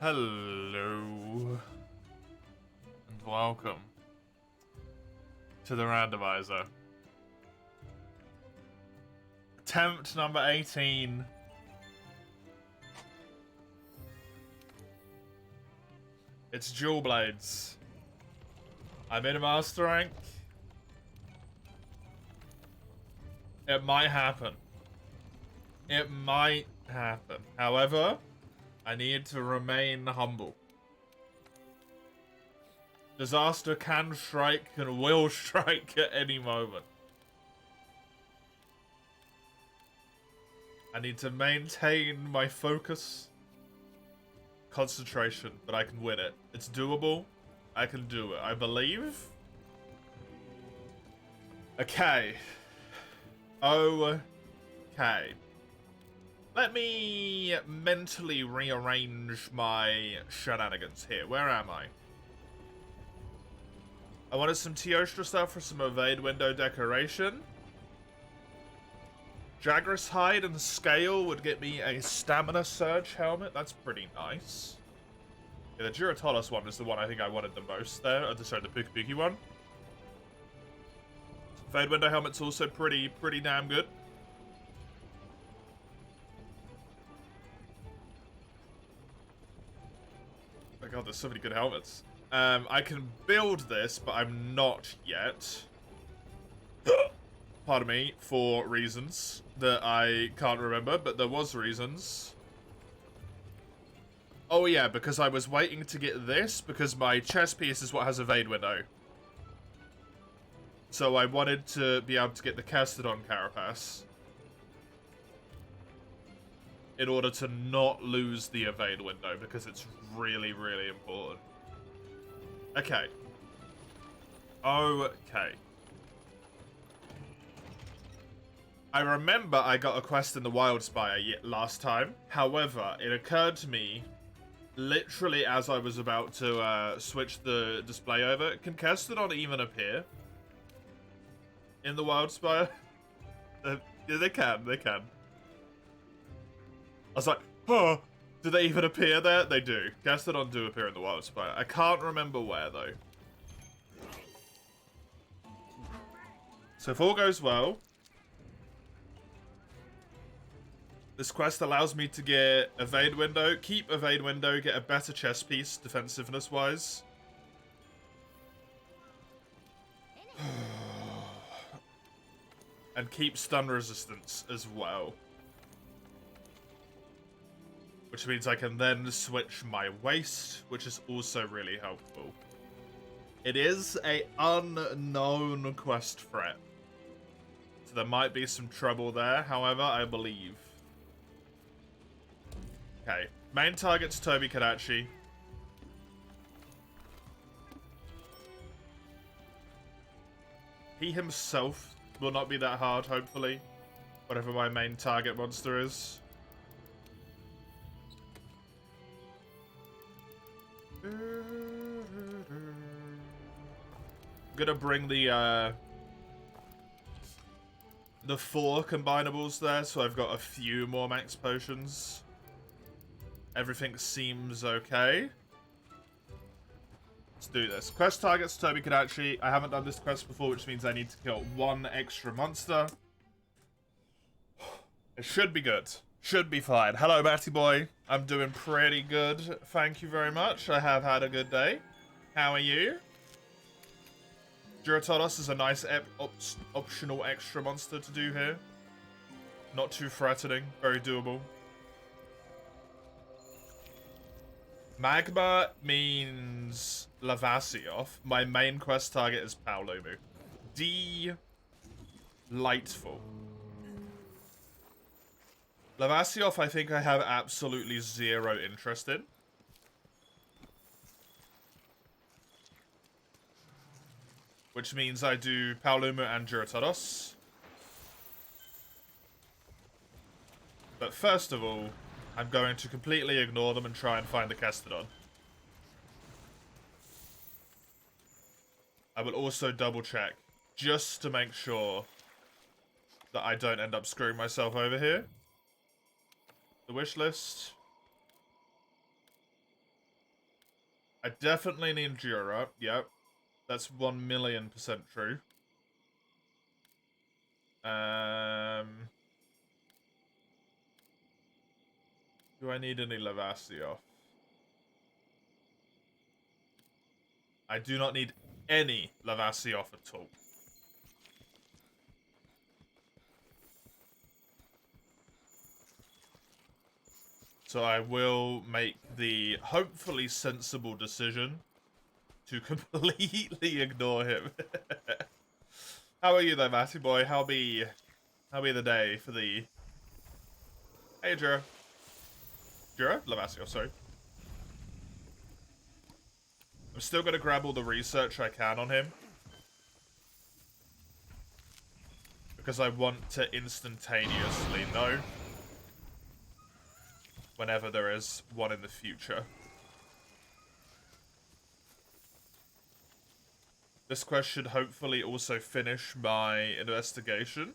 Hello, and welcome to the Randomiser. Attempt number 18. It's Dual Blades. I'm in a Master Rank. It might happen. It might happen. However, I need to remain humble. Disaster can strike and will strike at any moment. I need to maintain my focus, concentration, but I can win it. It's doable. I can do it. I believe. Okay. Okay. Let me mentally rearrange my shenanigans here. Where am I? I wanted some Teostra stuff for some evade window decoration. Jagras hide and scale would get me a stamina surge helmet. That's pretty nice. Yeah, the Duratalis one is the one I think I wanted the most there. Sorry, the Pookie one. Evade window helmet's also pretty damn good. Oh my god, there's so many good helmets. I can build this, but I'm not yet. Pardon me, for reasons that I can't remember, but there was reasons. Oh yeah, because I was waiting to get this, because my chest piece is what has evade window. So I wanted to be able to get the Castodon Carapace in order to not lose the evade window, because it's really, really important. Okay. Okay. I remember I got a quest in the Wildspire last time. However, it occurred to me, literally as I was about to switch the display over, can Castodon even appear in the Wildspire? Yeah, they can. I was like, huh, do they even appear there? They do. Castodon do appear in the Wildspire. I can't remember where, though. So if all goes well, this quest allows me to get evade window, keep evade window, get a better chest piece, defensiveness-wise. And keep stun resistance as well. Which means I can then switch my waist, which is also really helpful. It is an unknown quest threat. So there might be some trouble there, however, I believe. Okay, main target's Toby Kadachi. He himself will not be that hard, hopefully. Whatever my main target monster is. I'm gonna bring the 4 combinables there, so I've got a few more max potions. Everything seems okay. Let's do this. Quest targets Toby Kadachi. I haven't done this quest before, which means I need to kill 1 extra monster. It should be good. Should be fine. Hello, Matty boy. I'm doing pretty good. Thank you very much. I have had a good day. How are you? Duratalis is a nice optional extra monster to do here. Not too threatening. Very doable. Magma means Lavasioth. My main quest target is Paolumu. Delightful. Lavasioth, I think I have absolutely zero interest in. Which means I do Paolumu and Duratalis. But first of all, I'm going to completely ignore them and try and find the Castodon. I will also double check, just to make sure that I don't end up screwing myself over here. The wish list. I definitely need Jura. Yep. That's 1,000,000% true. Do I need any Lavasioth? I do not need any Lavasioth at all. So I will make the hopefully sensible decision to completely ignore him. How are you though, Matty boy? How be the day for the... Hey, Jura. Jura? Lavasioth, sorry. I'm still going to grab all the research I can on him. Because I want to instantaneously know whenever there is one in the future. This quest should hopefully also finish my investigation.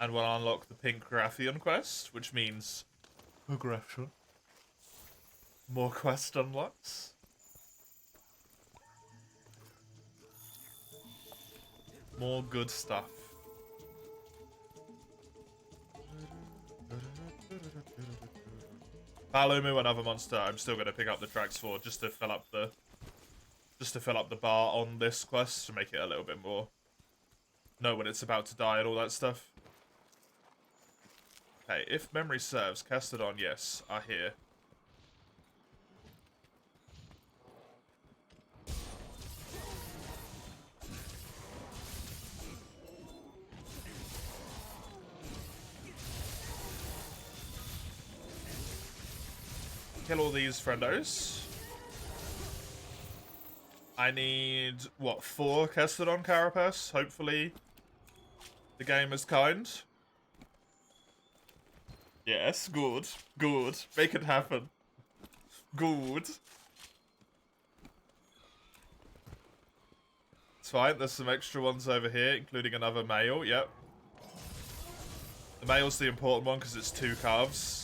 And will unlock the Pink Grathian quest, which means progression. More quest unlocks. More good stuff. Palumu, another monster I'm still going to pick up the tracks for just to fill up the bar on this quest to make it a little bit more know when it's about to die and all that stuff. Okay, if memory serves, Castodon, yes, are here. Kill all these friendos. I need, what, 4 Castodon Carapace? Hopefully the game is kind. Yes, good. Good. Make it happen. Good. It's fine, there's some extra ones over here, including another male, yep. The male's the important one because it's 2 calves.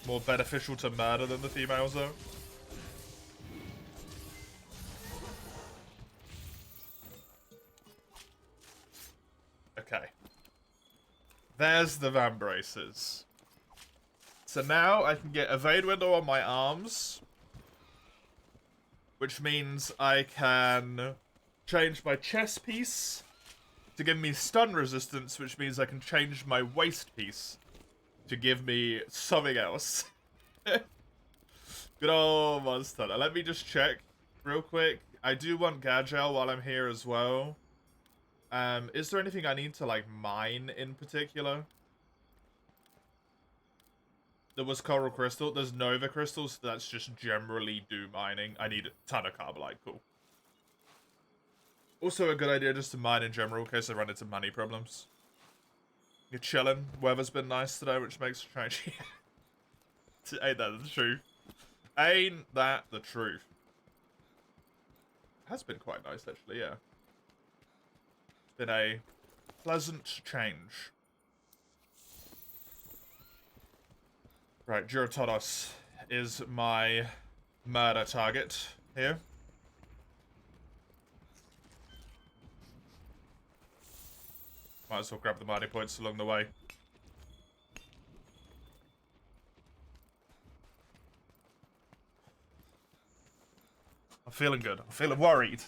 More beneficial to murder than the females, though. Okay. There's the Vambraces. So now I can get Evade Window on my arms. Which means I can change my chest piece to give me stun resistance, which means I can change my waist piece to give me something else. Good old monster. Now, let me just check real quick. I do want Gadgel while I'm here as well. Is there anything I need to, like, mine in particular? There was Coral Crystal. There's Nova Crystals. So that's just generally do mining. I need a ton of Carbolite. Cool. Also a good idea just to mine in general in case I run into money problems. You're chilling. Weather's been nice today, which makes a change. Ain't that the truth? Ain't that the truth? It has been quite nice, actually, yeah. It's been a pleasant change. Right, Girotodos is my murder target here. Might as well grab the mighty points along the way. I'm feeling good. I'm feeling worried.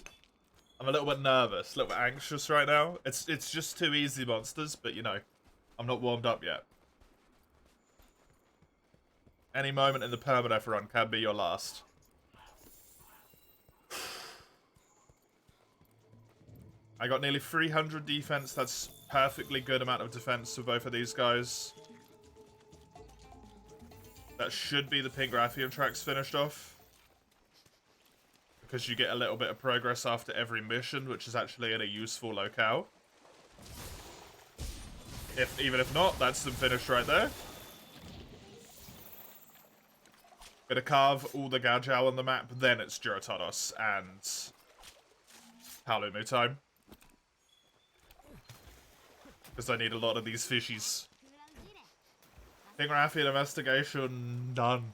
I'm a little bit nervous, a little bit anxious right now. It's just 2 easy monsters, but you know, I'm not warmed up yet. Any moment in the Permadeath run can be your last. I got nearly 300 defense. That's perfectly good amount of defense for both of these guys. That should be the Pink Grathian tracks finished off. Because you get a little bit of progress after every mission, which is actually in a useful locale. Even if not, that's them finished right there. Gonna carve all the Gadgel on the map, then it's Girotodos and Palumu time. Because I need a lot of these fishies. Finger Affy investigation done.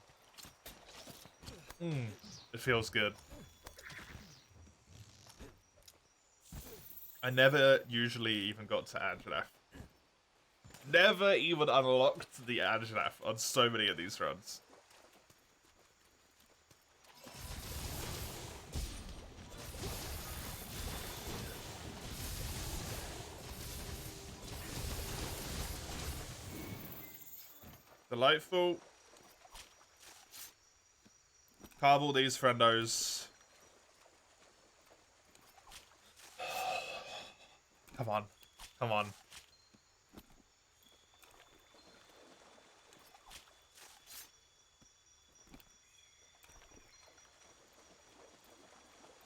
It feels good. I never usually even got to Anjanath. Never even unlocked the Anjanath on so many of these runs. Delightful. Carve all these friendos. Come on. Come on.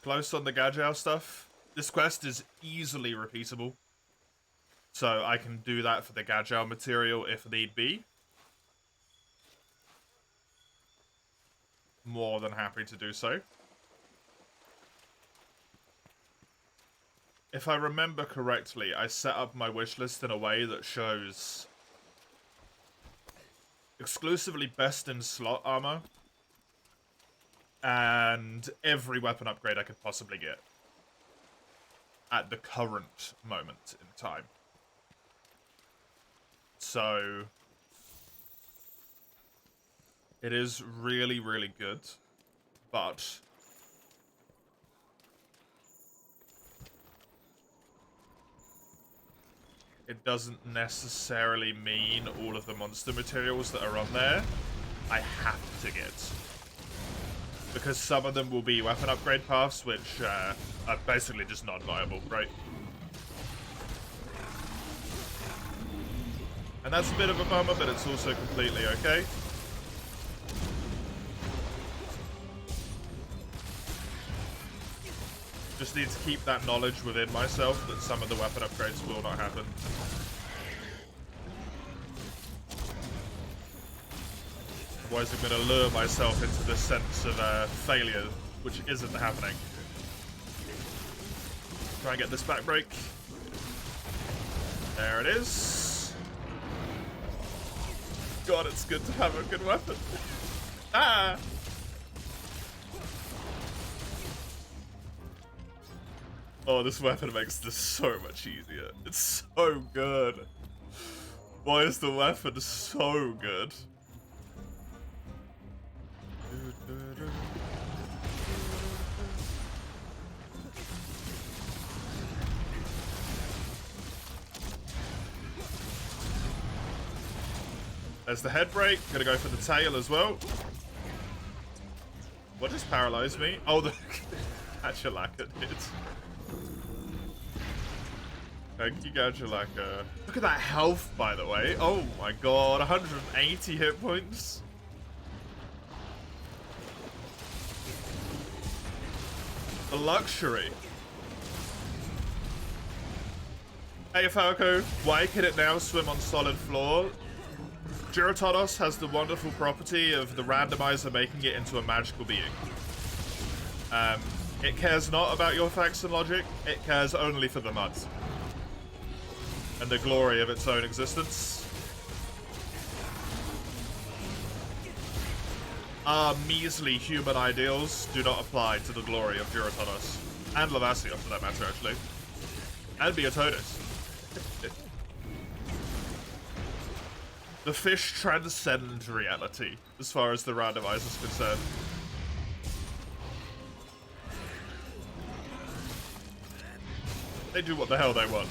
Close on the Gajau stuff. This quest is easily repeatable. So I can do that for the Gajau material if need be. More than happy to do so. If I remember correctly, I set up my wishlist in a way that shows exclusively best in slot armor and every weapon upgrade I could possibly get at the current moment in time. So it is really, really good, but it doesn't necessarily mean all of the monster materials that are on there I have to get. Because some of them will be weapon upgrade paths, which are basically just non-viable, right? And that's a bit of a bummer, but it's also completely okay. Just need to keep that knowledge within myself that some of the weapon upgrades will not happen. Otherwise I'm going to lure myself into this sense of failure, which isn't happening. Try and get this back break. There it is. God, it's good to have a good weapon. Ah! Oh, this weapon makes this so much easier. It's so good. Why is the weapon so good? There's the head break. Gonna go for the tail as well. What just paralyzed me? Oh, the Gajulaka did. Thank you, Gajulaka. Look at that health, by the way. Oh my god, 180 hit points. The luxury. Hey Falco, why can it now swim on solid floor? Gyrotodos has the wonderful property of the randomizer making it into a magical being. It cares not about your facts and logic, it cares only for the mud. And the glory of its own existence. Our measly human ideals do not apply to the glory of Gyrotodos. And Lavasia, for that matter, actually. And Beatonis. The fish transcend reality, as far as the randomizer is concerned. They do what the hell they want.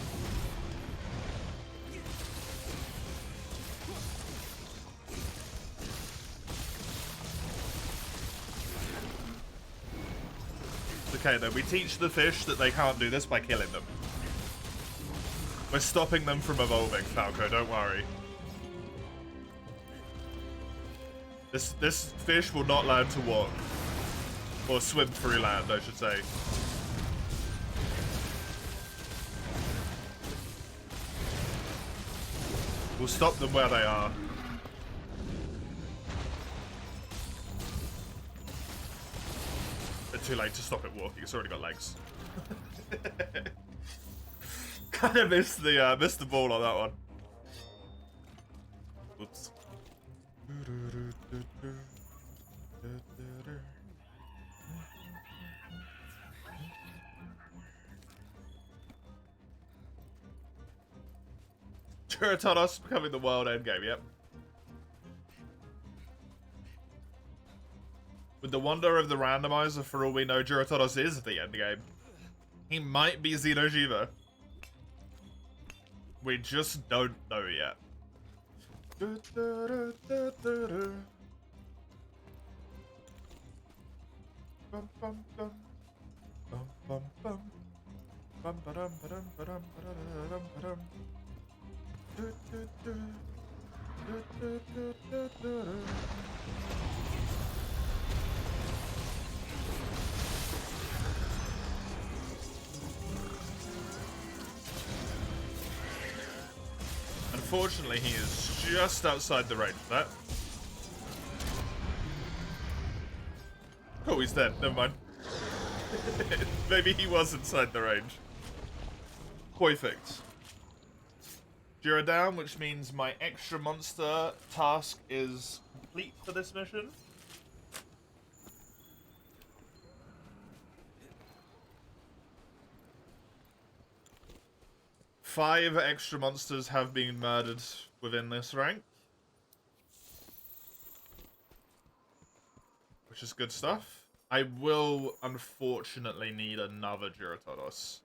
Okay, then we teach the fish that they can't do this by killing them. We're stopping them from evolving, Falco, don't worry. This fish will not learn to walk. Or swim through land, I should say. We'll stop them where they are. It's too late to stop it walking, it's already got legs. Kinda missed the ball on that one. Oops. Giratonos becoming the world endgame, yep. With the wonder of the randomizer, for all we know, Giratonos is the endgame. He might be Xeno'jiiva. We just don't know yet. Unfortunately, he is just outside the range of that. Oh, he's dead. Never mind. Maybe he was inside the range. Perfect. Jira down, which means my extra monster task is complete for this mission. Five extra monsters have been murdered within this rank, which is good stuff. I will, unfortunately, need another Giratonos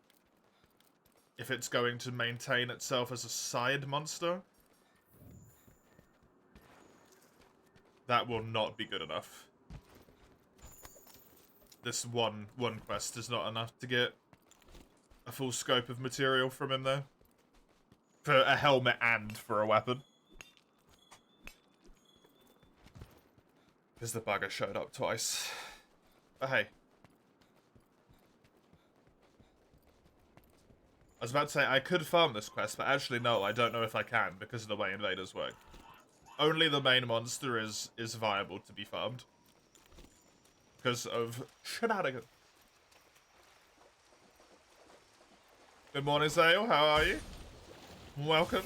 if it's going to maintain itself as a side monster. That will not be good enough. This one quest is not enough to get a full scope of material from him there. For a helmet and for a weapon. Because the bugger showed up twice. But hey. I was about to say, I could farm this quest, but actually no, I don't know if I can because of the way invaders work. Only the main monster is viable to be farmed. Because of shenanigans. Good morning, Zale. How are you? Welcome.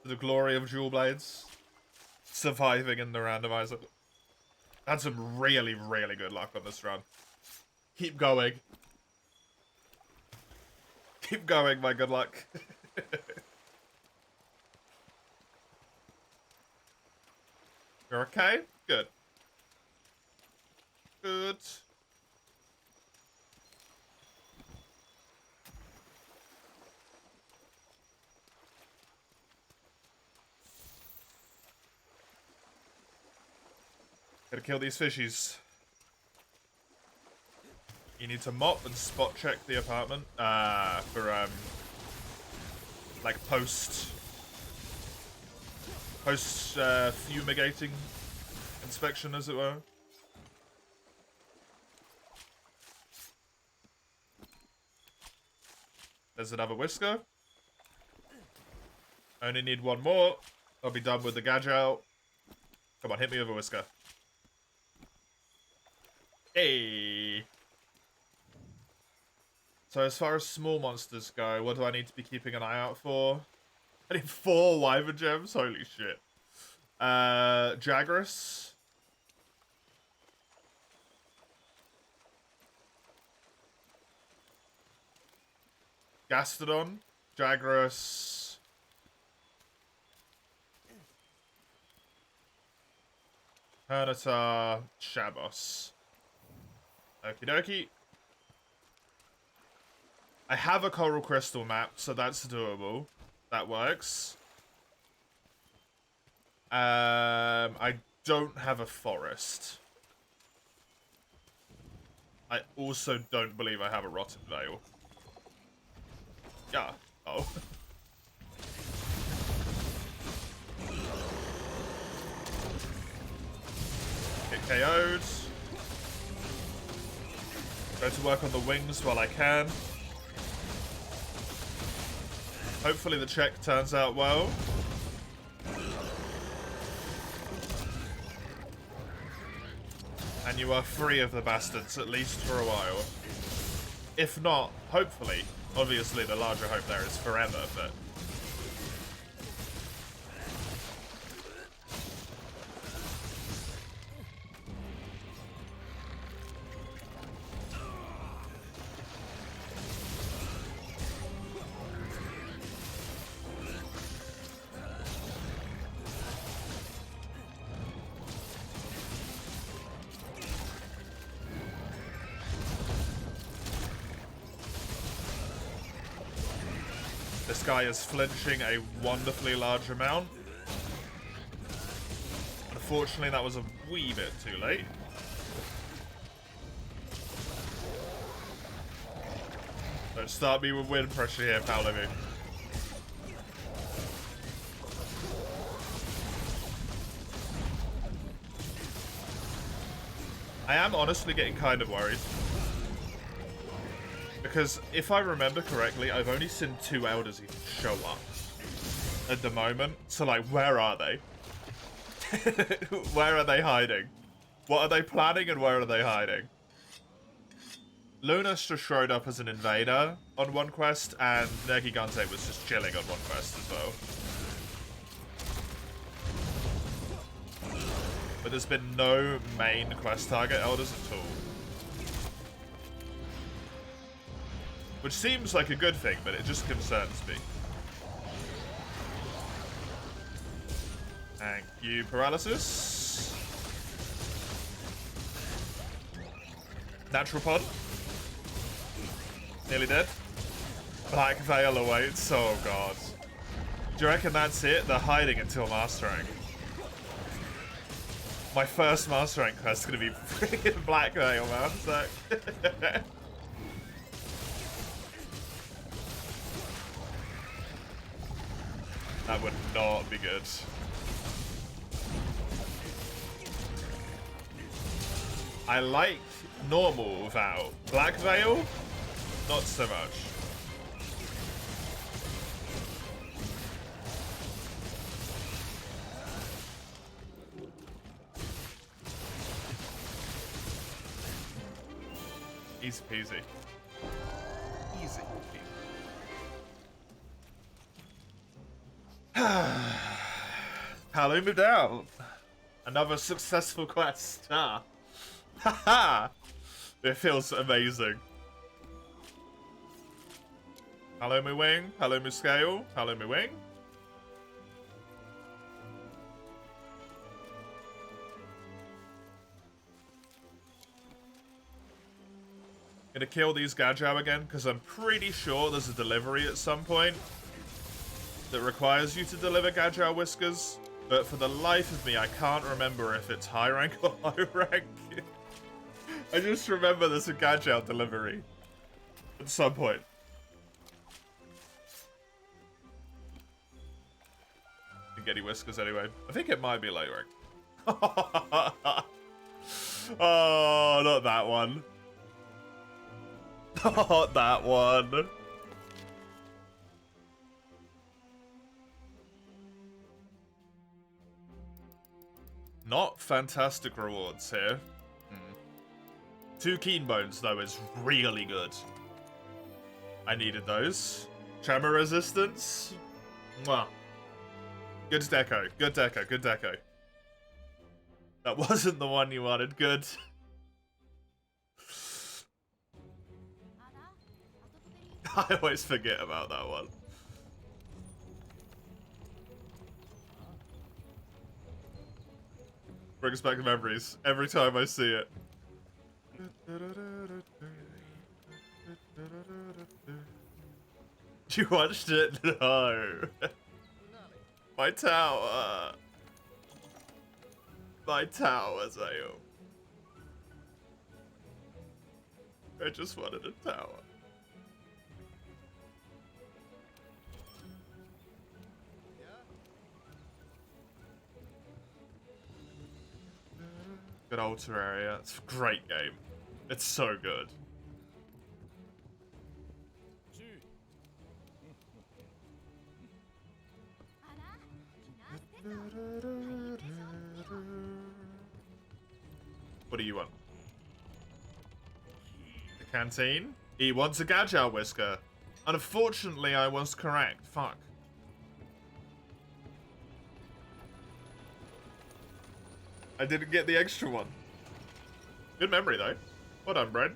To the glory of Jewel Blades. Surviving in the randomizer. Had some really, really good luck on this run. Keep going. Keep going, my good luck. You're okay? Good. Good. Gotta kill these fishies. You need to mop and spot check the apartment. For like post fumigating inspection, as it were. There's another whisker. Only need one more. I'll be done with the gadget. Come on, hit me with a whisker. Hey. So as far as small monsters go, what do I need to be keeping an eye out for? I need 4 wyvern gems. Holy shit. Jagras. Gastrodon. Jagras. Hernitar. Shabos. Okie dokie. I have a coral crystal map, so that's doable. That works. I don't have a forest. I also don't believe I have a rotten veil. Yeah. Oh. Get KO'd. Go to work on the wings while I can. Hopefully the check turns out well. And you are free of the bastards, at least for a while. If not, hopefully. Obviously the larger hope there is forever, but... This guy is flinching a wonderfully large amount. Unfortunately, that was a wee bit too late. Don't start me with wind pressure here, Paolo. I am honestly getting kind of worried. Because if I remember correctly, I've only seen 2 elders even show up at the moment. So, like, where are they? Where are they hiding? What are they planning and where are they hiding? Lunas just showed up as an invader on one quest, and Negigante was just chilling on one quest as well. But there's been no main quest target elders at all. Which seems like a good thing, but it just concerns me. Thank you, Paralysis. Natural Pod. Nearly dead. Black Veil awaits. Oh god. Do you reckon that's it? They're hiding until Master Rank. My first Master Rank quest is going to be freaking Black Veil, man. So that would not be good. I like normal Vow. Black Veil? Not so much. Easy peasy. Easy peasy. Paolo moved out. Another successful quest. Haha! It feels amazing. Hello, my wing. Hello, my scale. Hello, my wing. Gonna kill these Gajau again, because I'm pretty sure there's a delivery at some point that requires you to deliver Gajau Whiskers. But for the life of me, I can't remember if it's high rank or low rank. I just remember there's a Gajau delivery at some point. Didn't get any Whiskers anyway. I think it might be low rank. Oh, not that one. Not that one. Not fantastic rewards here. 2 Keen Bones, though, is really good. I needed those. Tremor resistance. Mwah. Good deco. Good deco. Good deco. That wasn't the one you wanted. Good. I always forget about that one. Brings back memories every time I see it. You watched it? No. My tower. My tower, Zayo. I just wanted a tower. Good old Terraria. It's a great game. It's so good. What do you want? The canteen? He wants a Gajau Whisker. Unfortunately, I was correct. Fuck. I didn't get the extra one. Good memory, though. Well done, Brad.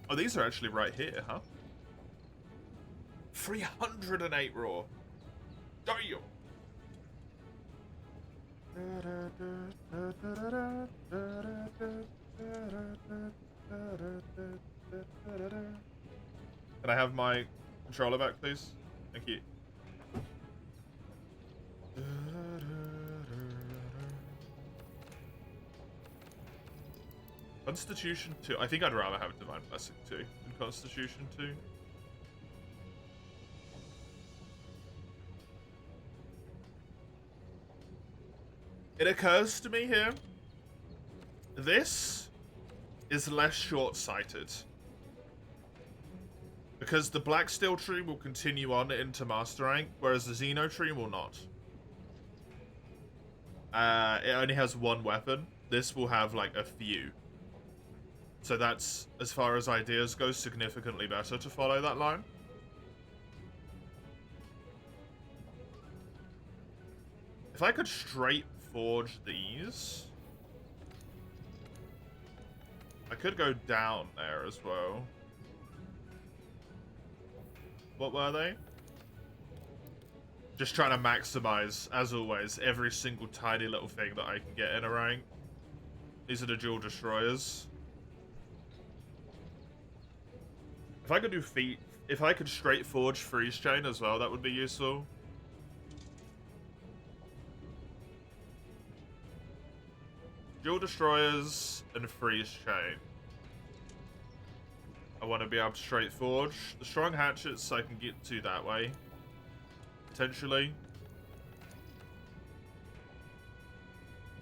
Oh, these are actually right here, huh? 308 raw. Damn. Can I have my controller back, please? Thank you. Constitution 2. I think I'd rather have Divine Blessing 2 than Constitution 2. It occurs to me here, this is less short-sighted. Because the Black Steel tree will continue on into Master Rank, whereas the Xeno tree will not. It only has one weapon. This will have, like, a few. So that's, as far as ideas go, significantly better to follow that line. If I could straight forge these, I could go down there as well. What were they? Just trying to maximize, as always, every single tiny little thing that I can get in a rank. These are the Dual Destroyers. If I could do feet, if I could straight forge Freeze Chain as well, that would be useful. Dual Destroyers and Freeze Chain. I want to be able to straight forge. The Strong Hatchets I can get to that way. Potentially.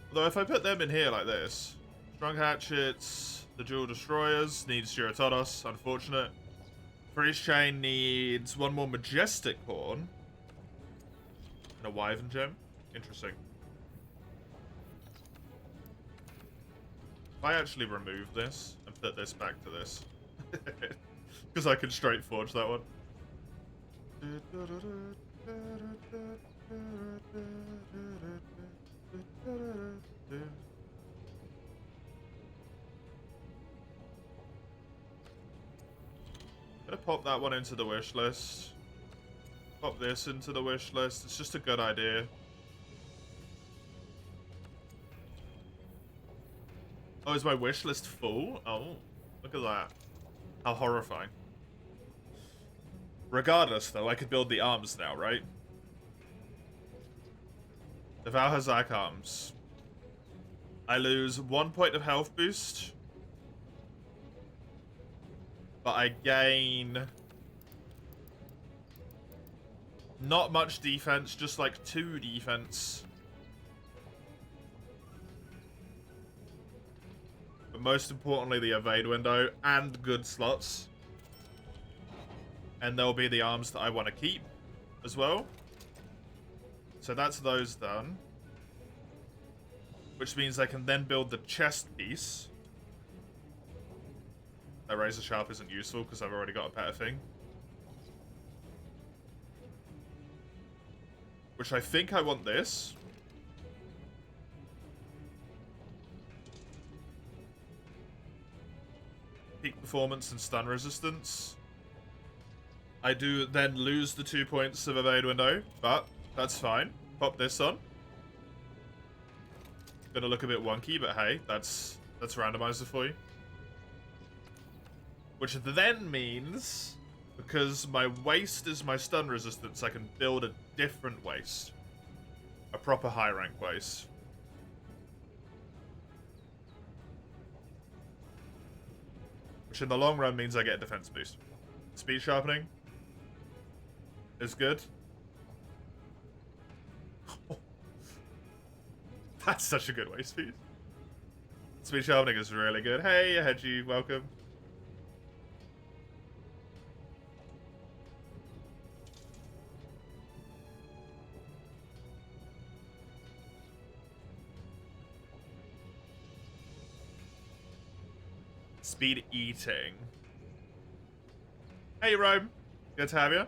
Although if I put them in here like this. Strong Hatchets, the Dual Destroyers, needs Girotodos, unfortunate. Freeze Chain needs one more Majestic Horn. And a Wyvern Gem. Interesting. If I actually remove this and put this back to this. Because I can straight forge that one. Gonna pop that one into the wish list. Pop this into the wish list. It's just a good idea. Oh, is my wish list full? Oh, look at that. How horrifying. Regardless, though, I could build the arms now, right? The Valhazak arms. I lose 1 point of health boost. But I gain not much defense, just like 2 defense. But most importantly, the evade window and good slots. And there'll be the arms that I want to keep as well. So that's those done. Which means I can then build the chest piece. That Razor Sharp isn't useful because I've already got a better thing. Which I think I want this. Peak performance and stun resistance. I do then lose the 2 points of evade window, but that's fine. Pop this on. Gonna look a bit wonky, but hey, that's randomizer for you. Which then means, because my waste is my stun resistance, I can build a different waste. A proper high rank waste. Which in the long run means I get a defense boost. Speed sharpening is good. That's such a good waste piece. Speed sharpening is really good. Hey, Hedgie, welcome. Speed eating. Hey, Rome. Good to have you.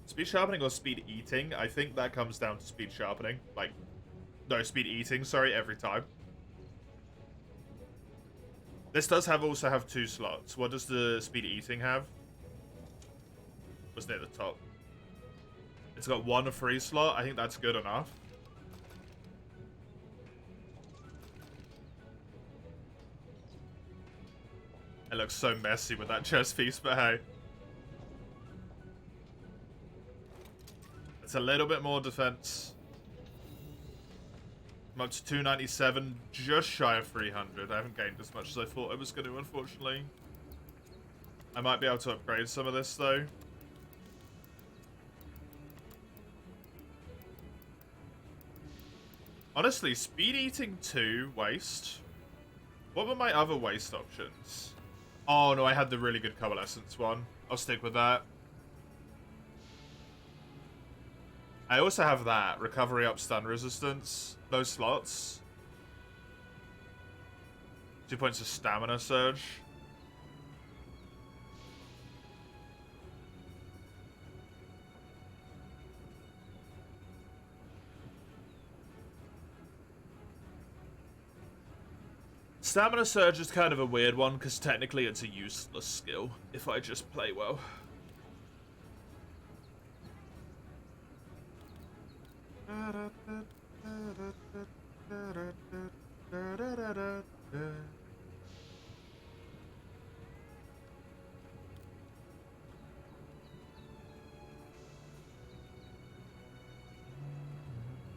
Speed sharpening or speed eating? I think that comes down to speed sharpening. Like, no, speed eating, sorry, every time. This does also have 2 slots. What does the speed eating have? Was near the top. It's got 1 free slot. I think that's good enough. looks so messy with that chest piece, but hey. It's a little bit more defense. I'm up to 297, just shy of 300. I haven't gained as much as I thought I was going to, unfortunately. I might be able to upgrade some of this, though. Honestly, speed eating 2, waste. What were my other waste options? Oh, no, I had the really good coalescence one. I'll stick with that. I also have that. Recovery up stun resistance. Those slots. 2 points of stamina surge. Stamina surge is kind of a weird one, because technically it's a useless skill if I just play well.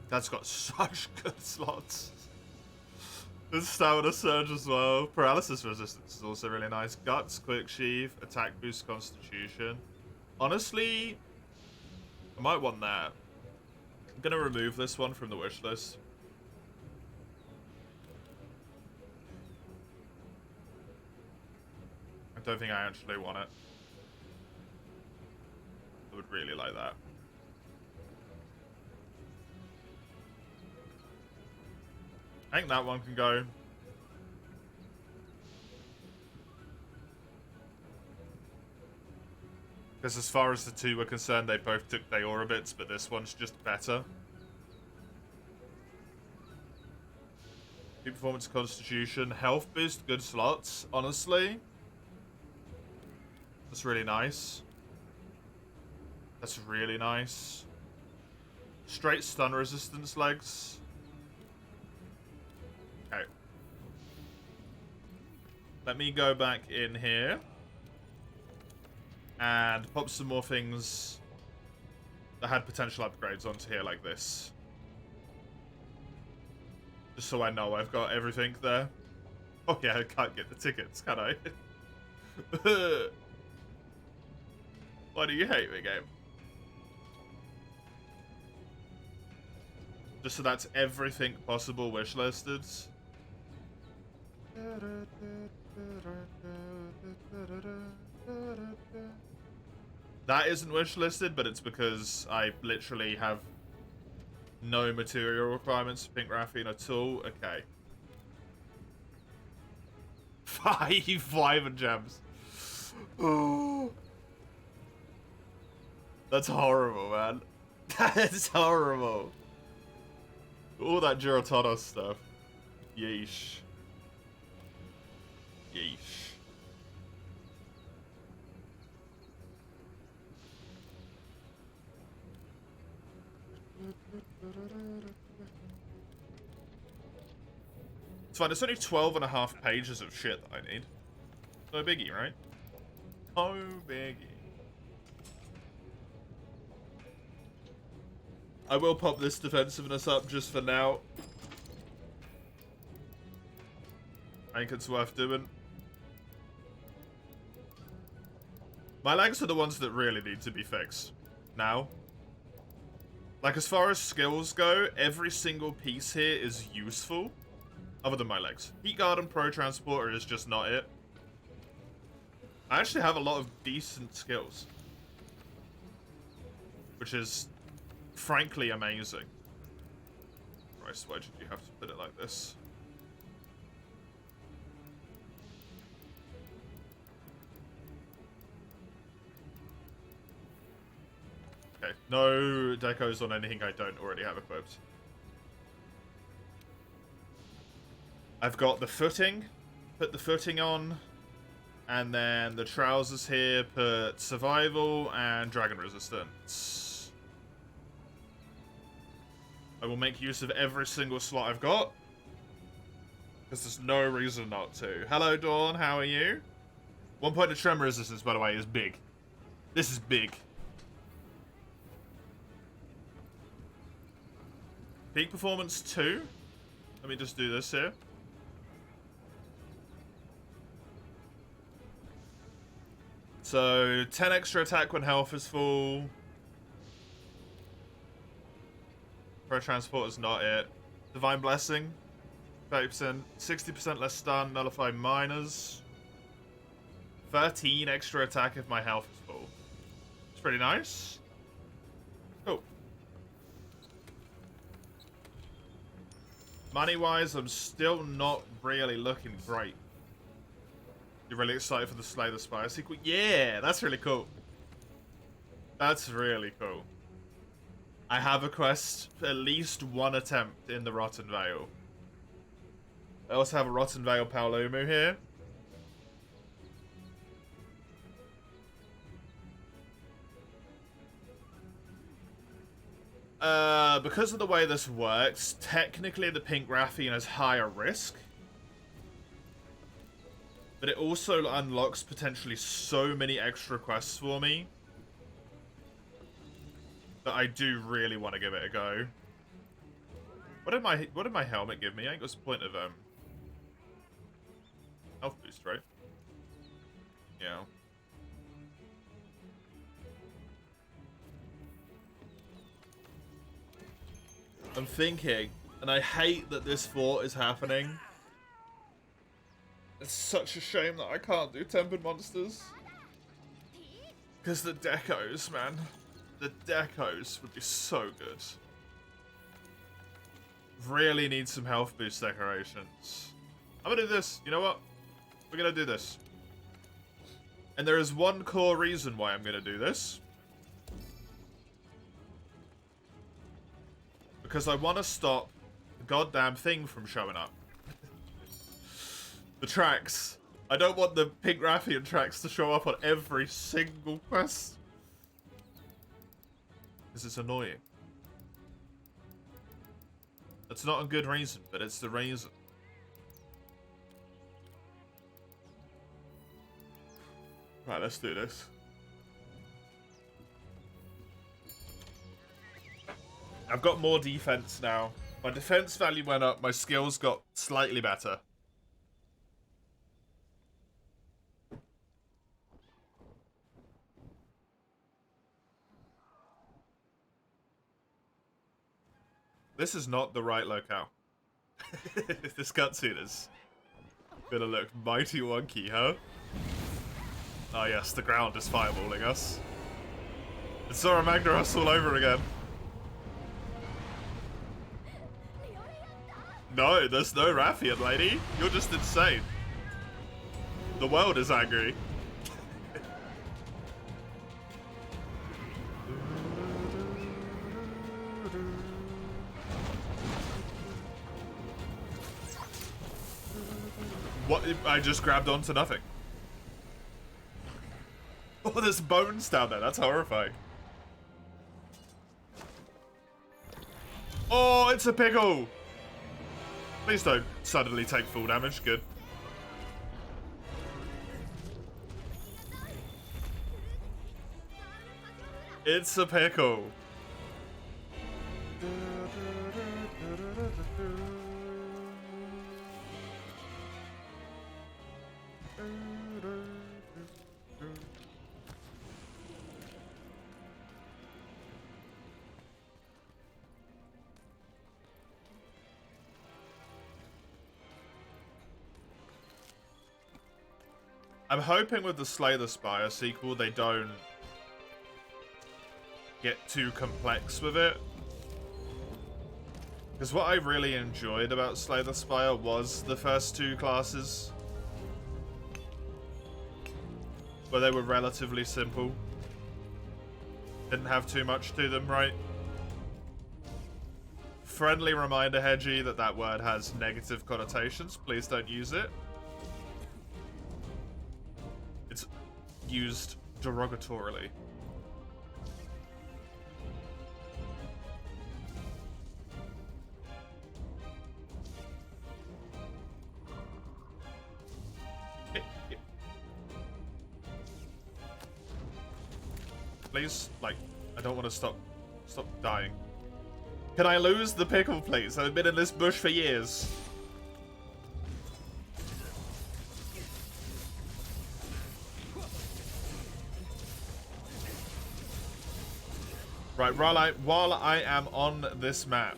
That's got such good slots. There's stamina surge as well. Paralysis resistance is also really nice. Guts, quick sheath, attack boost, constitution. Honestly, I might want that. I'm gonna remove this one from the wish list. I don't think I actually want it. I would really like that. I think that one can go. Because as far as the two were concerned, they both took Deora bits, but this one's just better. Good performance, constitution, health boost, good slots, honestly. That's really nice. That's really nice. Straight stun resistance legs. Okay. Let me go back in here. And pop some more things that had potential upgrades onto here like this. Just so I know I've got everything there. Oh yeah, I can't get the tickets, can I? Why do you hate me, game? Just so that's everything possible wishlisted. That isn't wishlisted, but it's because I literally have no material requirements for Pink Graphene at all. Okay. 5 gems. Oh. That's horrible, man. That's horrible. All that Giratonos stuff. Yeesh. Yeesh. It's fine, it's only 12.5 pages of shit that I need. No biggie, right? No biggie. I will pop this defensiveness up just for now. I think it's worth doing. My legs are the ones that really need to be fixed. Now. Like, as far as skills go, every single piece here is useful. Other than my legs. Heat Guard and Pro Transporter is just not it. I actually have a lot of decent skills. Which is, frankly, amazing. Christ, why did you have to put it like this? Okay, no decos on anything I don't already have equipped. I've got the footing, put the footing on, and then the trousers here, put survival and dragon resistance. I will make use of every single slot I've got, because there's no reason not to. Hello, Dawn, how are you? 1 point of tremor resistance, by the way, is big. This is big. Peak performance 2. Let me just do this here. So, 10 extra attack when health is full. Pro Transport is not it. Divine Blessing. 30%. 60% less stun. Nullify minors. 13 extra attack if my health is full. It's pretty nice. Cool. Money-wise, I'm still not really looking great. You're really excited for the Slay the Spire sequel? Yeah, that's really cool. That's really cool. I have a quest, at least one attempt in the Rotten Vale. I also have a Rotten Vale Paolumu here. Because of the way this works, technically the Pink Rathian has higher risk. But it also unlocks potentially so many extra quests for me that I do really want to give it a go. What did my helmet give me? I think it was a point of health boost, right? Yeah. I'm thinking, and I hate that this fort is happening. It's such a shame that I can't do Tempered Monsters. Because the decos, man. The decos would be so good. Really need some health boost decorations. I'm gonna do this. You know what? We're gonna do this. And there is one core reason why I'm gonna do this. Because I want to stop the goddamn thing from showing up. The tracks. I don't want the Pink Rathian tracks to show up on every single quest. Because it's annoying. That's not a good reason, but it's the reason. Right, let's do this. I've got more defense now. My defense value went up, my skills got slightly better. This is not the right locale. This cutscene is gonna look mighty wonky, huh? Oh yes, the ground is fireballing us. It's Zora Magdaros all over again. No, there's no Rathian, lady. You're just insane. The world is angry. What? I just grabbed onto nothing. Oh, there's bones down there. That's horrifying. Oh, it's a pickle. Please don't suddenly take full damage. Good. It's a pickle. I'm hoping with the Slay the Spire sequel they don't get too complex with it. Because what I really enjoyed about Slay the Spire was the first two classes. Where they were relatively simple. Didn't have too much to them, right? Friendly reminder, Hedgie, that that word has negative connotations. Please don't use it. It's used derogatorily. please? Like, I don't want to stop dying. Can I lose the pickle, please? I've been in this bush for years. Right, while I am on this map,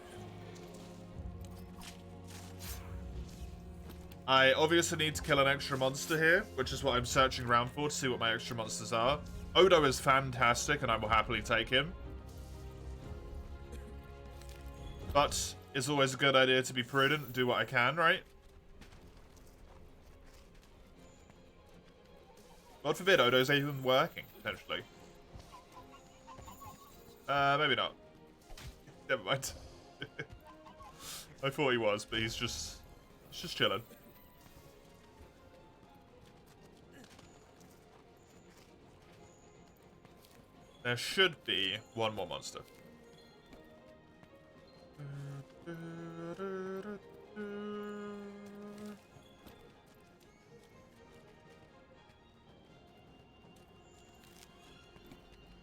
I obviously need to kill an extra monster here, which is what I'm searching around for to see what my extra monsters are. Odo is fantastic, and I will happily take him. But it's always a good idea to be prudent, do what I can, right? God forbid Odo's even working, potentially. Maybe not. Never mind. I thought he was, but he's just chilling. There should be one more monster.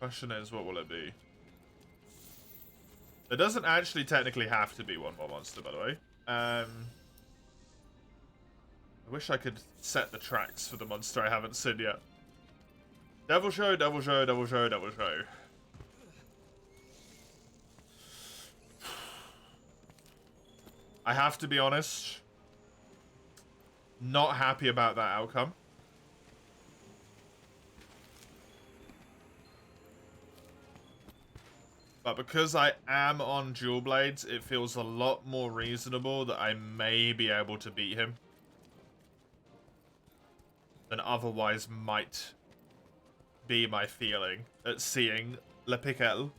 Question is, what will it be? There doesn't actually technically have to be one more monster, by the way. I wish I could set the tracks for the monster I haven't seen yet. Devil show, devil show, devil show, devil show. I have to be honest. Not happy about that outcome. But because I am on dual blades, it feels a lot more reasonable that I may be able to beat him than otherwise might be my feeling at seeing Le Piquel.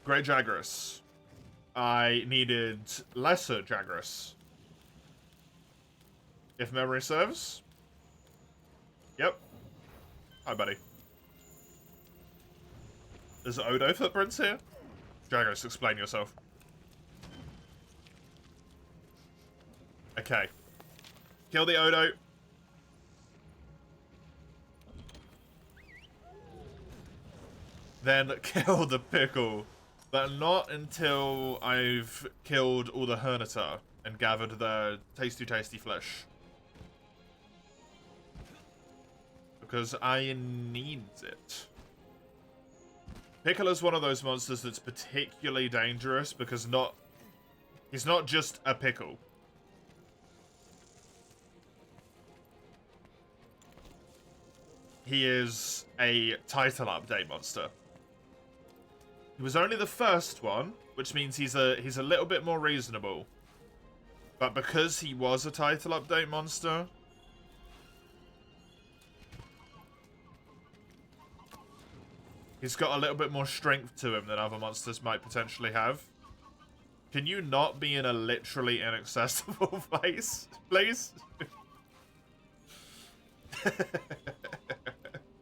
Great Jagras. I needed lesser Jagras. If memory serves. Yep. Hi, buddy. There's Odo footprints here? Jagras, explain yourself. Okay. Kill the Odo. Then kill the pickle. But not until I've killed all the Hernitar and gathered their tasty, tasty flesh. Because I need it. Pickle is one of those monsters that's particularly dangerous because he's not just a pickle. He is a title update monster. He was only the first one, which means he's a little bit more reasonable. But because he was a title update monster, he's got a little bit more strength to him than other monsters might potentially have. Can you not be in a literally inaccessible place, please?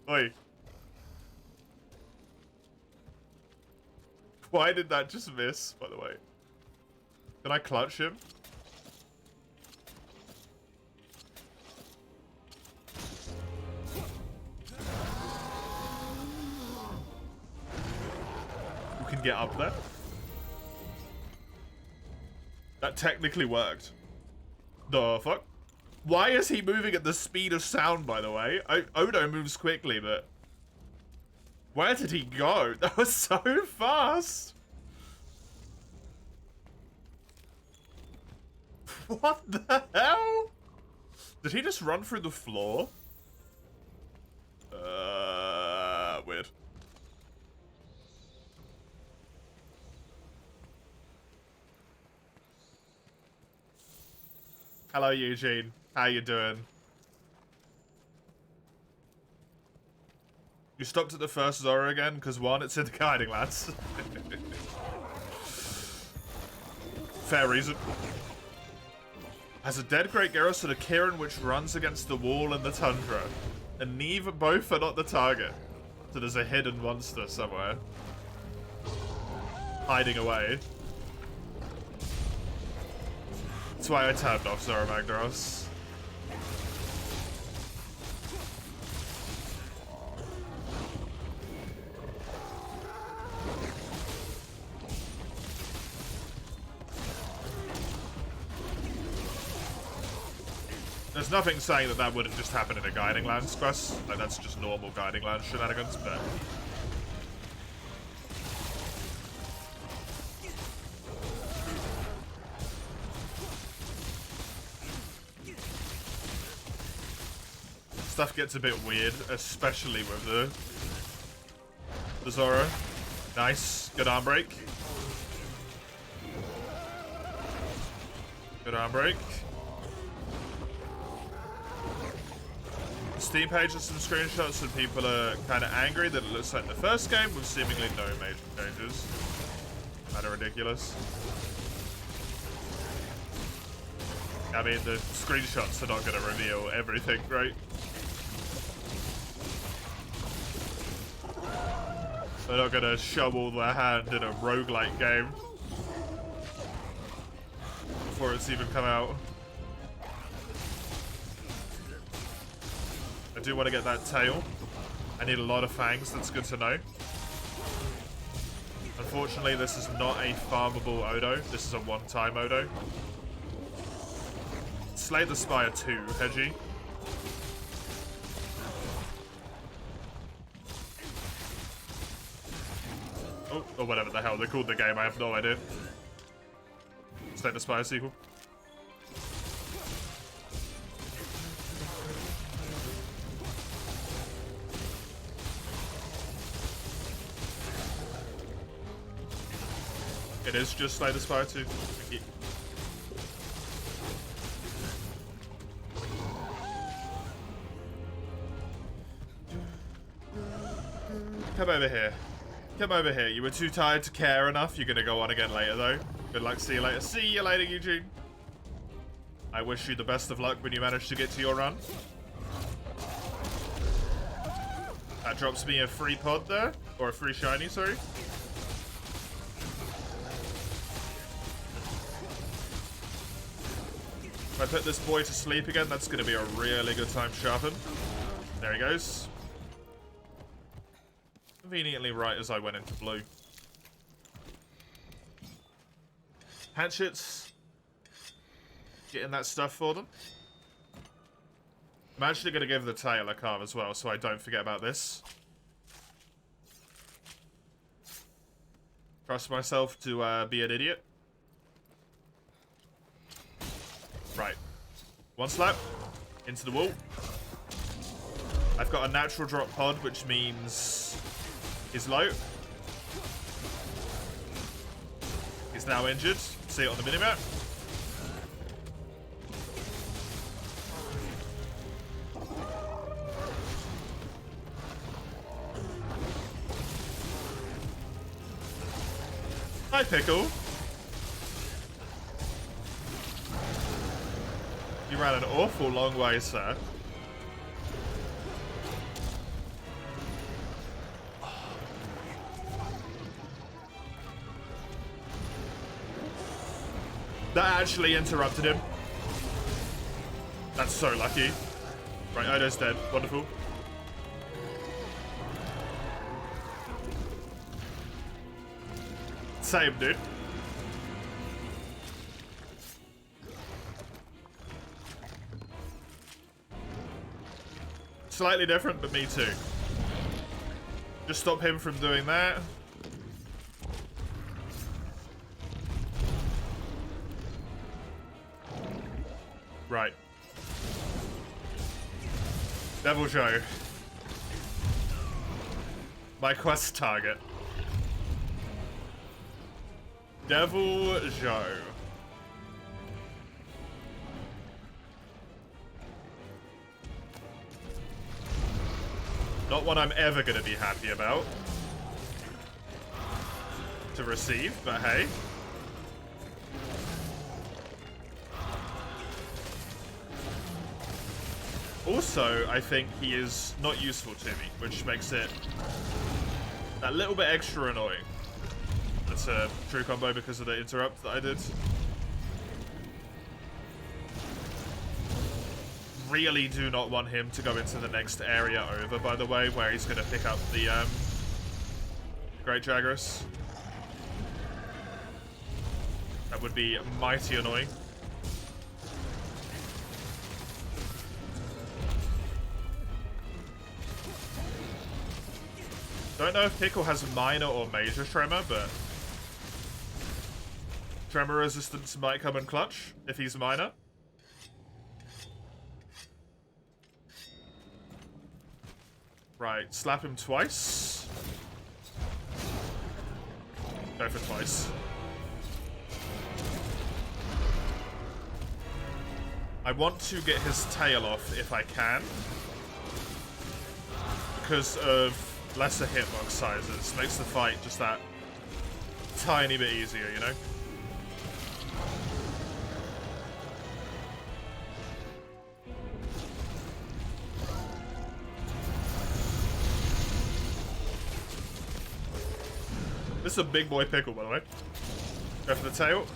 Oi. Why did that just miss, by the way? Can I clutch him? You can get up there? That technically worked. The fuck? Why is he moving at the speed of sound, by the way? Odo moves quickly, but... Where did he go? That was so fast! What the hell? Did he just run through the floor? Weird. Hello, Eugene. How you doing? You stopped at the first Zora again? Because one, it's in the Guiding Lands. Fair reason. Has a dead Great Gyarados and a Kieran which runs against the wall in the tundra. And neither, both are not the target. So there's a hidden monster somewhere. Hiding away. That's why I turned off Zora Magdaros. There's nothing saying that that wouldn't just happen in a Guiding Lands quest. Like, that's just normal Guiding Lands shenanigans, but... Stuff gets a bit weird, especially with the Zora. Nice. Good arm break. Good arm break. Steam page has some screenshots and people are kind of angry that it looks like the first game with seemingly no major changes. Kind of ridiculous. I mean, the screenshots are not going to reveal everything, right? They're not going to show all their hand in a roguelike game before it's even come out. I do want to get that tail. I need a lot of fangs, that's good to know. Unfortunately, this is not a farmable Odo. This is a one-time Odo. Slay the Spire 2, Hedgie. Oh, or whatever the hell they called the game, I have no idea. Slay the Spire sequel. It is just Slay the Spire 2. Thank you. Come over here. Come over here. You were too tired to care enough. You're gonna go on again later, though. Good luck. See you later. See you later, Eugene. I wish you the best of luck when you manage to get to your run. That drops me a free pod there. Or a free shiny, sorry. If I put this boy to sleep again, that's going to be a really good time to sharpen. There he goes. Conveniently right as I went into blue. Hatchets. Getting that stuff for them. I'm actually going to give the tail a carve as well, so I don't forget about this. Trust myself to be an idiot. Right. One slap. Into the wall. I've got a natural drop pod, which means he's low. He's now injured. See it on the minimap. Hi, Pickle. You ran an awful long way, sir. That actually interrupted him. That's so lucky. Right, Odo's dead. Wonderful. Same, dude. Slightly different, but me too. Just stop him from doing that. Right. Devil Joe. My quest target. Devil Joe. Not one I'm ever going to be happy about to receive, but hey. Also, I think he is not useful to me, which makes it that little bit extra annoying. That's a true combo because of the interrupt that I did. Really do not want him to go into the next area over, by the way, where he's going to pick up the Great Jagras. That would be mighty annoying. Don't know if Pickle has minor or major tremor, but tremor resistance might come in clutch if he's minor. Right, slap him twice. Go for twice. I want to get his tail off if I can, because of lesser hitbox sizes. Makes the fight just that tiny bit easier, you know? This is a big boy Pickle, by the way. Go for the tail.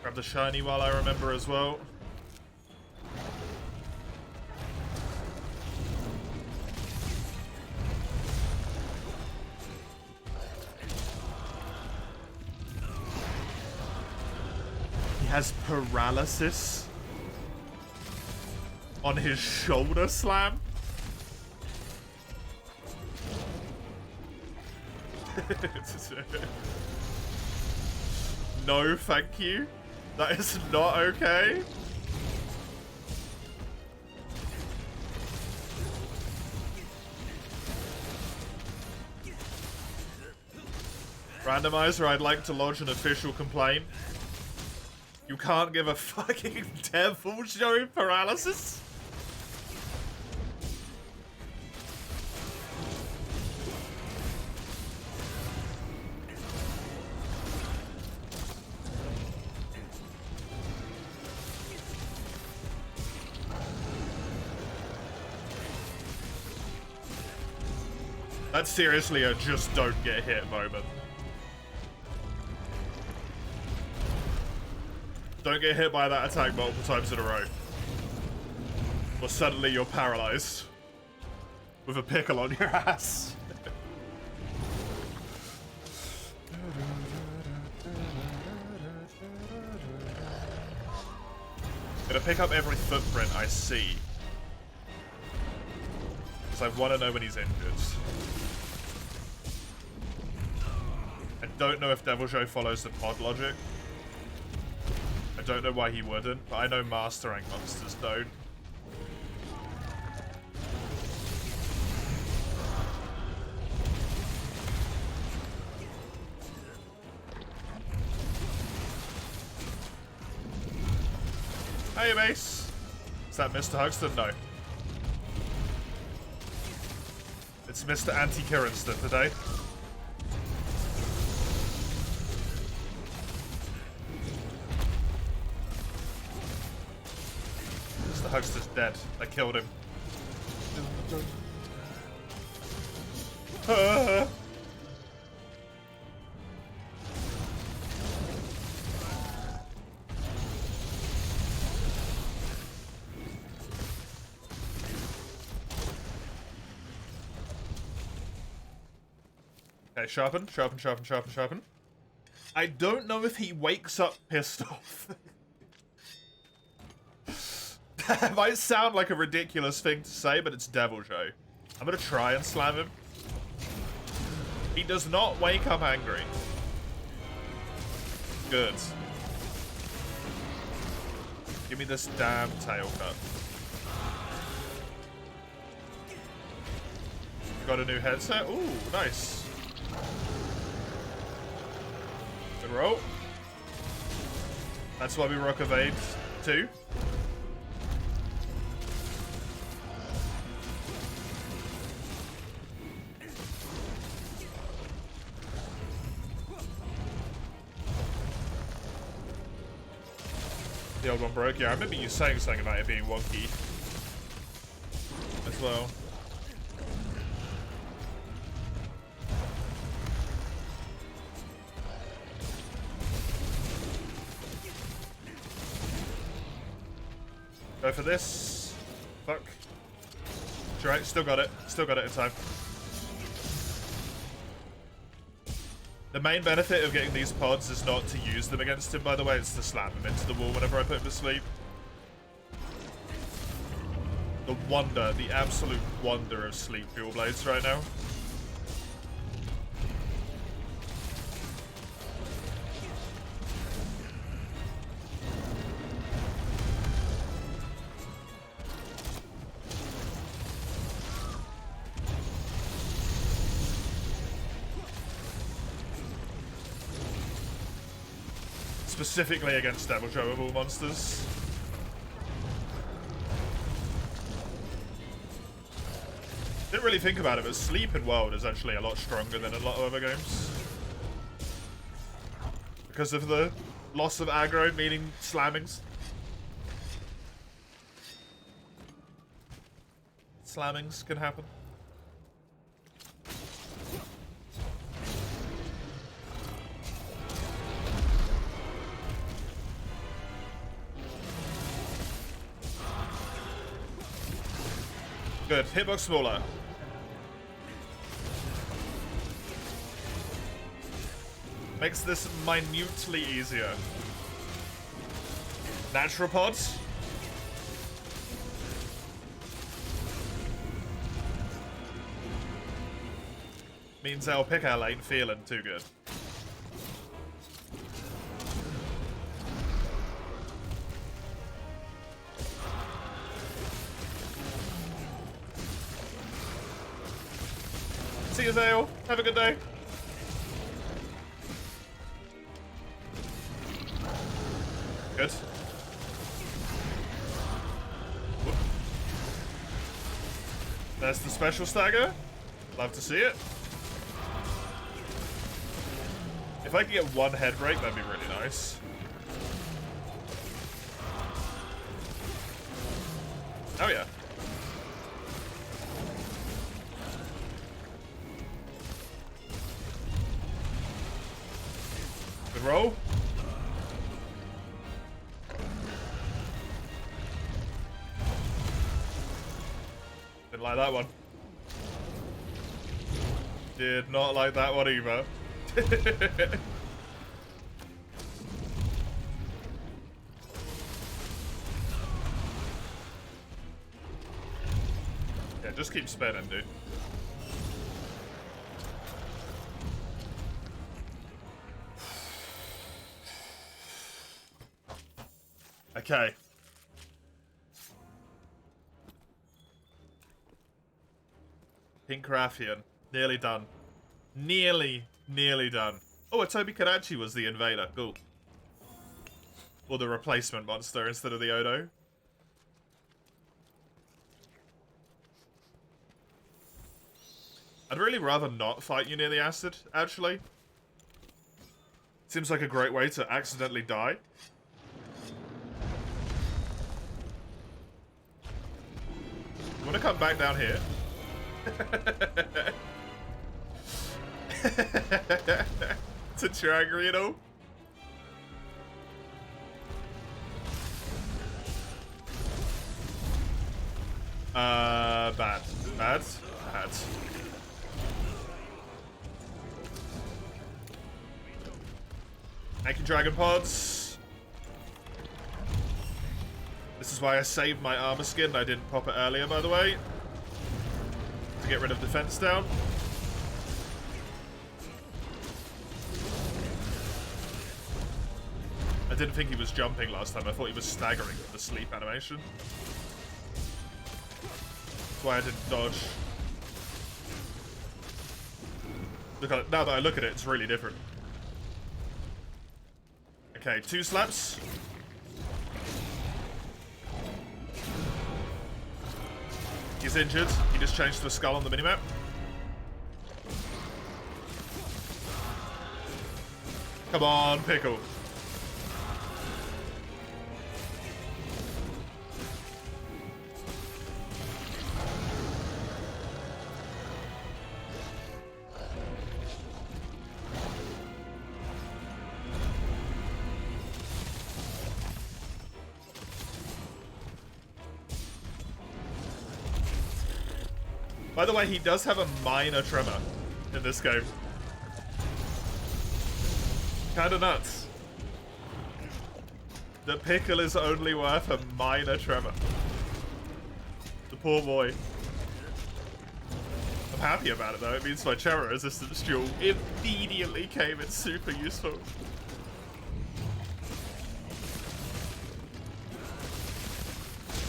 Grab the shiny while I remember as well. He has paralysis on his shoulder slam. No, thank you. That is not okay. Randomiser, I'd like to lodge an official complaint. You can't give a fucking devil showing paralysis? That's seriously a just don't get hit moment. Don't get hit by that attack multiple times in a row. Or suddenly you're paralyzed. With a pickle on your ass. Gonna pick up every footprint I see. Because I want to know when he's injured. I don't know if Devil Joe follows the pod logic. I don't know why he wouldn't, but I know Master Rank monsters don't. Hey, Mace! Is that Mr. Hugston? No. It's Mr. Anti-Kirinston today. Mr. Hugston's dead. I killed him. Okay, sharpen, sharpen, sharpen, sharpen, sharpen. I don't know if he wakes up pissed off. That might sound like a ridiculous thing to say, but it's Devil Joe. I'm gonna try and slam him. He does not wake up angry. Good. Give me this damn tail cut. You got a new headset? Ooh, nice. Good roll. That's why we rock evade too. old one broke. Yeah, I remember you saying something about it being wonky as well. Go for this. Fuck. Right, still got it. Still got it in time. The main benefit of getting these pods is not to use them against him, by the way. It's to slam him into the wall whenever I put him to sleep. The wonder, the absolute wonder of sleep fuel blades right now. Specifically against devil throwable monsters. Didn't really think about it, but Sleep in World is actually a lot stronger than a lot of other games. Because of the loss of aggro, meaning slammings. Slammings can happen. Good. Hitbox smaller. Makes this minutely easier. Natural pods. Means our pick-out ain't feeling too good. See you, Zale. Have a good day. Good. Whoop. There's the special stagger. Love to see it. If I could get one head break, that'd be really nice. Oh yeah. Good roll. Didn't like that one. Did not like that one either. Yeah, just keep spinning, dude. Okay. Pink Raffian. Nearly done. Nearly done. Oh, a Toby Karachi was the invader. Cool. Or the replacement monster instead of the Odo. I'd really rather not fight you near the acid, actually. Seems like a great way to accidentally die. You want to come back down here? To Tragger, you know? Bad. Bad? Bad. Thank you, Dragon Pods. This is why I saved my armor skin. I didn't pop it earlier, by the way. To get rid of defense down. I didn't think he was jumping last time. I thought he was staggering with the sleep animation. That's why I didn't dodge. Look at it. Now that I look at it, it's really different. Okay, 2 slaps. He's injured. He just changed to a skull on the minimap. Come on, Pickle. By the way, he does have a minor tremor in this game. Kinda nuts. The pickle is only worth a minor tremor. The poor boy. I'm happy about it though, it means my tremor resistance duel immediately came in super useful.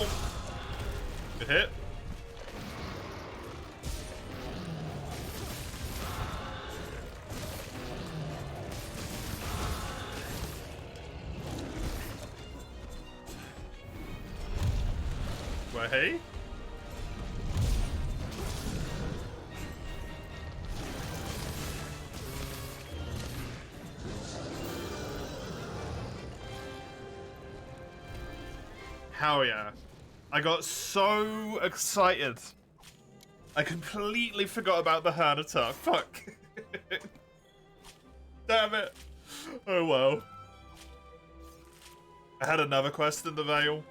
Oh. Good hit. Well, hey. Hell yeah. I got so excited. I completely forgot about the hand attack. Fuck. Damn it. Oh well. I had another quest in the Vale.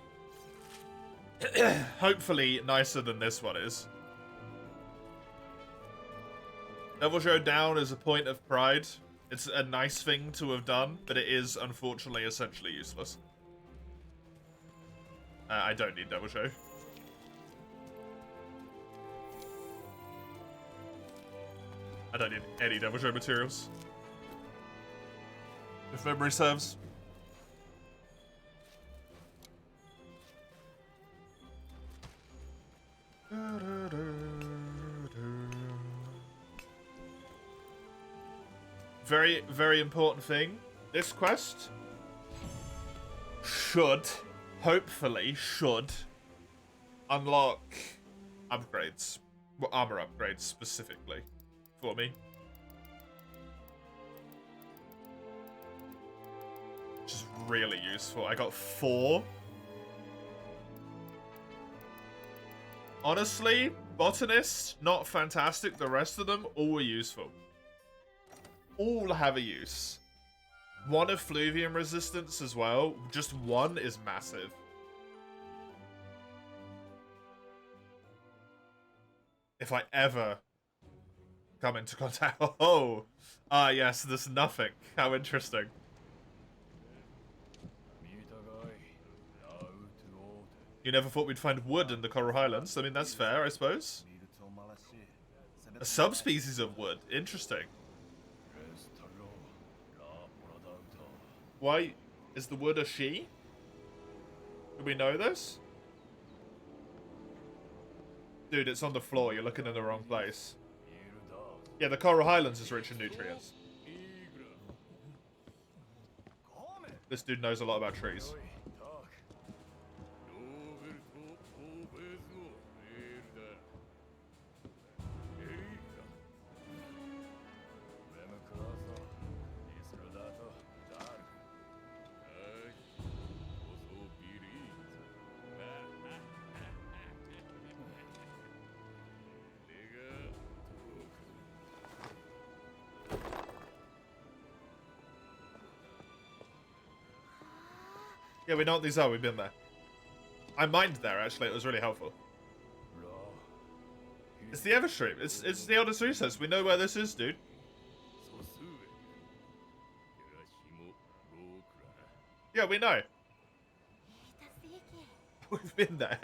Hopefully nicer than this one is. Devil Showdown is a point of pride. It's a nice thing to have done, but it is unfortunately essentially useless. I don't need Devil Show. I don't need any Devil Show materials. If memory serves. Very, very important thing. This quest should, hopefully, unlock upgrades. Well, armor upgrades specifically for me. Which is really useful. I got 4. Honestly, Botanist, not fantastic. The rest of them, all useful. All have a use. 1 Effluvium resistance as well. Just 1 is massive. If I ever come into contact... Oh! Ah, yes, there's nothing. How interesting. You never thought we'd find wood in the Coral Highlands? I mean, that's fair, I suppose. A subspecies of wood. Interesting. Why is the wood a she? Do we know this? Dude, it's on the floor. You're looking in the wrong place. Yeah, the Coral Highlands is rich in nutrients. This dude knows a lot about trees. Yeah, we know what these are. We've been there. I mined there, actually. It was really helpful. It's the Everstream. It's the Eldest Recess. We know where this is, dude. Yeah, we know. We've been there.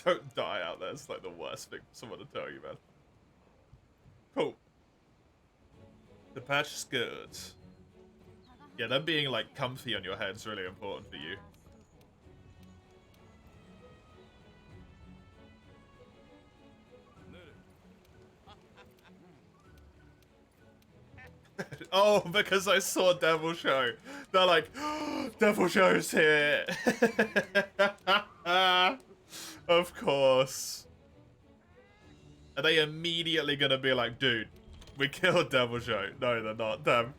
Don't die out there. It's like the worst thing for someone to tell you, man. Cool. The patch is good. Yeah, them being like comfy on your head is really important for you. Oh, because I saw Devil Show. They're like, oh, Devil Show's here. Of course. Are they immediately gonna be like, dude, we killed Devil Show? No, they're not. Damn.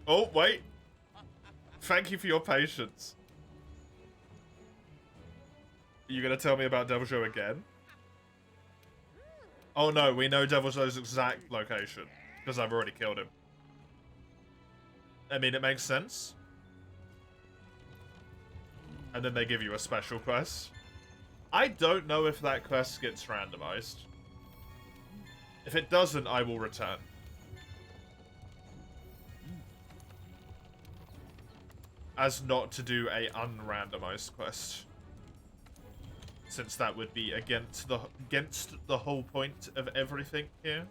Oh, wait. Thank you for your patience. Are you gonna tell me about Devil Show again? Oh no, we know Devil Show's exact location. Because I've already killed him. I mean, it makes sense. And then they give you a special quest. I don't know if that quest gets randomized. If it doesn't, I will return. As not to do a unrandomized quest. Since that would be against the whole point of everything here.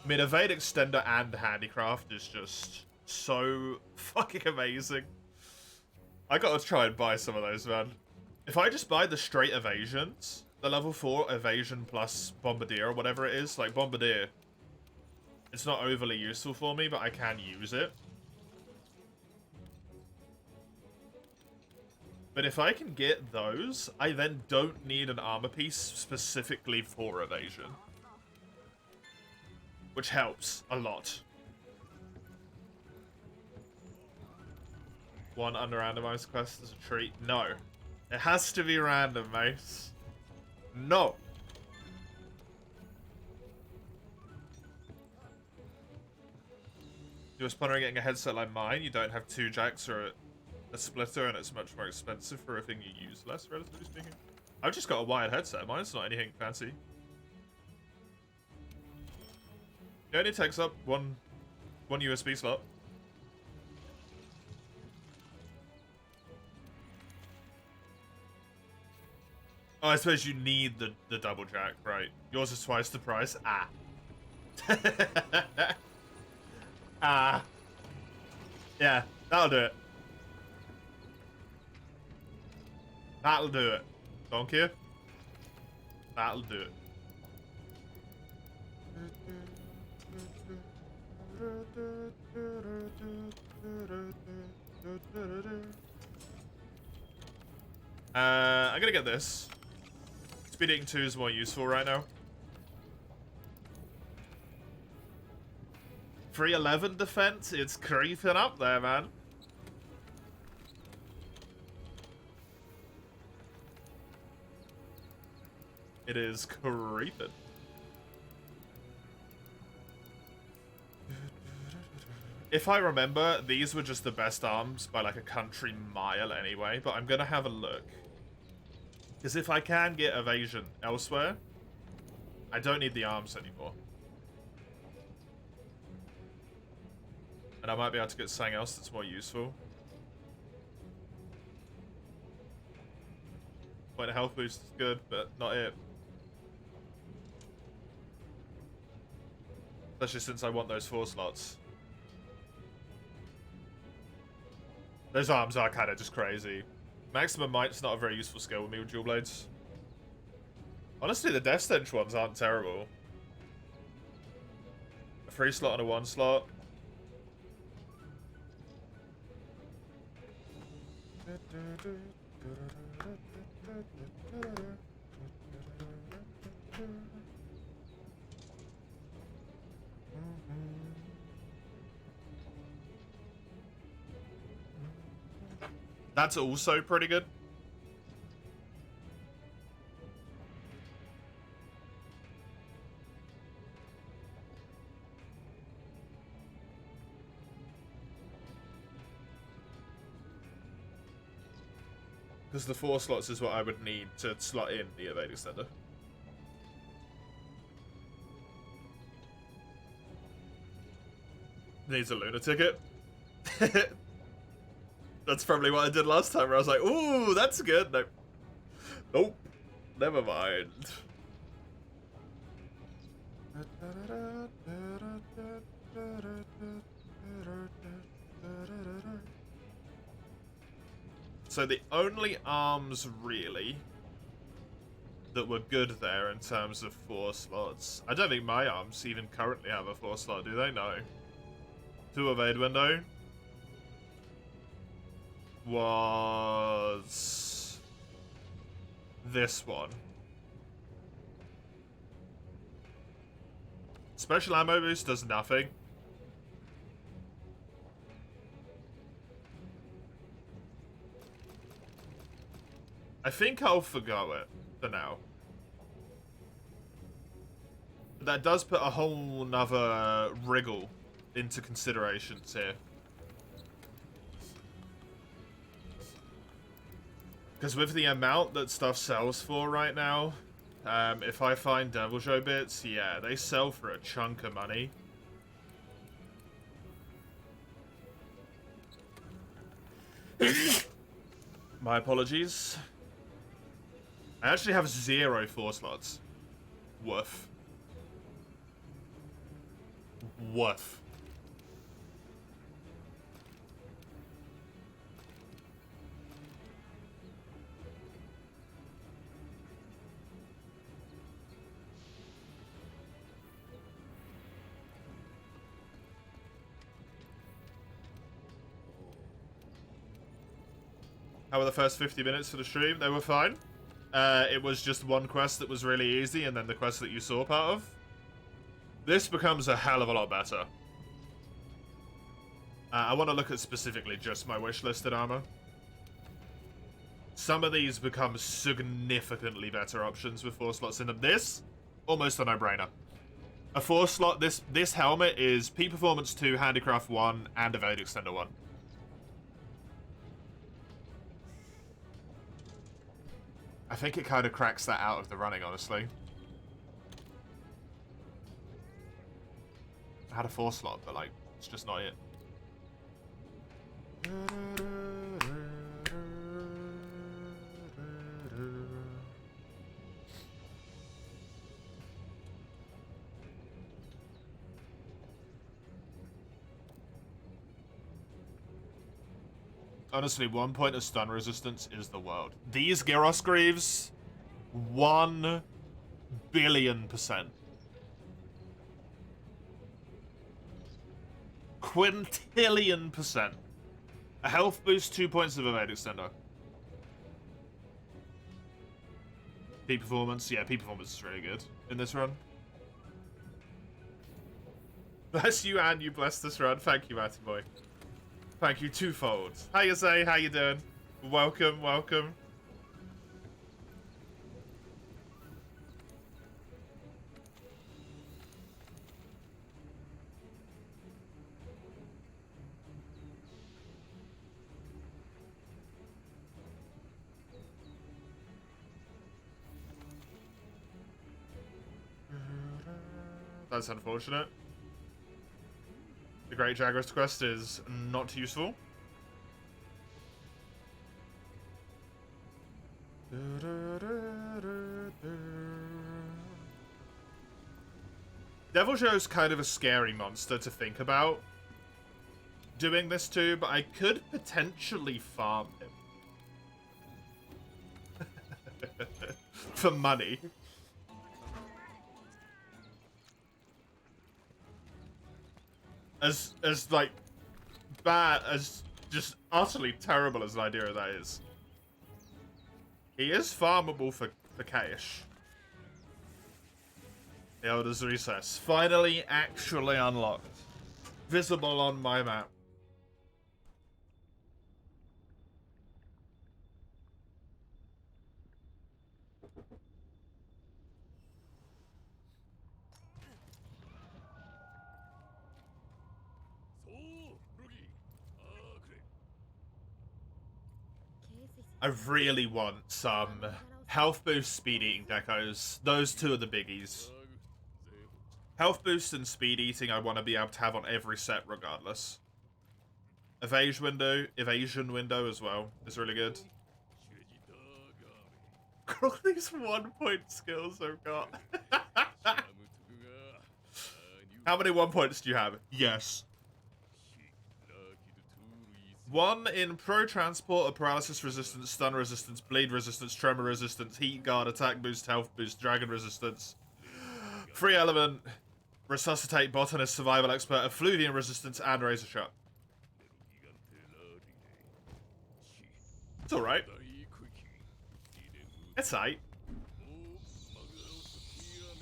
I mean, Evade Extender and Handicraft is just so fucking amazing. I gotta try and buy some of those, man. If I just buy the straight evasions, the level 4 evasion plus Bombardier or whatever it is, like Bombardier, it's not overly useful for me, but I can use it. But if I can get those, I then don't need an armor piece specifically for evasion. Which helps a lot. One under-randomized quest is a treat. No. It has to be random, mate. No. You were pondering getting a headset like mine. You don't have 2 jacks or a splitter, and it's much more expensive for a thing you use less, relatively speaking. I've just got a wired headset. Mine's not anything fancy. It only takes up one USB slot. Oh, I suppose you need the double jack, right? Yours is twice the price. Ah. Ah. Yeah, that'll do it. That'll do it. Donkey. That'll do it. I'm gonna get this. Speed Eating 2 is more useful right now. 311 defense, it's creeping up there, man. It is creeping. If I remember, these were just the best arms by like a country mile anyway, but I'm gonna have a look. Because if I can get evasion elsewhere, I don't need the arms anymore. And I might be able to get something else that's more useful. Point of health boost is good, but not it. Especially since I want those 4 slots. Those arms are kind of just crazy. Maximum Might's not a very useful skill with me with dual blades. Honestly, the Death Stench ones aren't terrible. A 3 slot and a 1 slot. That's also pretty good. Because the 4 slots is what I would need to slot in the Evade Extender. Needs a Luna ticket. That's probably what I did last time, where I was like, ooh, that's good. Nope. Nope. Never mind. So the only arms, really, that were good there in terms of 4 slots. I don't think my arms even currently have a 4 slot, do they? No. 2 evade window was this one. Special ammo boost does nothing. I think I'll forgo it for now. That does put a whole nother wriggle into considerations here. Because with the amount that stuff sells for right now, if I find Devil Joe bits, yeah, they sell for a chunk of money. My apologies. I actually have 0 4 slots. Woof. Woof. How were the first 50 minutes for the stream? They were fine. It was just one quest that was really easy, and then the quest that you saw part of. This becomes a hell of a lot better. I want to look at specifically just my wish-listed armor. Some of these become significantly better options with 4 slots in them. This, almost a no-brainer. A 4 slot, this helmet is Peak Performance 2, Handicraft 1, and Evade Extender 1. I think it kind of cracks that out of the running, honestly. I had a 4 slot, but like, it's just not it. Honestly, 1 point of stun resistance is the world. These Gyros Greaves, 1 billion%. Quintillion%. A health boost, 2 points of evade extender. Peak performance, yeah, peak performance is really good in this run. Bless you and you bless this run. Thank you, Matty boy. Thank you twofold. How you say? How you doing? Welcome, welcome. That's unfortunate. The Great Jaguar's quest is not useful. Devil Joe's kind of a scary monster to think about doing this to, but I could potentially farm him. For money. As like bad as just utterly terrible as an idea that is. He is farmable for cash. The Elder's Recess. Finally actually unlocked. Visible on my map. I really want some health boost speed eating decos. Those two are the biggies. Health boost and speed eating I want to be able to have on every set regardless. Evasion window as well is really good. All these 1-point skills I've got. How many 1 points do you have? Yes. 1 in pro transport, paralysis resistance, stun resistance, bleed resistance, tremor resistance, heat guard, attack boost, health boost, dragon resistance, free element, resuscitate, botanist, survival expert, effluvium resistance, and razor shot. It's alright. It's aight.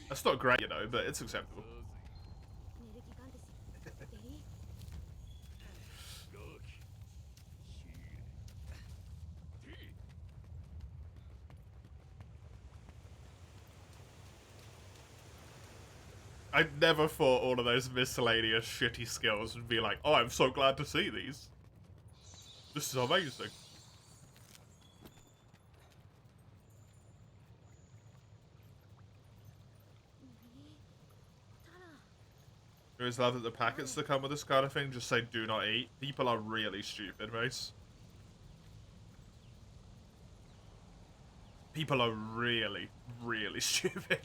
That's not great, you know, but it's acceptable. I never thought all of those miscellaneous shitty skills would be like, oh, I'm so glad to see these. This is amazing. I always love that the packets that come with this kind of thing just say do not eat. People are really stupid, mate. People are really, really stupid.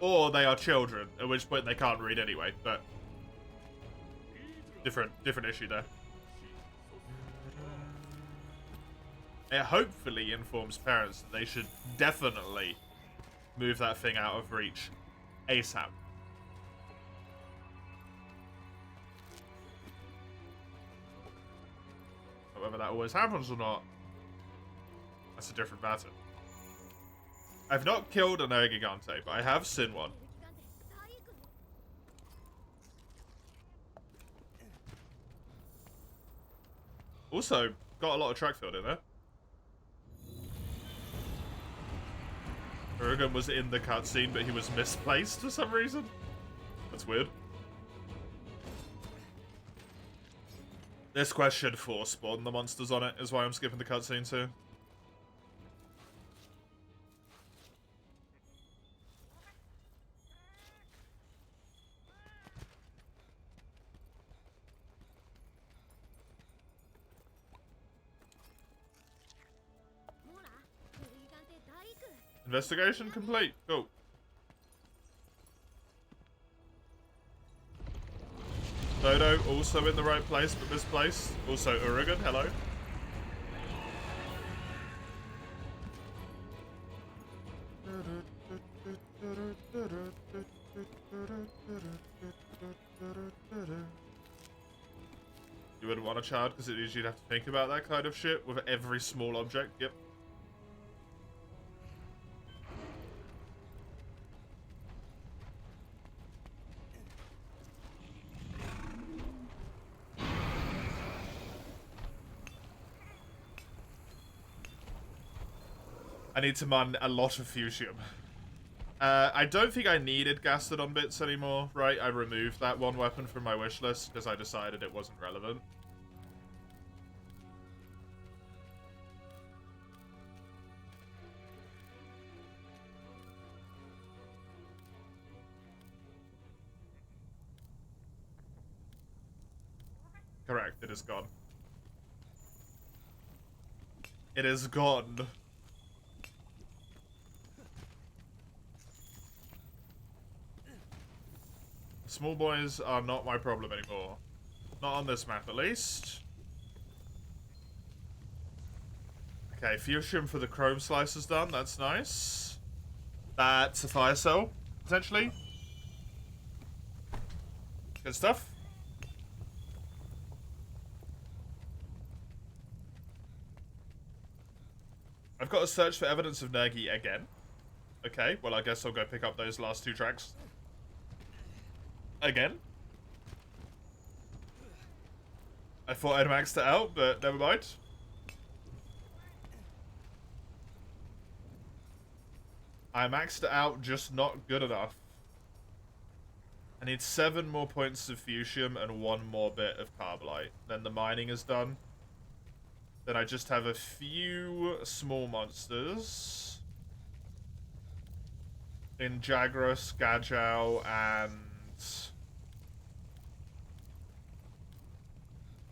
Or they are children, at which point they can't read anyway, but different issue there. It hopefully informs parents that they should definitely move that thing out of reach ASAP. Whether that always happens or not, that's a different matter. I've not killed an Gigante, but I have seen one. Also, got a lot of track field in there. Uragan was in the cutscene, but he was misplaced for some reason. That's weird. This quest should force spawn the monsters on it, is why I'm skipping the cutscene too. Investigation complete. Cool. Dodo also in the right place but misplaced. Also Uragan, hello. You wouldn't want a child because it means you'd have to think about that kind of shit with every small object. Yep. I need to mine a lot of fusium. I don't think I needed Gastrodon bits anymore, right? I removed that one weapon from my wish list because I decided it wasn't relevant. Correct, it is gone. It is gone. Small boys are not my problem anymore. Not on this map, at least. Okay, fusion for the chrome slices done. That's nice. That's a fire cell, potentially. Good stuff. I've got to search for evidence of Nergi again. Okay, well I guess I'll go pick up those last 2 tracks. Again. I thought I'd maxed it out, but never mind. I maxed it out, just not good enough. I need 7 more points of fusium and 1 more bit of carbonite. Then the mining is done. Then I just have a few small monsters. In Jagras, Gajau, and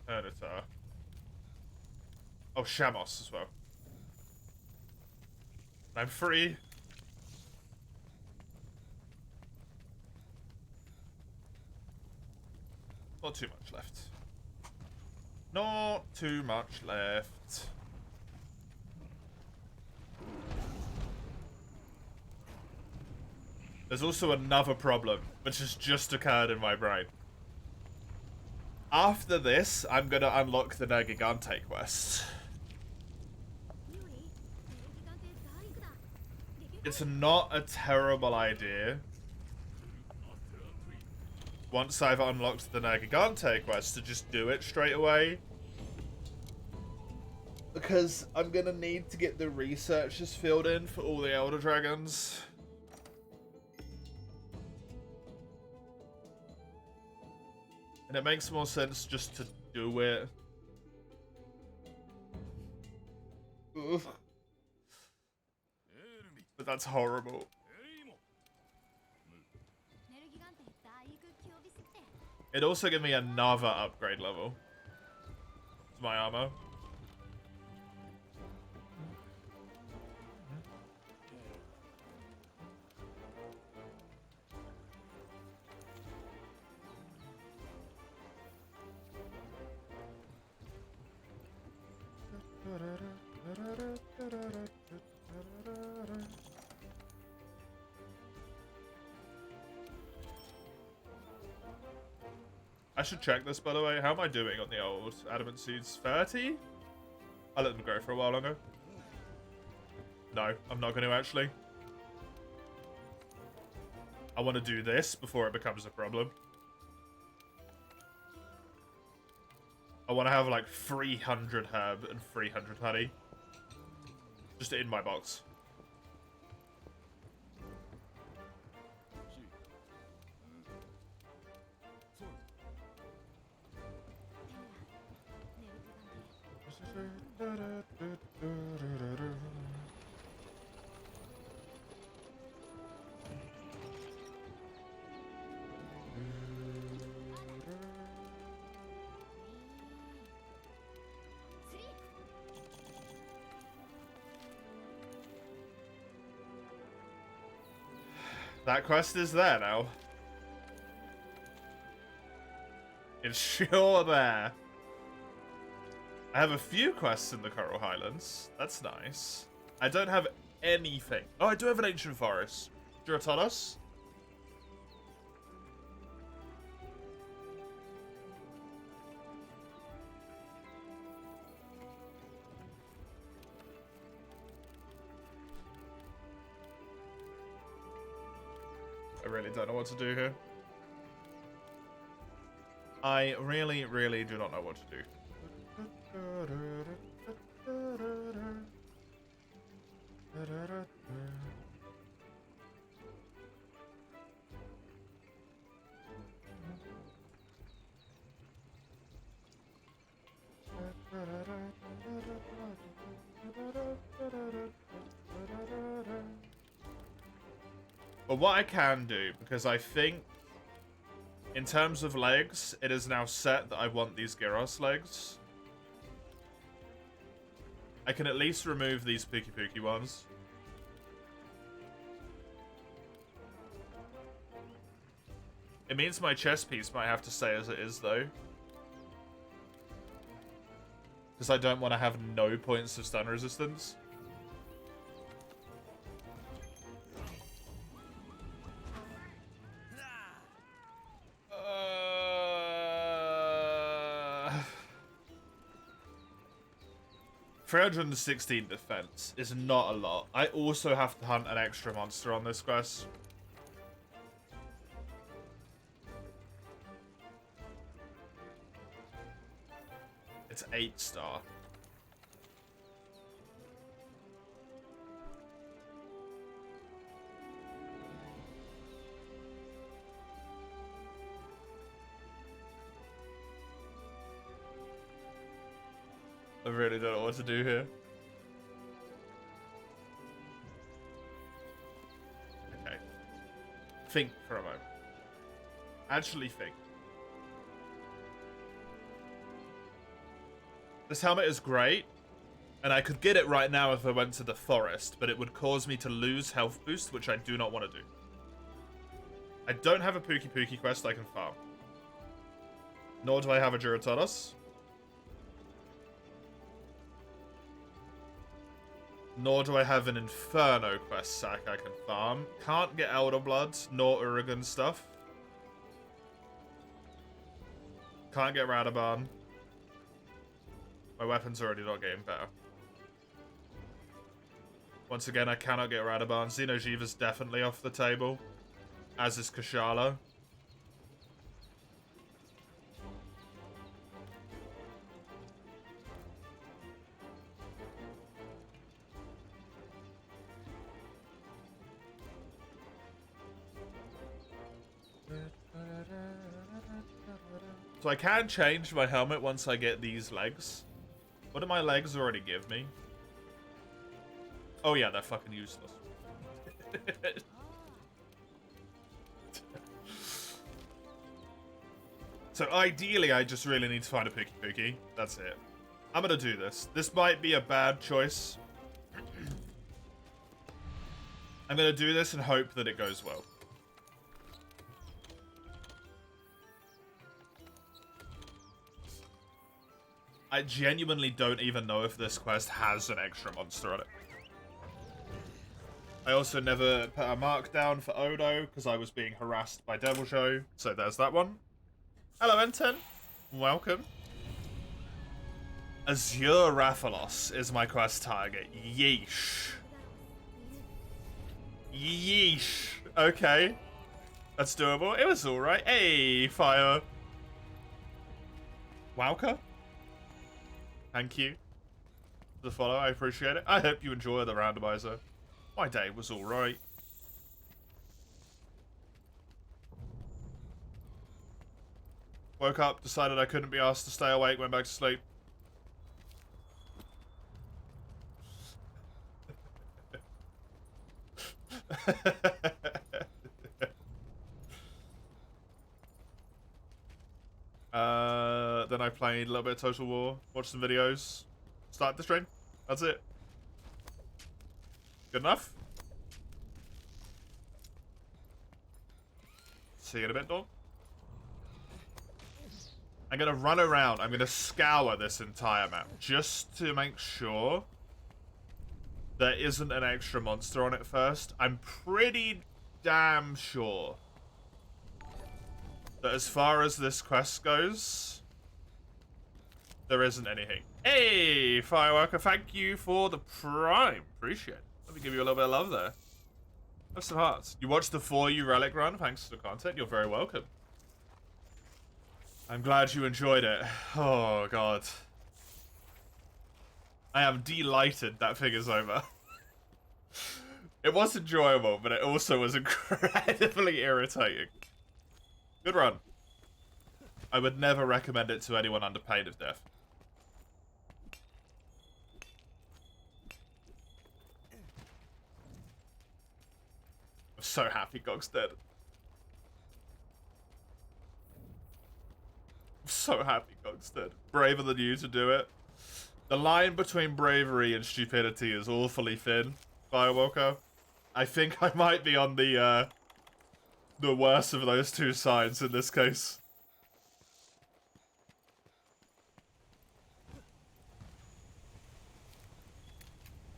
Ernitar. Oh, Shamos as well. I'm free. Not too much left. Not too much left. There's also another problem, which has just occurred in my brain. After this, I'm gonna unlock the Nergigante quest. It's not a terrible idea. Once I've unlocked the Nergigante quest, to just do it straight away. Because I'm gonna need to get the researchers filled in for all the Elder Dragons. And it makes more sense just to do it. Ugh. But that's horrible. It also gave me another upgrade level to my armor. I should check this, by the way. How am I doing on the old adamant seeds? 30? I'll let them grow for a while longer. No, I'm not going to actually. I want to do this before it becomes a problem. I want to have like 300 herb and 300 honey. Just in my box. That quest is there now. It's sure there. I have a few quests in the Coral Highlands. That's nice. I don't have anything. Oh, I do have an ancient forest. Duratolos? I really don't know what to do here. I really, really do not know what to do. But what I can do, because I think in terms of legs, it is now set that I want these Gyros legs. I can at least remove these Pookie ones. It means my chest piece might have to stay as it is, though. Because I don't want to have no points of stun resistance. Uh... 316 defense is not a lot. I also have to hunt an extra monster on this quest. It's 8-star. really don't know what to do here. Okay. Think for a moment. Actually think. This helmet is great, and I could get it right now if I went to the forest, but it would cause me to lose health boost, which I do not want to do. I don't have a Pookie Pookie quest I can farm. Nor do I have a Duratonos. Nor do I have an Inferno quest sack I can farm. Can't get Elder Blood, nor Urigan stuff. Can't get Radaban. My weapon's already not getting better. Once again, I cannot get Radaban. Xeno'jiva's definitely off the table. As is Kushala. So I can change my helmet once I get these legs. What do my legs already give me? Oh yeah, they're fucking useless. So ideally, I just really need to find a Pookie Pookie. That's it. I'm gonna do this. This might be a bad choice. I'm gonna do this and hope that it goes well. I genuinely don't even know if this quest has an extra monster on it. I also never put a mark down for Odo because I was being harassed by Devil Show. So there's that one. Hello, N10. Welcome. Azure Rathalos is my quest target. Yeesh. Yeesh. Okay. That's doable. It was alright. Hey, fire. Wowka? Thank you for the follow. I appreciate it. I hope you enjoy the randomizer. My day was alright. Woke up, decided I couldn't be asked to stay awake, went back to sleep. Then I played a little bit of Total War, watched some videos, started the stream. That's it. Good enough? See you in a bit, dog. I'm gonna run around. I'm gonna scour this entire map just to make sure there isn't an extra monster on it first. I'm pretty damn sure that as far as this quest goes, there isn't anything. Hey, Fireworker, thank you for the prime. Appreciate it. Let me give you a little bit of love there. Have some hearts. You watched the For You Relic run. Thanks for the content. You're very welcome. I'm glad you enjoyed it. Oh, God. I am delighted that thing is over. It was enjoyable, but it also was incredibly irritating. Good run. I would never recommend it to anyone under pain of death. I'm so happy Gog's dead. I'm so happy Gog's dead. Braver than you to do it. The line between bravery and stupidity is awfully thin, Firewalker. I think I might be on the worst of those two sides in this case.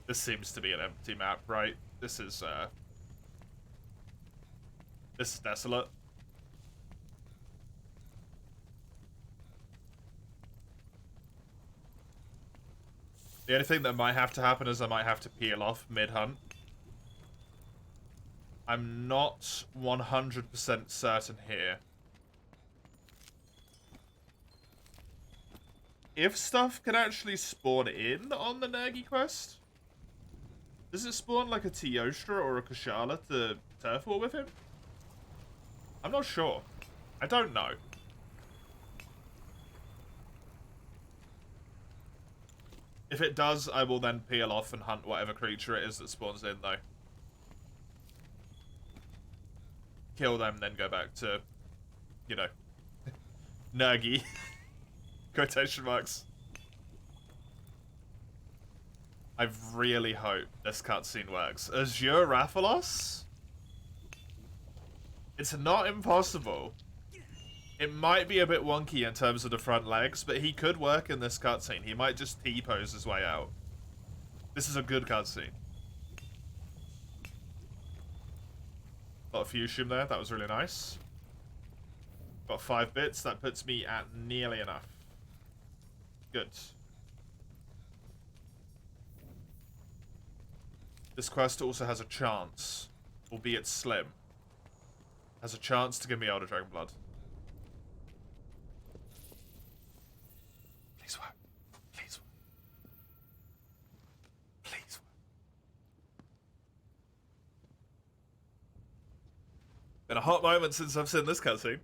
This seems to be an empty map, right? This is desolate. The only thing that might have to happen is I might have to peel off mid-hunt. I'm not 100% certain here. If stuff can actually spawn in on the Nergi quest, does it spawn like a Teostra or a Kushala to turf war with him? I'm not sure. I don't know. If it does, I will then peel off and hunt whatever creature it is that spawns in, though. Kill them, then go back to, you know, Nergy. Quotation marks. I really hope this cutscene works. Azure Rathalos? It's not impossible. It might be a bit wonky in terms of the front legs, but he could work in this cutscene. He might just T-pose his way out. This is a good cutscene. Got a fusion there. That was really nice. Got 5 bits. That puts me at nearly enough. Good. This quest also has a chance, albeit slim, has a chance to give me Elder Dragon Blood. Please work. Please work. Please work. Been a hot moment since I've seen this cutscene.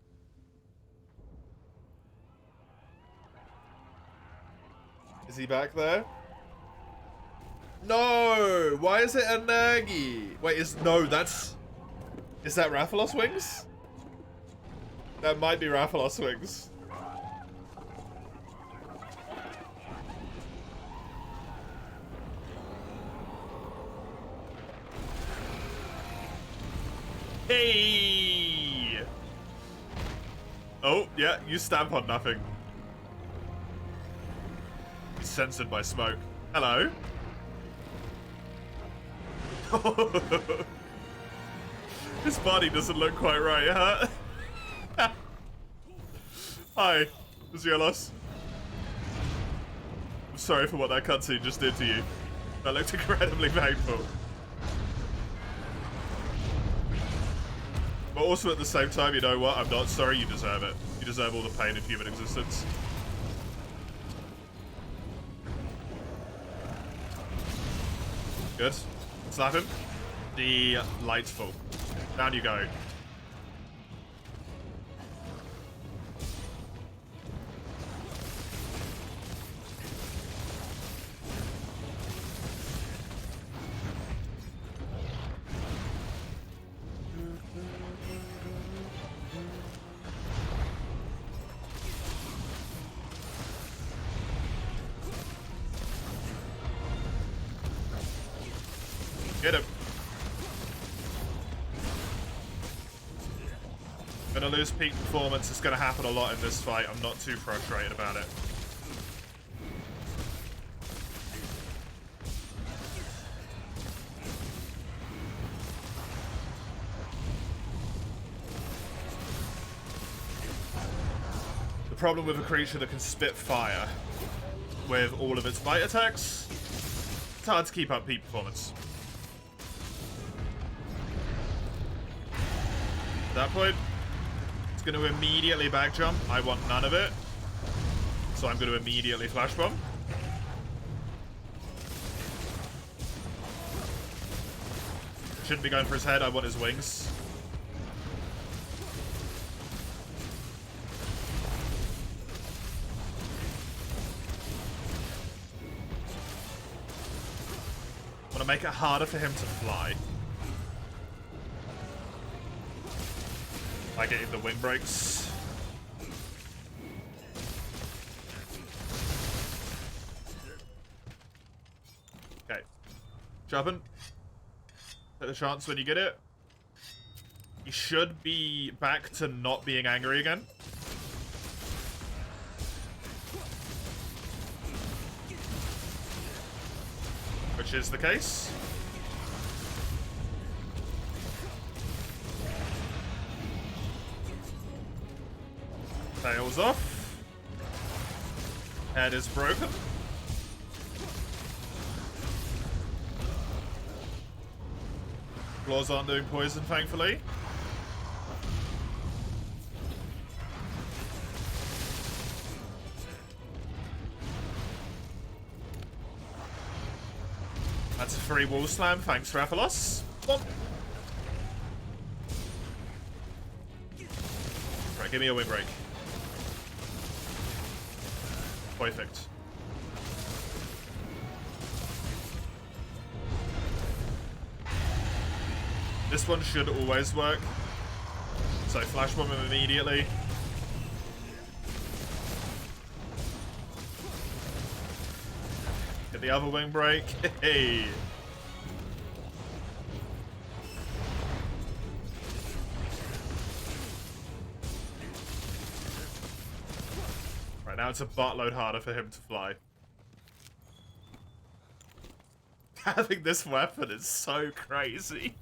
Is he back there? No! Why is it a Nergy? Wait, is that Rathalos wings? That might be Rathalos wings. Hey! Oh, yeah, you stamp on nothing. He's censored by smoke. Hello? His body doesn't look quite right, huh? Hi, Ziolos. I'm sorry for what that cutscene just did to you. That looked incredibly painful. But also at the same time, you know what? I'm not sorry, you deserve it. You deserve all the pain of human existence. Good. Slap him. Delightful. Down you go. Get him. Gonna lose peak performance. It's gonna happen a lot in this fight. I'm not too frustrated about it. The problem with a creature that can spit fire with all of its bite attacks, it's hard to keep up peak performance. At that point, it's going to immediately back jump. I want none of it. So I'm going to immediately flash bomb. Shouldn't be going for his head. I want his wings. I want to make it harder for him to fly. By getting the wing breaks. Okay. Jumping. Take the chance when you get it. You should be back to not being angry again. Which is the case. Tails off. Head is broken. Claws aren't doing poison, thankfully. That's a free wall slam, thanks Rathalos. Right, give me a wind break. Perfect. This one should always work. So flash bomb him immediately. Get the other wing break. Hey. Right, now it's a buttload harder for him to fly. Having this weapon is so crazy.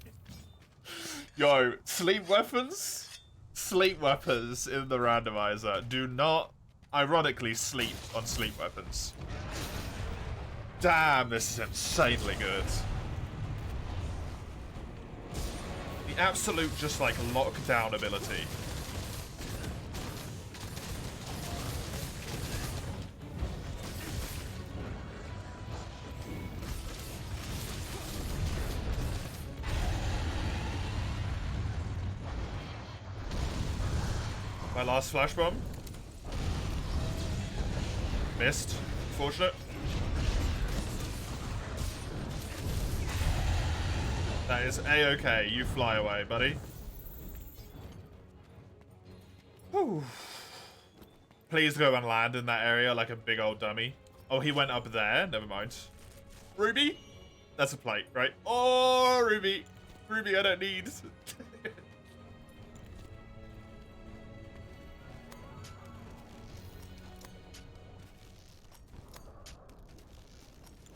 Yo, sleep weapons? Sleep weapons in the randomizer do not, ironically, sleep on sleep weapons. Damn, this is insanely good. The absolute, just like, lockdown ability. My last flash bomb. Missed. Unfortunate. That is A-okay. You fly away, buddy. Whew. Please go and land in that area like a big old dummy. Oh, he went up there. Never mind. Ruby? That's a plate, right? Oh, Ruby. Ruby, I don't need.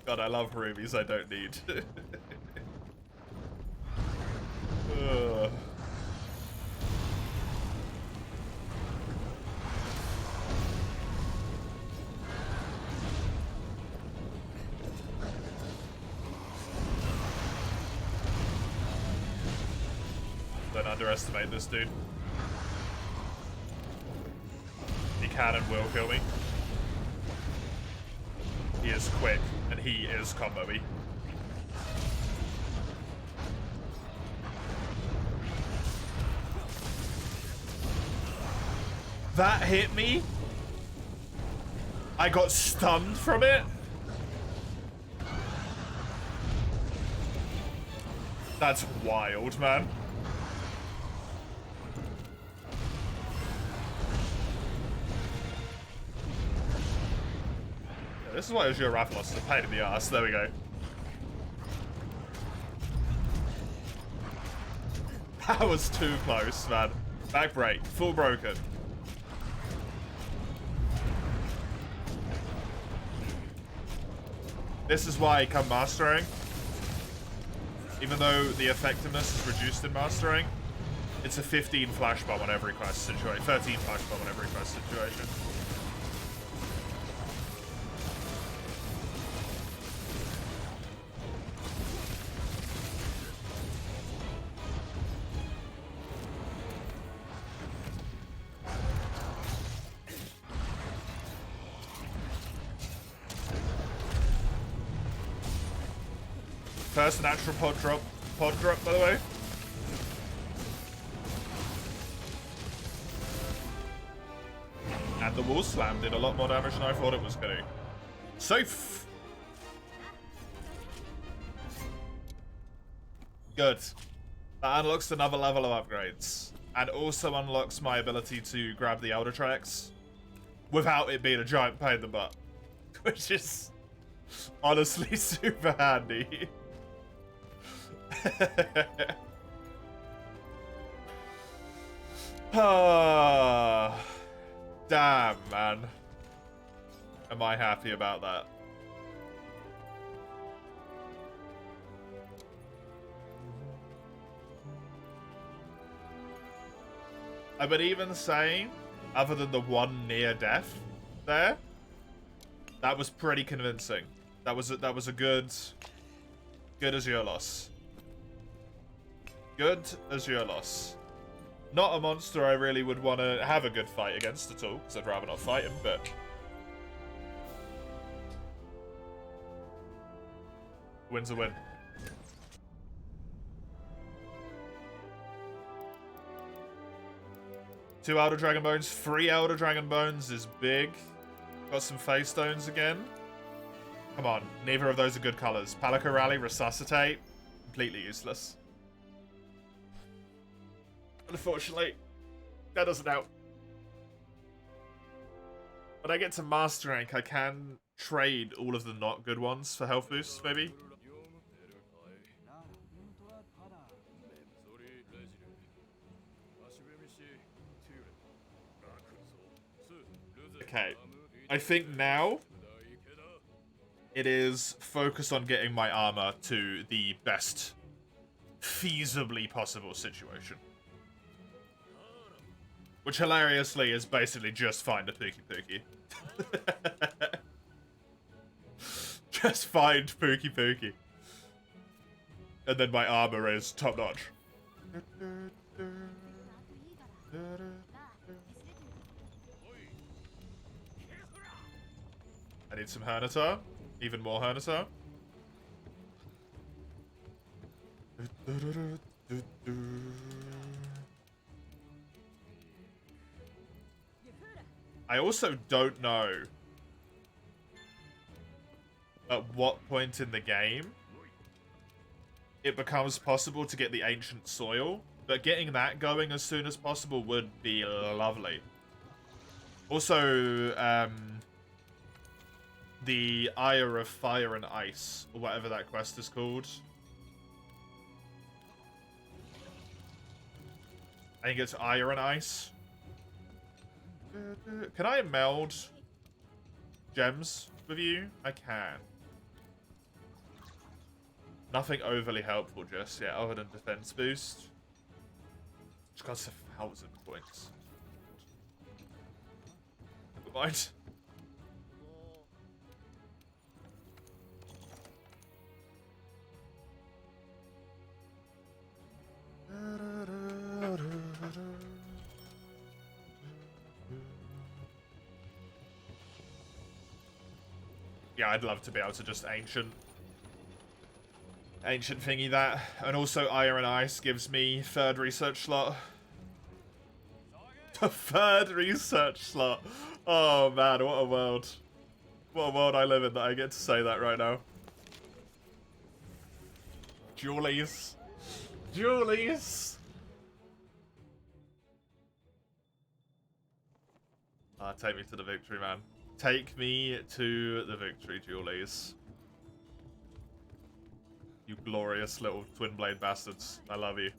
God, I love rubies I don't need. Don't underestimate this dude. He can and will kill me. He is quick, and he is combo-y. That hit me? I got stunned from it? That's wild, man. This is why Azure Rathalos is a pain in the ass. There we go. That was too close, man. Back break. Full broken. This is why come mastering, even though the effectiveness is reduced in mastering, it's a 15 flash bomb on every quest situation. 13 flash bomb on every quest situation. First natural pod drop, by the way. And the wall slam did a lot more damage than I thought it was going to. Safe! Good. That unlocks another level of upgrades. And also unlocks my ability to grab the Elder Tracks without it being a giant pain in the butt. Which is honestly super handy. Ah, damn, man. Am I happy about that? I would even say, other than the one near death there, that was pretty convincing. That was a good Azure loss. Good Azure loss. Not a monster I really would want to have a good fight against at all, because I'd rather not fight him, but win's a win. Two Elder Dragon Bones, 3 Elder Dragon Bones is big. Got some Face Stones again. Come on, neither of those are good colors. Palico Rally, Resuscitate, completely useless. Unfortunately, that doesn't help. When I get to Master Rank, I can trade all of the not good ones for health boosts, maybe. Okay. I think now it is focused on getting my armor to the best feasibly possible situation. Which, hilariously, is basically just find a Pookie Pookie. Just find Pookie Pookie. And then my armor is top notch. I need some Hernitar. Even more Hernitar. I also don't know at what point in the game it becomes possible to get the Ancient Soil, but getting that going as soon as possible would be lovely. Also, the Ire of Fire and Ice, or whatever that quest is called. I think it's Ire and Ice. Can I meld gems with you? I can. Nothing overly helpful just yet, other than defense boost. Which costs 1,000 points. Never mind. Yeah, I'd love to be able to just ancient thingy that. And also Iron Ice gives me third research slot. The third research slot. Oh man, what a world. What a world I live in that I get to say that right now. Julies. Julies. Take me to the victory, man. Take me to the victory, Julies. You glorious little twin blade bastards. I love you.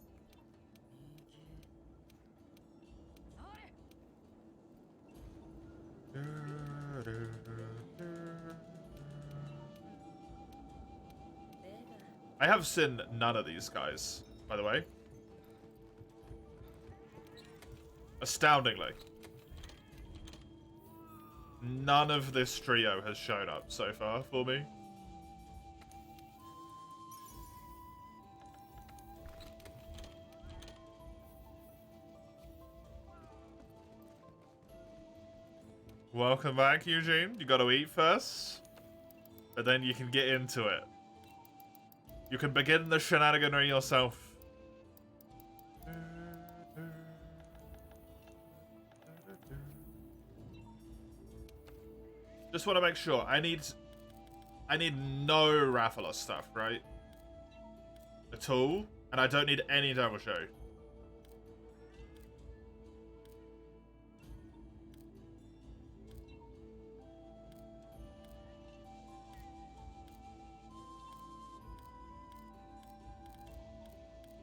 I have seen none of these guys, by the way. Astoundingly. None of this trio has shown up so far for me. Welcome back, Eugene. You gotta eat first, but then you can get into it. You can begin the shenaniganry yourself. Just want to make sure. I need no Rathalos stuff, right? At all. And I don't need any Devil Show.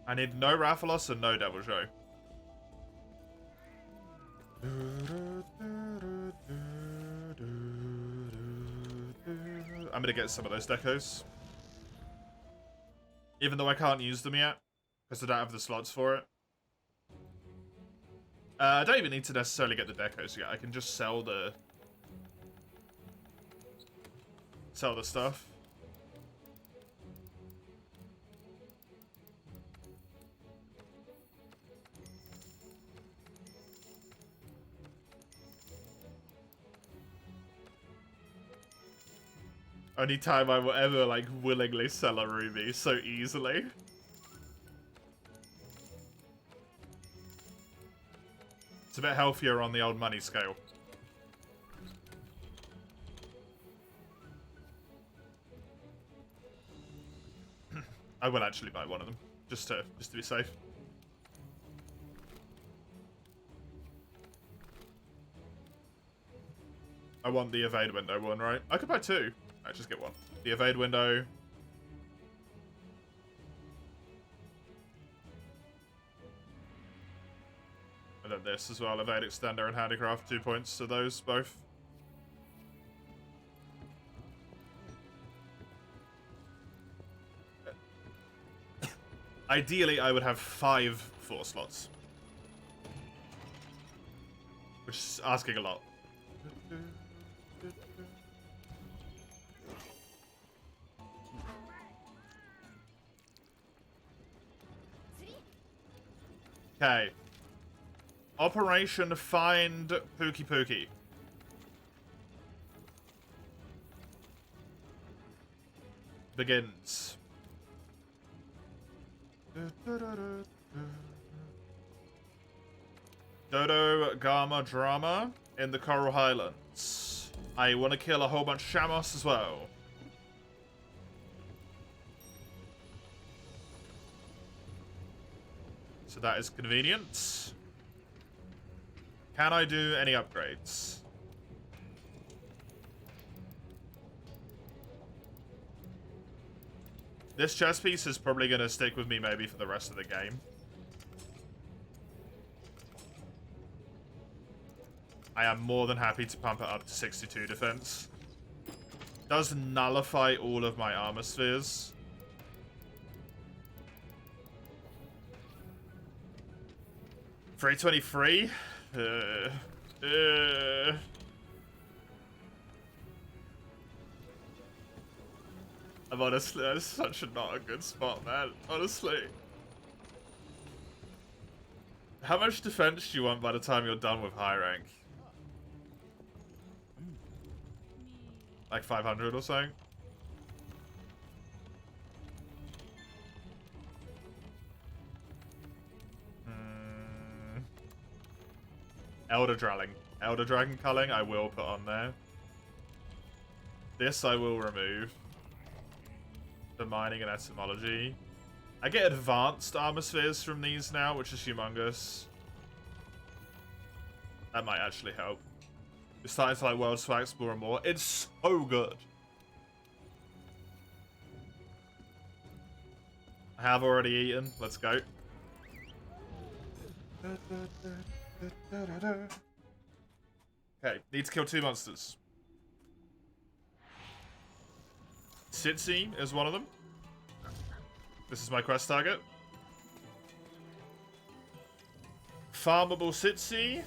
I need no Rathalos and no Devil Show. I'm gonna get some of those decos. Even though I can't use them yet, because I don't have the slots for it. I don't even need to necessarily get the decos yet. I can just sell the stuff. Only time I will ever, like, willingly sell a ruby so easily. It's a bit healthier on the old money scale. I will actually buy one of them, just to be safe. I want the evade window one, right? I could buy two. I just get one. The evade window. And then this as well. Evade extender and handicraft. 2 points to those both. Ideally, I would have 5 4 slots. Which is asking a lot. Okay. Operation Find Pookie Pookie. Begins. Dodo Gamma Drama in the Coral Highlands. I want to kill a whole bunch of Shamos as well. So that is convenient. Can I do any upgrades? This chess piece is probably going to stick with me maybe for the rest of the game. I am more than happy to pump it up to 62 defense. Does nullify all of my armor spheres. $323? I'm honestly, that's such not a good spot, man. Honestly. How much defense do you want by the time you're done with high rank? Like 500 or something? Elder Dragon culling I will put on there. This I will remove. The mining and etymology. I get advanced armor spheres from these now, which is humongous. That might actually help. We're starting to like World Swags more and more. It's so good. I have already eaten. Let's go. Okay, need to kill 2 monsters. Sitsi is one of them. This is my quest target. Farmable Sitsi.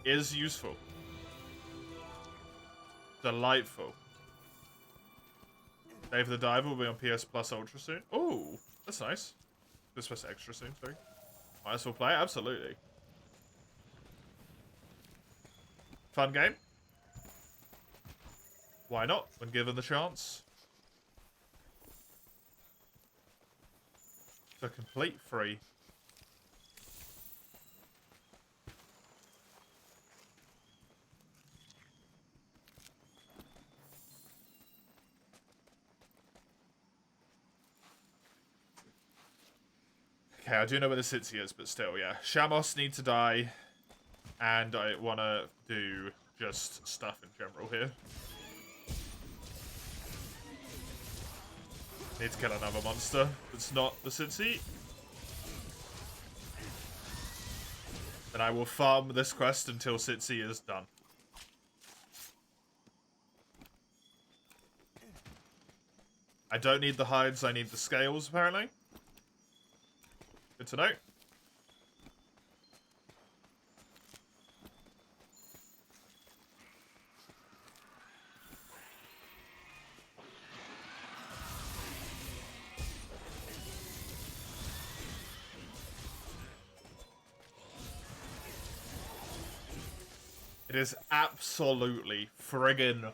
Is useful. Delightful. Dave the Diver will be on PS Plus Ultra soon. Oh, that's nice. PS Plus Extra soon, sorry. Might as well play, absolutely. Fun game. Why not, when given the chance? It's a complete free. Okay, I do know where the Sitsi is, but still, yeah. Shamos need to die, and I want to do just stuff in general here. Need to kill another monster that's not the Sitsi. And I will farm this quest until Sitsi is done. I don't need the hides, I need the scales, apparently. Good to know. It is absolutely friggin'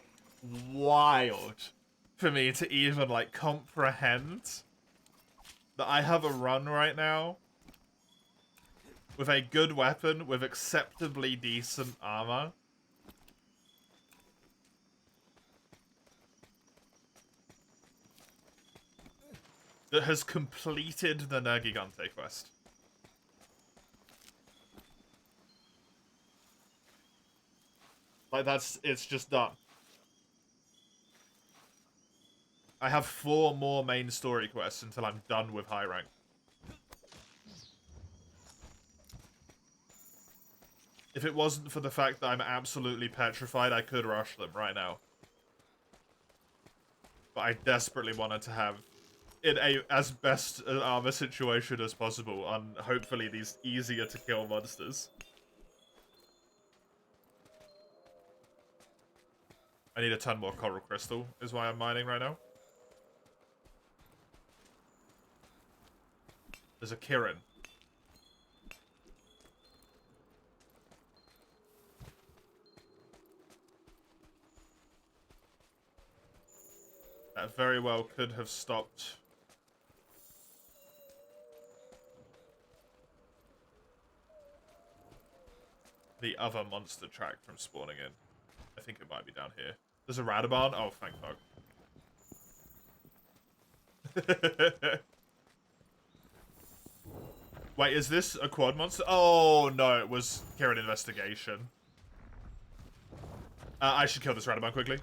wild for me to even, like, comprehend that I have a run right now with a good weapon with acceptably decent armor. That has completed the Nergigante quest. Like, it's just done. I have 4 more main story quests until I'm done with high rank. If it wasn't for the fact that I'm absolutely petrified, I could rush them right now. But I desperately wanted to have in a as best an armor situation as possible on hopefully these easier to kill monsters. I need a ton more coral crystal, is why I'm mining right now. There's a Kirin. That very well could have stopped the other monster track from spawning in. I think it might be down here. There's a Radabon. Oh, thank fuck. Wait, is this a quad monster? Oh, no, it was Kirin Investigation. I should kill this Radabon quickly.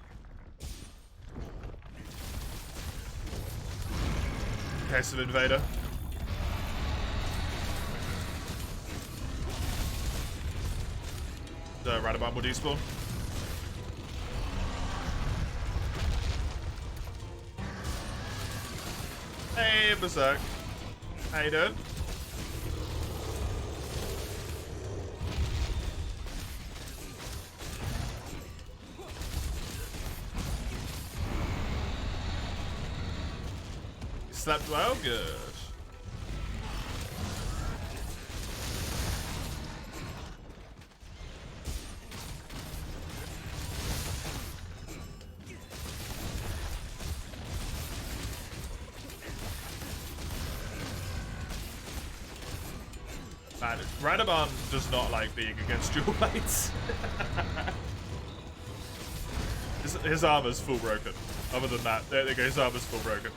Case of Invader. The Radabon will despawn. Hey, Berserk. How you doing? You slept well? Good. Man, Radabon does not like being against dual blades. his armor's full broken. Other than that, there you go, his armor's full broken.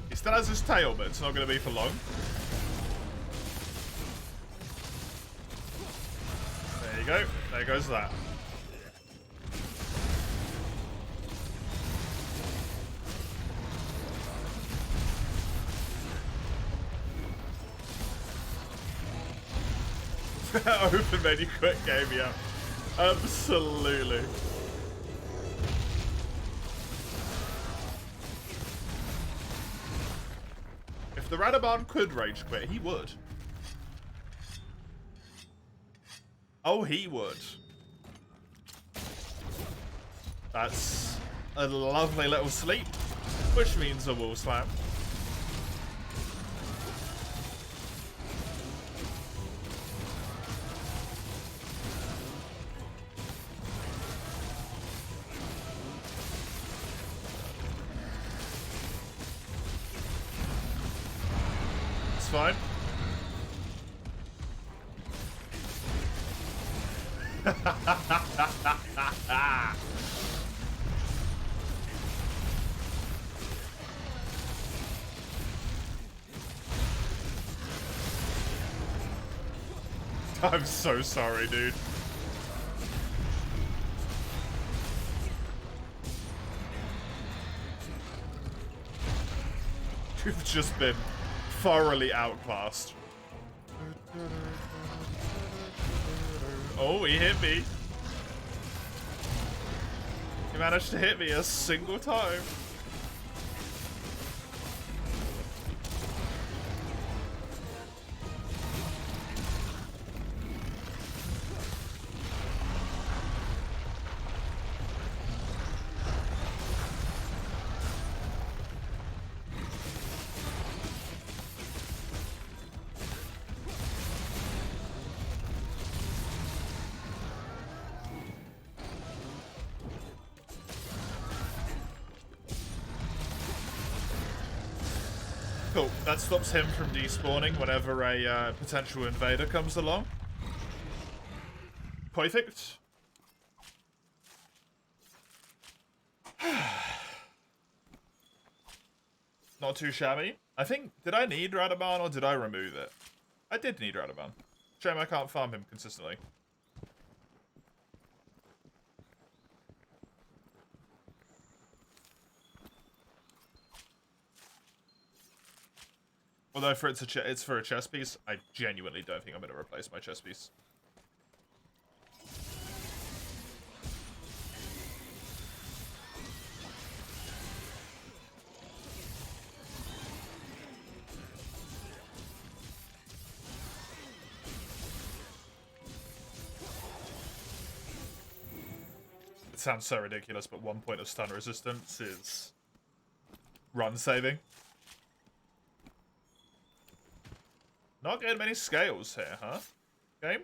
He still has his tail, but it's not going to be for long. There you go. There goes that. Open menu quick game, yeah. Absolutely. If the Radabon could rage quit, he would. Oh, he would. That's a lovely little sleep, which means a wall slam. It's fine. I'm so sorry, dude. You've just been thoroughly outclassed. Oh, he hit me. He managed to hit me a single time. Cool. That stops him from despawning whenever a potential invader comes along. Perfect. not too shabby. I think, did I need Radoban or did I remove it? I did need Radoban. Shame I can't farm him consistently. Although for it's for a chess piece, I genuinely don't think I'm going to replace my chess piece. It sounds so ridiculous, but 1 point of stun resistance is run saving. Not getting many scales here, huh? Game?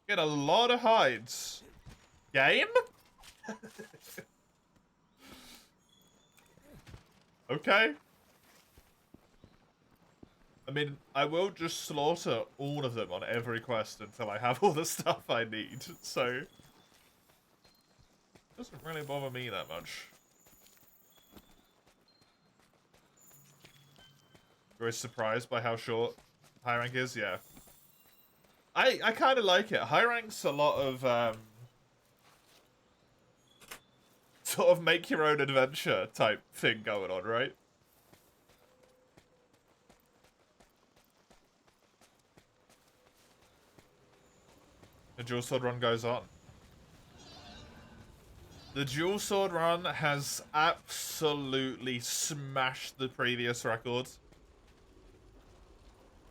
Get a lot of hides. Game? Okay. I mean, I will just slaughter all of them on every quest until I have all the stuff I need, so... It doesn't really bother me that much. You're always surprised by how short high rank is? Yeah. I kind of like it. High rank's a lot of, sort of make your own adventure type thing going on, right? The dual sword run goes on. The dual sword run has absolutely smashed the previous record.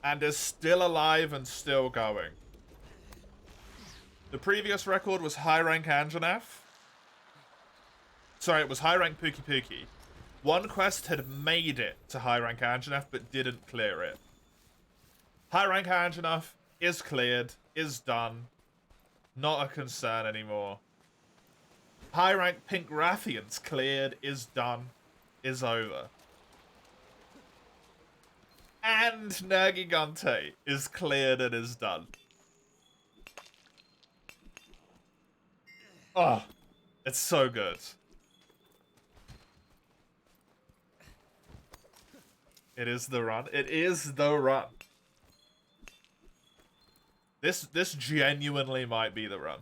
And is still alive and still going. The previous record was high rank Anjanath. Sorry, it was high rank Pookie Pookie. One quest had made it to high rank Anjanath but didn't clear it. High rank Anjanath is cleared, is done. Not a concern anymore. High rank Pink Rathian's cleared, is done, is over. And Nergigante is cleared and is done. Oh, it's so good. It is the run. It is the run. This genuinely might be the run.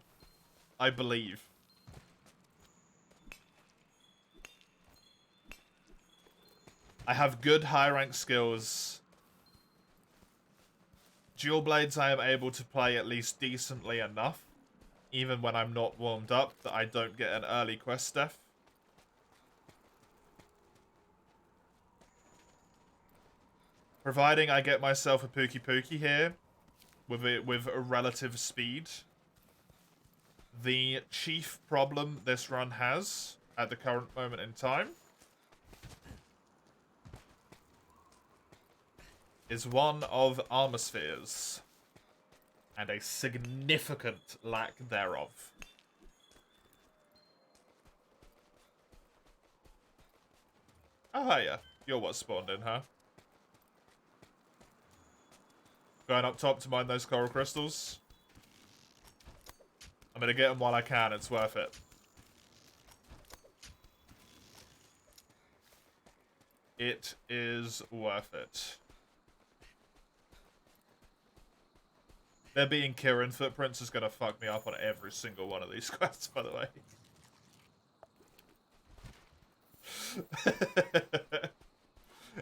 I believe. I have good high rank skills. Dual Blades I am able to play at least decently enough, even when I'm not warmed up, that I don't get an early quest death. Providing I get myself a Pookie Pookie here, with a relative speed. The chief problem this run has, at the current moment in time, is one of armor spheres, and a significant lack thereof. Oh, hiya. You're what spawned in, huh? Going up top to mine those coral crystals. I'm gonna get them while I can, it's worth it. It is worth it. There being Kirin footprints is gonna fuck me up on every single one of these quests, by the way.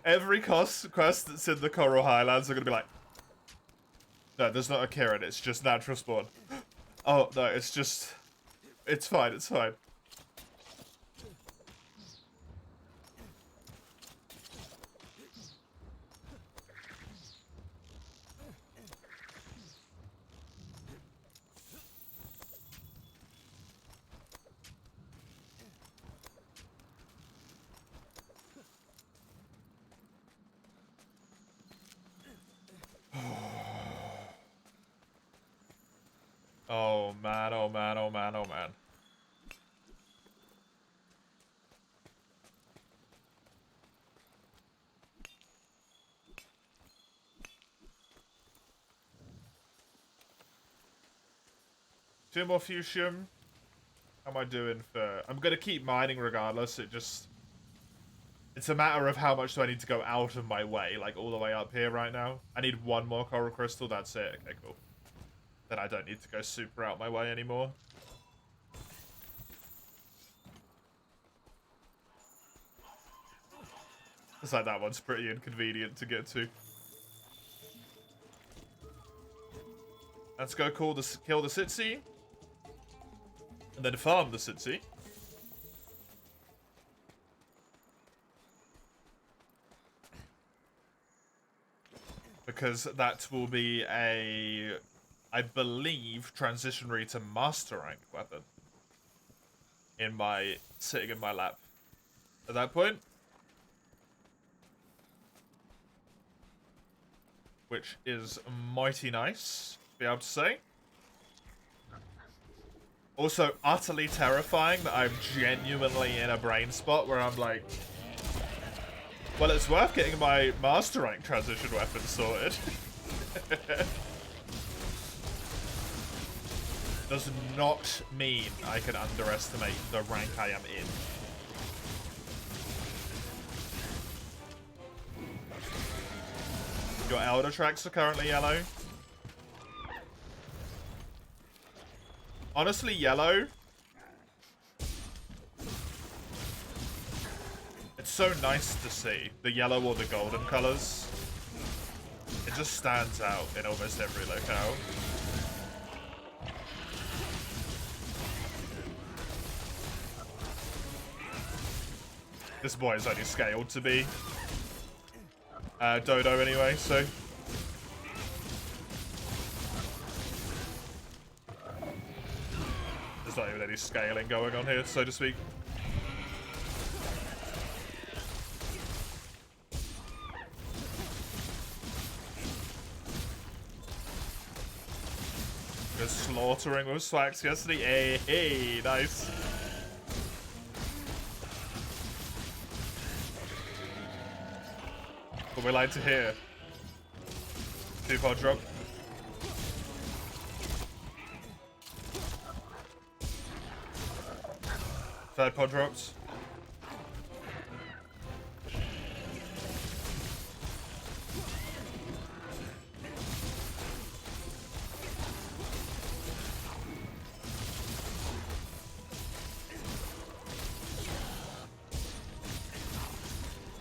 Every quest that's in the Coral Highlands are gonna be like, no, there's not a Kirin, it's just natural spawn. Oh, no, it's just... It's fine, it's fine. Oh man, oh man, oh man, oh man. Two more fuchsium. How am I doing for... I'm gonna keep mining regardless, it just... It's a matter of how much do I need to go out of my way, like all the way up here right now. I need one more coral crystal, that's it. Okay, cool. Then I don't need to go super out my way anymore. It's like that one's pretty inconvenient to get to. Let's go kill the Sitsi. And then farm the Sitsi. Because that will be a, I believe, transitionary to master rank weapon. Sitting in my lap. At that point. Which is mighty nice to be able to say. Also, utterly terrifying that I'm genuinely in a brain spot where I'm like, well, it's worth getting my master rank transition weapon sorted. Does not mean I can underestimate the rank I am in. Your Elder tracks are currently yellow. Honestly, yellow. It's so nice to see the yellow or the golden colors. It just stands out in almost every locale. This boy is only scaled to be Dodo anyway, so. There's not even any scaling going on here, so to speak. We're slaughtering with Swax yesterday. Hey, nice. What we like to hear. 2-pod drop. Third pod drops.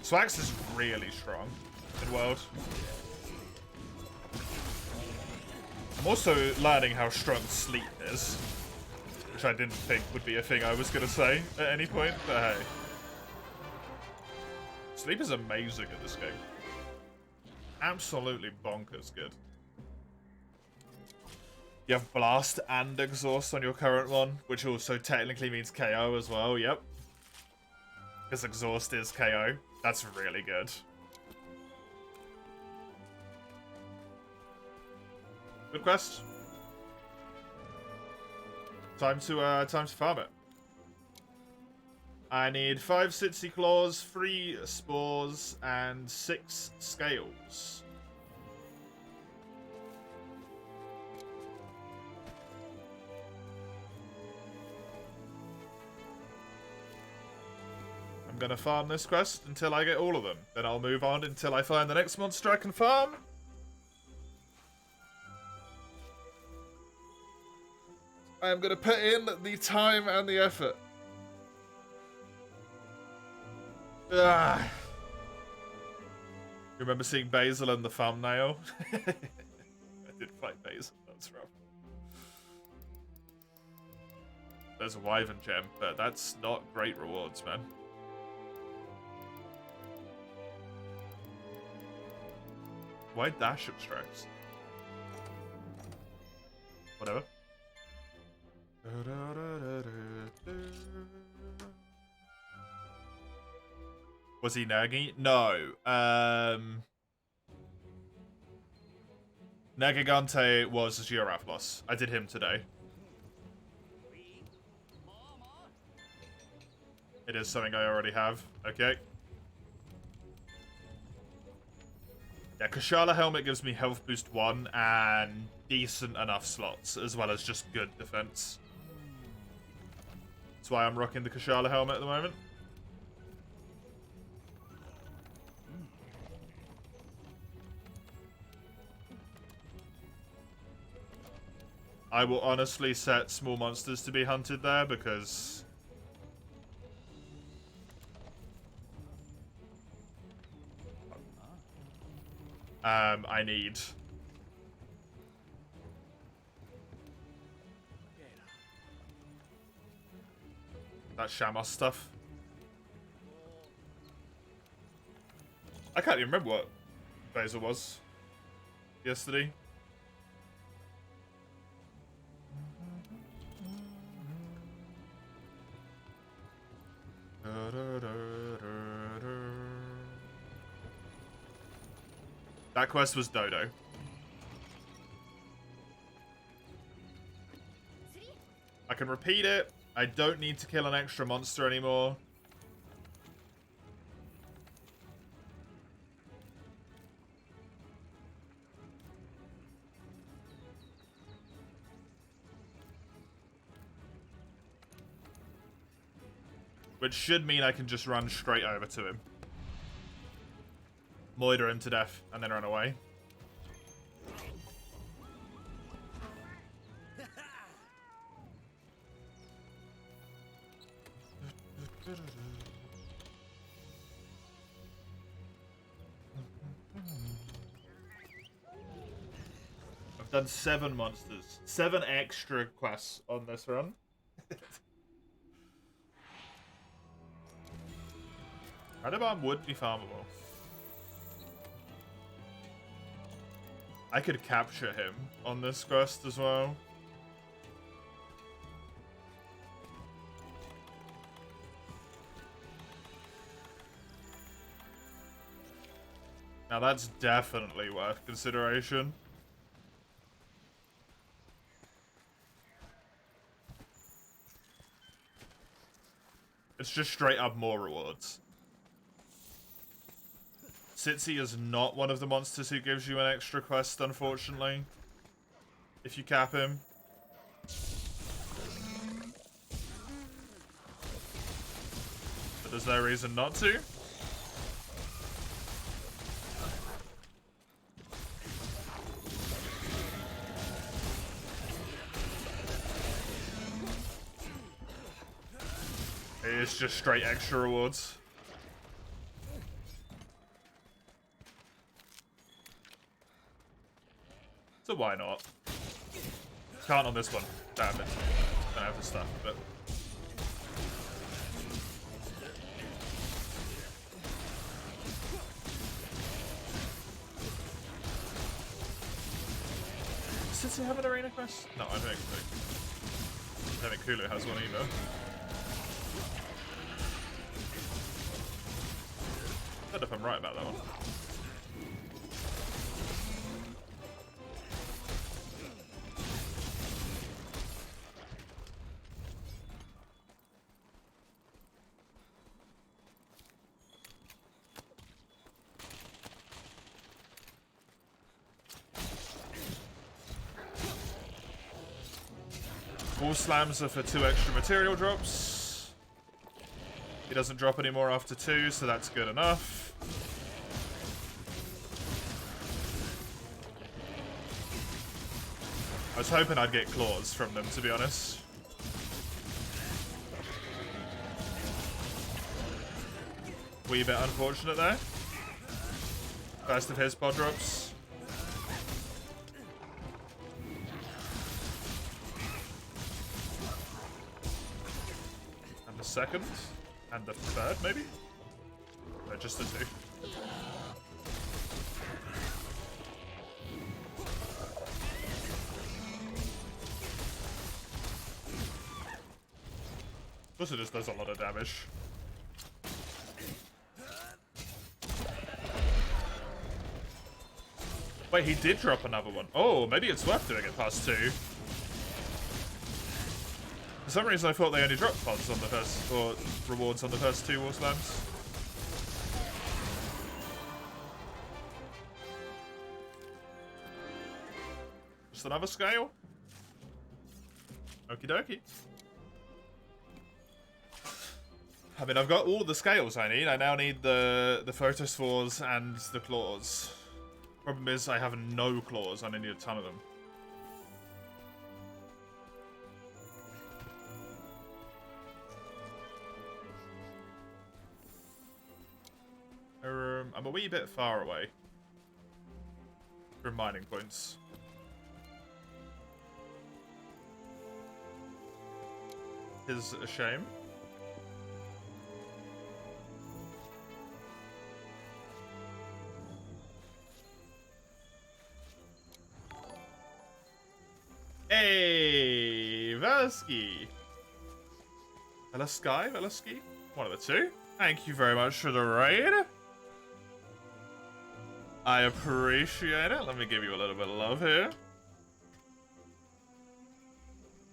Swax is really strong in World. I'm also learning how strong sleep is, which I didn't think would be a thing I was going to say at any point, but hey. Sleep is amazing in this game. Absolutely bonkers good. You have Blast and Exhaust on your current one, which also technically means KO as well, yep. Because Exhaust is KO. That's really good. Good quest. Time to farm it. I need 5 Sitsy Claws, 3 Spores, and 6 Scales. I'm gonna farm this quest until I get all of them. Then I'll move on until I find the next monster I can farm. I am gonna put in the time and the effort. You remember seeing Basil in the thumbnail? I did fight Basil, that's rough. There's a Wyvern gem, but that's not great rewards, man. Why dash abstracts? Whatever. Was he Nagi? No. Nagigante was Giraflos. I did him today. It is something I already have. Okay. Yeah, Kashala Helmet gives me health boost 1 and decent enough slots, as well as just good defense. That's why I'm rocking the Kashala Helmet at the moment. I will honestly set small monsters to be hunted there because I need that Shamos stuff. I can't even remember what Basil was yesterday. That quest was Dodo. I can repeat it. I don't need to kill an extra monster anymore. Which should mean I can just run straight over to him. Moiter him to death, and then run away. I've done 7 monsters. 7 extra quests on this run. Randomiser would be farmable. I could capture him on this quest as well. Now that's definitely worth consideration. It's just straight up more rewards. Sitsi is not one of the monsters who gives you an extra quest, unfortunately. If you cap him. But there's no reason not to. It's just straight extra rewards. So why not? Can't on this one. Damn it. Don't have the stuff, but... Does it have an arena quest? No, I don't think Kulu has one either. I don't know if I'm right about that one. All slams are for 2 extra material drops. He doesn't drop anymore after 2, so that's good enough. I was hoping I'd get claws from them, to be honest. Wee bit unfortunate there. First of his pod drops. And the second. And the third, maybe? No, just the 2. Also just does a lot of damage. Wait, he did drop another one. Oh, maybe it's worth doing it past 2. For some reason I thought they only dropped pods on the first, or rewards on the first 2 war slams. Just another scale? Okie dokie. I mean, I've got all the scales I need. I now need the photospores and the claws. Problem is, I have no claws and I need a ton of them. I'm a wee bit far away from mining points. Is a shame. Hey, Velasky. Velasky? One of the two. Thank you very much for the raid. I appreciate it. Let me give you a little bit of love here.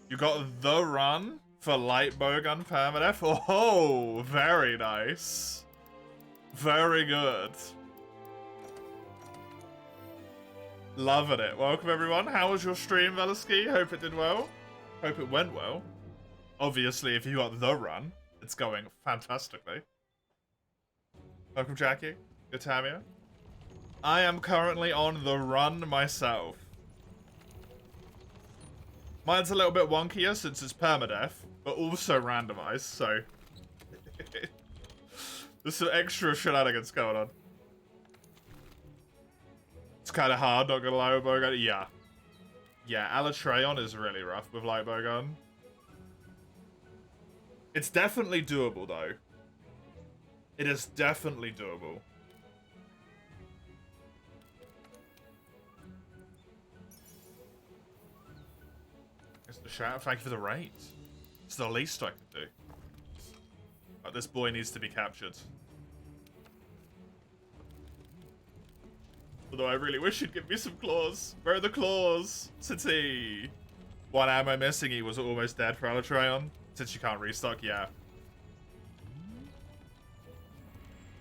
You got the run for light bowgun permadeath. Oh, very nice. Very good. Loving it. Welcome, everyone. How was your stream, Velasky? Hope it did well. Hope it went well. Obviously, if you got the run, it's going fantastically. Welcome, Jackie. Good to have you. I am currently on the run myself. Mine's a little bit wonkier since it's permadeath, but also randomized, so... There's some extra shenanigans going on. It's kind of hard, not gonna lie with bowgun. Yeah. Yeah, Alatreon is really rough with light bowgun. It's definitely doable, though. It is definitely doable. Mr. Shout, thank you for the raid. It's the least I can do. But this boy needs to be captured. Although I really wish he'd give me some claws. Where are the claws? City. One ammo missing, he was almost dead for Alatreon. Since you can't restock, yeah.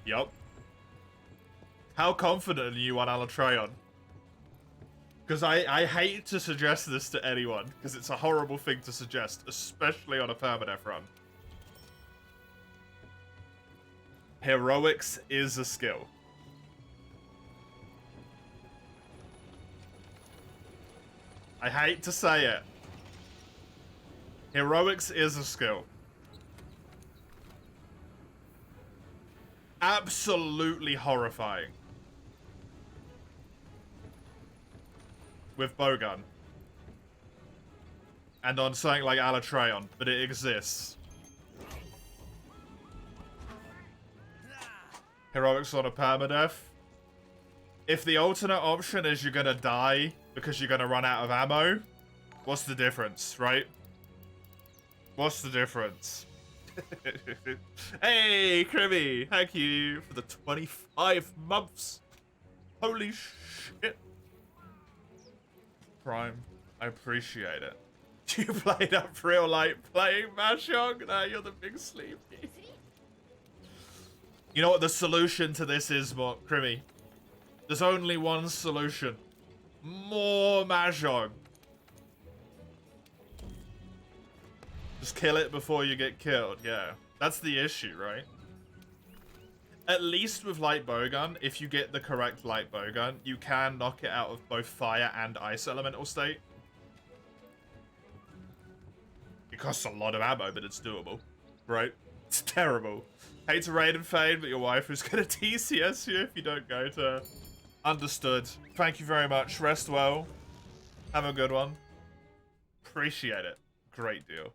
Yup. How confident are you on Alatreon? Because I hate to suggest this to anyone, because it's a horrible thing to suggest, especially on a permadeath run. Heroics is a skill. I hate to say it. Heroics is a skill. Absolutely horrifying. With bowgun. And on something like Alatreon, but it exists. Heroics on a permadeath. If the alternate option is you're gonna die because you're gonna run out of ammo, what's the difference, right? What's the difference? Hey, Kribby! Thank you for the 25 months. Holy shit. Prime, I appreciate it. You played up real light playing Mahjong? Nah, you're the big sleepy. You know what the solution to this is, Kribby? There's only one solution. More Mahjong. Just kill it before you get killed, yeah. That's the issue, right? At least with light bowgun, if you get the correct light bowgun, you can knock it out of both fire and ice elemental state. It costs a lot of ammo, but it's doable, right? It's terrible. Hate to raid and fade, but your wife is gonna TCS you if you don't go to... Understood. Thank you very much. Rest well. Have a good one. Appreciate it. Great deal.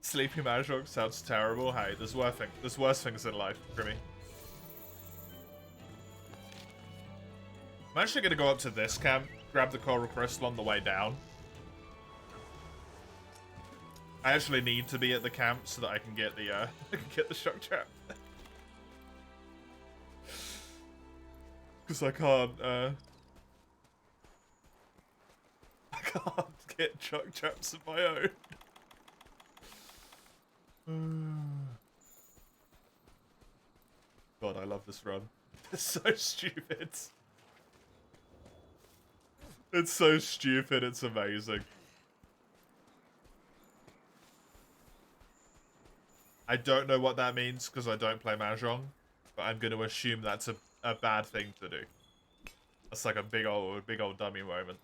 Sleepy Mahjong sounds terrible. Hey, there's worse things in life for me. I'm actually gonna go up to this camp, grab the coral crystal on the way down. I actually need to be at the camp so that I can get the get the shock trap. Because I can't get shock traps of my own. God, I love this run. It's so stupid. It's so stupid, it's amazing. I don't know what that means because I don't play Mahjong, but I'm going to assume that's a bad thing to do. That's like a big old dummy moment.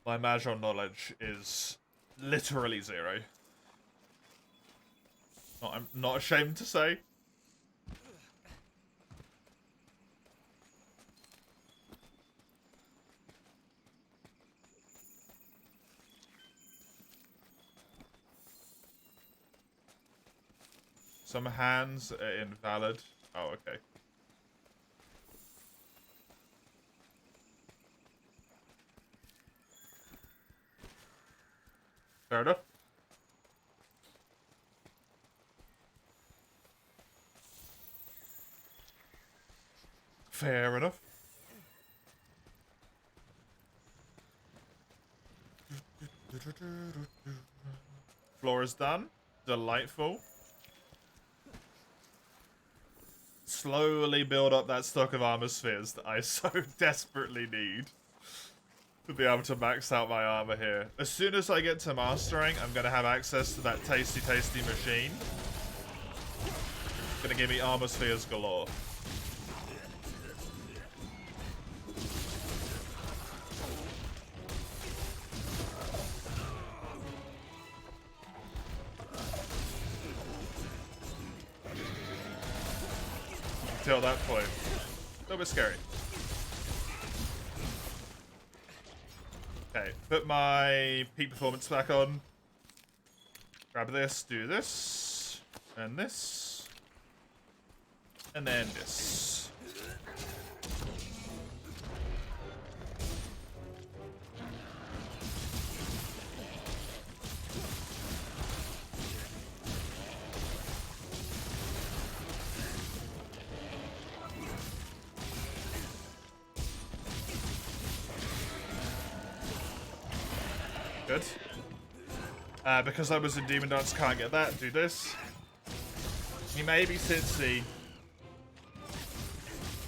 My Mahjong knowledge is literally zero. I'm not ashamed to say. Some hands are invalid. Oh, okay. Fair enough. Fair enough. Floor is done. Delightful. Slowly build up that stock of armor spheres that I so desperately need to be able to max out my armor here. As soon as I get to mastering, I'm going to have access to that tasty, tasty machine. It's going to give me armor spheres galore. Until that point. A little bit scary. Okay, put my peak performance back on. Grab this, do this, and this, and then this. Good. Because I was in Demon Dance, can't get that. Do this. He may be Sitsy,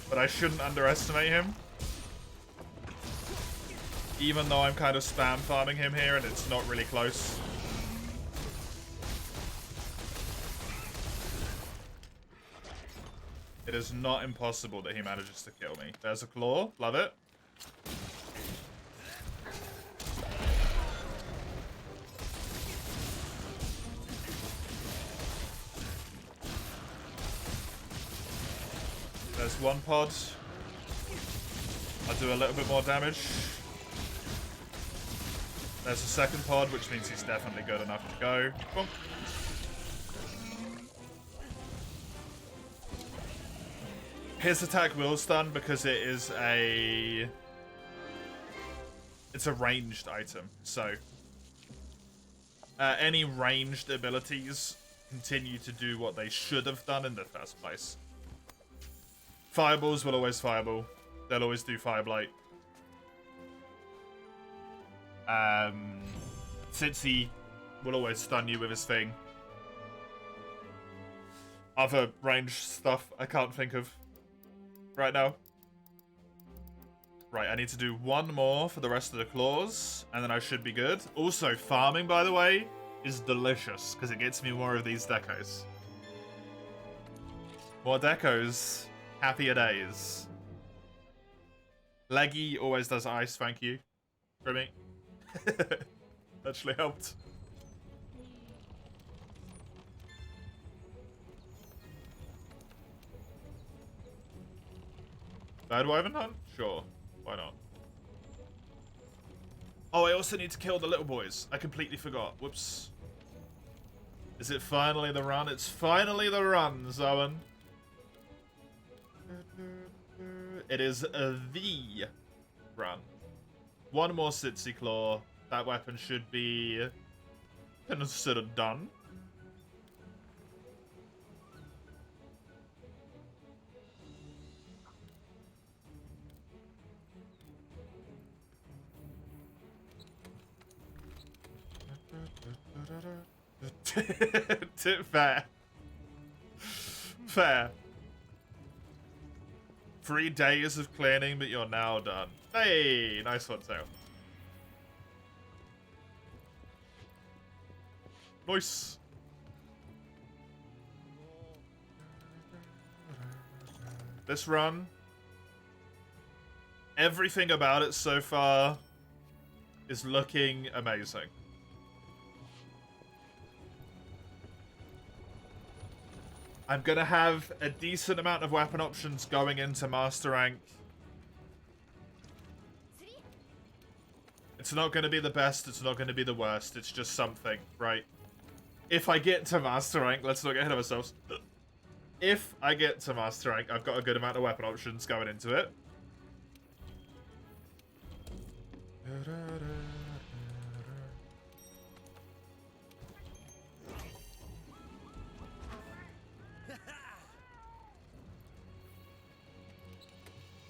but I shouldn't underestimate him. Even though I'm kind of spam farming him here and it's not really close. It is not impossible that he manages to kill me. There's a claw. Love it. There's one pod. I'll do a little bit more damage. There's a second pod, which means he's definitely good enough to go. Boom. His attack will stun because it is a... It's a ranged item, so... any ranged abilities continue to do what they should have done in the first place. Fireballs will always fireball. They'll always do Fireblight. Sitsy will always stun you with his thing. Other ranged stuff I can't think of right now. Right, I need to do one more for the rest of the claws, and then I should be good. Also, farming, by the way, is delicious, because it gets me more of these decos. More decos. Happier days. Leggy always does ice, thank you. For me. Actually helped. Bad Wyvern Hunt? Sure. Why not? Oh, I also need to kill the little boys. I completely forgot. Whoops. Is it finally the run? It's finally the run, Zoan. It is the run. One more Sitsy Claw. That weapon should be considered done. Fair. Fair. 3 days of cleaning, but you're now done. Hey, nice one, Tail. Nice. This run, everything about it so far is looking amazing. I'm going to have a decent amount of weapon options going into Master Rank. It's not going to be the best, it's not going to be the worst, it's just something, right? If I get to Master Rank, let's not get ahead of ourselves. If I get to Master Rank, I've got a good amount of weapon options going into it.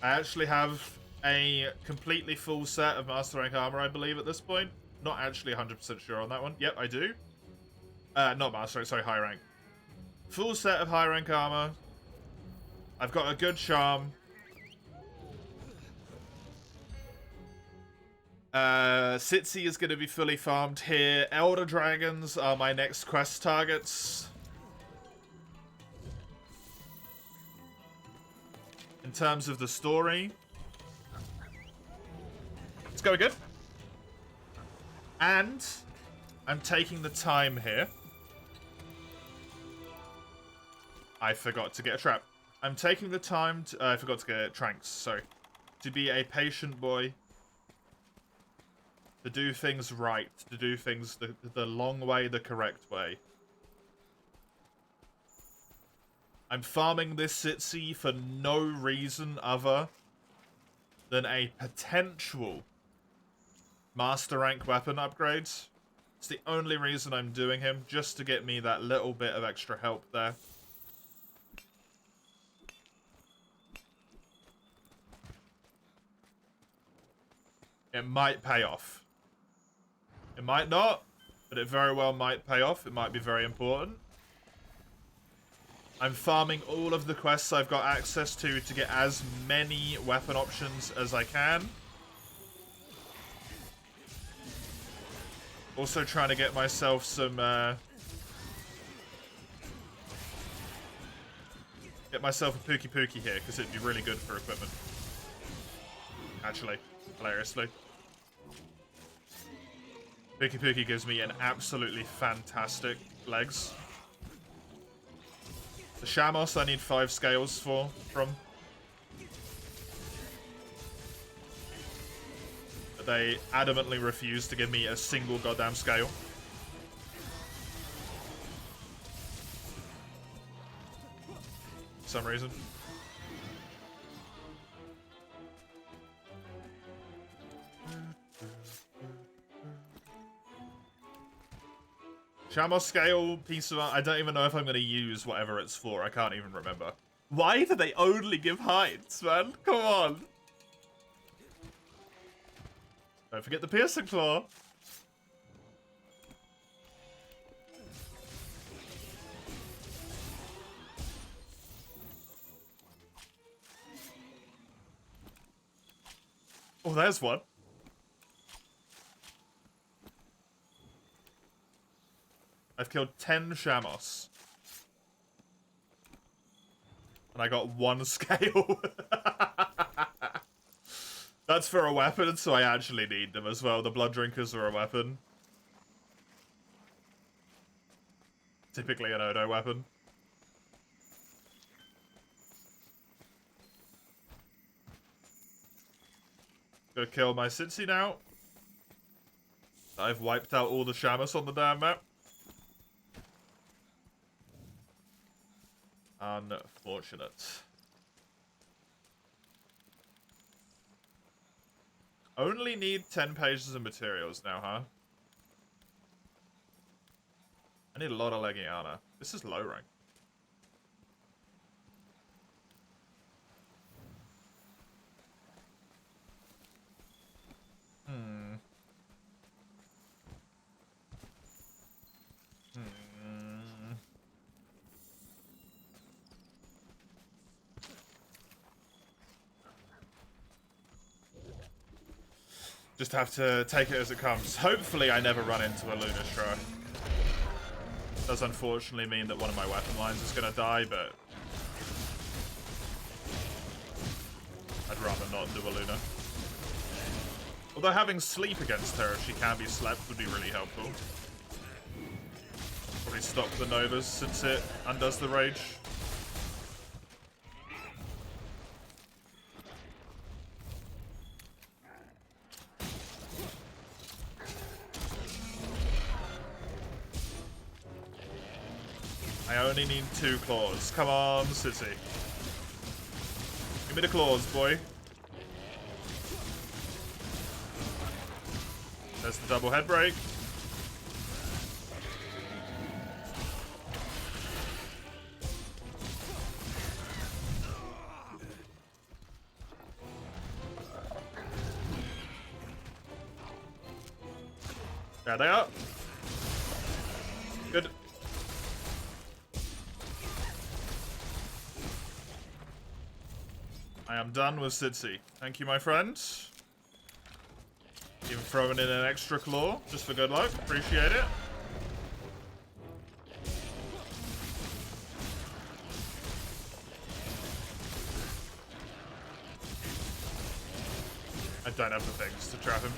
I actually have a completely full set of Master Rank armor, I believe, at this point. Not actually 100% sure on that one. Yep, I do. Not Master Rank, sorry, high rank. Full set of high rank armor. I've got a good charm. Sitsi is going to be fully farmed here. Elder Dragons are my next quest targets. In terms of the story, it's going good. And I'm taking the time here. I forgot to get a trap. I'm taking the time to... I forgot to get Tranks, sorry. To be a patient boy. To do things right. To do things the long way, the correct way. I'm farming this Sitsi for no reason other than a potential Master Rank weapon upgrade. It's the only reason I'm doing him, just to get me that little bit of extra help there. It might pay off. It might not, but it very well might pay off. It might be very important. I'm farming all of the quests I've got access to get as many weapon options as I can. Also trying to get myself some, get myself a Pookie Pookie here, because it'd be really good for equipment. Actually, hilariously. Pookie Pookie gives me an absolutely fantastic legs. The Shamos I need 5 scales from. But they adamantly refuse to give me a single goddamn scale. For some reason. Shamos scale piece of art. I don't even know if I'm going to use whatever it's for. I can't even remember. Why do they only give hides, man? Come on. Don't forget the piercing claw. Oh, there's one. I've killed 10 Shamos. And I got 1 scale. That's for a weapon, so I actually need them as well. The Blood Drinkers are a weapon. Typically an Odo weapon. Gonna kill my Sitsi now. I've wiped out all the Shamos on the damn map. Unfortunate. Only need 10 pages of materials now, huh? I need a lot of Legiana. This is low rank. Just have to take it as it comes. Hopefully I never run into a Lunar Shrine. Does unfortunately mean that one of my weapon lines is going to die, but I'd rather not do a Luna. Although having sleep against her if she can be slept would be really helpful. Probably stop the Novas since it undoes the rage. I only need 2 claws. Come on, City. Give me the claws, boy. There's the double head break. There they are. Good. I am done with Sitsi. Thank you, my friend. Even throwing in an extra claw, just for good luck. Appreciate it. I don't have the things to trap him.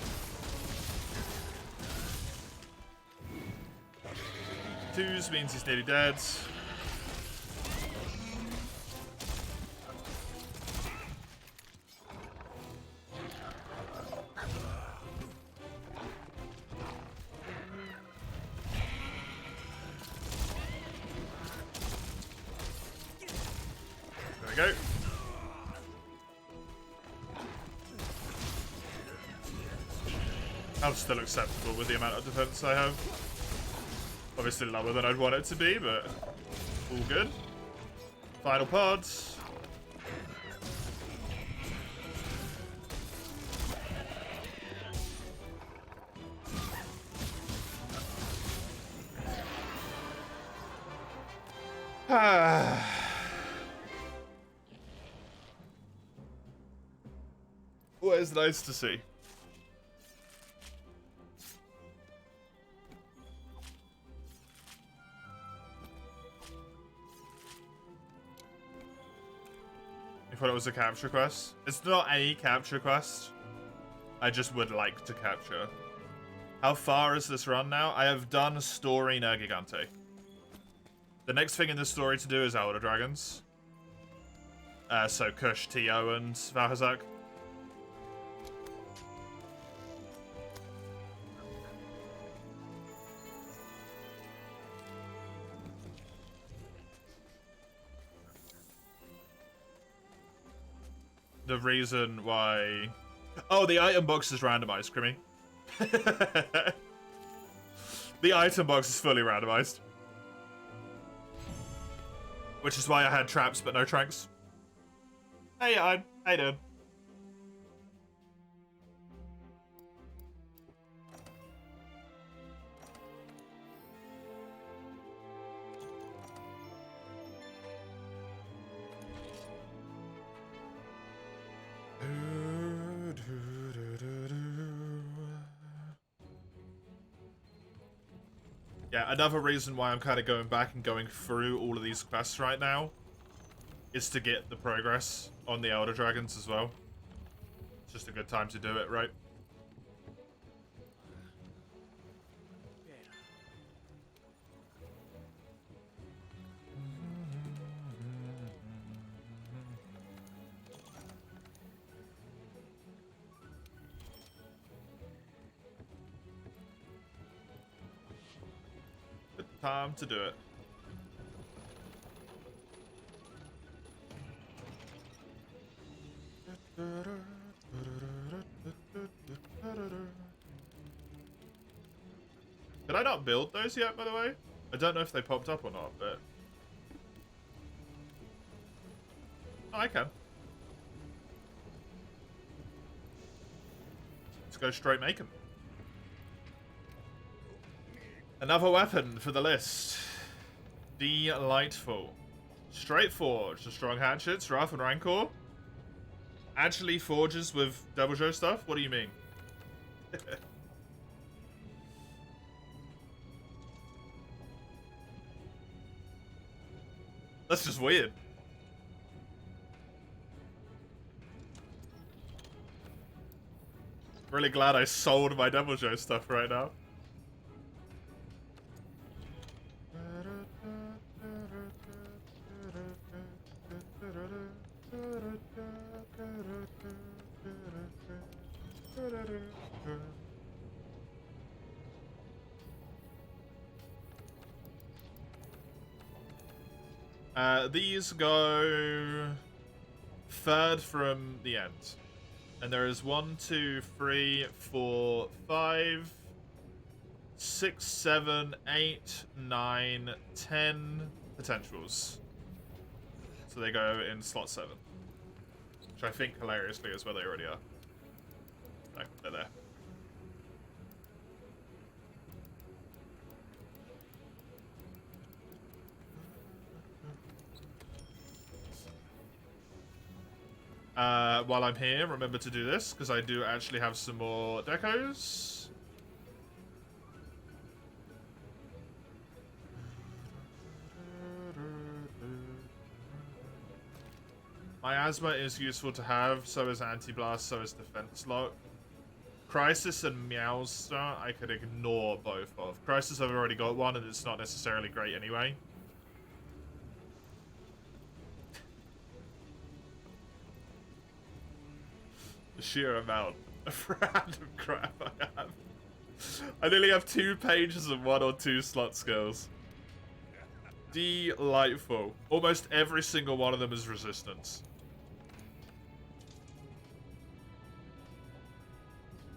Twos means he's nearly dead. There we go. I'm still acceptable with the amount of defense I have. Obviously lower than I'd want it to be, but all good. Final pods. Always nice to see. You thought it was a capture quest? It's not a capture quest. I just would like to capture. How far is this run now? I have done story Nergigante. The next thing in the story to do is Elder Dragons. So Kush, Tio, and Valhazak. The reason why... Oh, the item box is randomized, Crimmy. The item box is fully randomized. Which is why I had traps but no tranks. Hey, how you doing? Yeah, another reason why I'm kind of going back and going through all of these quests right now is to get the progress on the Elder Dragons as well. It's just a good time to do it, right? Good time to do it. Did I not build those yet, by the way? I don't know if they popped up or not, but... Oh, I can. Let's go straight make 'em. Another weapon for the list. Delightful. Straight forge, the strong hatchets, Wrath and Rancor. Actually forges with Devil Joe stuff? What do you mean? That's just weird. Really glad I sold my Devil Joe stuff right now. These go third from the end. And there is 1, 2, 3, 4, 5, 6, 7, 8, 9, 10 potentials. So they go in slot 7. Which I think, hilariously, is where they already are. No, they're there. While I'm here, remember to do this, because I do actually have some more decos. Miasma is useful to have, so is Anti-Blast, so is Defense Lock. Crisis and Meowster, I could ignore both of. Crisis, I've already got one, and it's not necessarily great anyway. The sheer amount of random crap I have. I nearly have 2 pages of 1 or 2 slot skills. Delightful. Almost every single one of them is resistance.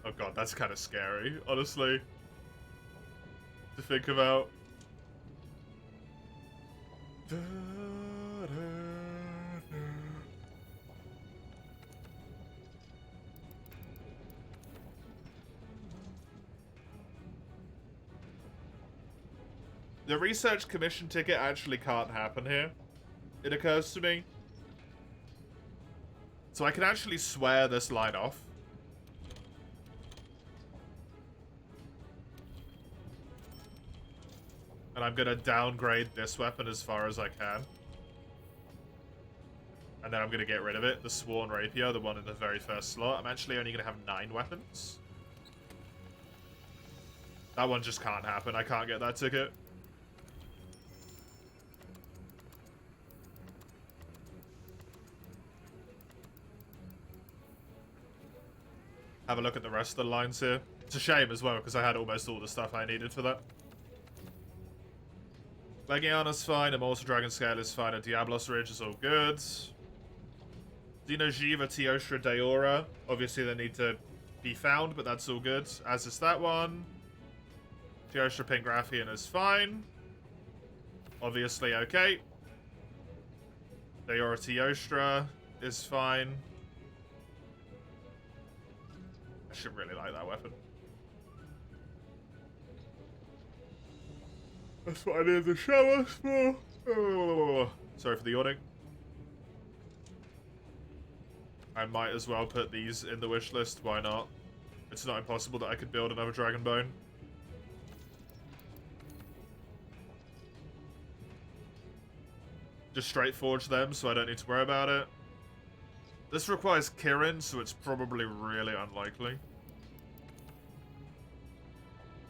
Oh god, that's kind of scary, honestly, to think about. The research commission ticket actually can't happen here, it occurs to me. So I can actually swear this line off. And I'm gonna downgrade this weapon as far as I can. And then I'm gonna get rid of it. The Sworn Rapier, the one in the very first slot. I'm actually only gonna have 9 weapons. That one just can't happen. I can't get that ticket. Have a look at the rest of the lines here. It's a shame as well, because I had almost all the stuff I needed for that. Legiana's fine, Immortal Dragon Scale is fine, and Diablos Ridge is all good. Xeno'jiva, Teostra, Deora. Obviously they need to be found, but that's all good. As is that one. Teostra Pingraffian is fine. Obviously okay. Deora Teostra is fine. I should really like that weapon. That's what I needed the showers for. Oh, sorry for the yawning. I might as well put these in the wish list. Why not? It's not impossible that I could build another Dragon Bone. Just straight forge them so I don't need to worry about it. This requires Kirin, so it's probably really unlikely.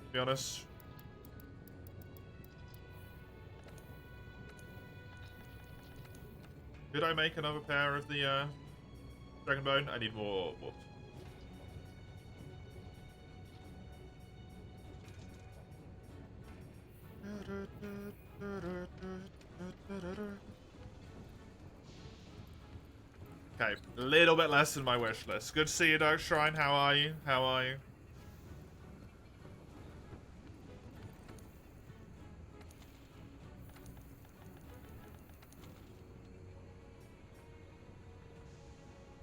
To be honest. Did I make another pair of the Dragon Bone? I need more wood. Okay, a little bit less than my wish list. Good to see you, Dark Shrine. How are you? How are you?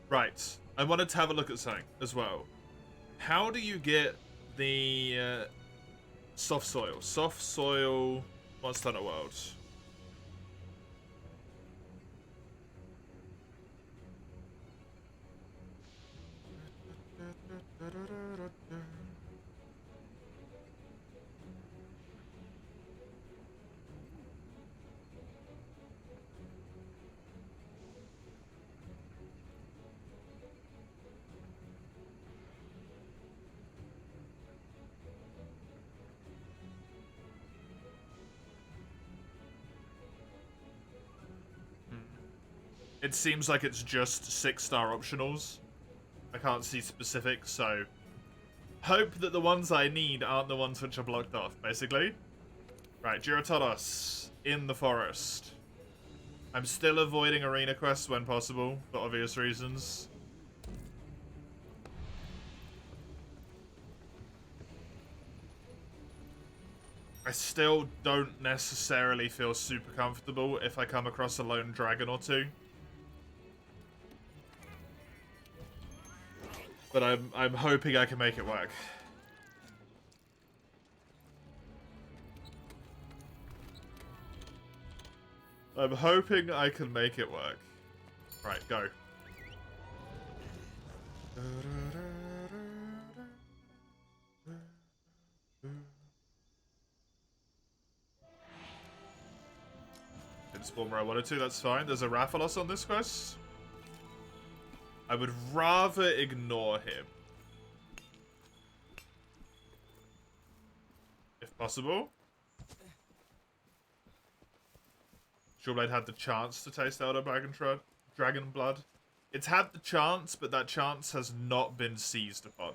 Right. I wanted to have a look at something as well. How do you get the soft soil? Soft soil Monster Hunter World. It seems like it's just 6-star optionals. I can't see specifics, so hope that the ones I need aren't the ones which are blocked off, basically. Right, Giratodos in the forest. I'm still avoiding arena quests when possible, for obvious reasons. I still don't necessarily feel super comfortable if I come across a lone dragon or two. But I'm hoping I can make it work. I'm hoping I can make it work. Right, go. Didn't spawn where I wanted to, that's fine. There's a Rathalos on this quest. I would rather ignore him. If possible. Shoreblade had the chance to taste Elder Dragon Blood. It's had the chance, but that chance has not been seized upon.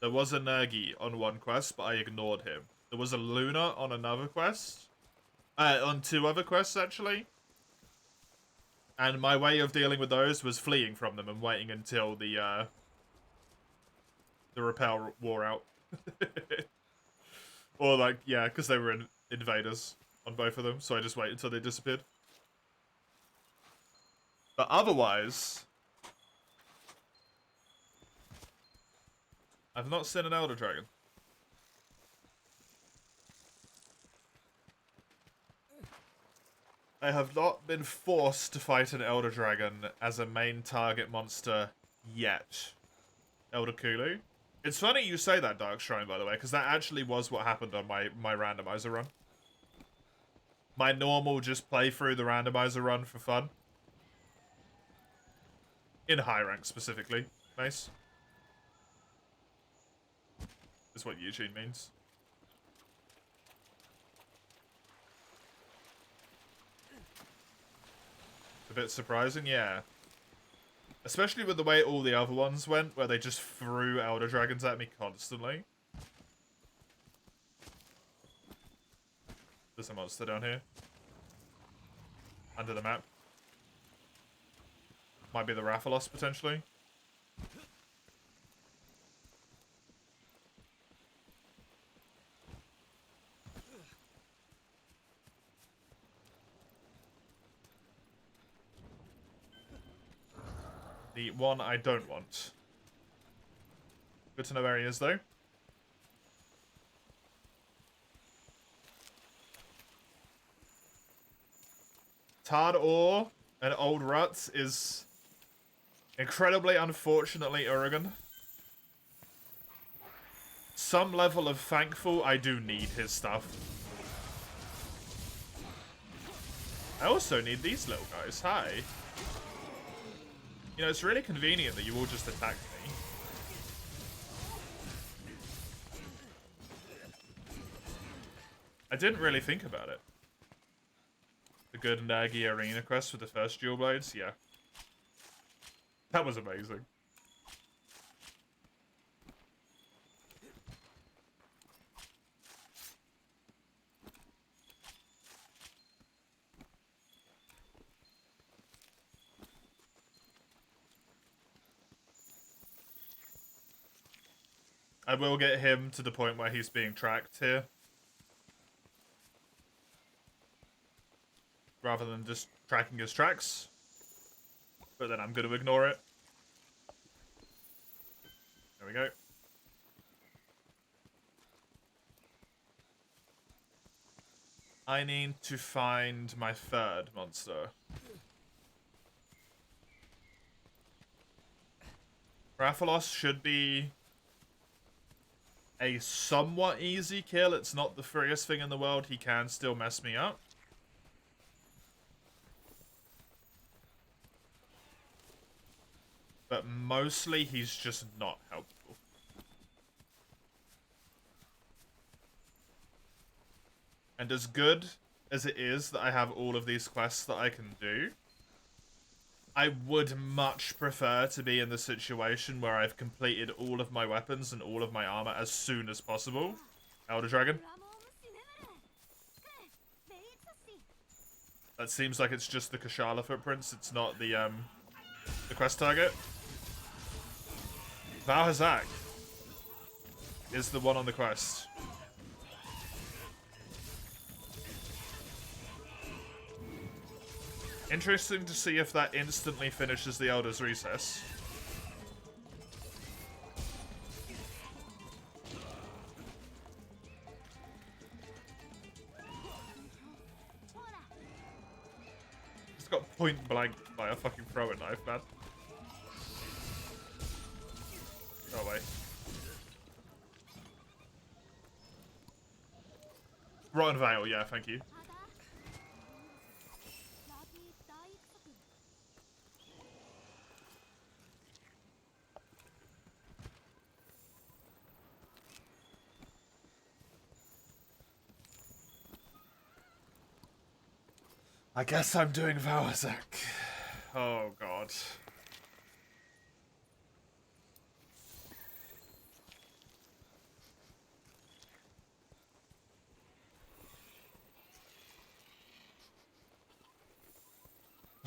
There was a Nergi on one quest, but I ignored him. There was a Luna on another quest. On 2 other quests, actually. And my way of dealing with those was fleeing from them and waiting until the repel wore out. Or, like, yeah, because they were invaders on both of them, so I just waited until they disappeared. But otherwise, I've not seen an Elder Dragon. I have not been forced to fight an Elder Dragon as a main target monster yet. Elder Kulu. It's funny you say that, Dark Shrine, by the way, because that actually was what happened on my randomizer run. My normal just play through the randomizer run for fun. In high rank, specifically. Nice. That's what Eugene means. It's a bit surprising, yeah. Especially with the way all the other ones went, where they just threw Elder Dragons at me constantly. There's a monster down here. Under the map. Might be the Rathalos, potentially. The one I don't want. Good to know where he is, though. Tarred Ore and Old Ruts is incredibly, unfortunately, Urigan. Some level of thankful, I do need his stuff. I also need these little guys. Hi. You know, it's really convenient that you all just attack me. I didn't really think about it. The good Nagi arena quest for the first dual blades, yeah. That was amazing. I will get him to the point where he's being tracked here. Rather than just tracking his tracks. But then I'm going to ignore it. There we go. I need to find my third monster. Rathalos should be a somewhat easy kill. It's not the freest thing in the world. He can still mess me up. But mostly he's just not helpful. And as good as it is that I have all of these quests that I can do, I would much prefer to be in the situation where I've completed all of my weapons and all of my armor as soon as possible. Elder Dragon. That seems like it's just the Kashala footprints. It's not the quest target. Val Hazak is the one on the quest. Interesting to see if that instantly finishes the Elder's Recess. It's got point blank by a fucking throwing knife, man. Go away. Rotten Veil, yeah, thank you. I guess I'm doing Vowazak. Oh, God.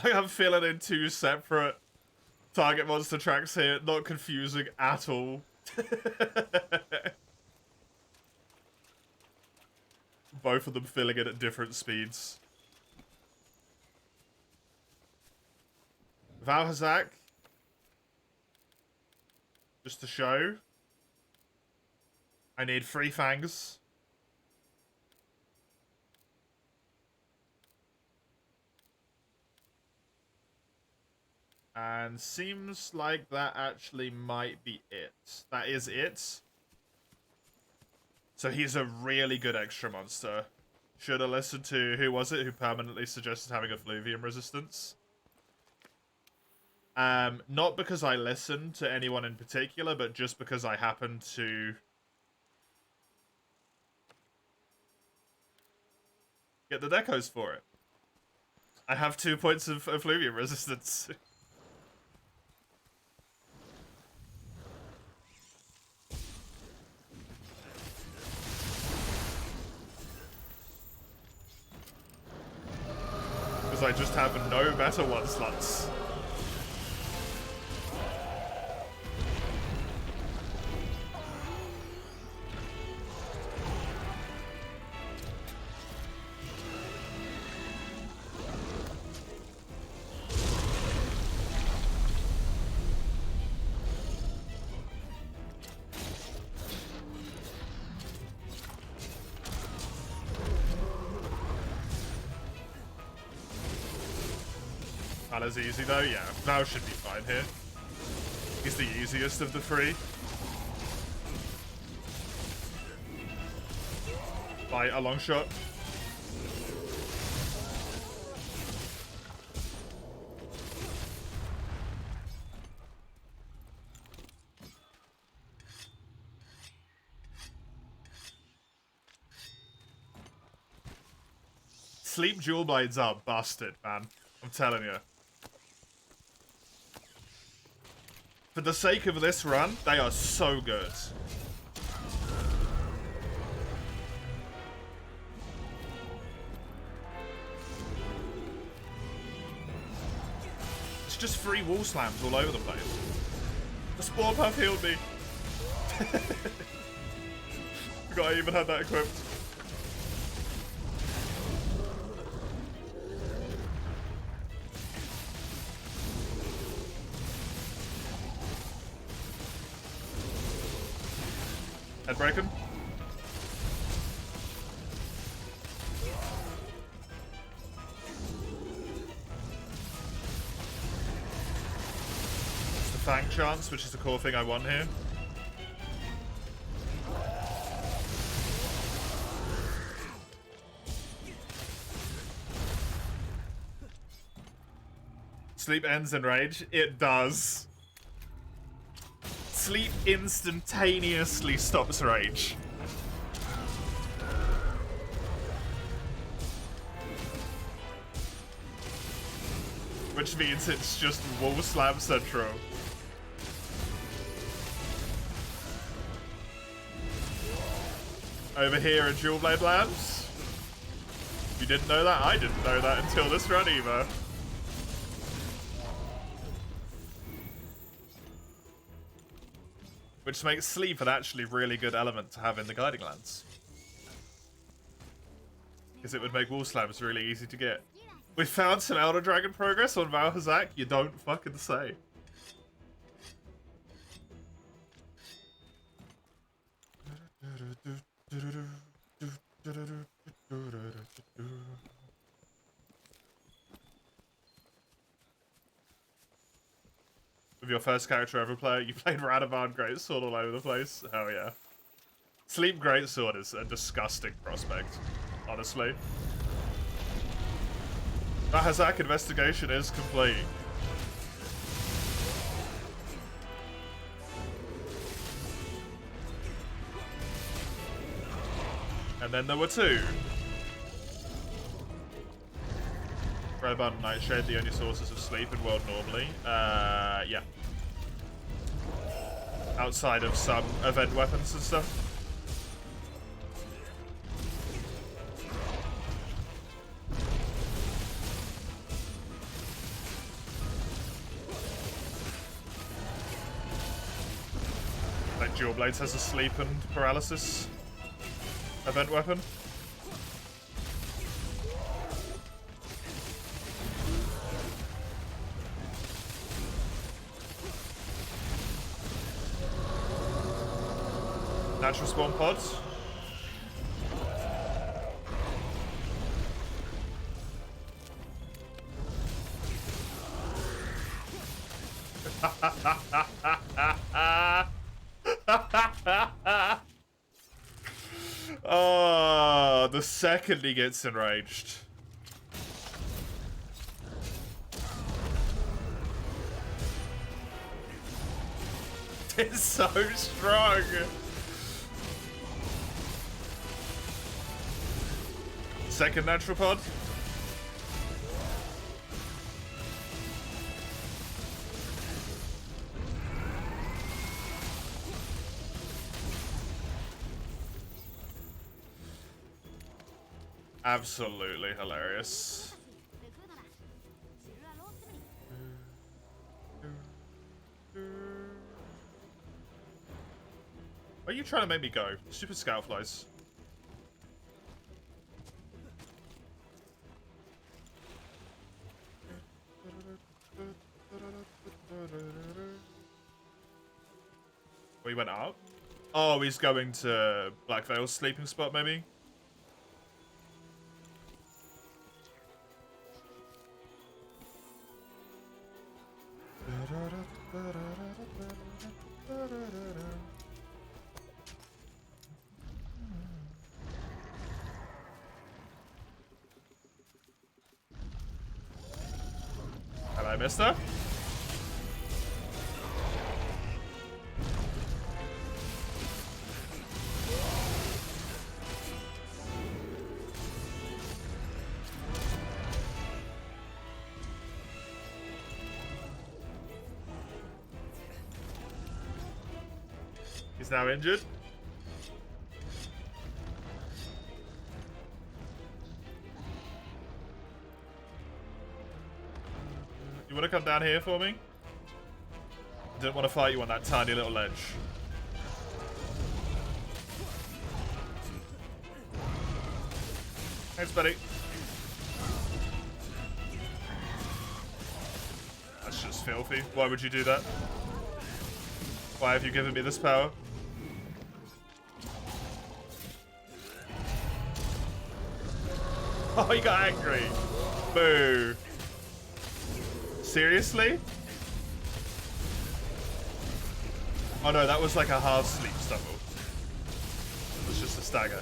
Like, I'm filling in 2 separate target monster tracks here. Not confusing at all. Both of them filling in at different speeds. Valhazak. Just to show. I need 3 fangs. And seems like that actually might be it. That is it. So he's a really good extra monster. Should have listened to, who was it, who permanently suggested having a Fluvium resistance? Not because I listened to anyone in particular, but just because I happened to get the decos for it. I have 2 points of Fluvium resistance. Because I just have no better 1 slots. Vala's easy though, yeah. Val should be fine here. He's the easiest of the 3. By a long shot. Sleep Jewel Blades are busted, man. I'm telling you. For the sake of this run, they are so good. It's just 3 wall slams all over the place. The Spore Puff healed me. Forgot I even had that equipped. Head break him. It's the Fang chance, which is the core thing I want here. Sleep ends in rage. It does. Sleep instantaneously stops rage. Which means it's just Wall Slam Central. Over here at Dual Blade Labs. You didn't know that? I didn't know that until this run either. Which makes sleep an actually really good element to have in the Guiding Lands. Because it would make Wall Slams really easy to get. We found some Elder Dragon progress on Valhazak, you don't fucking say. With your first character ever play, you played Randomiser Greatsword all over the place. Hell yeah. Sleep Greatsword is a disgusting prospect, honestly. Valhazak investigation is complete. And then there were two. Redbun and Nightshade, the only sources of sleep in world normally. Yeah. Outside of some event weapons and stuff. Like Dual Blades has a sleep and paralysis event weapon. Natural spawn pods. Oh, the second he gets enraged. It's so strong. Second natural pod. Absolutely hilarious. Why are you trying to make me go? Stupid Scoutflies. We went up. Oh, he's going to Black Veil's sleeping spot, maybe? Hello, mister. He's now injured. You want to come down here for me? I didn't want to fight you on that tiny little ledge. Thanks, buddy. That's just filthy. Why would you do that? Why have you given me this power? Oh, he got angry. Boo. Seriously? Oh no, that was like a half sleep stumble. It was just a stagger.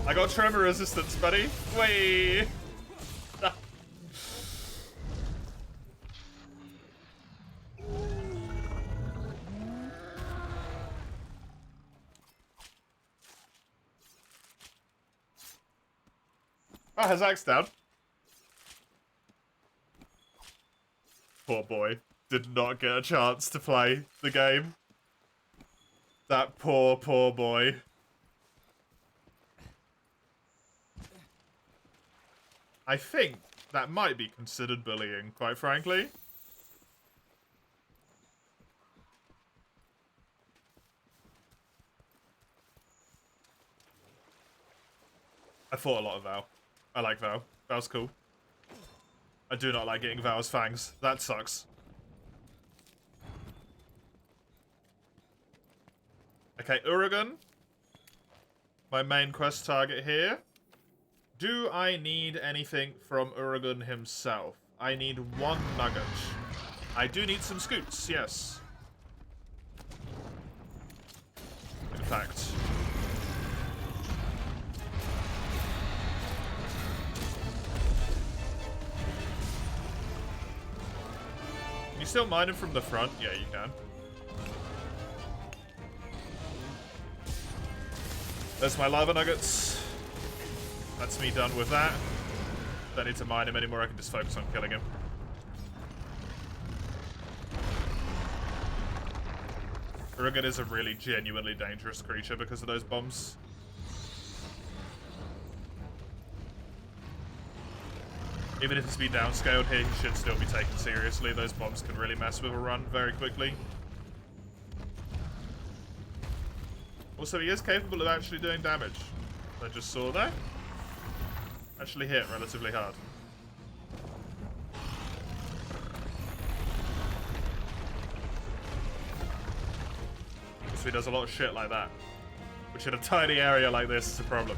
I got tremor resistance, buddy. Wait. Oh, Hazak's down. Poor boy. Did not get a chance to play the game. That poor, poor boy. I think that might be considered bullying, quite frankly. I fought a lot of Val. I like Val. Val's cool. I do not like getting Val's fangs. That sucks. Okay, Uragan. My main quest target here. Do I need anything from Uragan himself? I need 1 nugget. I do need some scoots, yes. In fact. Can you still mine him from the front? Yeah, you can. There's my lava nuggets. That's me done with that. Don't need to mine him anymore, I can just focus on killing him. Uragan is a really genuinely dangerous creature because of those bombs. Even if it's been downscaled here, he should still be taken seriously. Those bombs can really mess with a run very quickly. Also, he is capable of actually doing damage. I just saw that. Actually hit relatively hard. So he does a lot of shit like that. Which in a tiny area like this is a problem.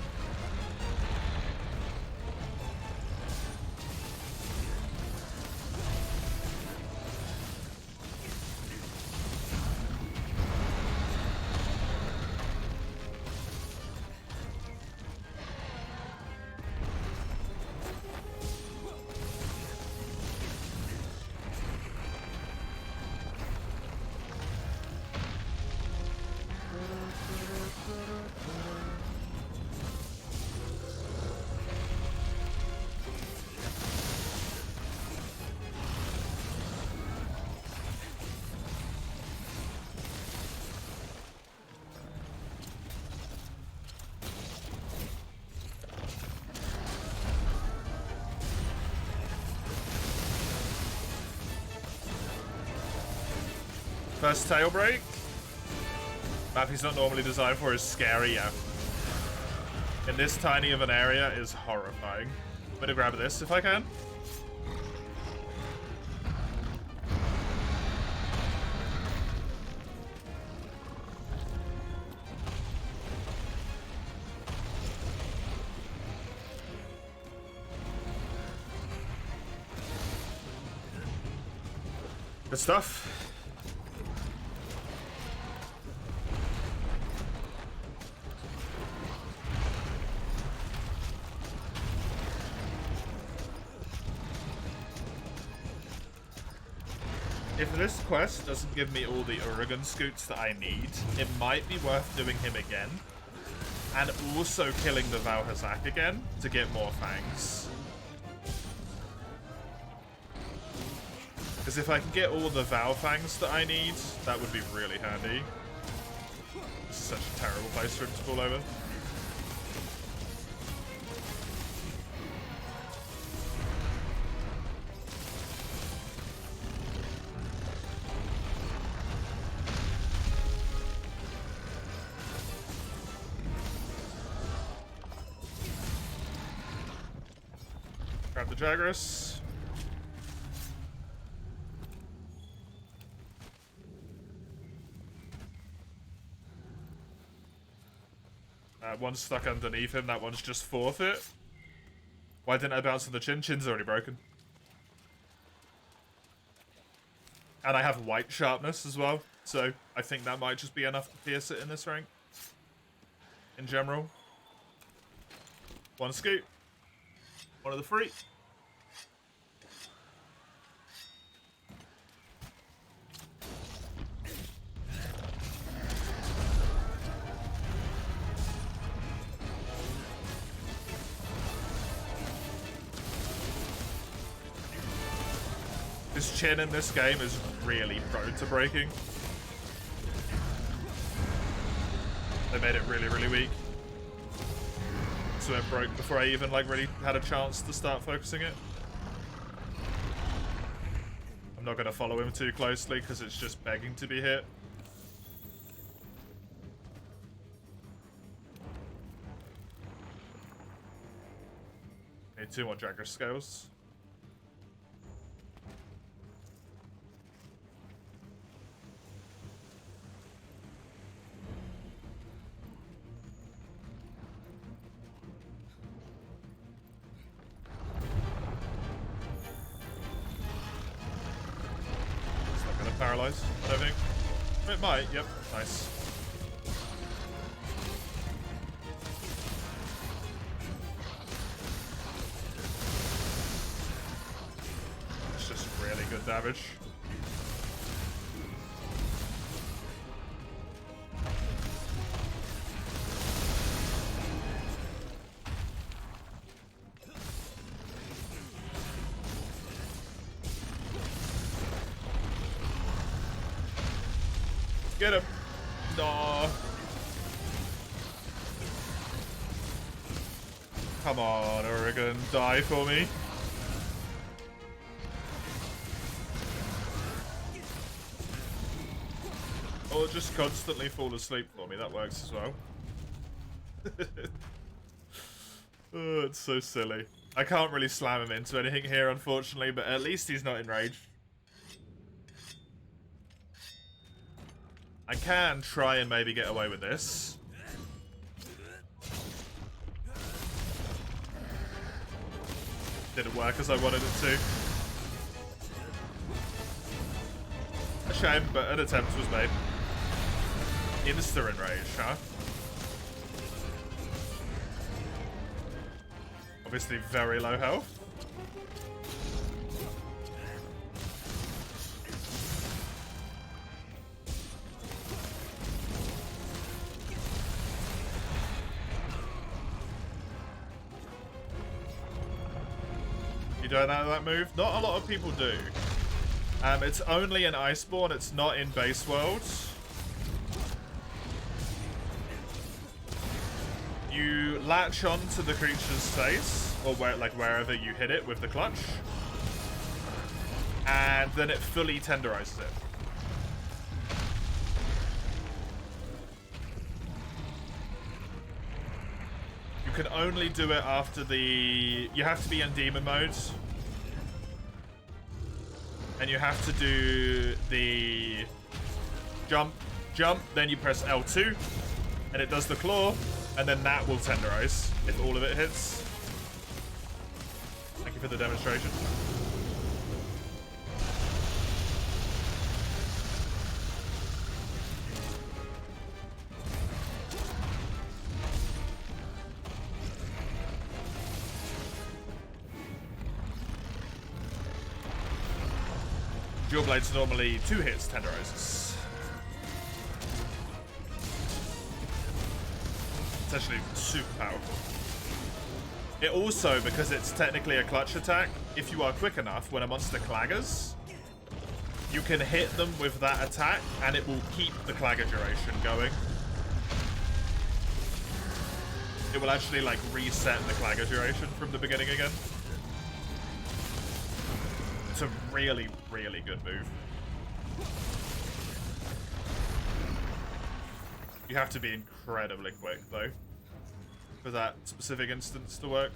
First tail break. Map he's not normally designed for is scary, yeah. In this tiny of an area is horrifying. I'm gonna grab this if I can. Good stuff. If this quest doesn't give me all the Uragan scoots that I need, it might be worth doing him again. And also killing the Val Hazak again to get more fangs. Because if I can get all the Val fangs that I need, that would be really handy. This is such a terrible place for him to fall over. Grab the Jagras. One's stuck underneath him, that one's just forfeit. Why didn't I bounce on the chin? Chin's already broken. And I have white sharpness as well, so I think that might just be enough to pierce it in this rank. In general. One scoop. One of the three. This chin in this game is really prone to breaking. They made it really, really weak. So it broke before I even like really had a chance to start focusing it. I'm not gonna follow him too closely because it's just begging to be hit. Need 2 more Jagger scales. Paralyze, I don't think. It might, yep, nice. It's just really good damage. Get him. No. Come on, Oregon. Die for me. Or just constantly fall asleep for me. That works as well. Oh, it's so silly. I can't really slam him into anything here, unfortunately, but at least he's not enraged. I can try and maybe get away with this. Didn't work as I wanted it to. A shame, but an attempt was made. Insta-enrage, huh? Obviously very low health. Don't know that move? Not a lot of people do. It's only in Iceborne, it's not in Base World. You latch onto the creature's face, or wherever you hit it with the clutch, and then it fully tenderizes it. You can only do it after you have to be in demon mode. And you have to do the jump, then you press L2, and it does the claw, and then that will tenderize if all of it hits. Thank you for the demonstration. Dual Blade's normally 2 hits, tenderizes. It's actually super powerful. It also, because it's technically a clutch attack, if you are quick enough, when a monster claggers, you can hit them with that attack, and it will keep the clagger duration going. It will actually, like, reset the clagger duration from the beginning again. It's a really, really good move. You have to be incredibly quick, though, for that specific instance to work.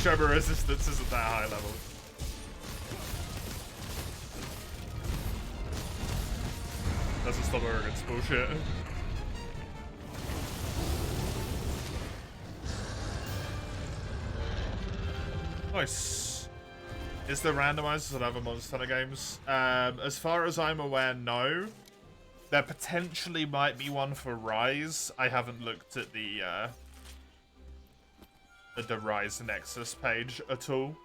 Tremor resistance isn't that high level. Doesn't stop Oregon's bullshit. Nice. Is there randomizers on other Monster Hunter games? As far as I'm aware, no. There potentially might be one for Rise. I haven't looked at the Rise Nexus page at all.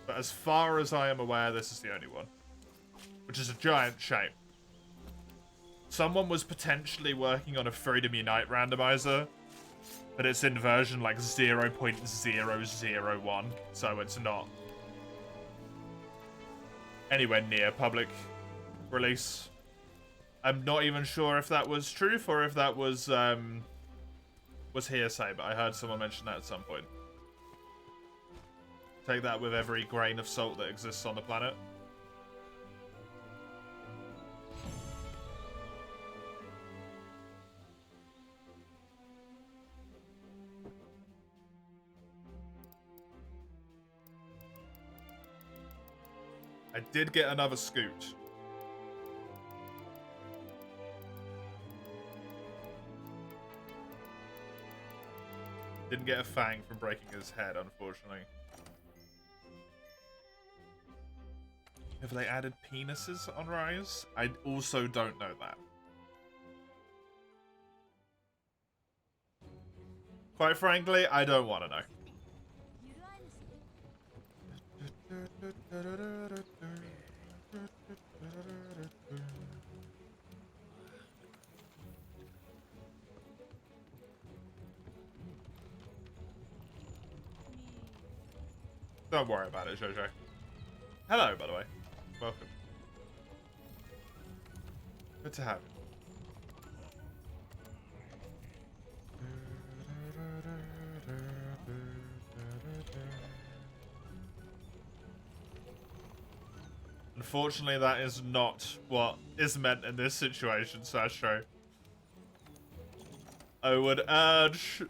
But as far as I am aware, this is the only one. Which is a giant shame. Someone was potentially working on a Freedom Unite randomizer, but it's in version like 0.001, so it's not anywhere near public release. I'm not even sure if that was truth or if that was hearsay, but I heard someone mention that at some point. Take that with every grain of salt that exists on the planet. I did get another scoot. Didn't get a fang from breaking his head, unfortunately. Have they added penises on Rise? I also don't know that. Quite frankly, I don't want to know. Don't worry about it, Jojo. Hello, by the way. Welcome. Good to have you. Unfortunately, that is not what is meant in this situation, Sastro. I would urge,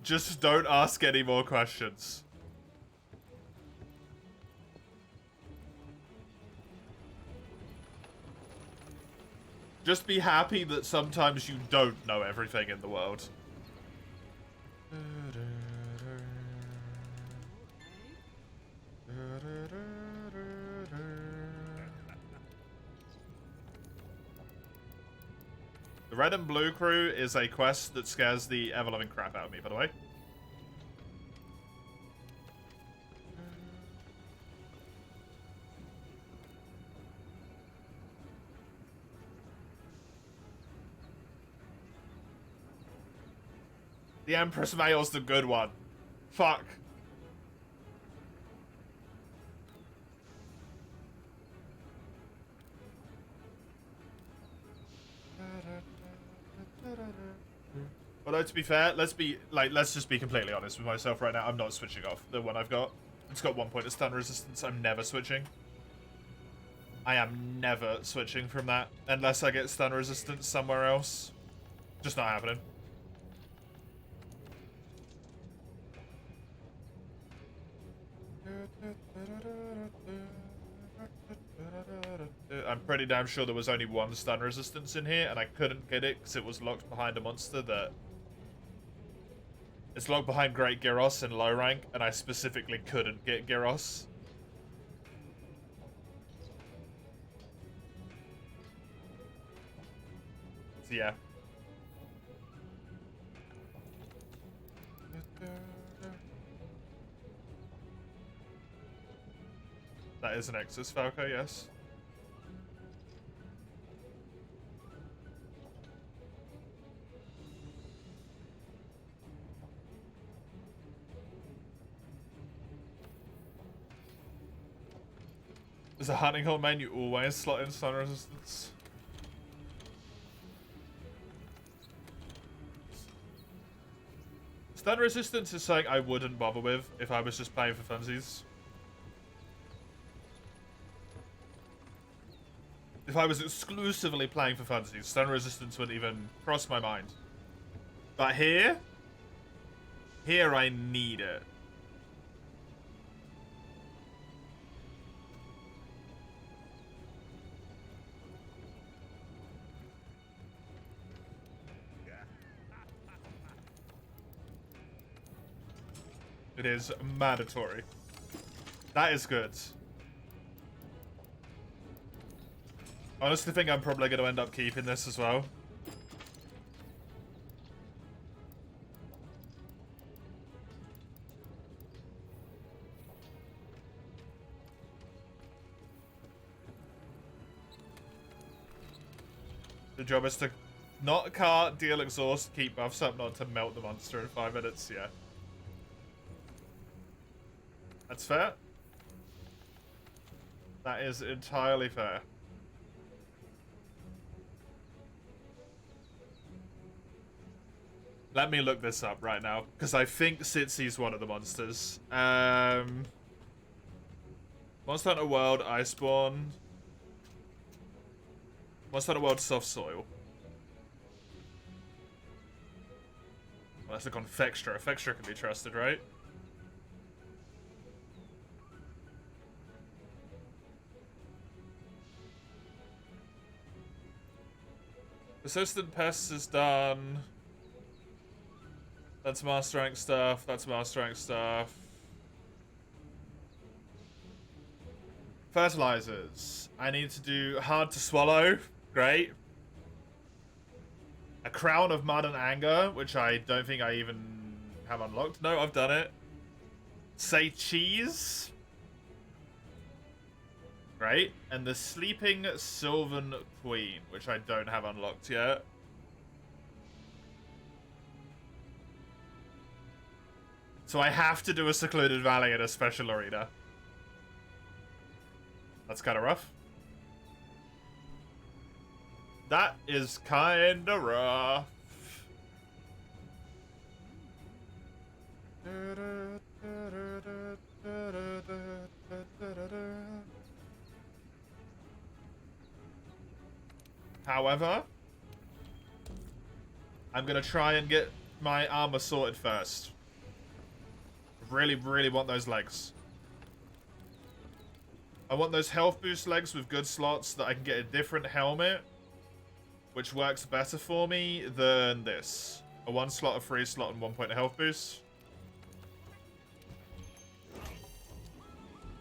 just don't ask any more questions. Just be happy that sometimes you don't know everything in the world. The Red and Blue Crew is a quest that scares the ever-loving crap out of me, by the way. The Empress Male's the good one. Fuck. Although, to be fair, let's just be completely honest with myself right now. I'm not switching off the one I've got. It's got 1 point of stun resistance. I'm never switching. I am never switching from that unless I get stun resistance somewhere else. Just not happening. I'm pretty damn sure there was only one stun resistance in here, and I couldn't get it because it was locked behind a monster that... It's locked behind Great Gyros in low rank, and I specifically couldn't get Gyros. So yeah. That is an Exus Falco, yes. As a hunting hole man, you always slot in stun resistance. Stun resistance is something I wouldn't bother with if I was just playing for funsies. If I was exclusively playing for funsies, stun resistance wouldn't even cross my mind. But here I need it. It is mandatory. That is good. I honestly think I'm probably going to end up keeping this as well. The job is to not cart, deal exhaust, keep buffs up, not to melt the monster in 5 minutes, yeah. That's fair. That is entirely fair. Let me look this up right now, because I think Sitsy's one of the monsters. Monster Hunter World, Iceborne. Monster Hunter World, Soft Soil. Well, let's look on Fextra. Fextra can be trusted, right? Persistent Pests is done. That's Master Rank stuff. That's Master Rank stuff. Fertilizers. I need to do Hard to Swallow. Great. A Crown of Mud and Anger, which I don't think I even have unlocked. No, I've done it. Say Cheese. Great. And the Sleeping Sylvan Queen, which I don't have unlocked yet. So I have to do a Secluded Valley in a special arena. That's kind of rough. That is kind of rough. However, I'm going to try and get my armor sorted first. Really, really want those legs. I want those health boost legs with good slots so that I can get a different helmet, which works better for me than this. A 1 slot, a 3 slot, and 1 point of health boost.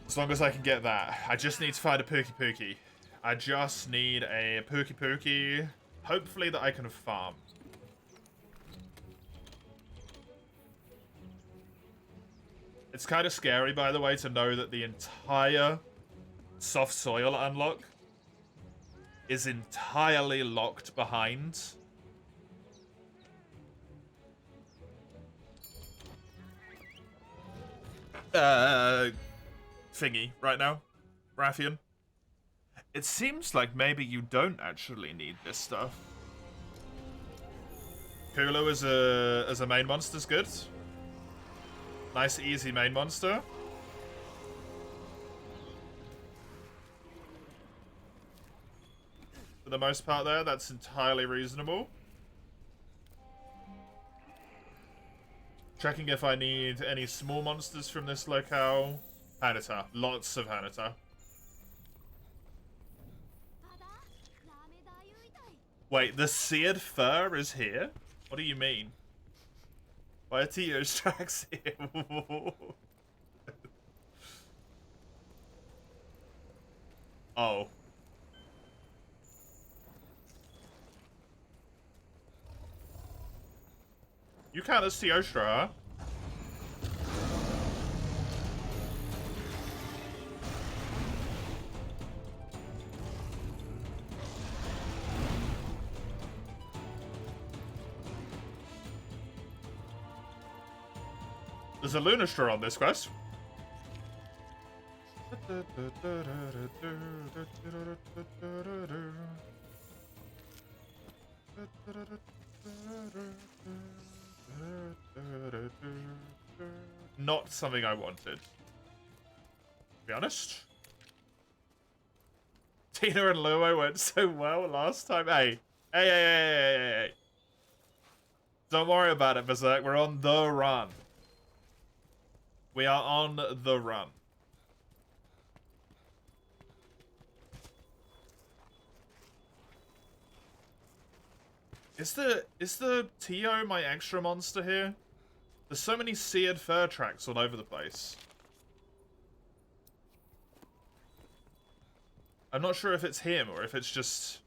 As long as I can get that. I just need to find a Pookie Pookie. I just need a Pookie Pookie. Hopefully that I can farm. It's kind of scary, by the way, to know that the entire soft soil unlock is entirely locked behind thingy right now. Rathian. It seems like maybe you don't actually need this stuff. Kulu as a main monster's good. Nice, easy main monster. For the most part there, that's entirely reasonable. Checking if I need any small monsters from this locale. Hanata. Lots of Hanata. Wait, the seared fur is here? What do you mean? Why are Tio's tracks here? Oh. You count as Teostra, huh? There's a Lunastra on this quest. Not something I wanted. To be honest. Tina and Luo went so well last time. Hey. Don't worry about it, Berserk. We're on the run. We are on the run. Is the Tio my extra monster here? There's so many seared fur tracks all over the place. I'm not sure if it's him or if it's just...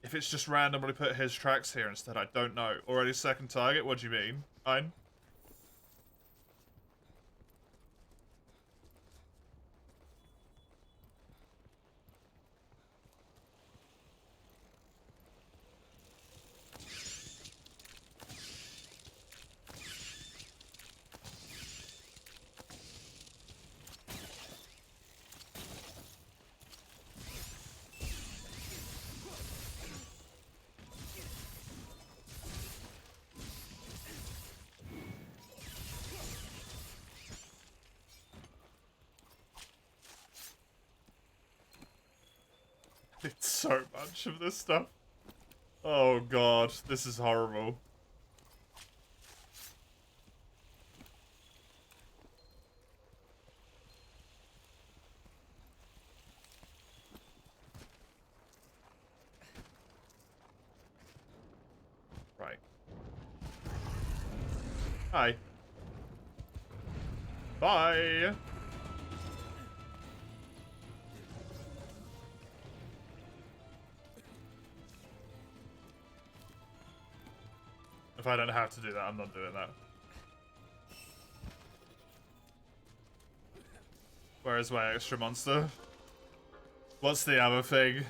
If it's just randomly put his tracks here instead, I don't know. Already second target? What do you mean? Fine. It's so much of this stuff. Oh god, this is horrible. Right. Hi. Bye! If I don't have to do that, I'm not doing that. Where is my extra monster? What's the other thing?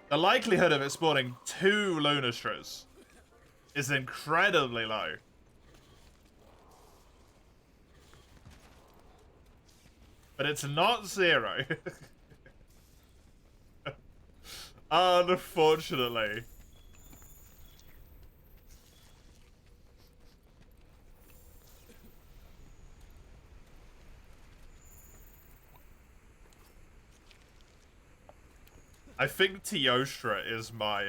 The likelihood of it spawning 2 Lunastras is incredibly low. But it's not 0. Unfortunately. I think Teostra is my,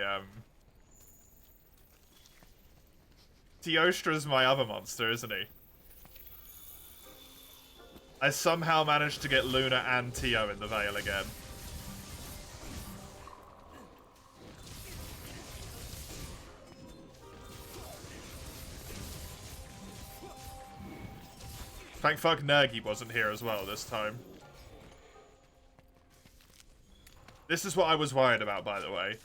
Teostra is my other monster, isn't he? I somehow managed to get Luna and Teo in the Veil again. Thank fuck Nergi wasn't here as well this time. This is what I was worried about, by the way.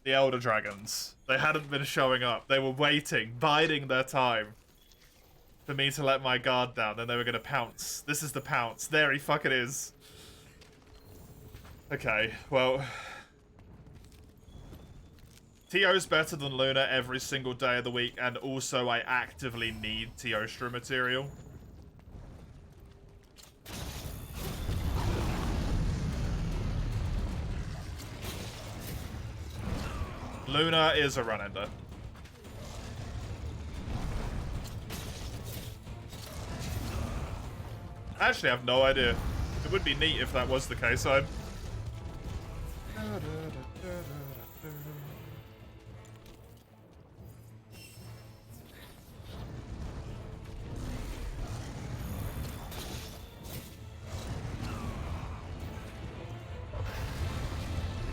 The Elder Dragons. They hadn't been showing up. They were waiting, biding their time for me to let my guard down. Then they were going to pounce. This is the pounce. There he fucking is. Okay, well... Teo's better than Luna every single day of the week, and also I actively need Teostra material. Luna is a run-ender. Actually, I have no idea. It would be neat if that was the case. I'd...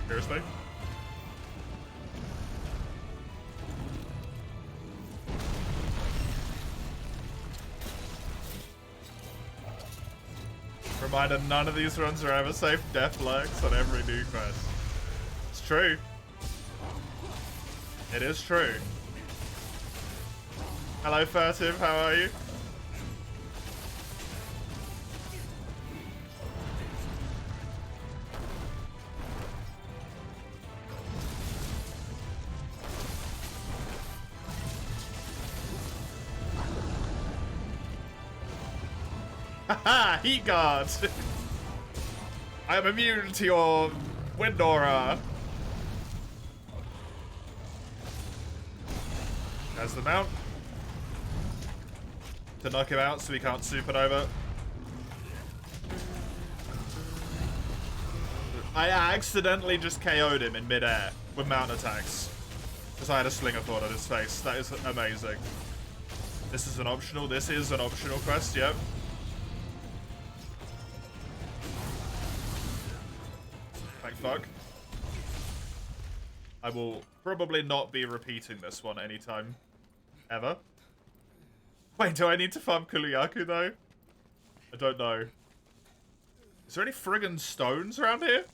Seriously? Reminder, none of these runs are ever safe. Death lurks on every new quest. It's true. It is true. Hello, Furtive, how are you? Haha, Heat Guard! I am immune to your wind aura. There's the mount. To knock him out so he can't supernova. I accidentally just KO'd him in midair with mount attacks. Because I had a slinger thorn on his face. That is amazing. This is an optional. This is an optional quest, yep. Thank fuck. I will probably not be repeating this one anytime ever. Wait, do I need to farm Kuliaku though? I don't know. Is there any friggin' stones around here?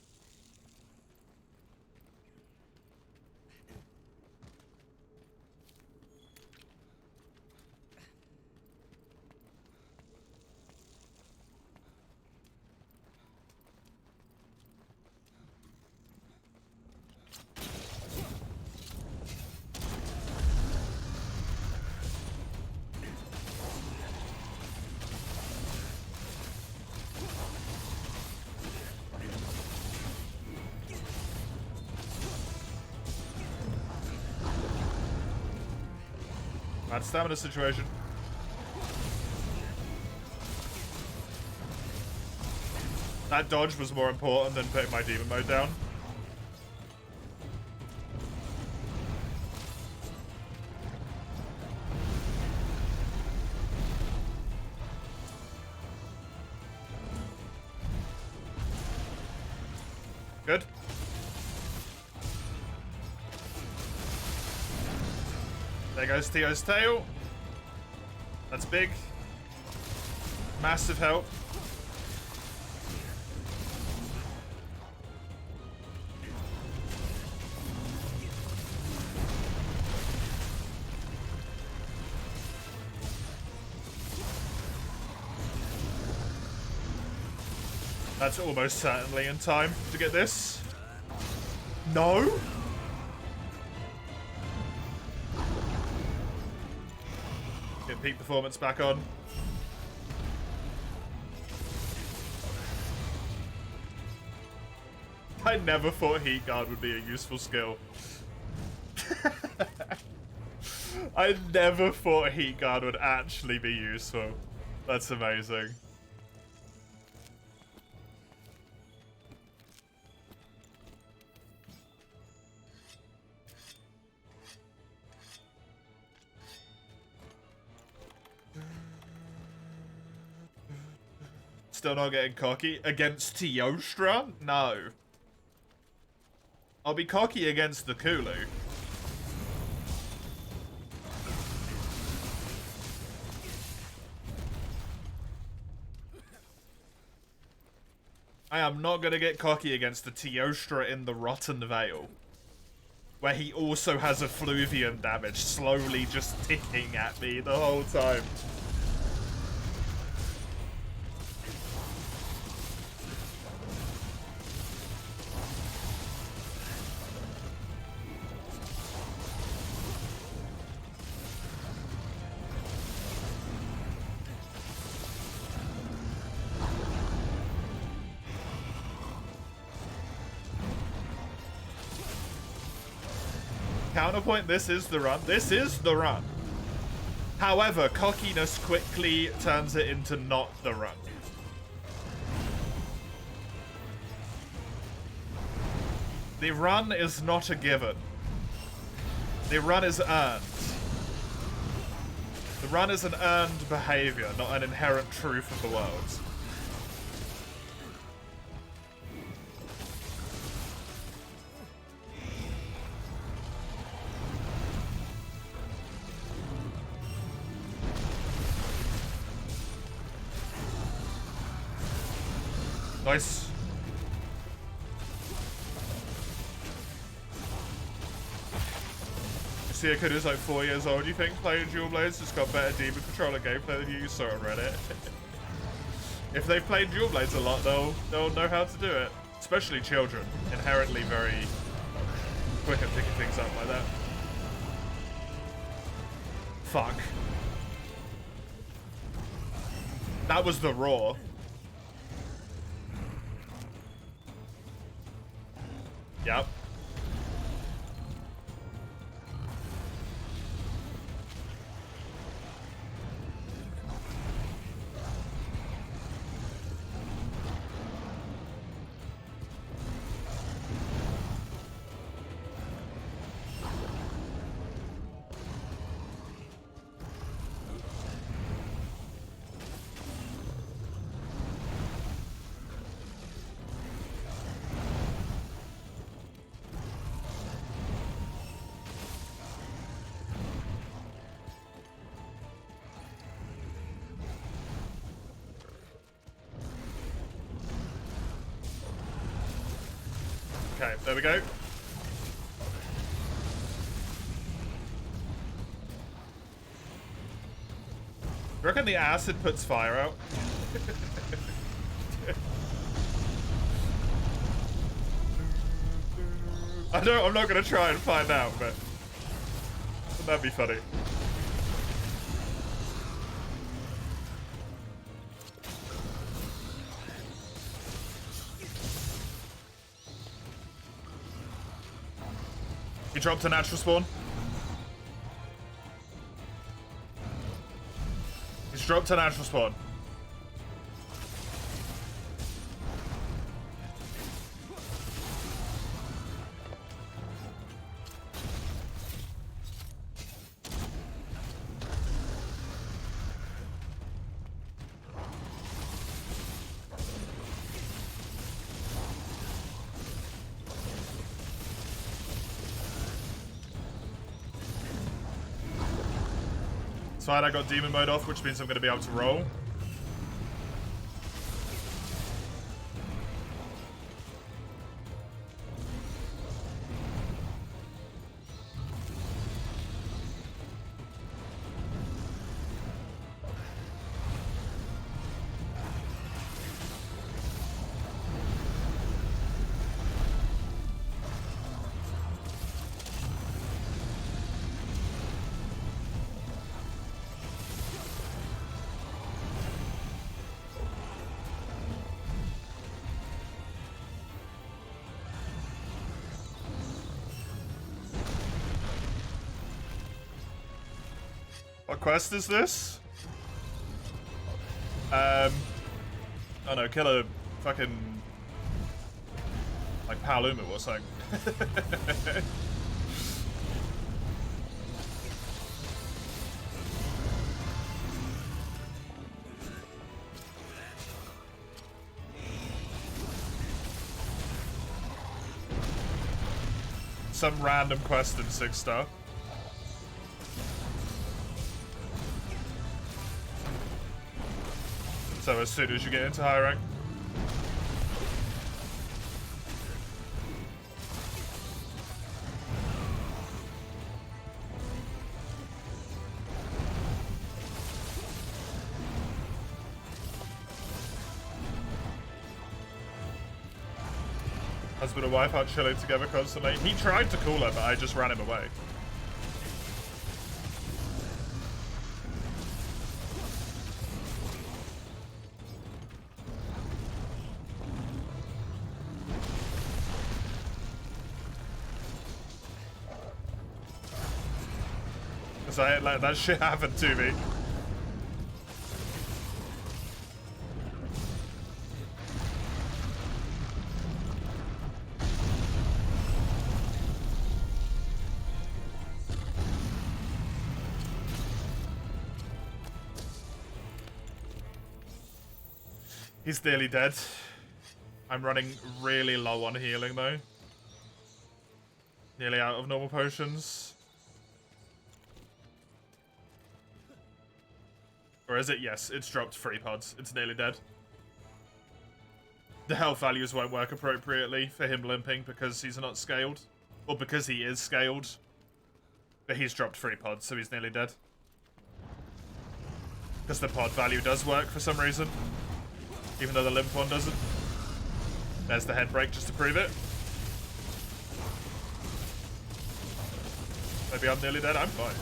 Bad stamina situation. That dodge was more important than putting my demon mode down. Good. There goes Theo's tail. That's big. Massive help. That's almost certainly in time to get this. No? Get peak performance back on. I never thought Heat Guard would be a useful skill. I never thought Heat Guard would actually be useful. That's amazing. Still not getting cocky against Teostra? No. I'll be cocky against the Kulu. I am not going to get cocky against the Teostra in the Rotten Vale, where he also has effluvium damage slowly just ticking at me the whole time. Counterpoint, this is the run. This is the run. However, cockiness quickly turns it into not the run. The run is not a given. The run is earned. The run is an earned behavior, not an inherent truth of the world. Nice. Siakuda's like 4 years old. You think playing Dual Blades has got better demon controller gameplay than you saw on Reddit? If they've played Dual Blades a lot, they'll know how to do it. Especially children, inherently very quick at picking things up like that. Fuck. That was the roar. Yep. Okay, there we go. You reckon the acid puts fire out? I'm not gonna try and find out, but that'd be funny. He dropped a natural spawn. He's dropped a natural spawn. It's fine, I got demon mode off, which means I'm going to be able to roll. What quest is this? Oh no, kill a fucking like Palumu or something. Some random quest in 6-star. So as soon as you get into high rank. Husband and wife are chilling together constantly. He tried to call her, but I just ran him away. Like, that shit happened to me. He's nearly dead. I'm running really low on healing though. Nearly out of normal potions. Or is it? Yes, it's dropped 3 pods. It's nearly dead. The health values won't work appropriately for him limping because he's not scaled. Or because he is scaled. But he's dropped 3 pods, so he's nearly dead. Because the pod value does work for some reason. Even though the limp one doesn't. There's the head break just to prove it. Maybe I'm nearly dead. I'm fine.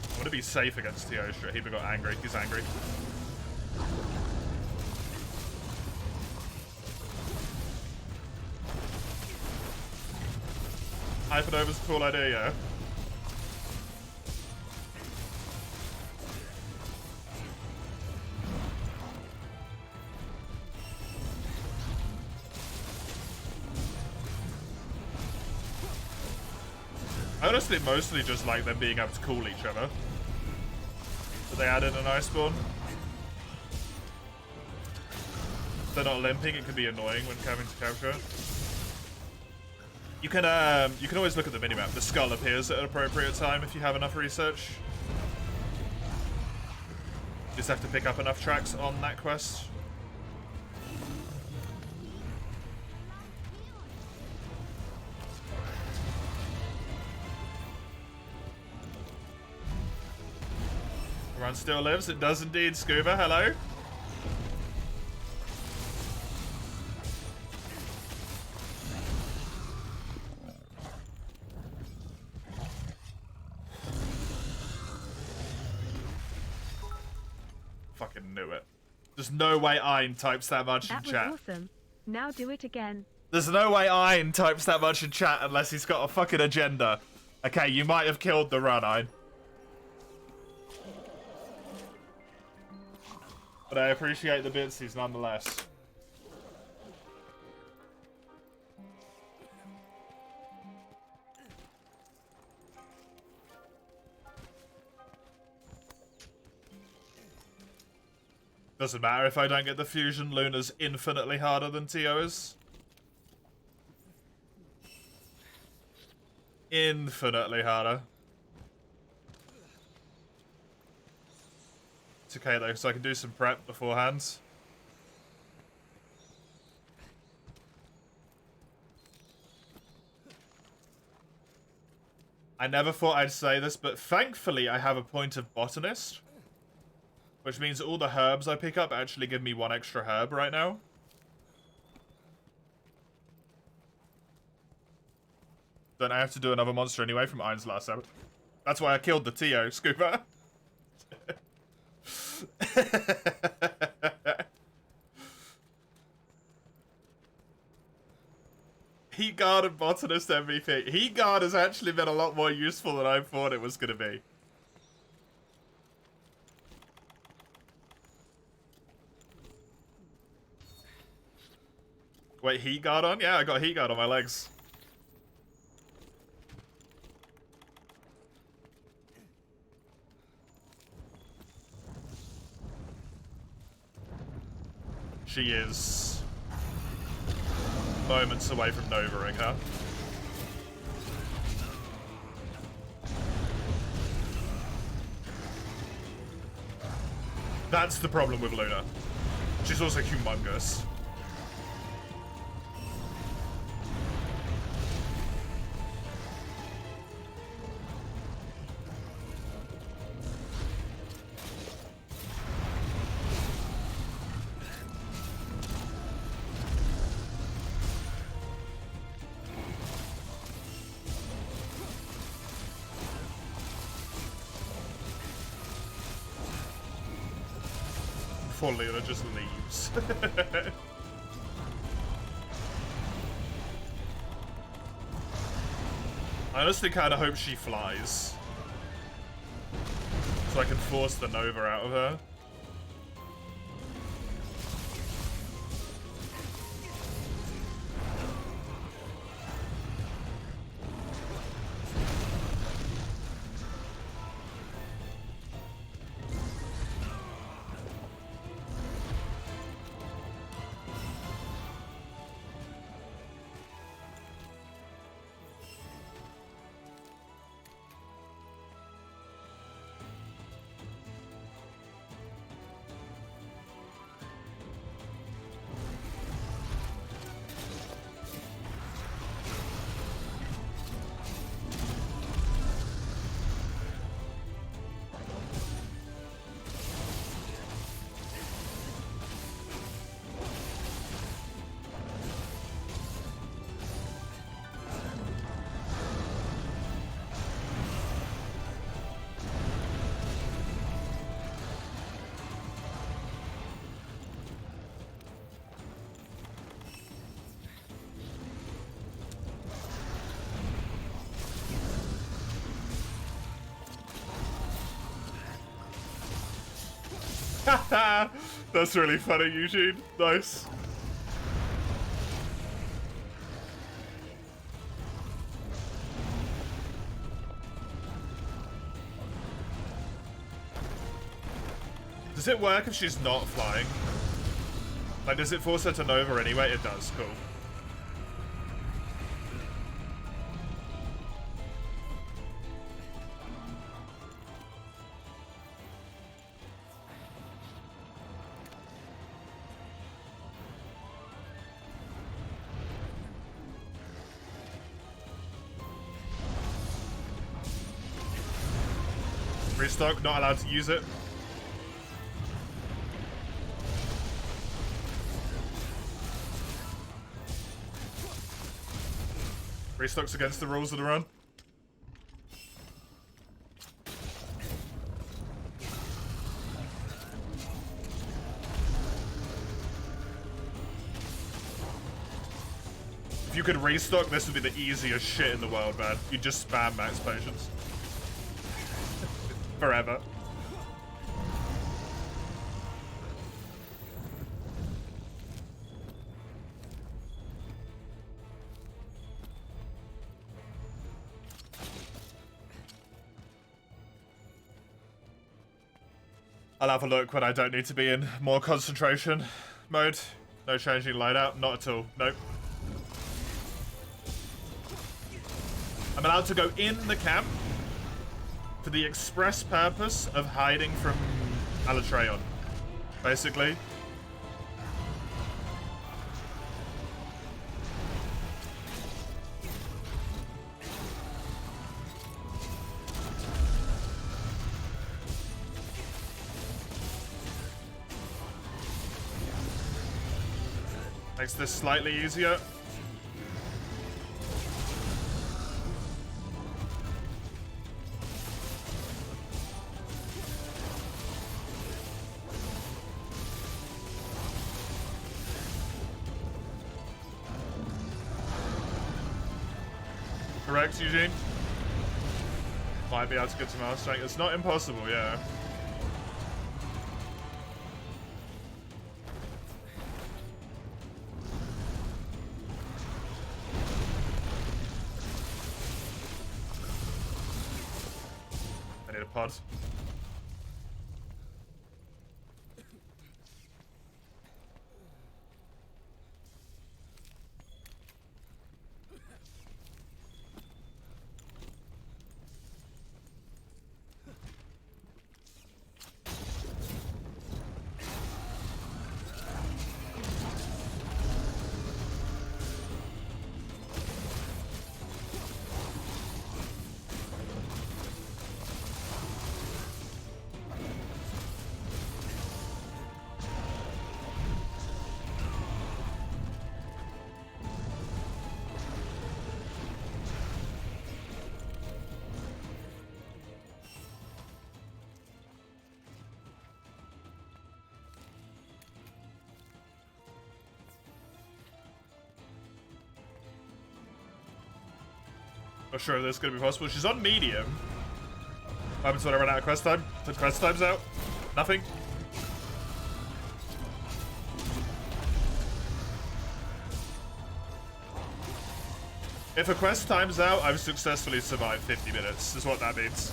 I want to be safe against Teostra. He got angry. He's angry. Hypernova's a cool idea, yeah. I honestly mostly just like them being able to call each other. So they added an ice spawn. If they're not limping, it can be annoying when coming to capture. You can always look at the minimap. The skull appears at an appropriate time if you have enough research. You just have to pick up enough tracks on that quest. Run still lives. It does indeed, Scuba. Hello. Fucking knew it. There's no way Ein types that much in chat. That was awesome. Now do it again. There's no way Ein types that much in chat unless he's got a fucking agenda. Okay, you might have killed the run, Ein. But I appreciate the bitsies nonetheless. Doesn't matter if I don't get the fusion. Luna's infinitely harder than Tio is. Infinitely harder. It's okay though, so I can do some prep beforehand. I never thought I'd say this, but thankfully I have a point of botanist. Which means all the herbs I pick up actually give me one extra herb right now. Don't I have to do another monster anyway from Ein's last episode? That's why I killed the Tio, Scuba. Heat Guard and Botanist MVP. Heat Guard has actually been a lot more useful than I thought it was going to be. Wait, Heat Guard on? Yeah, I got Heat Guard on my legs. She is moments away from Novering her. That's the problem with Luna. She's also humongous. Before Luna just leaves. I honestly kind of hope she flies. So I can force the Nova out of her. That's really funny, Eugene. Nice. Does it work if she's not flying? Like, does it force her to Nova anyway? It does. Cool. Restock, not allowed to use it. Restock's against the rules of the run. If you could restock, this would be the easiest shit in the world, man. You just spam max potions. Forever. I'll have a look when I don't need to be in more concentration mode. No changing loadout, not at all. Nope. I'm allowed to go in the camp for the express purpose of hiding from Alatreon, basically. Makes this slightly easier. Correct, Eugene? Might be able to get to mouse strength. It's not impossible, yeah. I need a pod. Not sure if this is going to be possible. She's on medium. What happens when I run out of quest time? The quest time's out? Nothing? If a quest time's out, I've successfully survived 50 minutes, is what that means.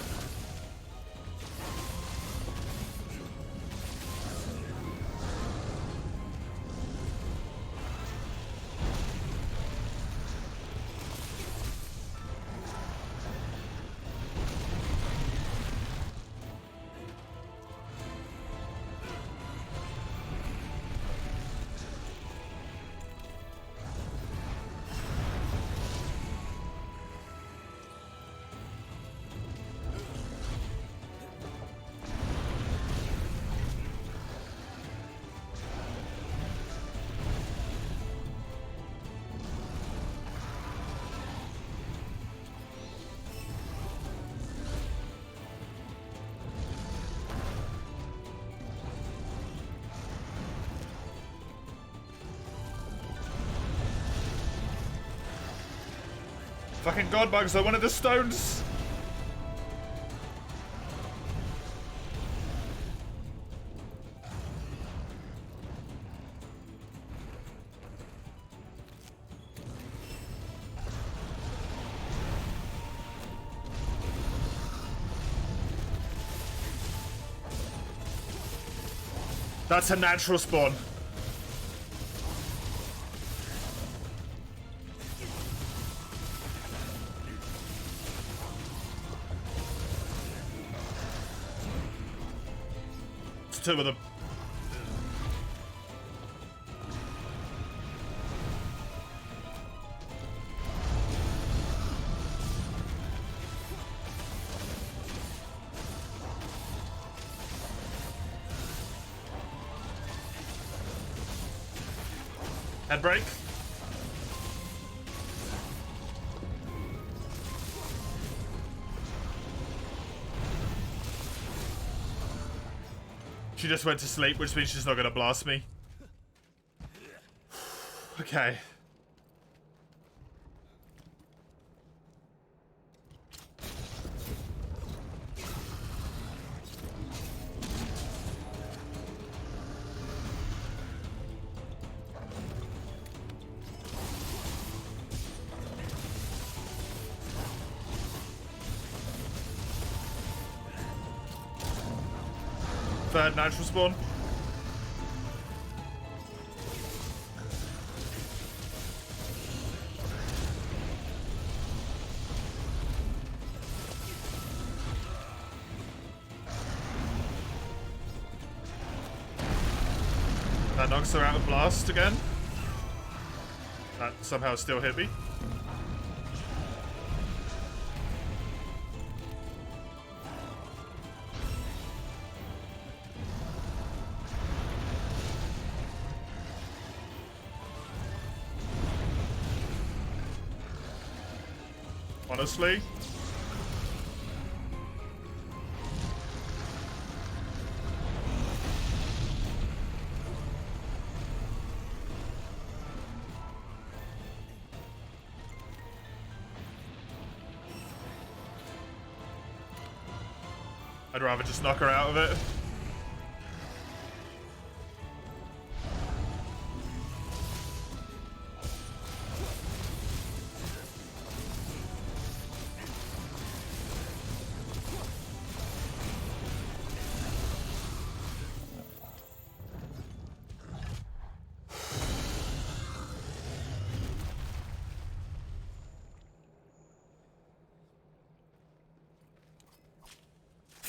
Fucking god bugs, I wanted the stones! That's a natural spawn. Two of them. Head break. She just went to sleep, which means she's not gonna blast me. Okay. Third natural spawn. That knocks her out of blast again. That somehow still hit me. Honestly. I'd rather just knock her out of it.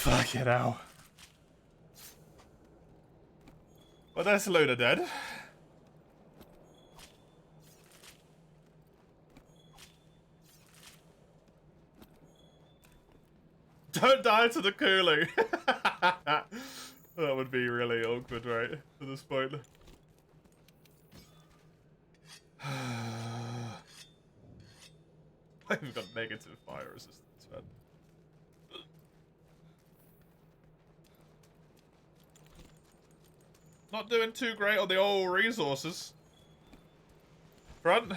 Fuck it out. Well, there's Luna dead. Don't die to the Kulu. That would be really awkward, right? At this point. We've got negative fire resistance, man. Not doing too great on the old resources. Front.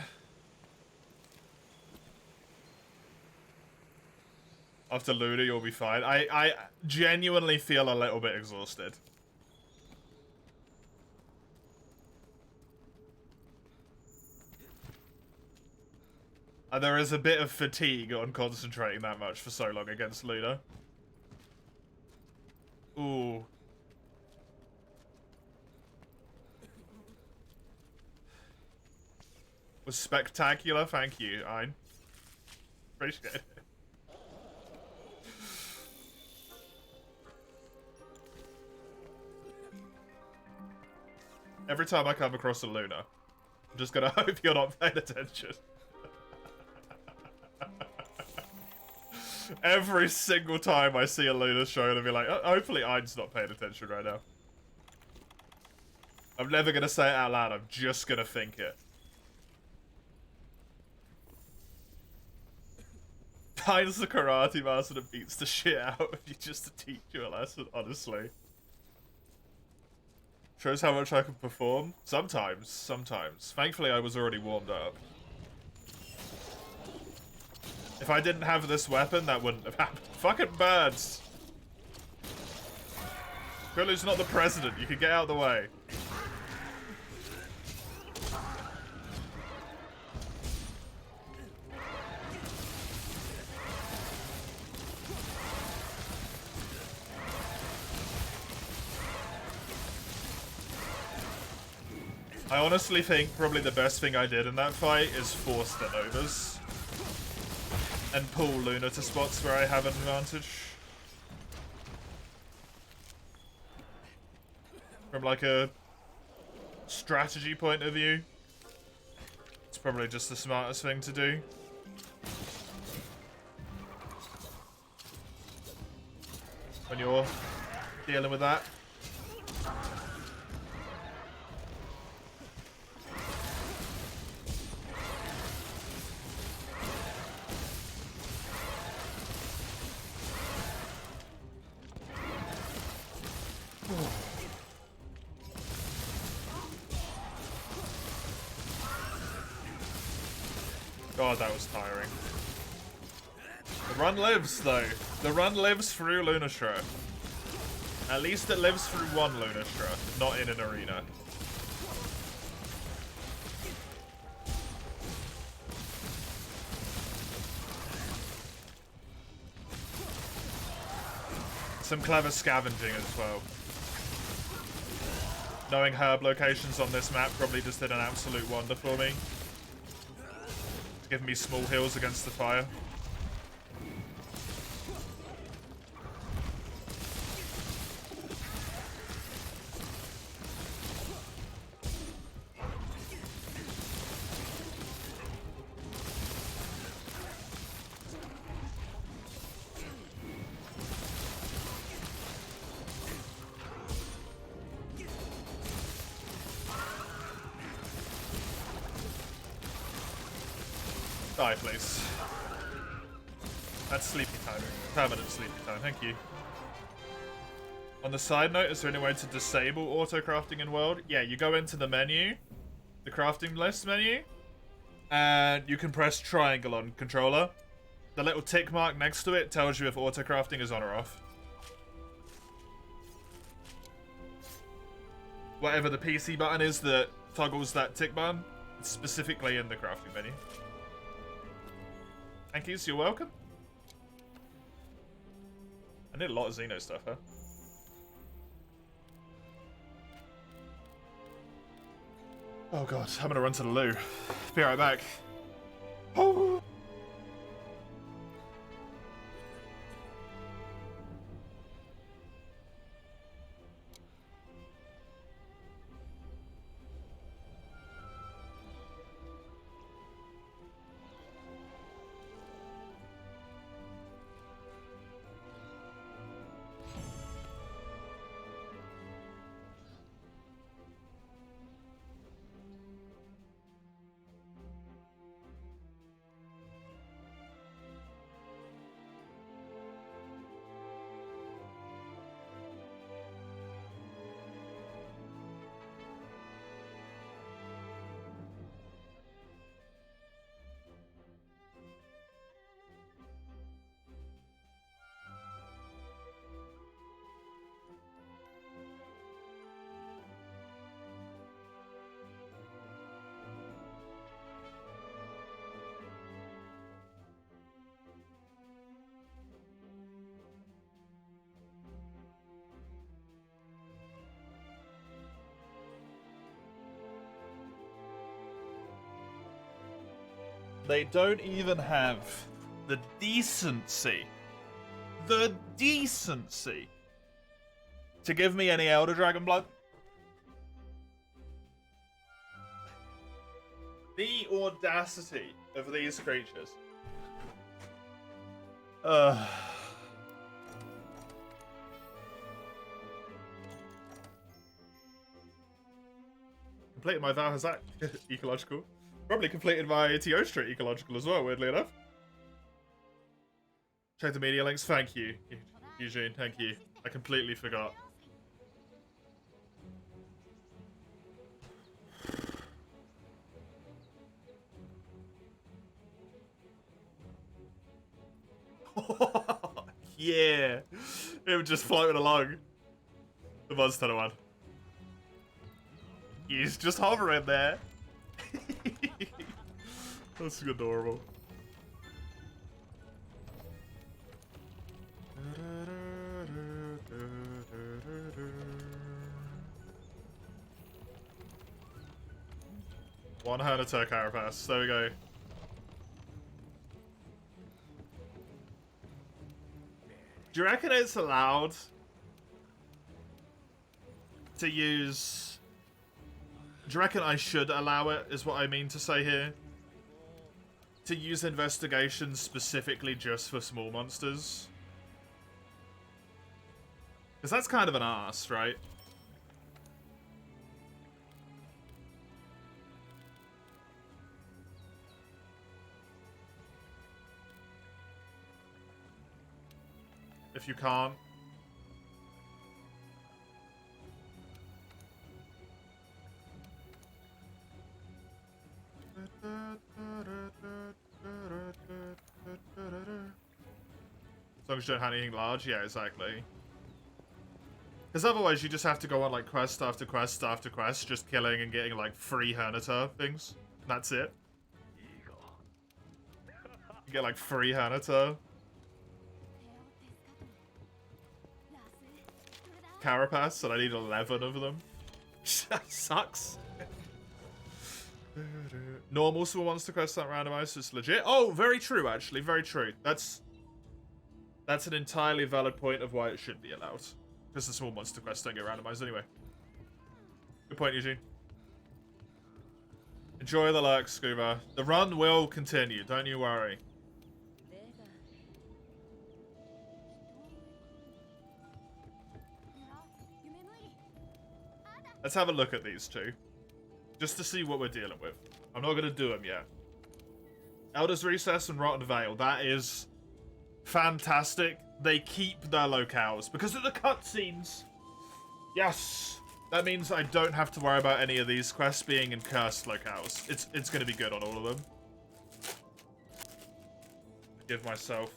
After Luna, you'll be fine. I genuinely feel a little bit exhausted. There is a bit of fatigue on concentrating that much for so long against Luna. Ooh. Was spectacular, thank you, Ein. Appreciate it. Every time I come across a Luna, I'm just gonna hope you're not paying attention. Every single time I see a Luna show, I'll be like, oh, hopefully Ein's not paying attention right now. I'm never gonna say it out loud, I'm just gonna think it. Ein's the karate master that beats the shit out of you just to teach you a lesson, honestly. Shows how much I can perform. Sometimes, sometimes. Thankfully, I was already warmed up. If I didn't have this weapon, that wouldn't have happened. Fucking birds! Kulu's not the president. You can get out of the way. I honestly think probably the best thing I did in that fight is force the Novas. And pull Luna to spots where I have an advantage. From like a strategy point of view, it's probably just the smartest thing to do. When you're dealing with that. God, that was tiring. The run lives, though. The run lives through Lunastra. At least it lives through one Lunastra, not in an arena. Some clever scavenging as well. Knowing herb locations on this map probably just did an absolute wonder for me. Giving me small heals against the fire. Die, please. That's sleepy time. Permanent sleepy time, thank you. On the side note, is there any way to disable auto-crafting in World? Yeah, you go into the menu, the crafting list menu, and you can press triangle on controller. The little tick mark next to it tells you if auto-crafting is on or off. Whatever the PC button is that toggles that tick button, it's specifically in the crafting menu. Thank you, you're welcome. I need a lot of Xeno stuff, huh? Oh god, I'm gonna run to the loo. Be right back. Oh. They don't even have the decency to give me any Elder Dragon blood. The audacity of these creatures. Completed my Valhazak ecological. Probably completed my TO Street ecological as well, weirdly enough. Check the media links. Thank you, Eugene. Thank you. I completely forgot. Yeah. Him just floating along. The Monster one. He's just hovering there. That's adorable. One Hernator Carapace. There we go. Do you reckon it's allowed to use... Do you reckon I should allow it, is what I mean to say here? To use investigation specifically just for small monsters? Because that's kind of an arse, right? If you can't. As long as you don't have anything large. Yeah, exactly. Because otherwise you just have to go on like quest after quest after quest, just killing and getting like free Hernitor things. And that's it. You get like free Hernitor. Carapace, and I need 11 of them. That sucks. Normal small monster quest not randomized, so it's legit. Oh, very true, actually. Very true. That's an entirely valid point of why it should be allowed. Because the small monster quests don't get randomized anyway. Good point, Eugene. Enjoy the lurk, Scuba. The run will continue, don't you worry. Let's have a look at these two. Just to see what we're dealing with. I'm not going to do them yet. Elder's Recess and Rotten Vale. That is fantastic. They keep their locales because of the cutscenes. Yes. That means I don't have to worry about any of these quests being in cursed locales. It's going to be good on all of them. Give myself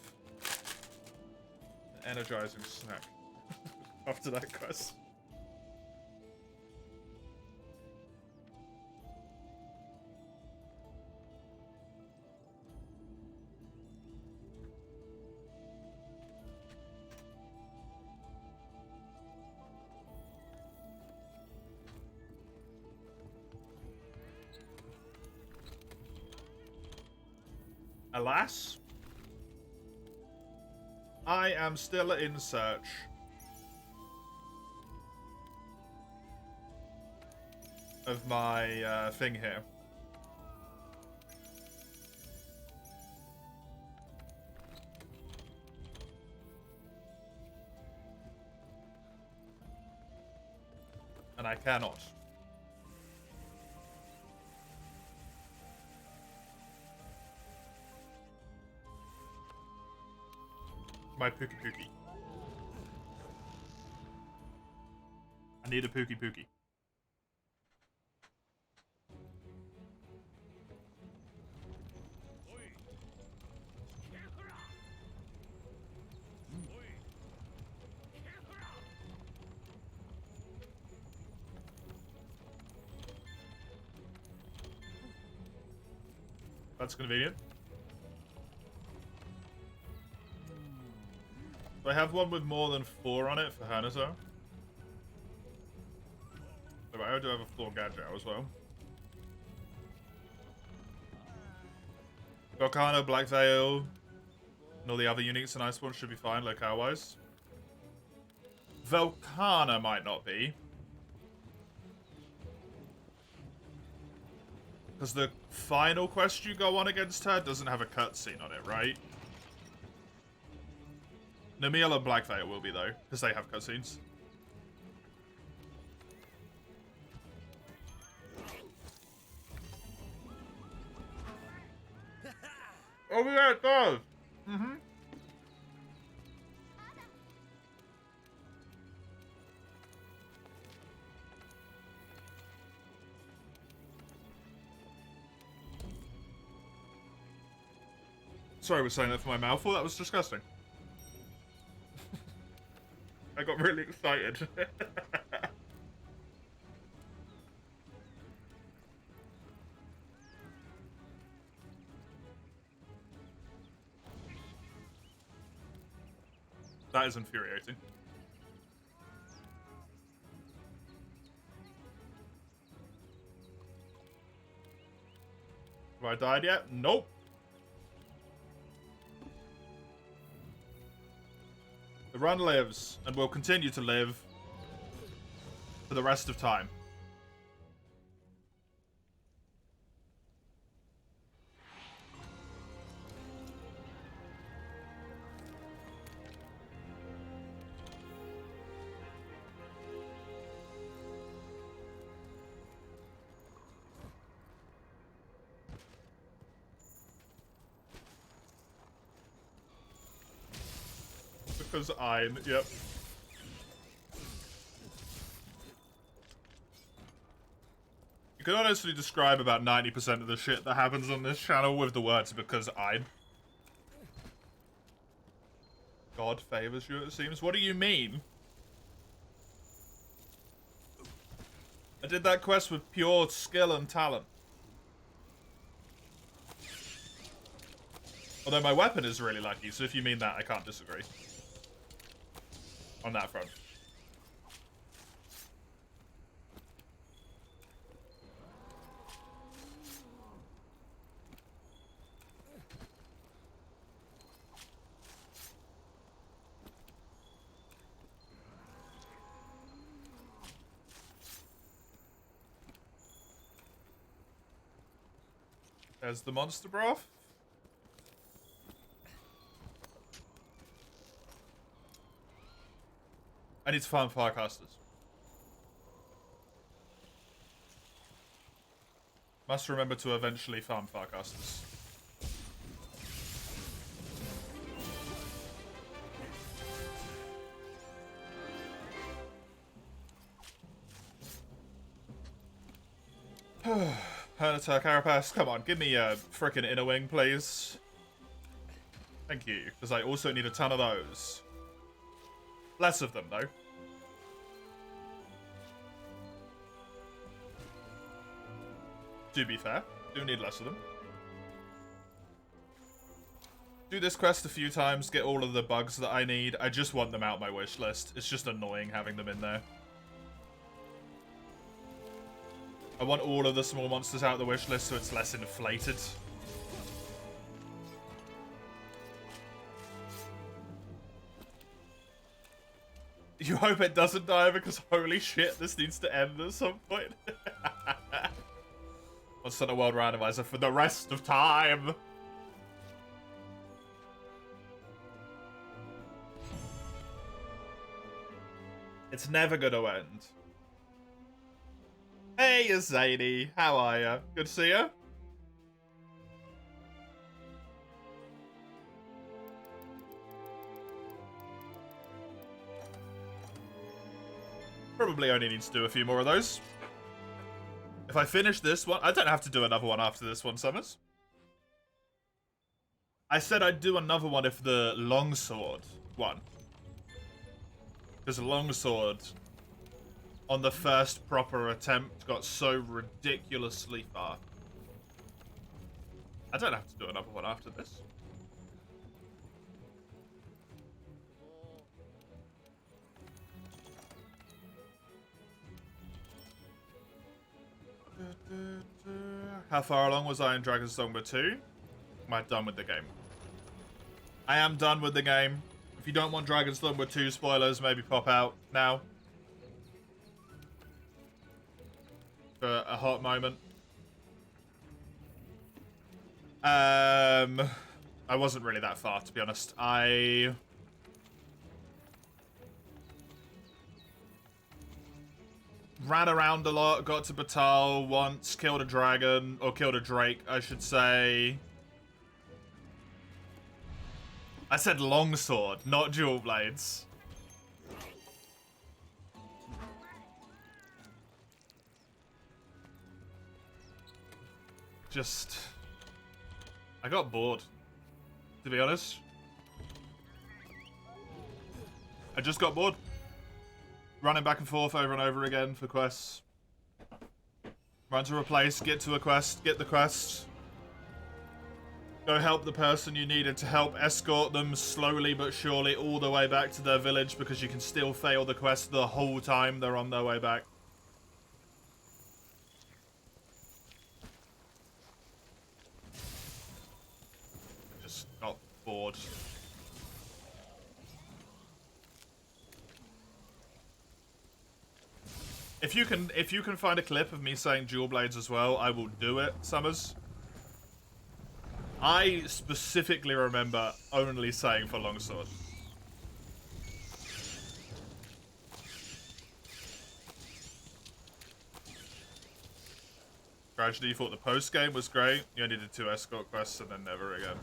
an energizing snack after that quest. Alas, I am still in search of my thing here. And I cannot. My Pookie Pookie. I need a Pookie Pookie. That's convenient. Do I have one with more than 4 on it for Hernitor? But I do have a floor Gadget as well. Volcano, Black Veil, and all the other uniques in Iceborne should be fine, locale-wise. Volcana might not be. Because the final quest you go on against her doesn't have a cutscene on it, right? Namiel and Black Veil will be, though, because they have cutscenes. Oh, yeah, it does! Mm-hmm. Sorry, I was saying that for my mouthful. That was disgusting. I got really excited. That is infuriating. Have I died yet? Nope. The run lives, and will continue to live for the rest of time. Because I'm, yep. You can honestly describe about 90% of the shit that happens on this channel with the words because I'm. God favors you, it seems. What do you mean? I did that quest with pure skill and talent. Although my weapon is really lucky, so if you mean that, I can't disagree. On that front. There's the monster broth. I need to farm Firecasters. Must remember to eventually farm Firecasters. Hernitor Carapace, come on, give me a frickin' inner wing, please. Thank you, because I also need a ton of those. Less of them, though. To be fair, do need less of them. Do this quest a few times, get all of the bugs that I need. I just want them out my wish list. It's just annoying having them in there. I want all of the small monsters out the wish list so it's less inflated. You hope it doesn't die because holy shit, this needs to end at some point. Monster Hunter World Randomizer for the rest of time. It's never gonna end. Hey, Zany, how are ya? Good to see ya. Probably only need to do a few more of those. If I finish this one, I don't have to do another one after this one, Summers. I said I'd do another one if the longsword won. Because the longsword, on the first proper attempt, got so ridiculously far. I don't have to do another one after this. How far along was I in Dragon's Dogma 2? Am I done with the game? I am done with the game. If you don't want Dragon's Dogma 2 spoilers, maybe pop out now. For a hot moment. I wasn't really that far, to be honest. I ran around a lot, got to Batal once, killed a dragon, or killed a drake, I should say. I said longsword, not dual blades. Just... I got bored, to be honest. I just got bored. Running back and forth over and over again for quests. Run to replace, get to a quest, get the quest. Go help the person you needed to help, escort them slowly but surely all the way back to their village because you can still fail the quest the whole time they're on their way back. Just got bored. If you can find a clip of me saying dual blades as well, I will do it, Summers. I specifically remember only saying for longsword. Tragedy, you thought the post game was great. You only did 2 escort quests and then never again.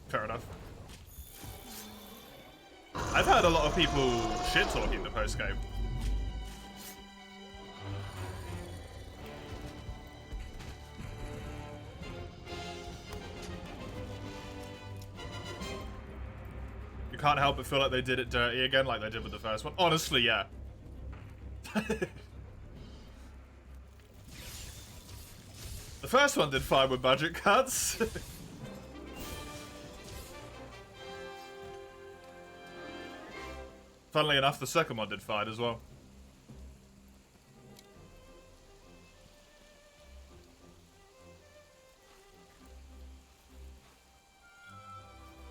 Fair enough. I've heard a lot of people shit-talking the post-game. can't help but feel like they did it dirty again, like they did with the first one. Honestly, yeah. The first one did fine with budget cuts. Funnily enough, the second one did fine as well.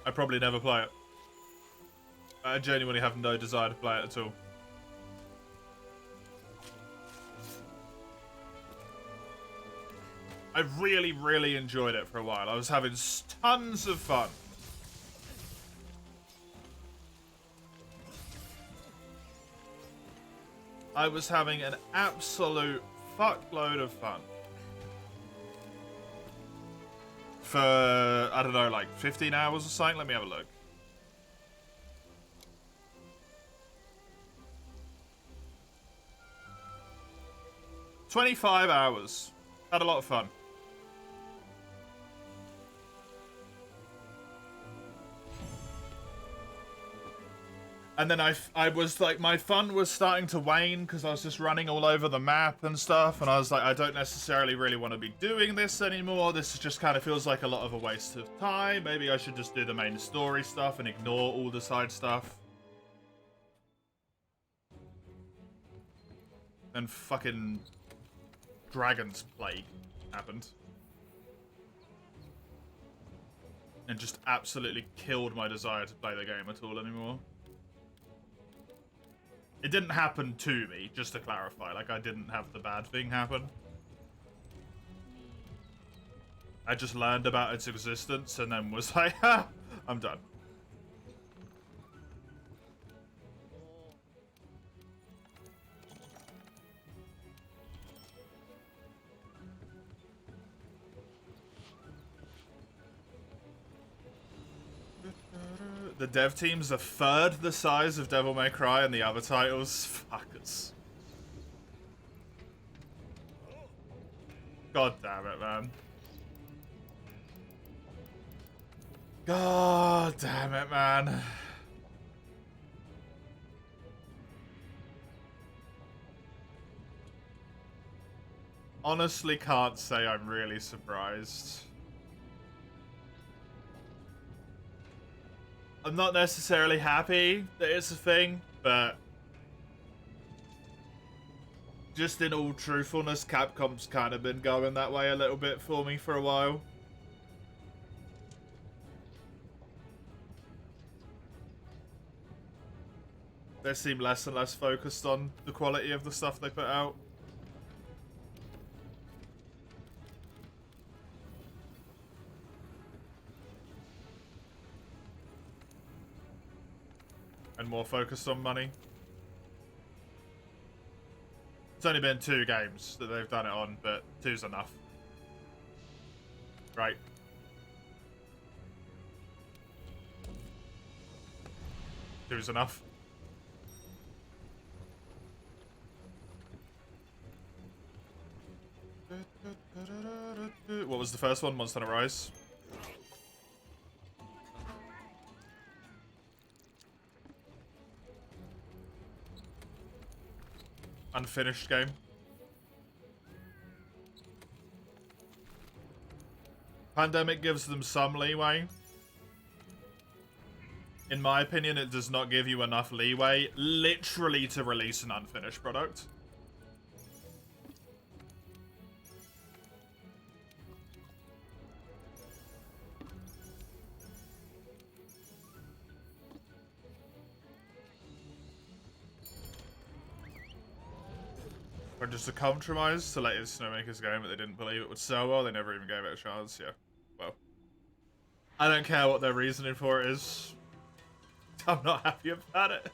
I probably never play it. I genuinely have no desire to play it at all. I really, really enjoyed it for a while. I was having tons of fun. I was having an absolute fuckload of fun. For, I don't know, like 15 hours or something? Let me have a look. "25 hours. Had a lot of fun. And then I was like, my fun was starting to wane because I was just running all over the map and stuff. And I was like, I don't necessarily really want to be doing this anymore. This just kind of feels like a lot of a waste of time. Maybe I should just do the main story stuff and ignore all the side stuff. And fucking Dragon's Plague happened. And just absolutely killed my desire to play the game at all anymore. It didn't happen to me, just to clarify. Like, I didn't have the bad thing happen. I just learned about its existence and then was like, ha! I'm done. The dev team's a third the size of Devil May Cry and the other titles. Fuckers. God damn it, man. God damn it, man. Honestly can't say I'm really surprised. I'm not necessarily happy that it's a thing, but just in all truthfulness, Capcom's kind of been going that way a little bit for me for a while. They seem less and less focused on the quality of the stuff they put out. And more focused on money. It's only been 2 games that they've done it on, but 2's enough. Right. Two's enough. What was the first one? Monster Hunter Rise. Unfinished game. Pandemic gives them some leeway. In my opinion, it does not give you enough leeway, literally, to release an unfinished product. Or just a compromise to let Snowmaker's game, but they didn't believe it would sell well. They never even gave it a chance. Yeah, well, I don't care what their reasoning for it is. I'm not happy about it.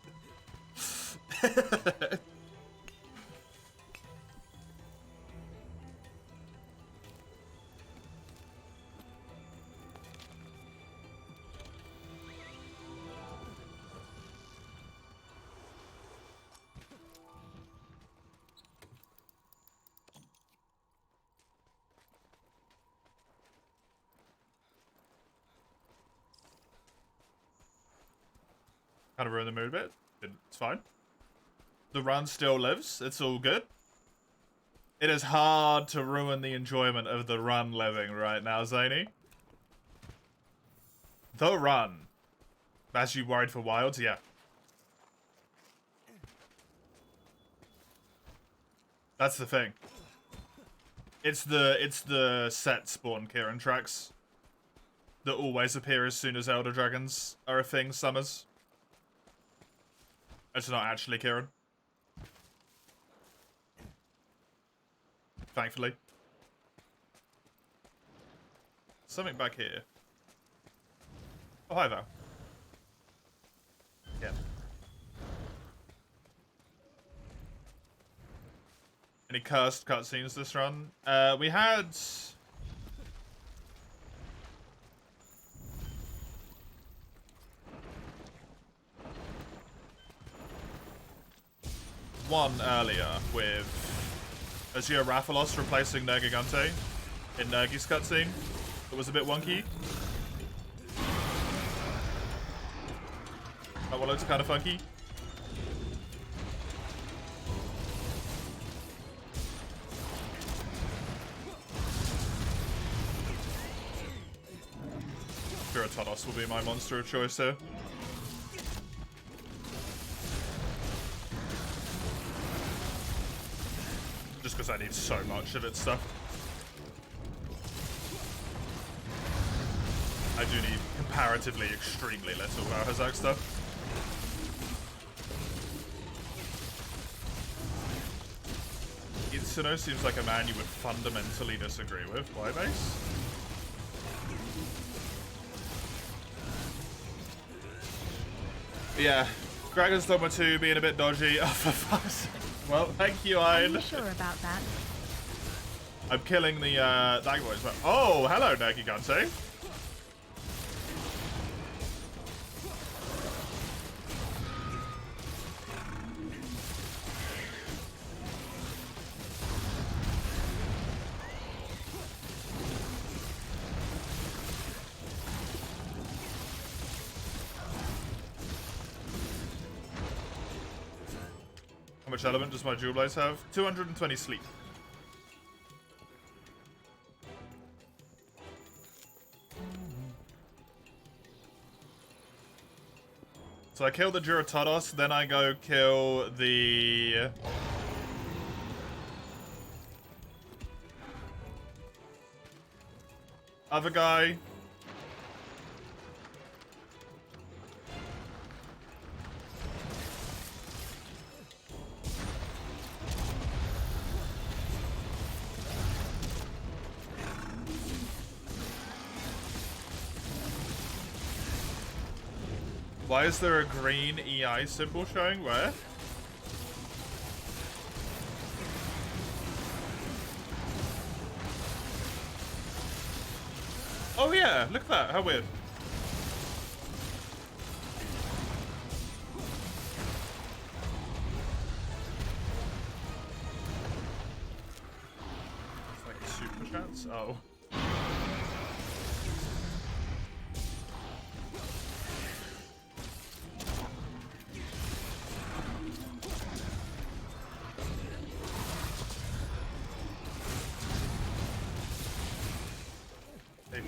Kind of ruined the mood a bit. It's fine. The run still lives. It's all good. It is hard to ruin the enjoyment of the run living right now, Zany. The run. As you worried for wilds? Yeah. That's the thing. It's the set spawn Kieran tracks that always appear as soon as Elder Dragons are a thing summers. It's not actually Kieran. Thankfully. Something back here. Oh, hi there. Yeah. Any cursed cutscenes this run? We had... one earlier with Azure Rathalos replacing Nergigante in Nergi's cutscene. It was a bit wonky. That one looks kind of funky. Todos will be my monster of choice here. Just because I need so much of its stuff. I do need comparatively extremely little Valhazak stuff. Itsuno seems like a man you would fundamentally disagree with. Why, base? Yeah, Dragon's Dogma 2 being a bit dodgy. Oh, for fuck's sake. Well, thank you, Iron. Are you sure about that? I'm killing the Dagger Boys. Oh, hello, Nergigante. How much element does my Jewel Blaze have? 220 sleep. So I kill the Duratodos, then I go kill the... other guy. Why is there a green EI symbol showing? Where? Oh yeah, look at that. How weird. It's like a super chance. Oh.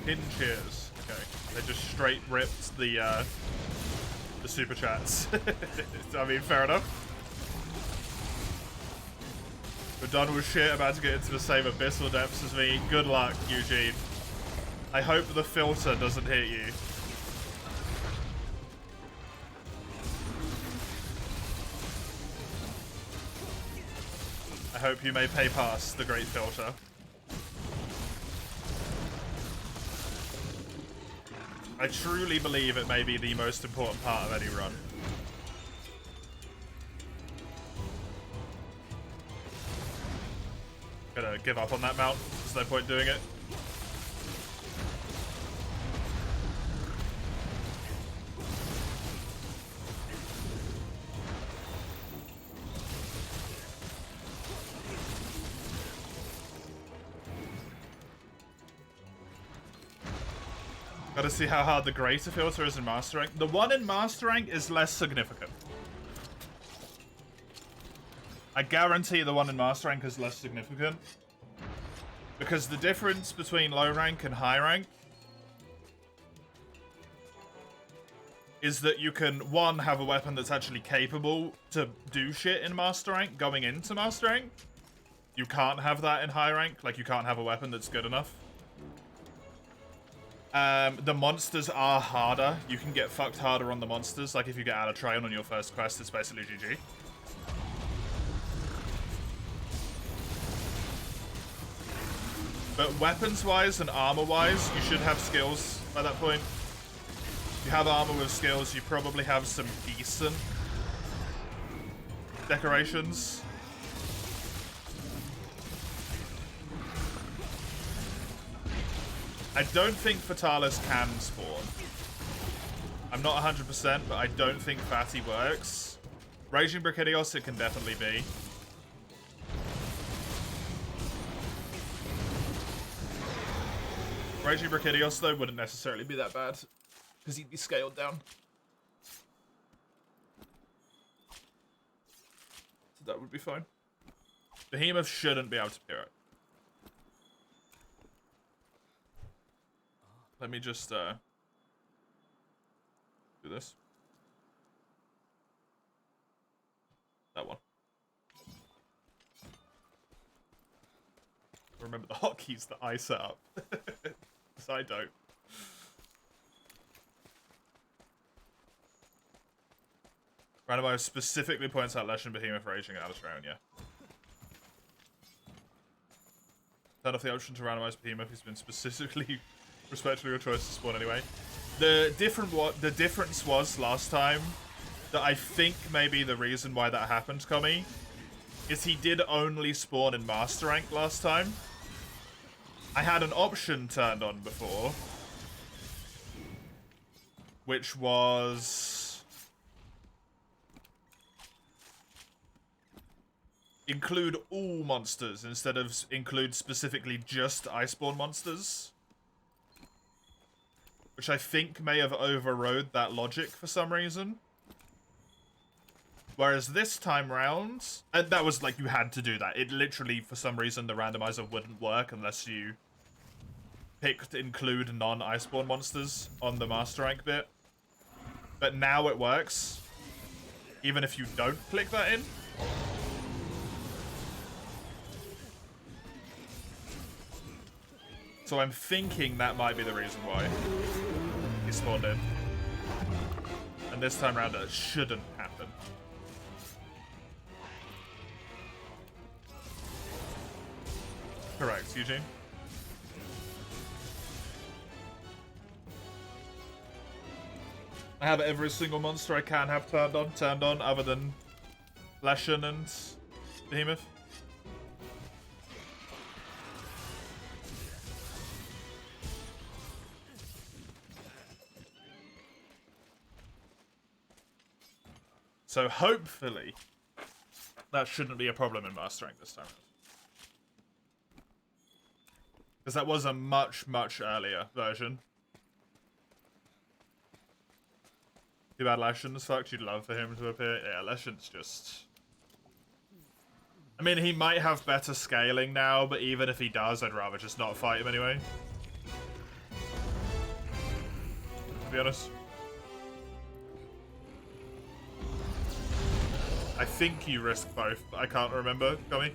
Hidden cheers. Okay. They just straight ripped the super chats. I mean, fair enough. We're done with shit, about to get into the same abyssal depths as me. Good luck, Eugene. I hope the filter doesn't hit you. I hope you may pay past the great filter. I truly believe it may be the most important part of any run. Gonna give up on that mount. There's no point doing it. Gotta see how hard the greater filter is in Master Rank. The one in Master Rank is less significant. I guarantee the one in Master Rank is less significant. Because the difference between low rank and high rank is that you can, one, have a weapon that's actually capable to do shit in Master Rank going into Master Rank. You can't have that in high rank. Like, you can't have a weapon that's good enough. The monsters are harder. You can get fucked harder on the monsters. Like, if you get out of train on your first quest, it's basically GG. But weapons-wise and armor-wise, you should have skills by that point. If you have armor with skills, you probably have some decent decorations. I don't think Fatalis can spawn. I'm not 100%, but I don't think Fatty works. Raging Brachydios, it can definitely be. Raging Brachydios, though, wouldn't necessarily be that bad, because he'd be scaled down. So that would be fine. Behemoth shouldn't be able to peer it. Let me just, do this. That one. Remember the hotkeys that I set up. Because I don't. Randomiser specifically points out Lesh and Behemoth raging out of round, yeah. Turn off the option to randomize Behemoth. He's been specifically respectfully your choice to spawn anyway. The difference was last time that I think maybe the reason why that happened, Kami, is he did only spawn in Master Rank last time. I had an option turned on before, which was include all monsters instead of include specifically just Iceborne monsters. Which I think may have overrode that logic for some reason. Whereas this time round, and that was like you had to do that. It literally, for some reason, the randomizer wouldn't work unless you picked include non-Iceborne monsters on the Master Rank bit. But now it works, even if you don't click that in. So I'm thinking that might be the reason why he spawned in. And this time around, it shouldn't happen. Correct, Eugene. I have every single monster I can have turned on, other than Leshen and Behemoth. So hopefully, that shouldn't be a problem in Master Rank this time. Because that was a much, much earlier version. Too bad Leshen's fucked. You'd love for him to appear. Yeah, Leshen's just... I mean, he might have better scaling now, but even if he does, I'd rather just not fight him anyway. To be honest. I think you risk both, but I can't remember. Gummy.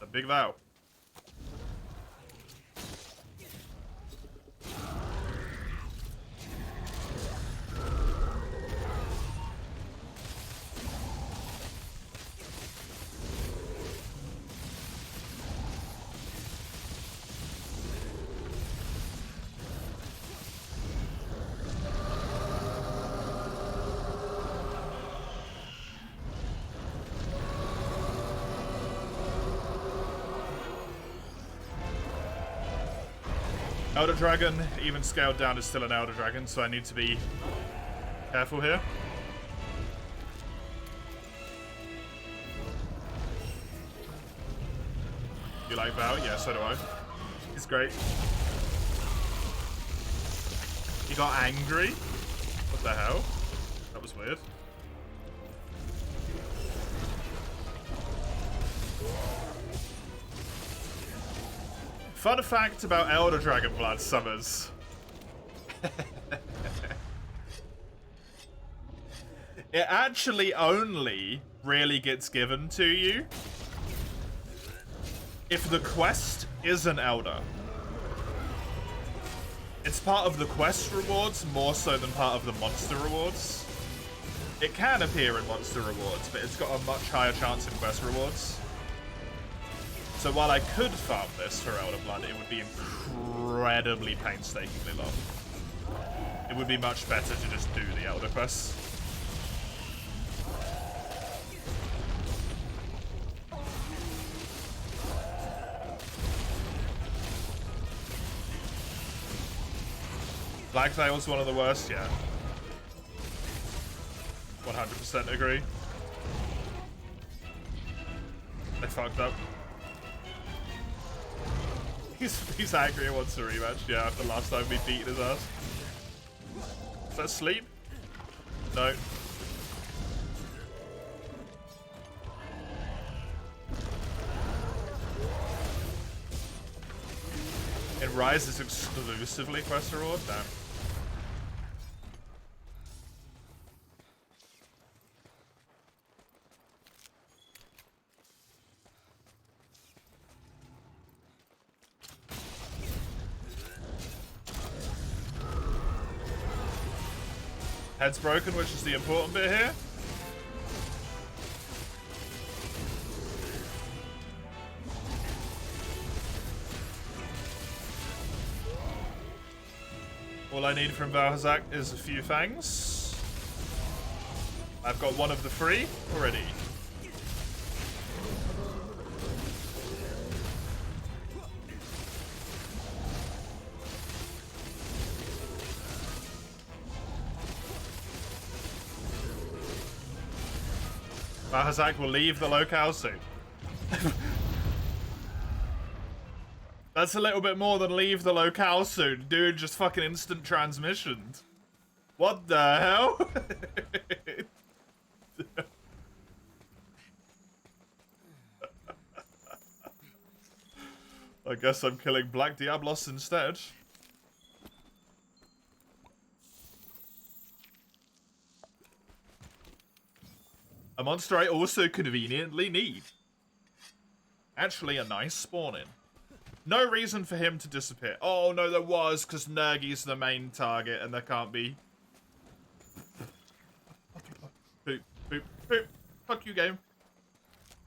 A big vow. Elder Dragon, even scaled down, is still an Elder Dragon, so I need to be careful here. You like Val? Yeah, so do I. He's great. He got angry? What the hell? That was weird. Fun fact about Elder Dragon Blood summers. It actually only really gets given to you if the quest is an Elder. It's part of the quest rewards more so than part of the monster rewards. It can appear in monster rewards, but it's got a much higher chance in quest rewards. So while I could farm this for Elder Blood, it would be incredibly painstakingly long. It would be much better to just do the Elder quests. Blacktail's one of the worst, yeah. 100% agree. They fucked up. He's angry and wants a rematch, yeah, after last time we beat his ass. Is that sleep? No. And Rise is exclusively quest reward? Damn. Head's broken, which is the important bit here. All I need from Valhazak is a few fangs. I've got one of the three already. Valhazak will leave the locale soon. That's a little bit more than leave the locale soon. Dude, just fucking instant transmission. What the hell? I guess I'm killing Black Diablos instead. A monster I also conveniently need. Actually, a nice spawn-in. No reason for him to disappear. Oh, no, there was, because Nergi's the main target, and there can't be. Boop, boop, boop. Fuck you, game.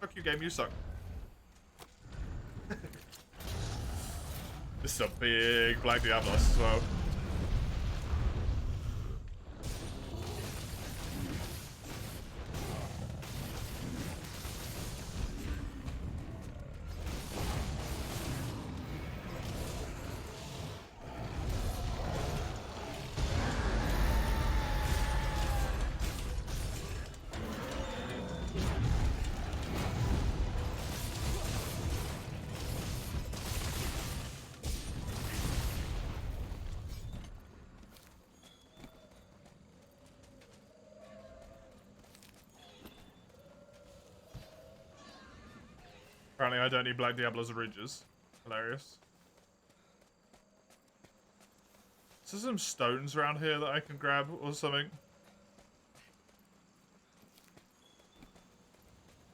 Fuck you, game, you suck. This is a big Black Diablos as well. Apparently I don't need Black Diablos or Ridges. Hilarious. Is there some stones around here that I can grab or something?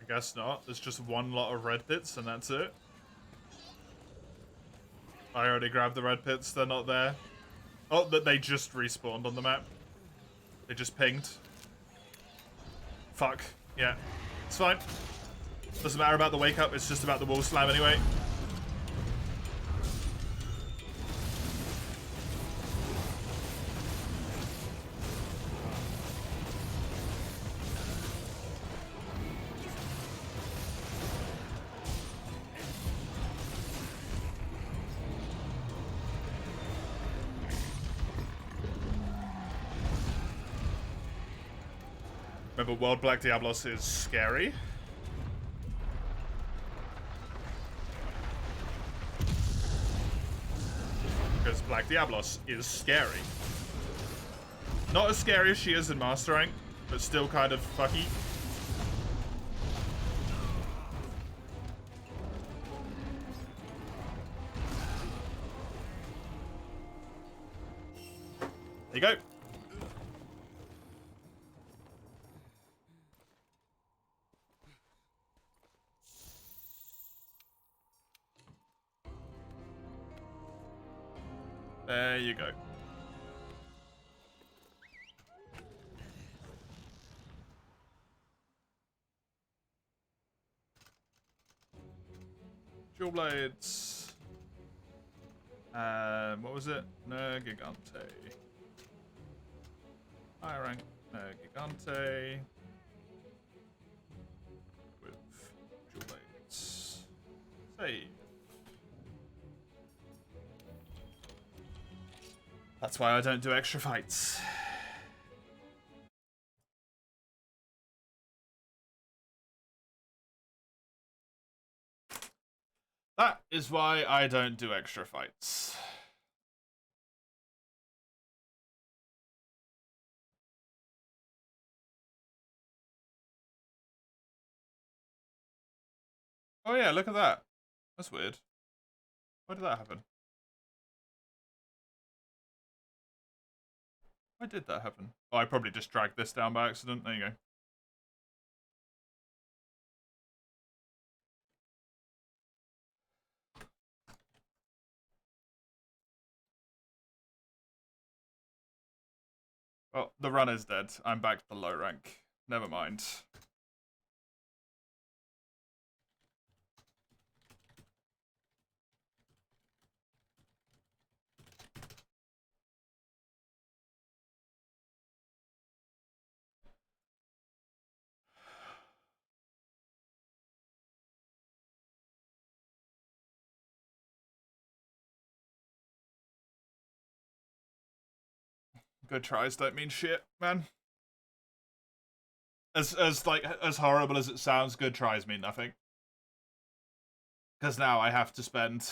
I guess not. There's just one lot of red pits and that's it. I already grabbed the red pits, they're not there. Oh, that they just respawned on the map. They just pinged. Fuck. Yeah. It's fine. Doesn't matter about the wake up, it's just about the wall slam anyway. Remember, World Black Diablos is scary. Because Black Diablos is scary. Not as scary as she is in Master Rank, but still kind of fucky. There you go. There you go. Dual blades. What was it? No Gigante. High rank. No Gigante. With dual blades. Save. That's why I don't do extra fights. That is why I don't do extra fights. Oh yeah, look at that. That's weird. Why did that happen? Why did that happen? Oh, I probably just dragged this down by accident. There you go. Well, the runner's dead. I'm back to low rank. Never mind. Good tries don't mean shit, man. As horrible as it sounds, good tries mean nothing. Because now I have to spend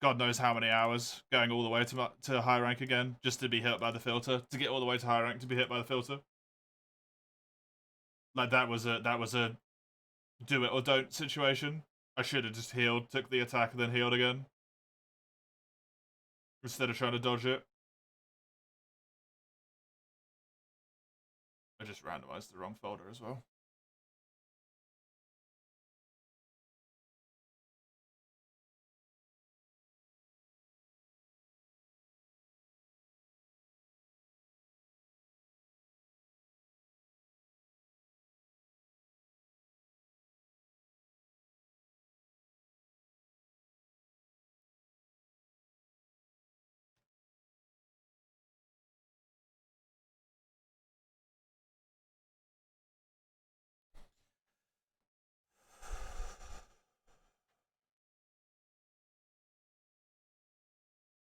God knows how many hours going all the way to high rank again just to be hit by the filter, to get all the way to high rank to be hit by the filter. Like that was a do it or don't situation. I should have just healed, took the attack, and then healed again instead of trying to dodge it. I just randomized the wrong folder as well.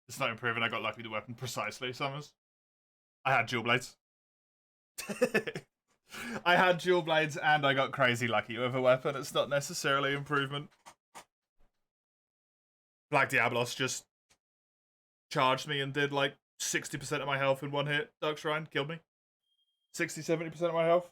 It's not improving. I got lucky with the weapon precisely, Summers. I had dual blades. I had dual blades and I got crazy lucky with a weapon. It's not necessarily improvement. Black Diablos just charged me and did like 60% of my health in one hit. Dark Shrine killed me. 60-70% of my health.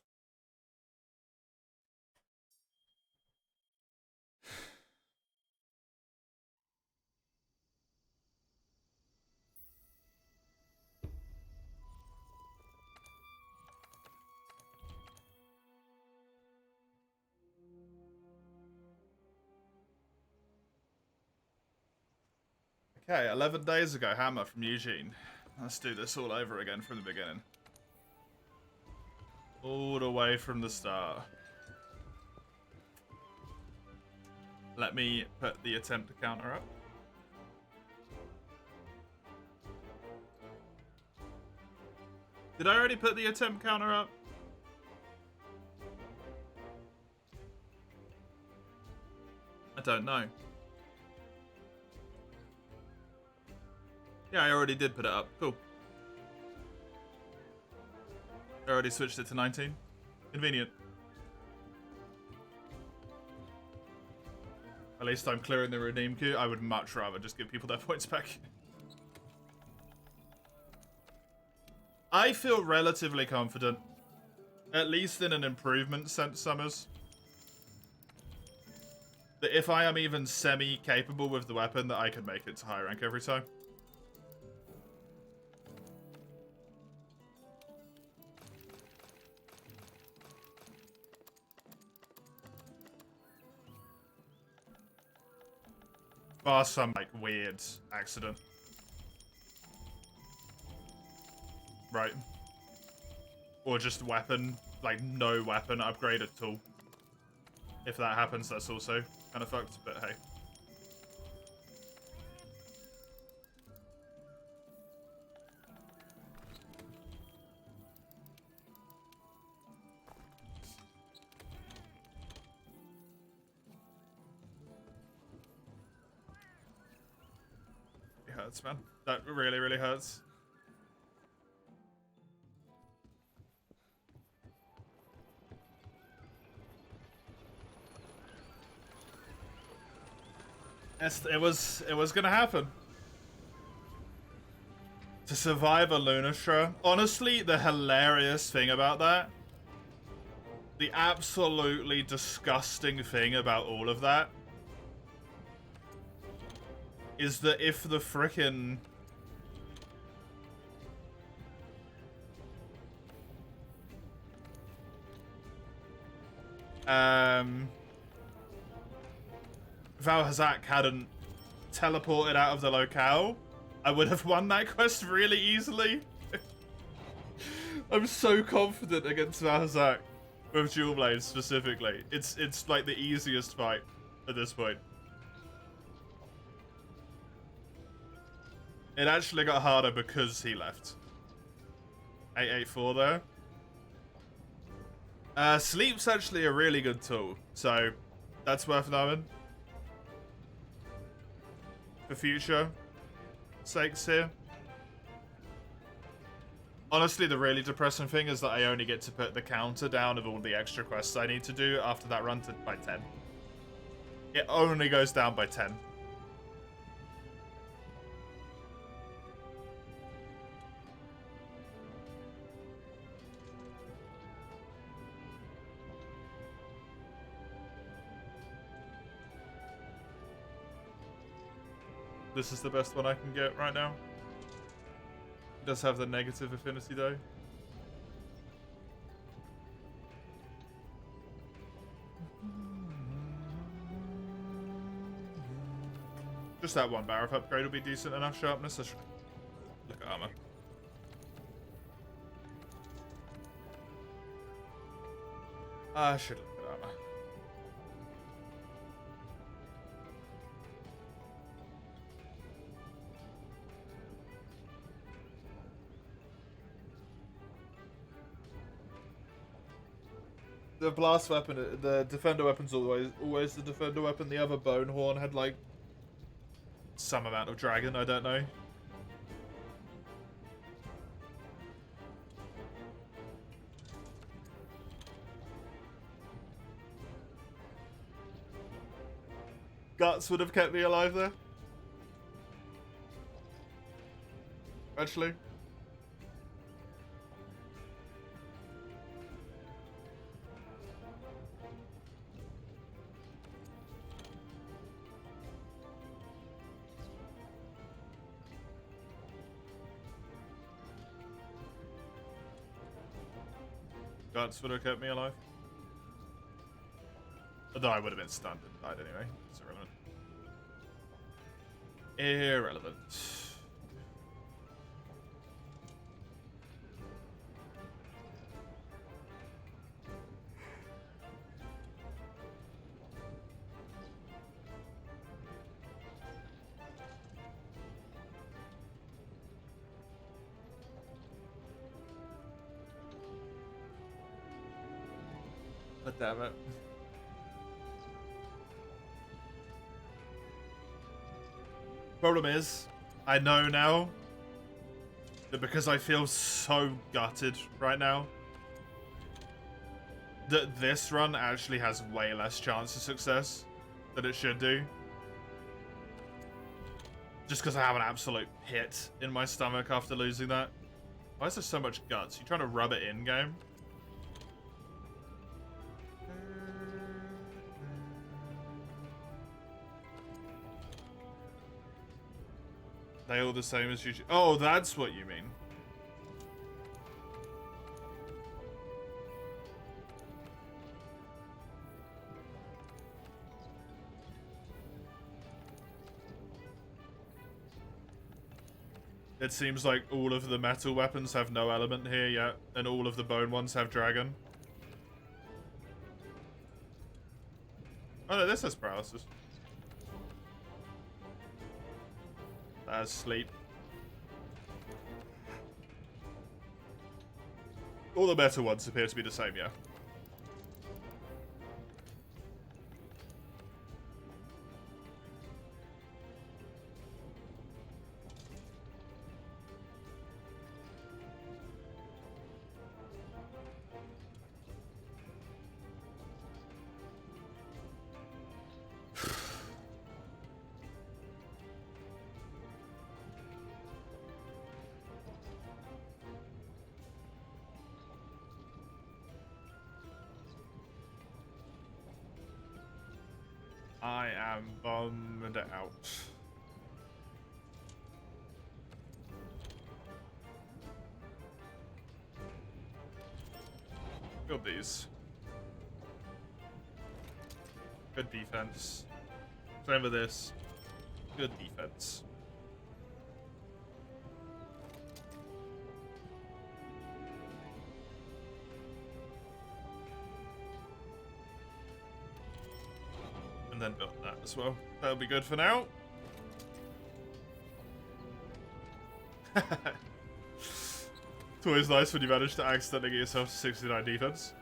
Okay, 11 days ago, Hammer from Eugene. Let's do this all over again from the beginning. All the way from the start. Let me put the attempt counter up. Did I already put the attempt counter up? I don't know. Yeah, I already did put it up. Cool. I already switched it to 19. Convenient. At least I'm clearing the redeem queue. I would much rather just give people their points back. I feel relatively confident. At least in an improvement sense, Summers. That if I am even semi-capable with the weapon, that I can make it to high rank every time. Bar some, like, weird accident. Right. Or just weapon, like, no weapon upgrade at all. If that happens, that's also kind of fucked, but hey. It hurts, man. That really, really hurts. It was gonna happen. To survive a Lunastra. Honestly, the hilarious thing about that, the absolutely disgusting thing about all of that, is that if the frickin' Valhazak hadn't teleported out of the locale, I would have won that quest really easily. I'm so confident against Valhazak with Dual Blades specifically. It's like the easiest fight at this point. It actually got harder because he left. 884 there. Sleep's actually a really good tool, so that's worth knowing. For future sakes here. Honestly, the really depressing thing is that I only get to put the counter down of all the extra quests I need to do after that run by 10. It only goes down by 10. This is the best one I can get right now. It does have the negative affinity though. Just that one Barrett upgrade will be decent enough sharpness. Look at armor. I should look at armor. The blast weapon, the defender weapon's always the defender weapon. The other bone horn had like some amount of dragon, I don't know. Guts would have kept me alive there. Actually. Guts would have kept me alive. Although I would have been stunned and died anyway. It's irrelevant. Irrelevant. But damn it. Problem is, I know now that because I feel so gutted right now, This run actually has way less chance of success than it should do. Just because I have an absolute pit in my stomach after losing that. Why is there so much guts? You trying to rub it in, game? They all the same as you. Oh, that's what you mean. It seems like all of the metal weapons have no element here yet, and all of the bone ones have dragon. Oh no, this has paralysis. That has sleep. All the metal ones appear to be the same, yeah. I am bummed out. Build these. Good defense. Same with this. Good defense. And then build that as well. That'll be good for now. It's always nice when you manage to accidentally get yourself to 69 defense.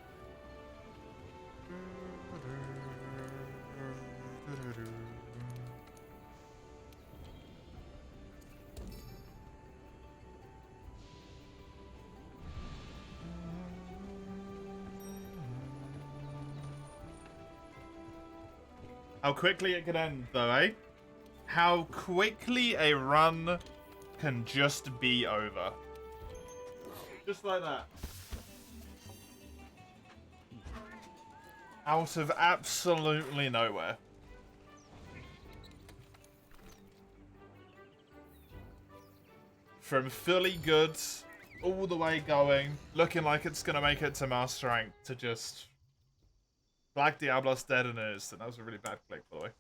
How quickly it can end, though, eh? How quickly a run can just be over. Just like that. Out of absolutely nowhere. From fully good, all the way going, looking like it's going to make it to Master Rank, to just... Black Diablos dead in an instant. That was a really bad click, by the way.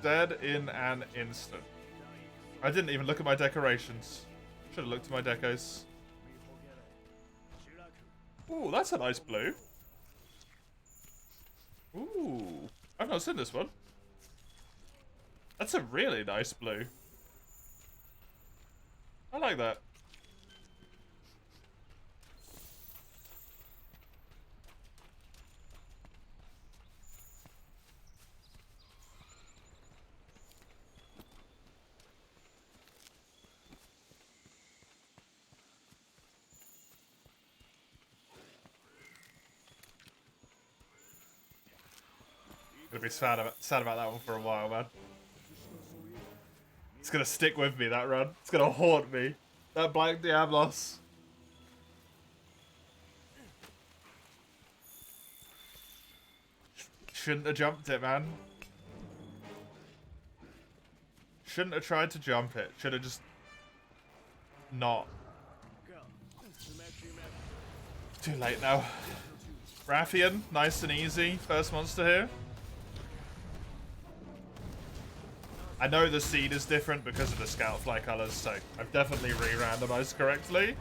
Dead in an instant. I didn't even look at my decorations. Should have looked at my decos. Ooh, that's a nice blue. Ooh, I've not seen this one. That's a really nice blue. I like that. Gonna be sad about that one for a while, man. It's gonna stick with me, that run. It's gonna haunt me. That Black Diablos. Shouldn't have jumped it, man. Shouldn't have tried to jump it. Should have just... not. Too late now. Rathian, nice and easy. First monster here. I know the seed is different because of the Scoutfly colors, so I've definitely re-randomized correctly.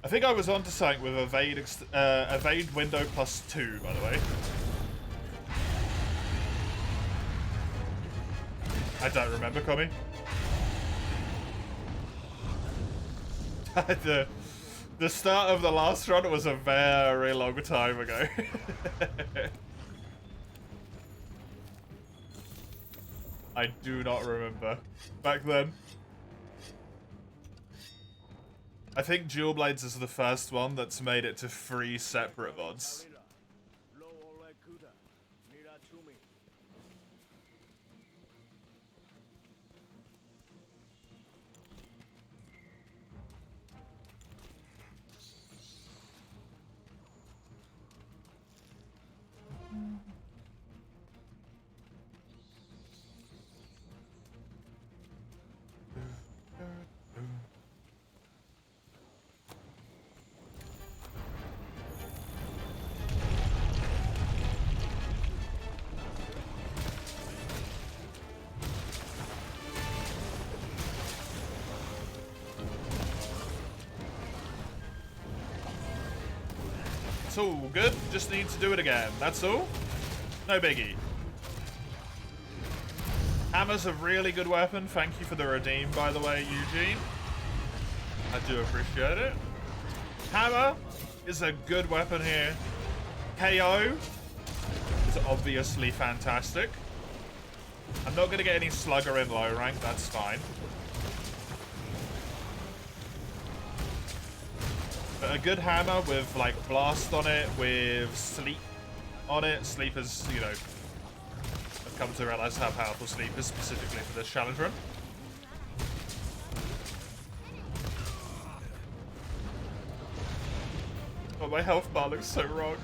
I think I was onto something with evade window +2, by the way. I don't remember, Commie. The start of the last run was a very long time ago. I do not remember back then. I think Dual Blades is the first one that's made it to 3 separate VODs. It's all good, just need to do it again, that's all. No biggie. Hammer's a really good weapon, thank you for the redeem by the way, Eugene. I do appreciate it. Hammer is a good weapon here. KO is obviously fantastic. I'm not going to get any Slugger in low rank, that's fine. But a good hammer with, like, Blast on it, with Sleep on it. Sleep is, you know, I've come to realize how powerful Sleep is specifically for this challenge run. Oh, my health bar looks so wrong.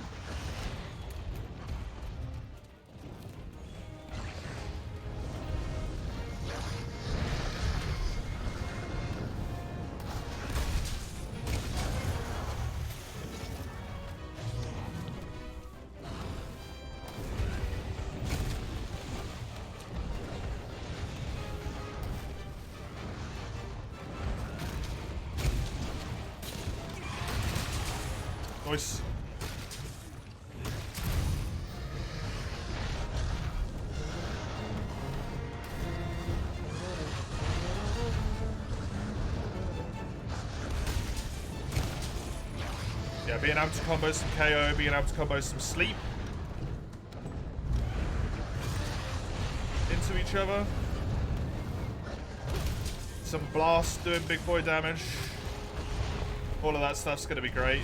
Nice. Yeah, being able to combo some KO, being able to combo some Sleep into each other. Some Blast doing big boy damage. All of that stuff's gonna be great.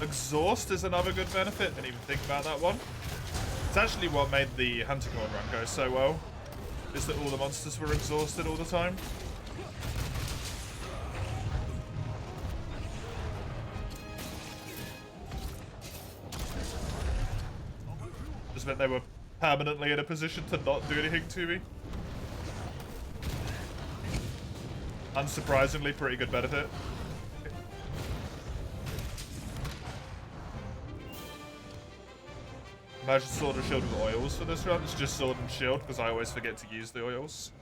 Exhaust is another good benefit. Didn't even think about that one. It's actually what made the Hunter Corn run go so well, is that all the monsters were exhausted all the time. Just meant they were permanently in a position to not do anything to me. Unsurprisingly, pretty good benefit. Imagine Sword and Shield with oils for this run. It's just Sword and Shield because I always forget to use the oils.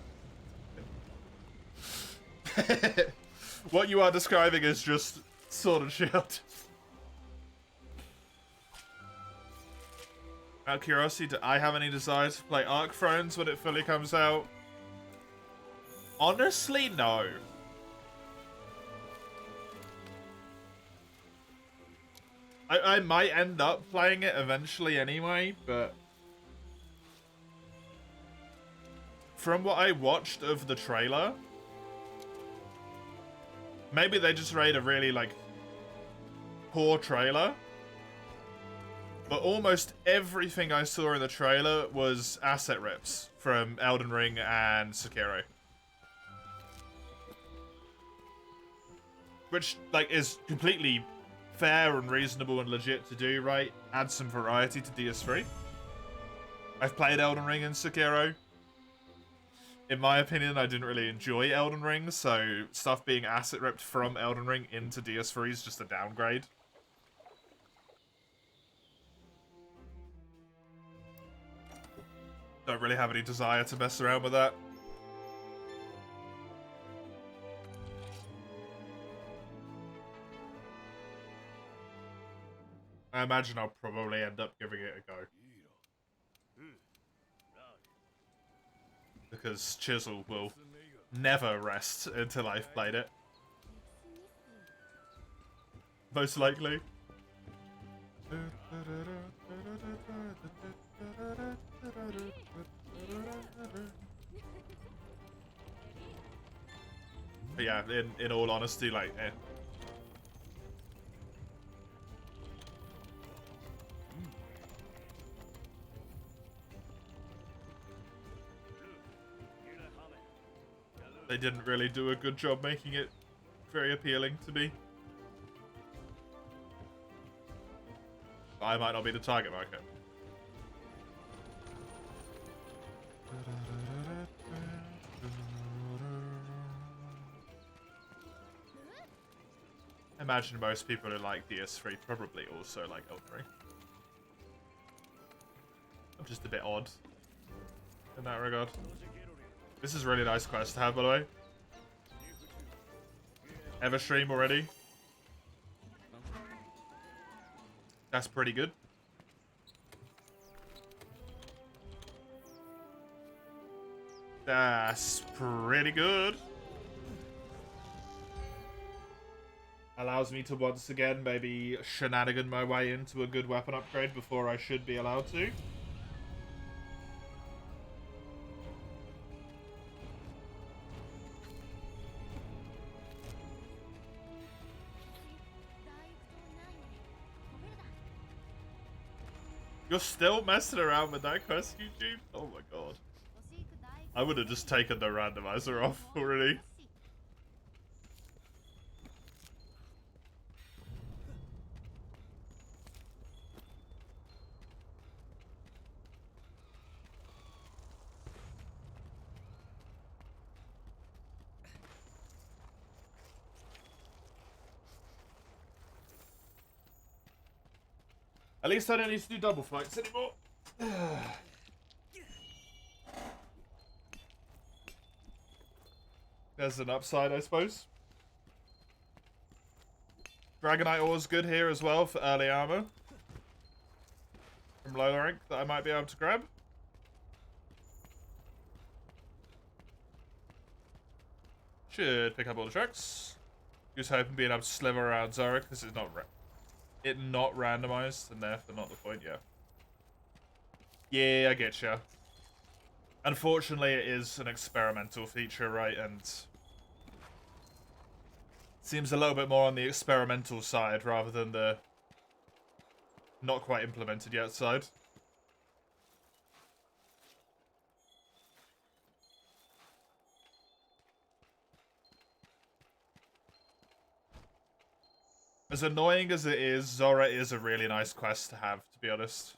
What you are describing is just Sword and Shield. Out of curiosity, do I have any desire to play Arc Thrones when it fully comes out? Honestly, no. I might end up playing it eventually anyway, but from what I watched of the trailer, maybe they just made a really, like, poor trailer, but almost everything I saw in the trailer was asset rips from Elden Ring and Sekiro. Which, like, is completely fair and reasonable and legit to do, right? Add some variety to DS3. I've played Elden Ring and Sekiro. In my opinion, I didn't really enjoy Elden Ring, so stuff being asset ripped from Elden Ring into DS3 is just a downgrade. Don't really have any desire to mess around with that. I imagine I'll probably end up giving it a go. Because Chisel will never rest until I've played it. Most likely. But yeah, in all honesty, like, eh. They didn't really do a good job making it very appealing to me. I might not be the target market. I imagine most people who like DS3 probably also like Elden Ring. I'm just a bit odd in that regard. This is a really nice quest to have, by the way. Ever stream already? That's pretty good. That's pretty good. Allows me to once again maybe shenanigan my way into a good weapon upgrade before I should be allowed to. You're still messing around with that quest, YouTube? Oh my god. I would have just taken the randomizer off already. At least I don't need to do double fights anymore. There's an upside, I suppose. Dragonite ore's good here as well for early armor. From low rank that I might be able to grab. Should pick up all the tracks. Just hoping being able to sliver around Zora because it's not randomized and therefore not the point, yeah. Yeah, I get ya. Unfortunately, it is an experimental feature, right? And seems a little bit more on the experimental side rather than the not quite implemented yet side. As annoying as it is, Zora is a really nice quest to have, to be honest.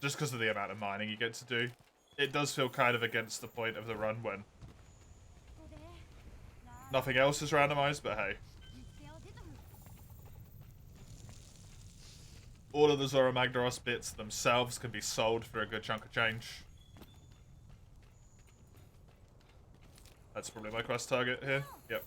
Just because of the amount of mining you get to do. It does feel kind of against the point of the run when nothing else is randomized, but hey. All of the Zora Magdaros bits themselves can be sold for a good chunk of change. That's probably my quest target here. Yep.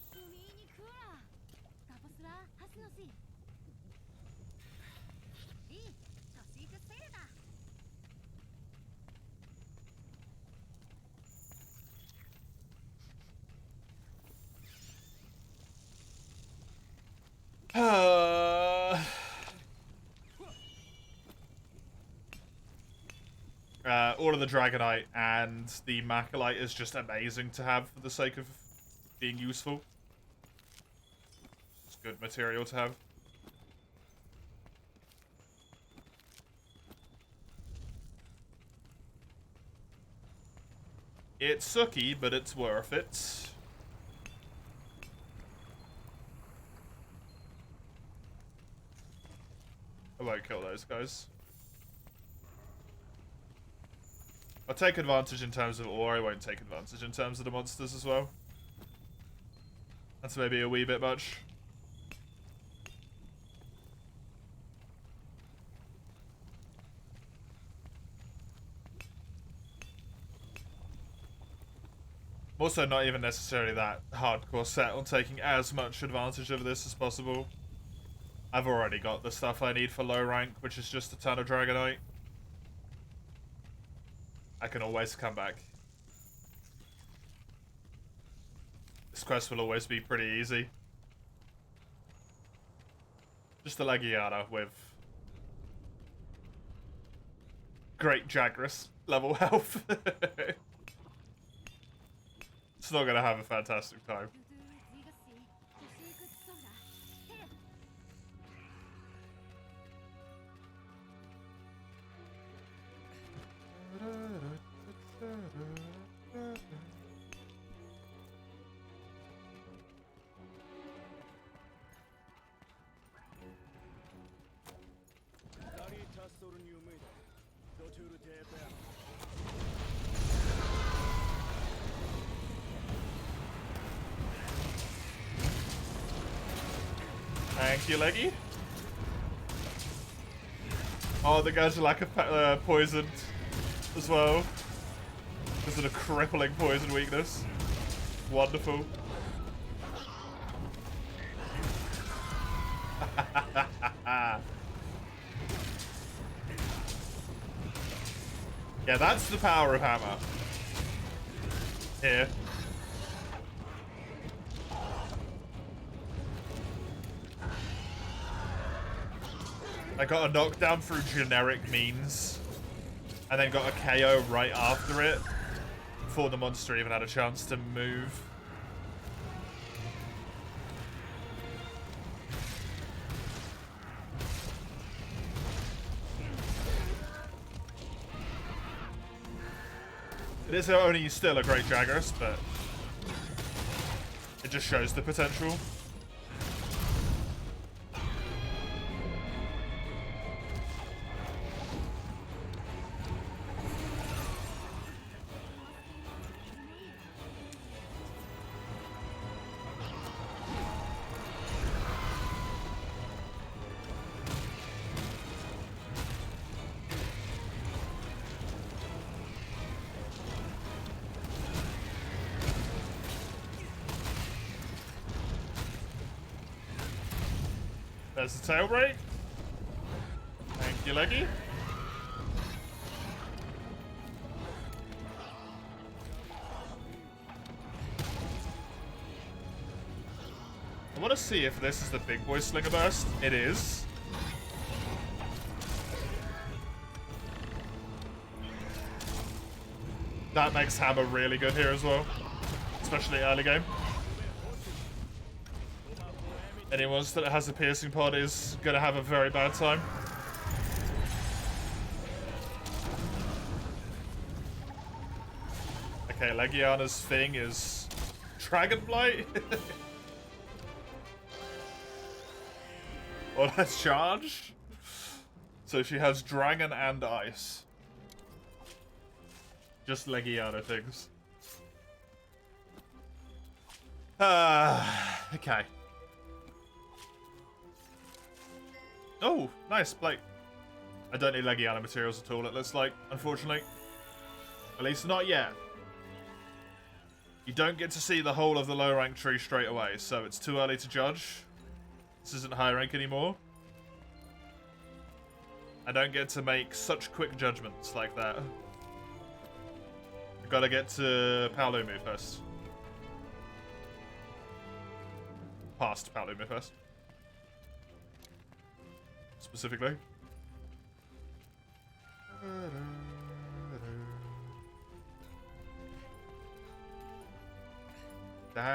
All of the Dragonite and the Macalite is just amazing to have for the sake of being useful. It's good material to have. It's sucky, but it's worth it. I won't kill those guys. I'll take advantage in terms of ore, I won't take advantage in terms of the monsters as well. That's maybe a wee bit much. I'm also not even necessarily that hardcore set on taking as much advantage of this as possible. I've already got the stuff I need for low rank, which is just a ton of Dragonite. I can always come back. This quest will always be pretty easy. Just a Legiana with great Jagras level health. It's not gonna have a fantastic time. Thank you, Leggy. Oh, the guys are like a poisoned as well. This is a crippling poison weakness. Wonderful. Yeah, that's the power of hammer. Here. I got a knockdown through generic means, and then got a KO right after it, before the monster even had a chance to move. It is only still a great Jagras, but it just shows the potential. There's the tail break. Thank you, Leggy. I want to see if this is the big boy Slinger Burst. It is. That makes Hammer really good here as well. Especially early game. Anyone that has a piercing pod is going to have a very bad time. Okay, Legiana's thing is Dragon Blight. Well, let's charge. So she has Dragon and Ice. Just Legiana things. Okay. Oh, nice, Blake. I don't need Legiana materials at all, it looks like, unfortunately. At least not yet. You don't get to see the whole of the low rank tree straight away, so it's too early to judge. This isn't high rank anymore. I don't get to make such quick judgments like that. I've got to get to Paolumu first. Past Paolumu first. Specifically. Damn.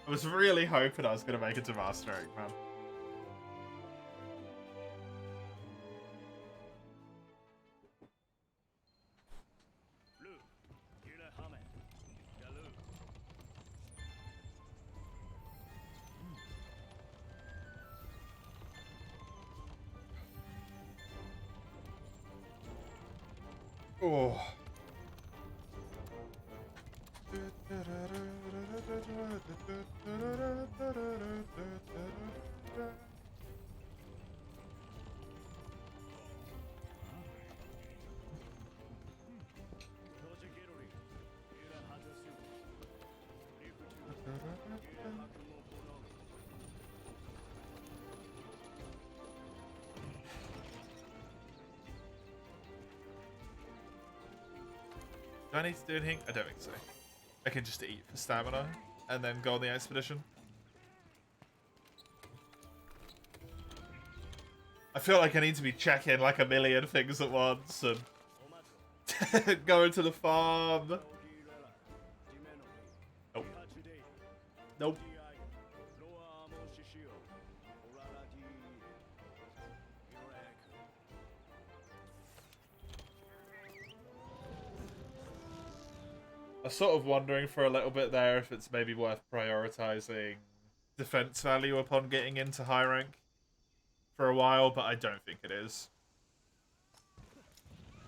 I was really hoping I was going to make it to Mastering, man. Oh. Do I need to do anything? I don't think so. I can just eat for stamina and then go on the expedition. I feel like I need to be checking like a million things at once and going to the farm. Nope. Nope. I was sort of wondering for a little bit there if it's maybe worth prioritizing defense value upon getting into high rank for a while, but I don't think it is.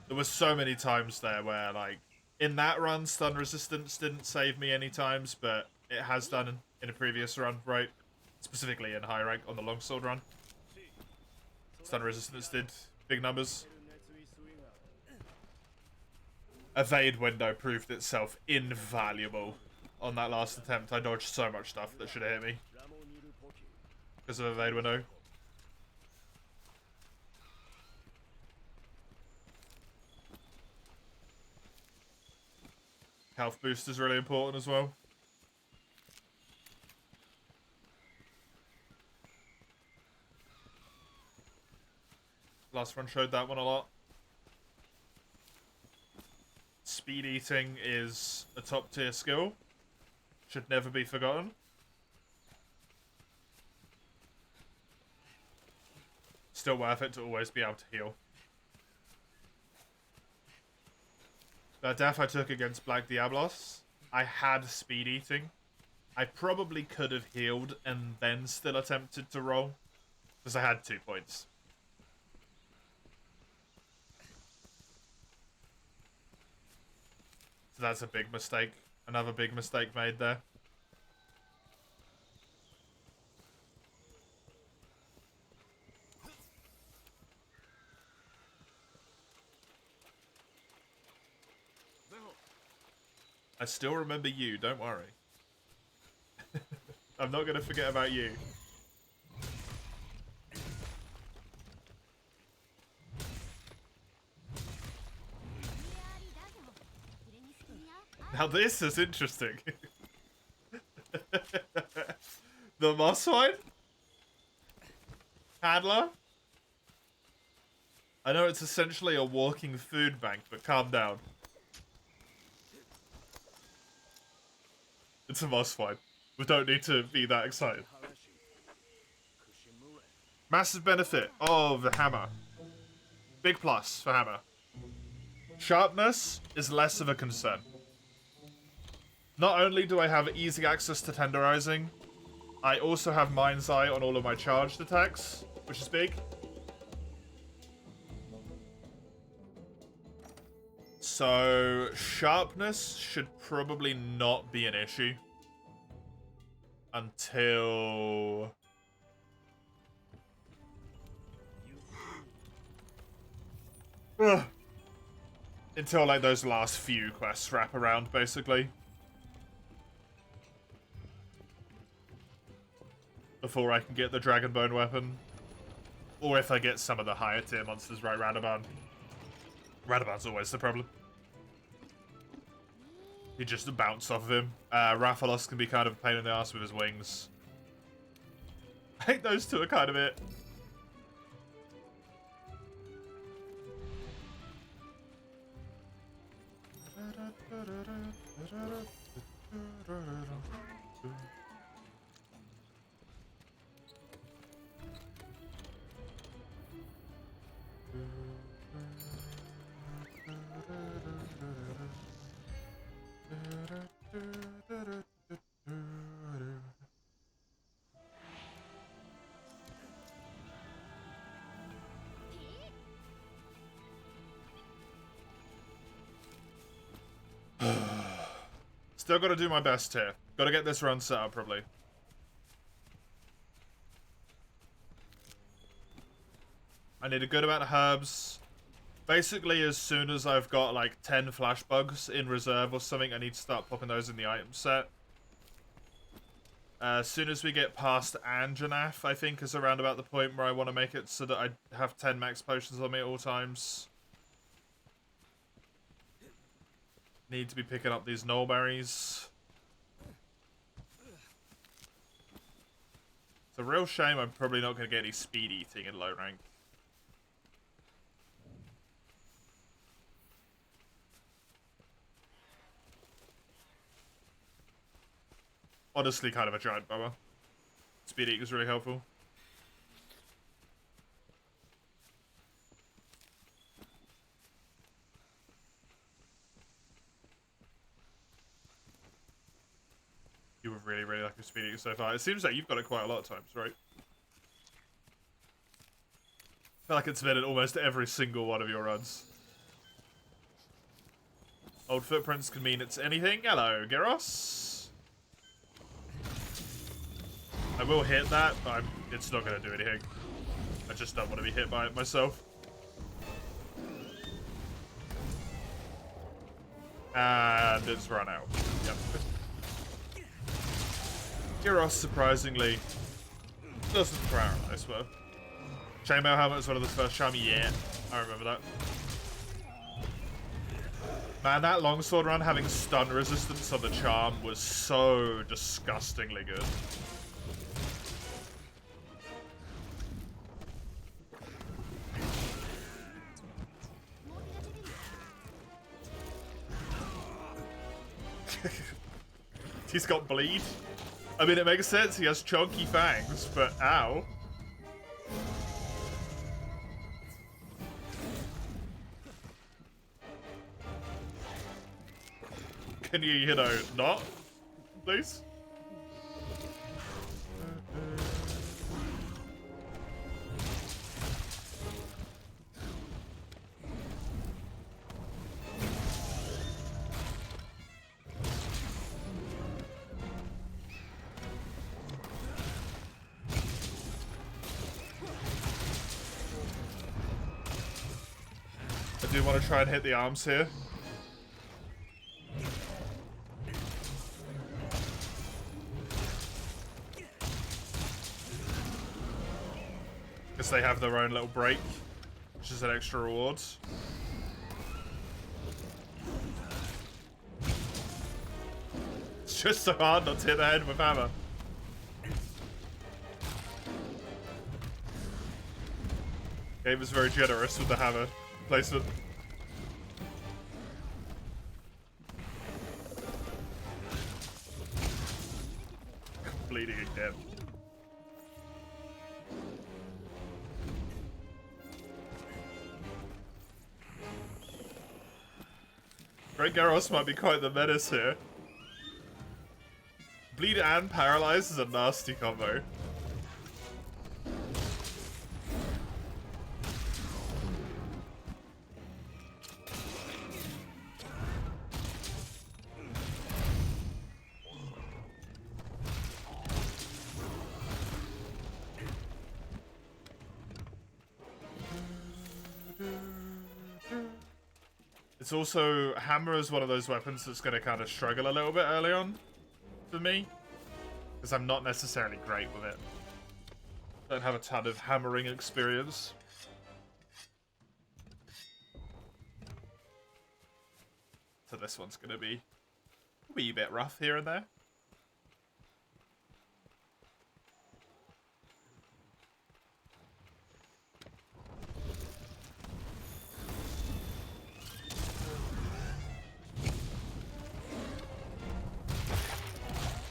There was so many times there where, like, in that run, stun resistance didn't save me any times, but it has done in a previous run, right? Specifically in high rank on the longsword run. Stun resistance did big numbers. Evade window proved itself invaluable on that last attempt. I dodged so much stuff that should have hit me because of evade window. Health boost is really important as well. Last run showed that one a lot. Speed eating is a top tier skill. Should never be forgotten. Still worth it to always be able to heal. The death I took against Black Diablos, I had speed eating. I probably could have healed and then still attempted to roll, because I had 2 points. So that's a big mistake. Another big mistake made there. I still remember you, don't worry. I'm not going to forget about you. Now this is interesting. The moss one? Handler? I know it's essentially a walking food bank, but calm down. It's a moss fight. We don't need to be that excited. Massive benefit of the hammer. Big plus for hammer. Sharpness is less of a concern. Not only do I have easy access to tenderizing, I also have Mind's Eye on all of my charged attacks, which is big. So, sharpness should probably not be an issue. Until... Until, like, those last few quests wrap around, basically. Before I can get the Dragonbone weapon. Or if I get some of the higher tier monsters, right, Radaban. Radaban's always the problem. You just bounce off of him. Rathalos can be kind of a pain in the ass with his wings. I think those two are kind of it. Still got to do my best here. Gotta get this run set up, probably. I need a good amount of herbs. Basically, as soon as I've got, like, 10 flash bugs in reserve or something, I need to start popping those in the item set. As soon as we get past Anjanath, I think, is around about the point where I want to make it so that I have 10 max potions on me at all times. Need to be picking up these knoll berries. It's a real shame I'm probably not going to get any speed eating in low rank. Honestly, kind of a giant bummer. Speed eating is really helpful. You were really, really lucky with speed eating so far. It seems like you've got it quite a lot of times, right? I feel like it's been in almost every single one of your runs. Old footprints can mean it's anything. Hello, Gyros. I will hit that, but it's not going to do anything. I just don't want to be hit by it myself. And it's run out. Yep. Gyros, surprisingly, doesn't paralyze well. Chainmail helmet is one of the first charm. Yeah, I remember that. Man, that longsword run having stun resistance on the charm was so disgustingly good. He's got bleed. I mean, it makes sense. He has chunky fangs, but ow. Can you know, not? Please? I do want to try and hit the arms here. Because they have their own little break, which is an extra reward. It's just so hard not to hit the head with hammer. Game is very generous with the hammer placement. Bleeding again. Great Garros might be quite the menace here. Bleed and paralyze is a nasty combo. It's also, hammer is one of those weapons that's going to kind of struggle a little bit early on for me, because I'm not necessarily great with it. Don't have a ton of hammering experience. So this one's going to be a wee bit rough here and there.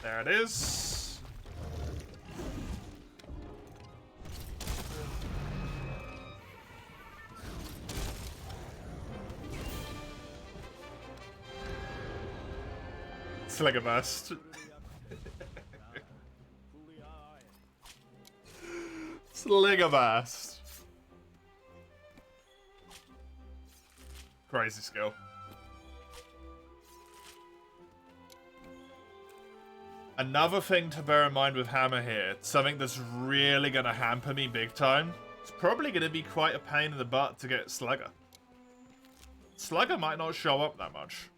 There it is. Slinger burst. Slinger burst. Crazy skill. Another thing to bear in mind with Hammer here, something that's really going to hamper me big time, it's probably going to be quite a pain in the butt to get Slugger. Slugger might not show up that much.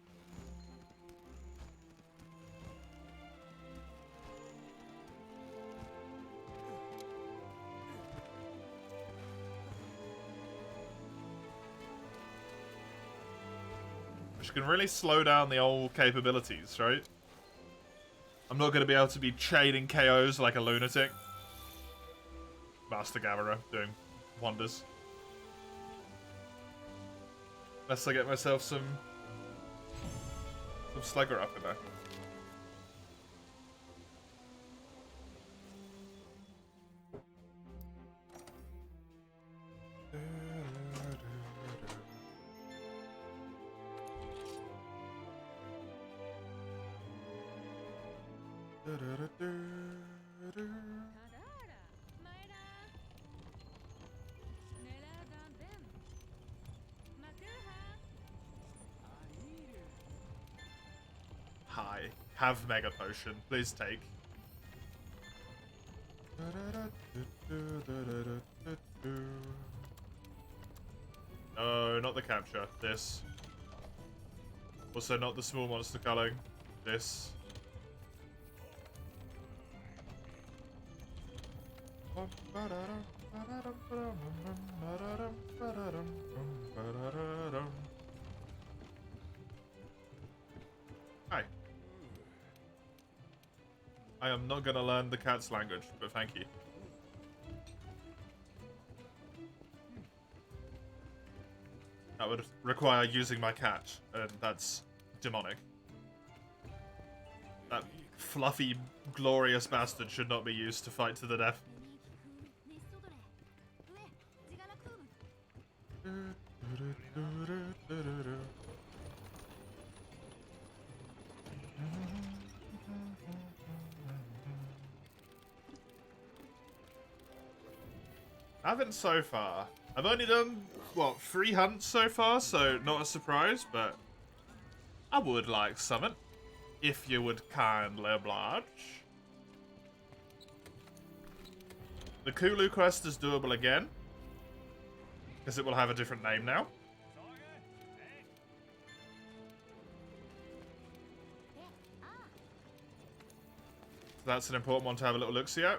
Which can really slow down the old capabilities, right? I'm not going to be able to be chaining KOs like a lunatic. Master Gatherer doing wonders. Unless I get myself some Slugger up in there. Hi. Have Mega Potion. Please take. No, not the capture. This. Also not the small monster culling. This. Hi. I am not gonna learn the cat's language, but thank you. That would require using my cat, and that's demonic. That fluffy, glorious bastard should not be used to fight to the death. I haven't so far. I've only done, what, 3 hunts so far, so not a surprise, but I would like something, if you would kindly oblige. The Kulu quest is doable again, because it will have a different name now. So that's an important one to have a little look-see at.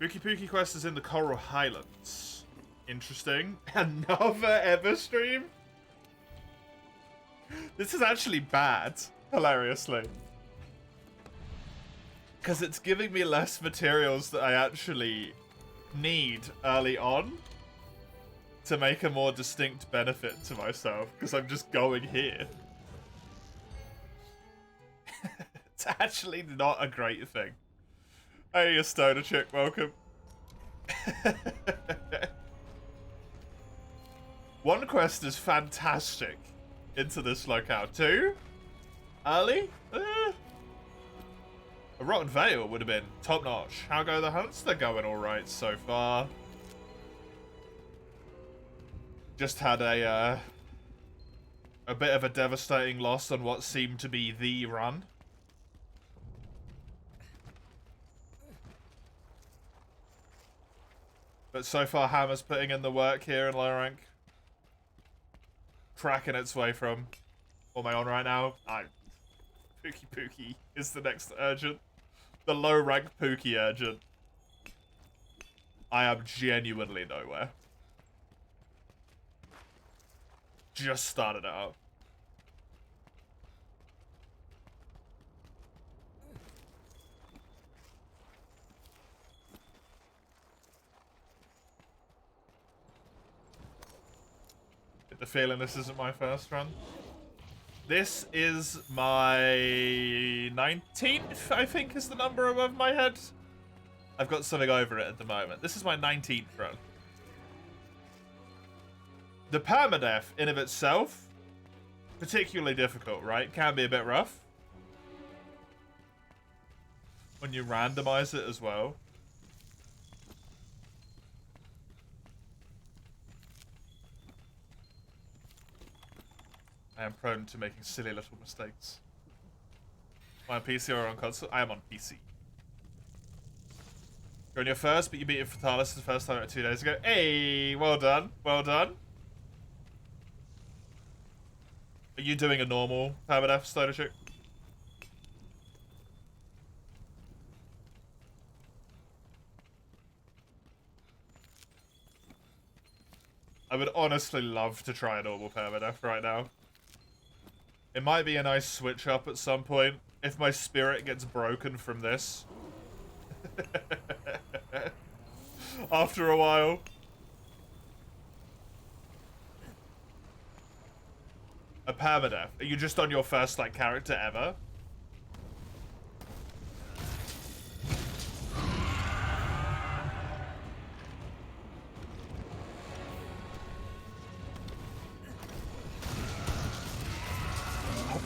Pookie Pookie quest is in the Coral Highlands. Interesting. Another Ever stream? This is actually bad, hilariously. Because it's giving me less materials that I actually need early on to make a more distinct benefit to myself, because I'm just going here. It's actually not a great thing. Hey, you stoner chick, welcome. One quest is fantastic into this locale. 2? Early? A Rotten Veil would have been top notch. How go the hunts? They're going alright so far. Just had a bit of a devastating loss on what seemed to be the run. But so far, Hammer's putting in the work here in low rank. Cracking its way from... What am I on right now? Pookie Pookie is the next urgent. The low rank Pookie urgent. I am genuinely nowhere. Just started out. Get the feeling this isn't my first run. This is my 19th, I think, is the number above my head. I've got something over it at the moment. This is my 19th run. The Permadeath, in of itself, particularly difficult, right? Can be a bit rough. When you randomize it as well. I am prone to making silly little mistakes. Am I on PC or on console? I am on PC. You're on your first, but you beat Fatalis the first time 2 days ago. Hey, well done. Well done. Are you doing a normal Permadeath starter trick? I would honestly love to try a normal Permadeath right now. It might be a nice switch up at some point if my spirit gets broken from this. After a while. A Permadeath. Are you just on your first like character ever?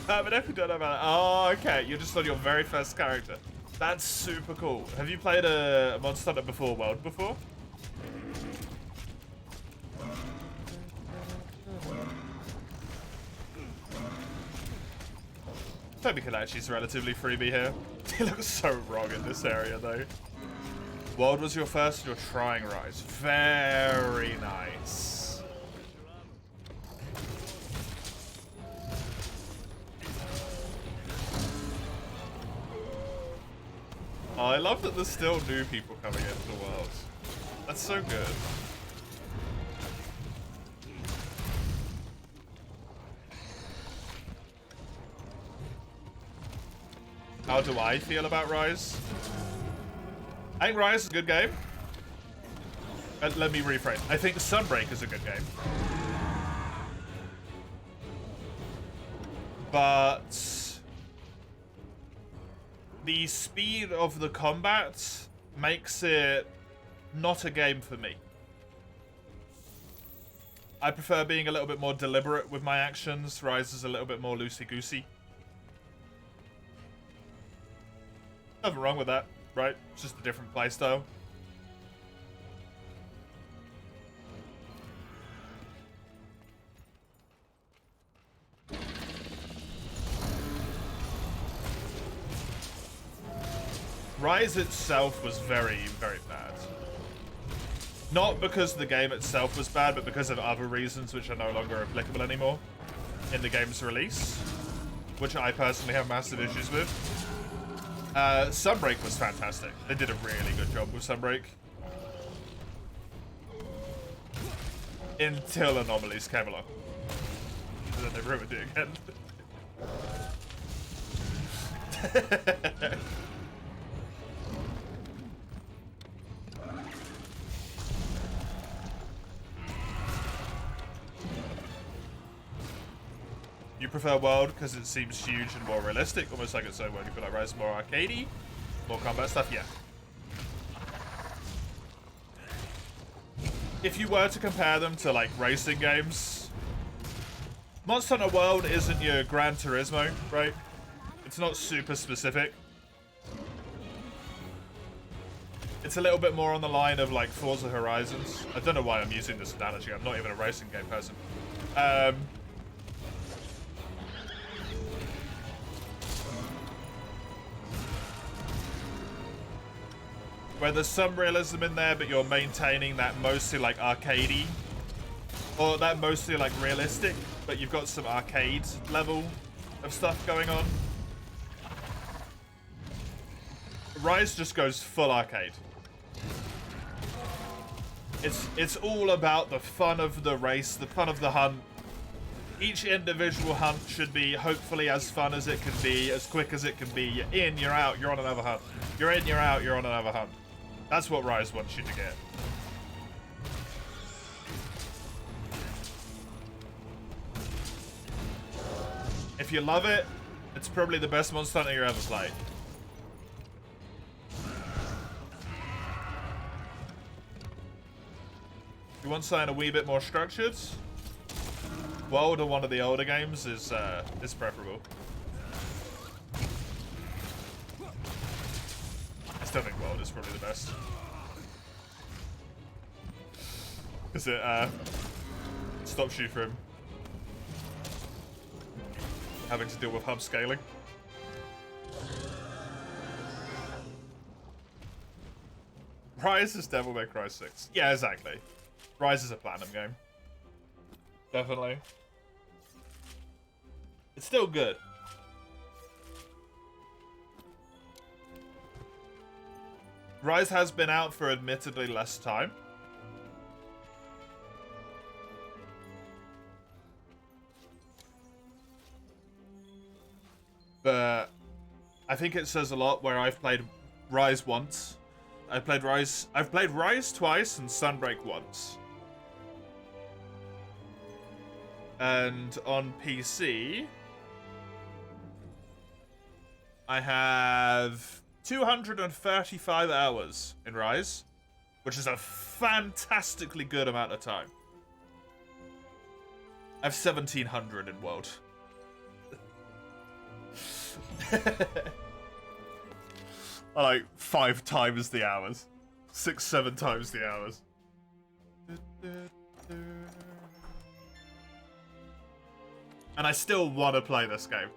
Permadeath, we don't know about it. Oh, okay. You're just on your very first character. That's super cool. Have you played a Monster Hunter before World before? Toby Kalachi's relatively freebie here. He looks so wrong in this area though. World was your first, you're trying Rise. Very nice. Oh, I love that there's still new people coming into the world. That's so good. How do I feel about Rise? I think Rise is a good game. Let me rephrase. I think Sunbreak is a good game. But the speed of the combat makes it not a game for me. I prefer being a little bit more deliberate with my actions. Rise is a little bit more loosey-goosey. Nothing wrong with that, right? It's just a different playstyle. Rise itself was very, very bad. Not because the game itself was bad, but because of other reasons which are no longer applicable anymore in the game's release, which I personally have massive issues with. Sunbreak was fantastic. They did a really good job with Sunbreak. Until Anomalies came along. And then they ruined it again. You prefer World because it seems huge and more realistic, almost like its own world. You feel like Rise more arcadey, more combat stuff, yeah. If you were to compare them to like racing games, Monster Hunter World isn't your Gran Turismo, right? It's not super specific. It's a little bit more on the line of like Forza Horizons. I don't know why I'm using this analogy. I'm not even a racing game person. Where there's some realism in there, but you're maintaining that mostly like arcadey, or that mostly like realistic, but you've got some arcade level of stuff going on. Rise just goes full arcade. It's all about the fun of the race, the fun of the hunt. Each individual hunt should be hopefully as fun as it can be, as quick as it can be. You're in, you're out, you're on another hunt. You're in, you're out, you're on another hunt. That's what Rise wants you to get. If you love it, it's probably the best Monster Hunter you ever played. If you want something a wee bit more structured, World or one of the older games is preferable. I still think World is probably the best. Because it stops you from having to deal with hub scaling. Rise is Devil May Cry 6. Yeah, exactly. Rise is a platinum game. Definitely. It's still good. Rise has been out for admittedly less time. But I think it says a lot where I've played Rise once. I've played Rise twice and Sunbreak once. And on PC, I have 235 hours in Rise, which is a fantastically good amount of time. I have 1,700 in World. I like 5 times the hours. 6, 7 times the hours. And I still want to play this game.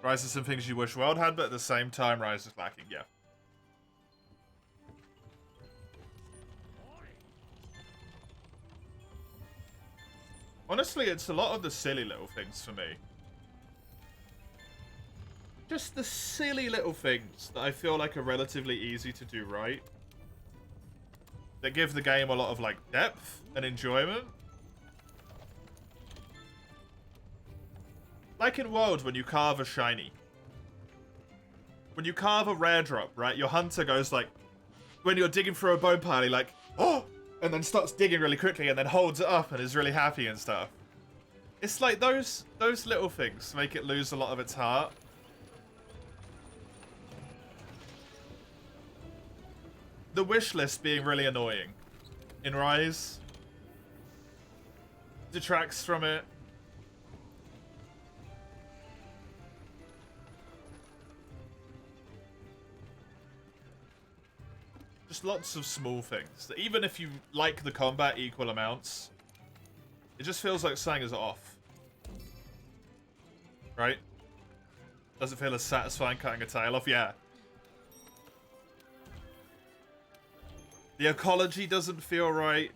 Rise is some things you wish World had, but at the same time, Rise is lacking, yeah. Honestly, it's a lot of the silly little things for me. Just the silly little things that I feel like are relatively easy to do right. That give the game a lot of, like, depth and enjoyment. Like in World, when you carve a shiny. When you carve a rare drop, right? Your hunter goes like... When you're digging through a bone pile, he like... Oh! And then starts digging really quickly and then holds it up and is really happy and stuff. It's like those little things make it lose a lot of its heart. The wish list being really annoying in Rise detracts from it. Just lots of small things that even if you like the combat equal amounts, it just feels like something is off. Right? Does it feel as satisfying cutting a tail off? Yeah. The ecology doesn't feel right.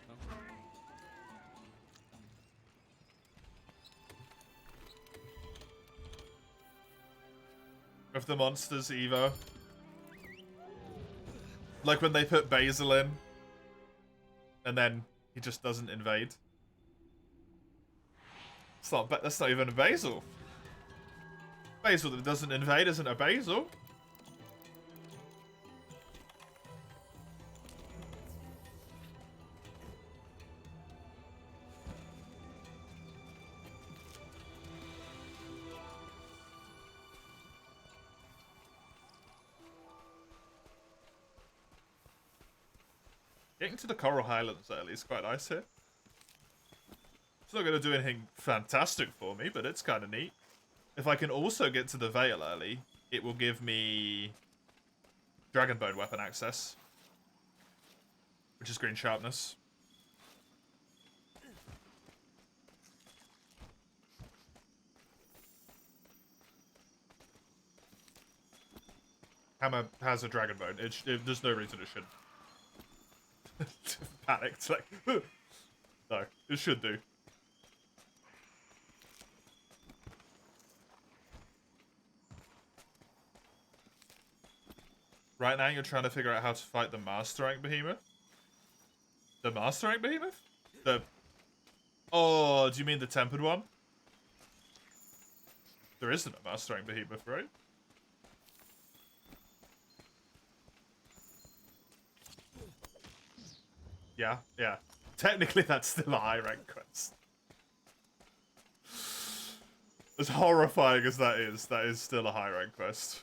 Of the monsters either. Like when they put Basil in, and then he just doesn't invade. That's not even a Basil. Basil that doesn't invade isn't a Basil. Getting to the Coral Highlands early is quite nice here. It's not going to do anything fantastic for me, but it's kind of neat. If I can also get to the Vale early, it will give me Dragonbone weapon access, which is green sharpness. Hammer has a Dragonbone. There's no reason it shouldn't. Panicked, like, no, it should do. Right now, you're trying to figure out how to fight the Master Rank Behemoth. The Master Rank Behemoth? Oh, do you mean the Tempered one? There isn't a Master Rank Behemoth, right? Yeah, yeah. Technically, that's still a high rank quest. As horrifying as that is still a high rank quest.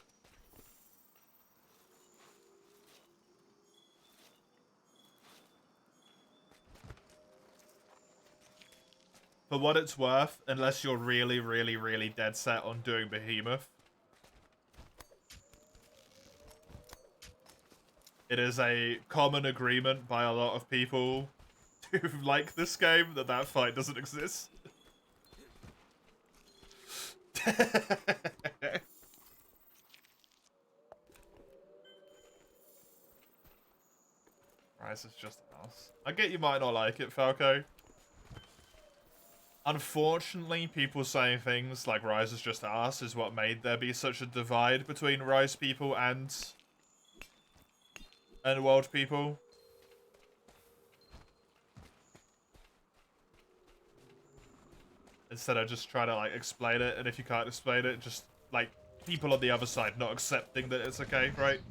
For what it's worth, unless you're really, really, really dead set on doing Behemoth, it is a common agreement by a lot of people who like this game that that fight doesn't exist. Rise is just ass. I get you might not like it, Falco. Unfortunately, people saying things like Rise is just ass is what made there be such a divide between Rise people and world people. Instead of just trying to like explain it, and if you can't explain it, just like people on the other side not accepting that it's okay, right?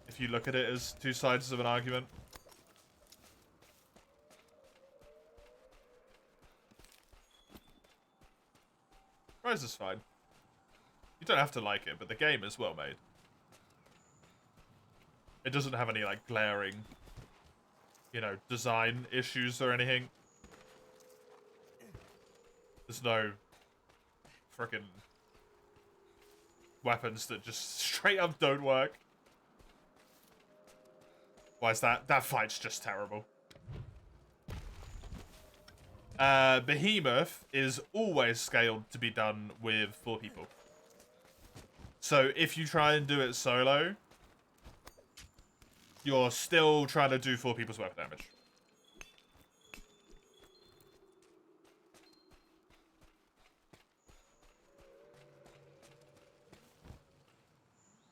If you look at it as two sides of an argument. Rise is fine. You don't have to like it, but the game is well made. It doesn't have any like glaring, you know, design issues or anything. There's no frickin' weapons that just straight up don't work. Why is that? That fight's just terrible. Behemoth is always scaled to be done with 4 people. So if you try and do it solo, you're still trying to do 4 people's weapon damage.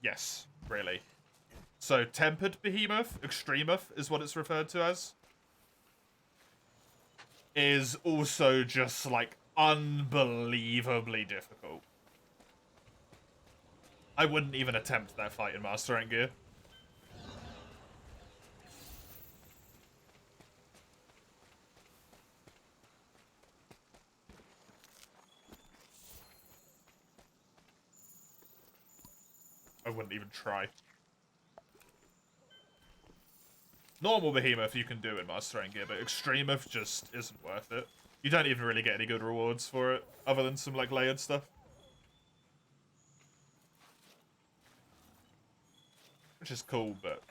Yes, really. So Tempered Behemoth, Extremoth is what it's referred to as, is also just like unbelievably difficult. I wouldn't even attempt that fight in Master Rank gear. I wouldn't even try. Normal Behemoth you can do in Master Rank gear, but Extremoth just isn't worth it. You don't even really get any good rewards for it, other than some like layered stuff. Which is cool, but...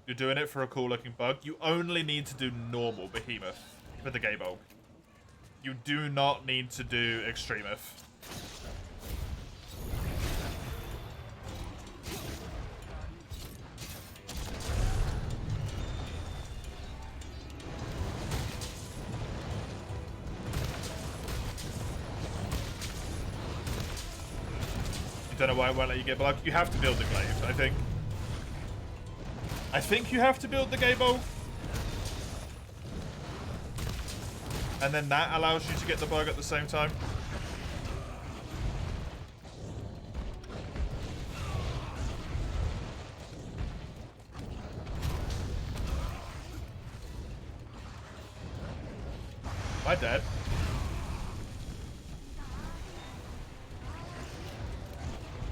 You're doing it for a cool looking bug. You only need to do normal Behemoth for the Gay Bulk. You do not need to do Extremoth. You don't know why it won't let you get blocked? You have to build the glaive, I think. I think you have to build the Gay Bulk. And then that allows you to get the bug at the same time. Am I dead?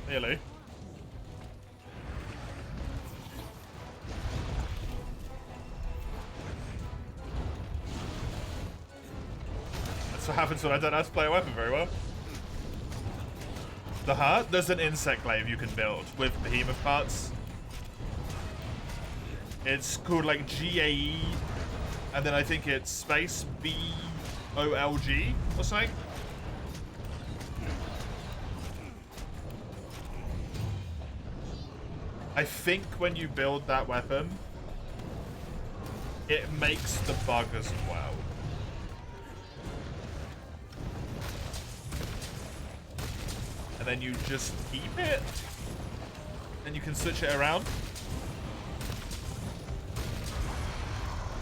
Nearly. What happens when I don't know how to play a weapon very well. The heart? There's an insect glaive you can build with Behemoth parts. It's called like GAE, and then I think it's space BOLG or something. I think when you build that weapon, it makes the bug as well. And then you just keep it, and you can switch it around.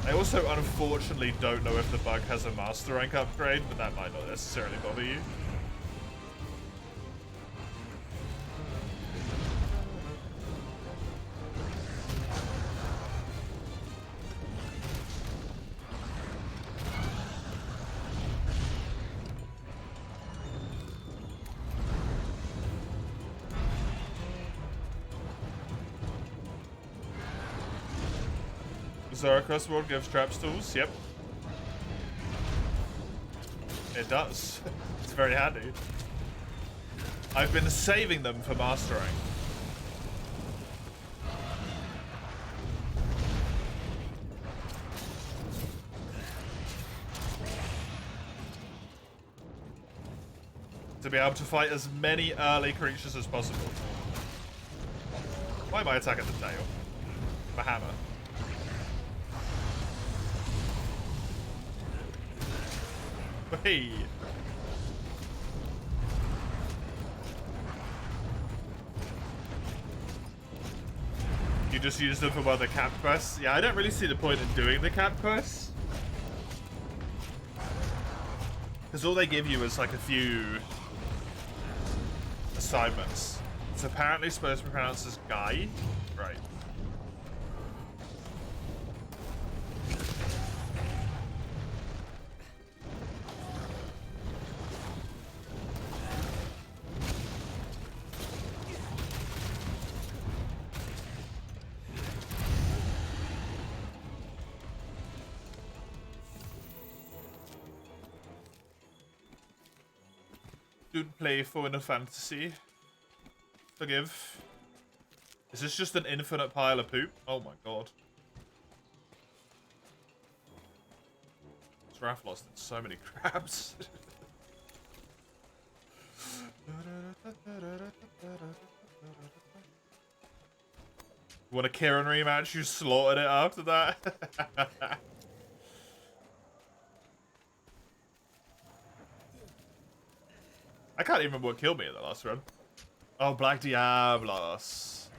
I also unfortunately don't know if the bug has a master rank upgrade, but that might not necessarily bother you. Zeracross World gives traps tools, yep. It does. It's very handy. I've been saving them for mastering. to be able to fight as many early creatures as possible. Why am I attacking the tail? My hammer. Hey. You just use them for one of the cap quests? Yeah, I don't really see the point in doing the cap quests. Because all they give you is like a few assignments. It's apparently supposed to be pronounced as Guy. Right. Don't play Final Fantasy. Forgive. Is this just an infinite pile of poop? Oh my god. Giraffe lost in so many crabs. Want a Kieran rematch? You slaughtered it after that? I can't even remember what killed me in the last run. Oh, Black Diablos.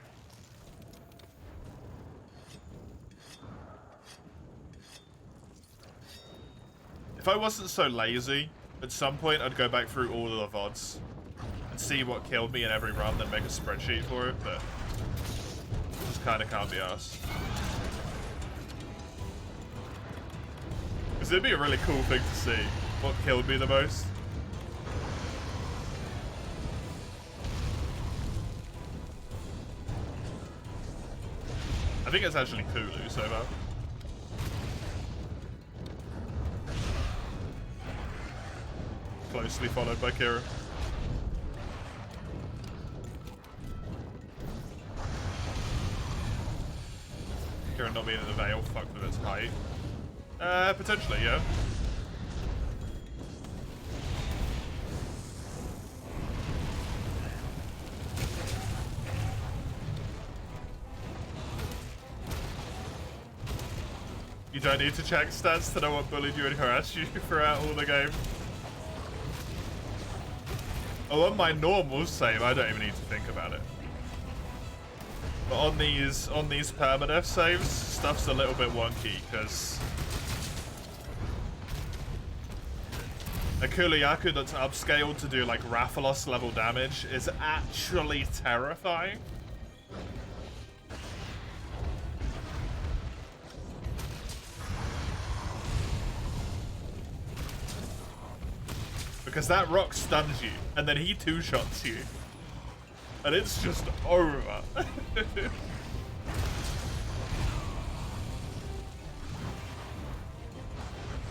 If I wasn't so lazy, at some point I'd go back through all of the VODs and see what killed me in every run, then make a spreadsheet for it, but just kind of can't be arsed. Because it'd be a really cool thing to see, what killed me the most. I think it's actually Kulu so far. Closely followed by Kira. Kira not being in the Veil, fucked with its height. Potentially, yeah. You don't need to check stats to know what bullied you and harassed you throughout all the game. Oh, on my normal save, I don't even need to think about it. But on these permadeath saves, stuff's a little bit wonky because a Kuliaku that's upscaled to do like Rathalos level damage is actually terrifying. Because that rock stuns you, and then he two-shots you. And it's just over.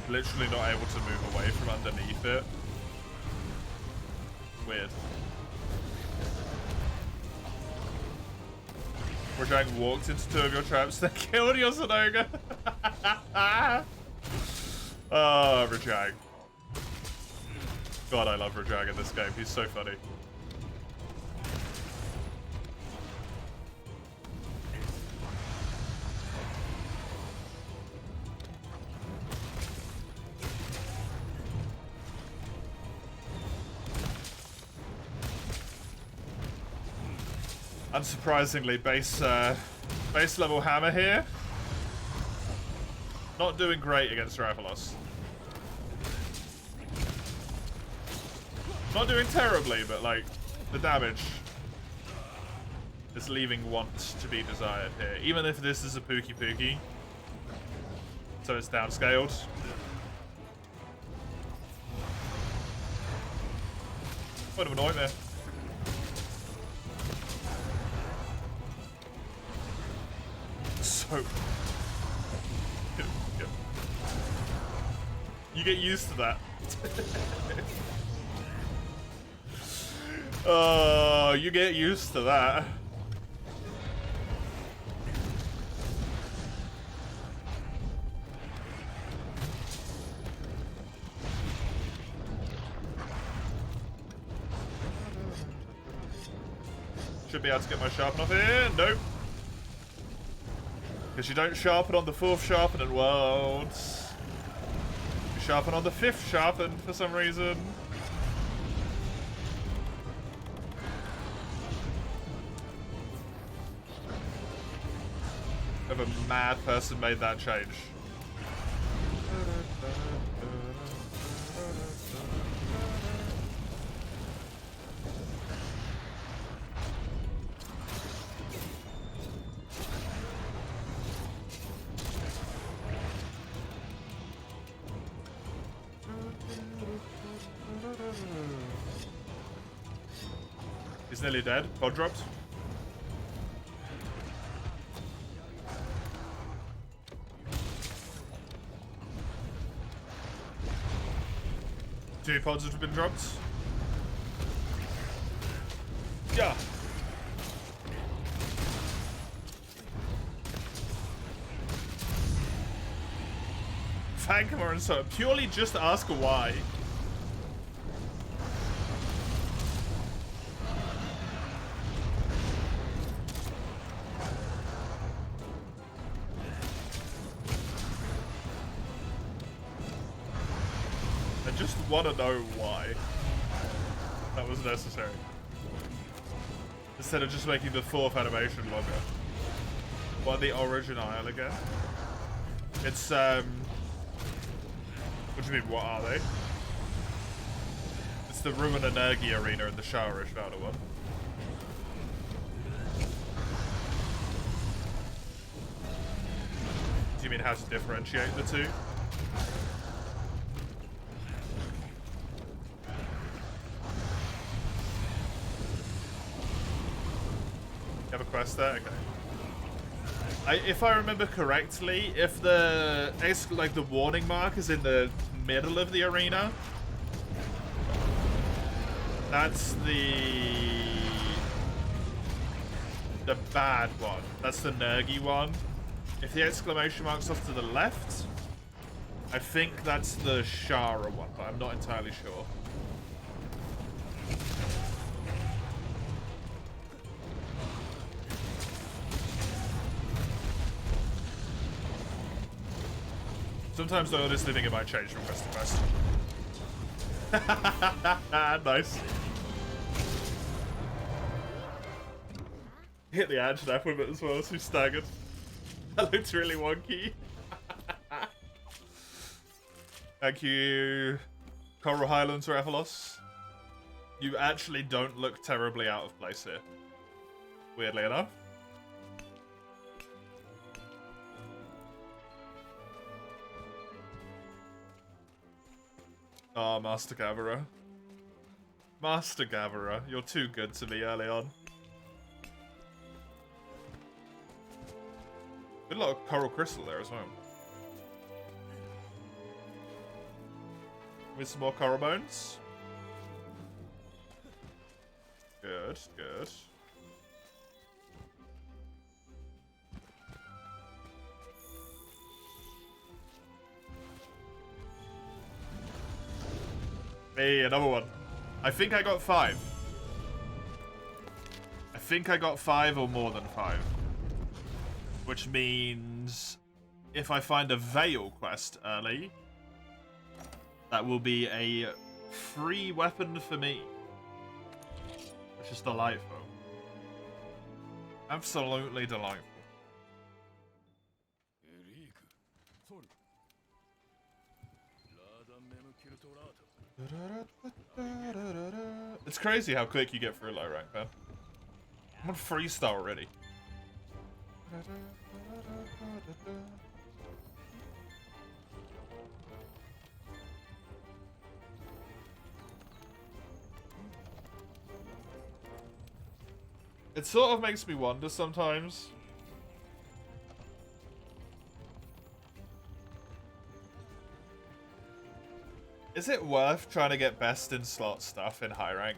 Literally not able to move away from underneath it. Weird. Rajang walked into two of your traps, then killed your Sonoga. Oh, Rajang. God, I love Rajang in this game. He's so funny. Unsurprisingly, base level hammer here. Not doing great against Rathalos. Not doing terribly, but like the damage is leaving want to be desired here. Even if this is a Pookie, so it's downscaled. What of a nightmare. So you get used to that. Oh, you get used to that. Should be able to get my sharpen off here. Nope. Because you don't sharpen on the 4th sharpen in Worlds. You sharpen on the 5th sharpen for some reason. If a mad person made that change. He's nearly dead. Pod dropped. Two pods have been dropped. Yeah. Thank him, and so purely just ask why. Want to know why that was necessary instead of just making the 4th animation longer. What the original again? It's what do you mean? What are they? It's the Ruin Energy arena in the Showerish Valor one. Do you mean how to differentiate the two? Have a quest there? Okay. If I remember correctly, if the warning mark is in the middle of the arena, that's the bad one. That's the Nergy one. If the exclamation mark's off to the left, I think that's the Shara one, but I'm not entirely sure. Sometimes I honestly think it might change from quest to quest. Nice. Hit the edge snap with it as well, so he's staggered. That looks really wonky. Thank you, Coral Highlands Rathalos. You actually don't look terribly out of place here. Weirdly enough. Oh, Master Gatherer. Master Gatherer, you're too good to me early on. Good lot of Coral Crystal there as well. With some more Coral Bones. Good, good. Hey, another one. I think I got 5. I think I got 5 or more than 5. Which means if I find a Veil quest early, that will be a free weapon for me. Which is delightful. Absolutely delightful. It's crazy how quick you get through low rank, man. I'm on 3-star already. It sort of makes me wonder sometimes. Is it worth trying to get best in slot stuff in high rank?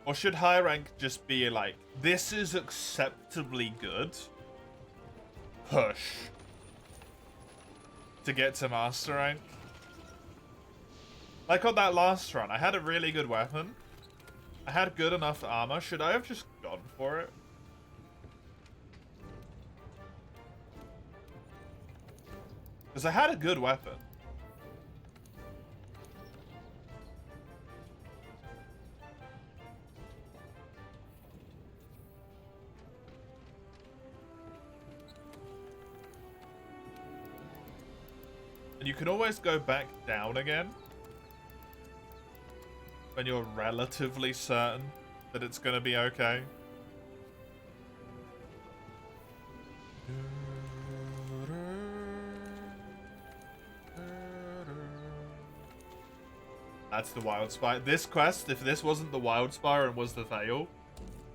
Or should high rank just be like, this is acceptably good? Push. To get to master rank? Like on that last run, I had a really good weapon. I had good enough armor. Should I have just gone for it? Because I had a good weapon. And you can always go back down again when you're relatively certain that it's going to be okay. That's the Wild Spire. This quest, if this wasn't the Wild Spire and was the Thale,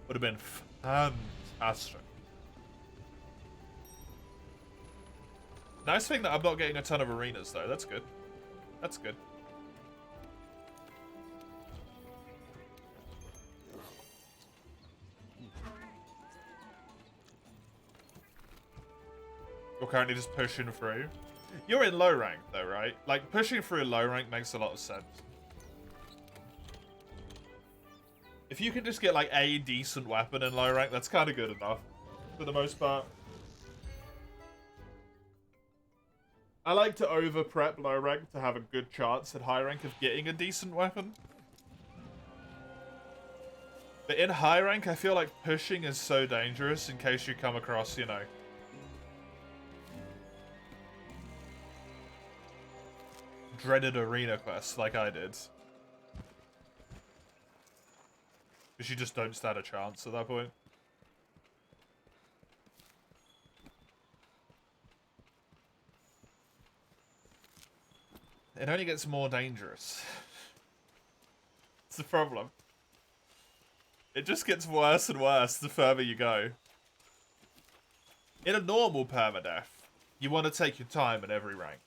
would have been fantastic. Nice thing that I'm not getting a ton of arenas, though. That's good. That's good. You're currently just pushing through. You're in low rank, though, right? Like, pushing through low rank makes a lot of sense. If you can just get, like, a decent weapon in low rank, that's kind of good enough, for the most part. I like to over-prep low rank to have a good chance at high rank of getting a decent weapon. But in high rank, I feel like pushing is so dangerous in case you come across, you know, dreaded arena quests like I did. Because you just don't stand a chance at that point. It only gets more dangerous. It's the problem. It just gets worse and worse the further you go. In a normal permadeath, you want to take your time in every rank.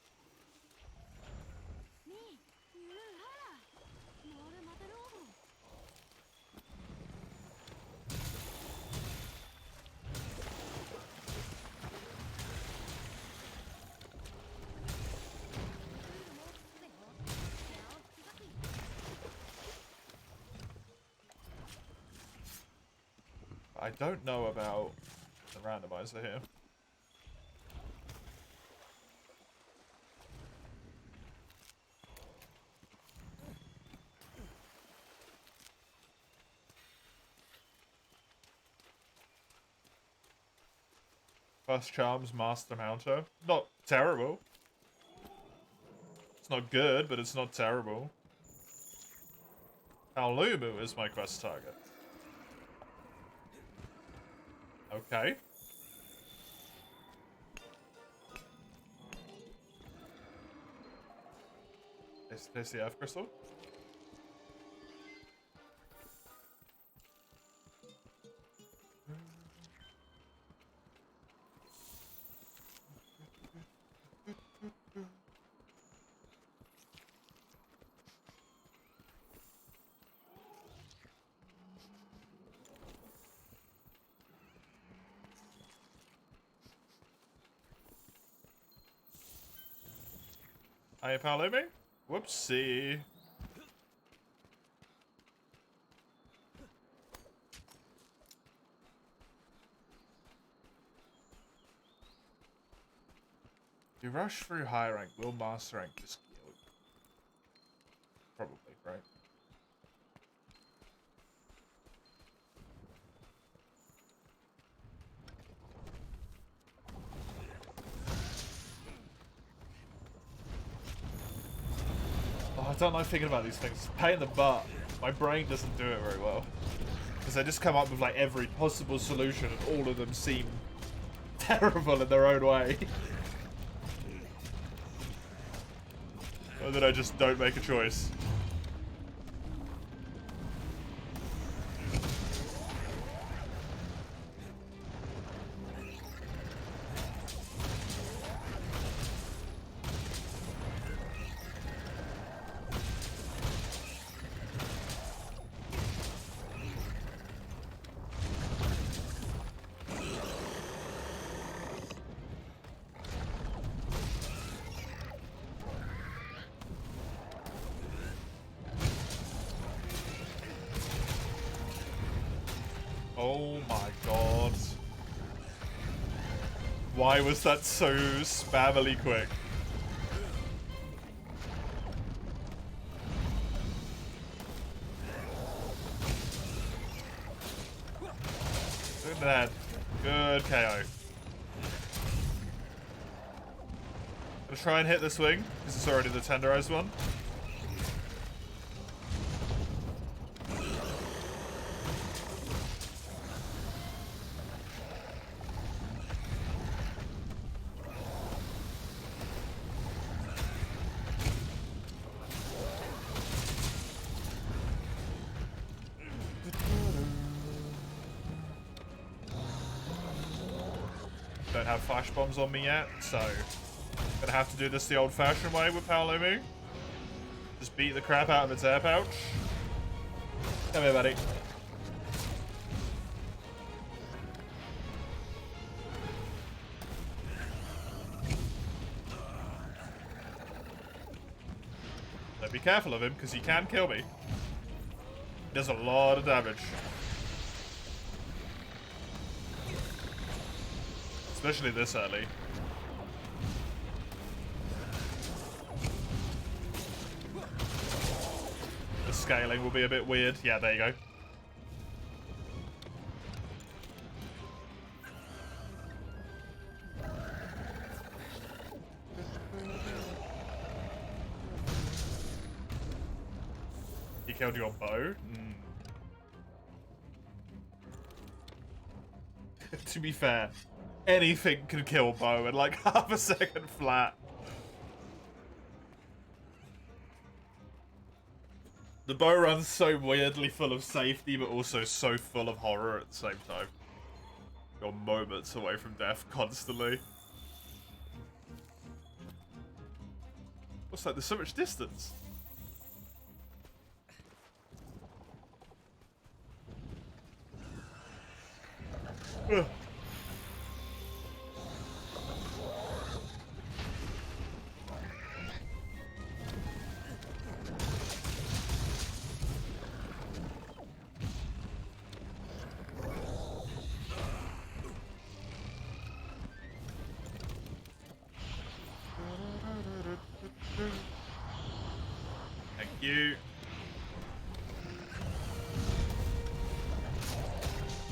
I don't know about the randomizer here. First Charms, Master Mounter. Not terrible. It's not good, but it's not terrible. Aolumu is my quest target. Okay. There's the Earth Crystal. Hi, Palumi. Whoopsie. You rush through high rank, will master rank just kill you? Probably, right? Oh, I don't like thinking about these things. Pain in the butt. My brain doesn't do it very well. Because I just come up with like every possible solution and all of them seem terrible in their own way. And then I just don't make a choice. Oh my god. Why was that so spammily quick? Good man. Good KO. Gonna try and hit the swing, because it's already the tenderized one. Don't have flash bombs on me yet, so gonna have to do this the old-fashioned way with Paolomu. Just beat the crap out of its air pouch. Come here, buddy. So be careful of him, because he can kill me. He does a lot of damage. Especially this early. The scaling will be a bit weird. Yeah, there you go. He killed your bow? To be fair, anything can kill Bo in like half a second flat. The bow run's so weirdly full of safety, but also so full of horror at the same time. You're moments away from death constantly. What's that? There's so much distance. Ugh. Thank you.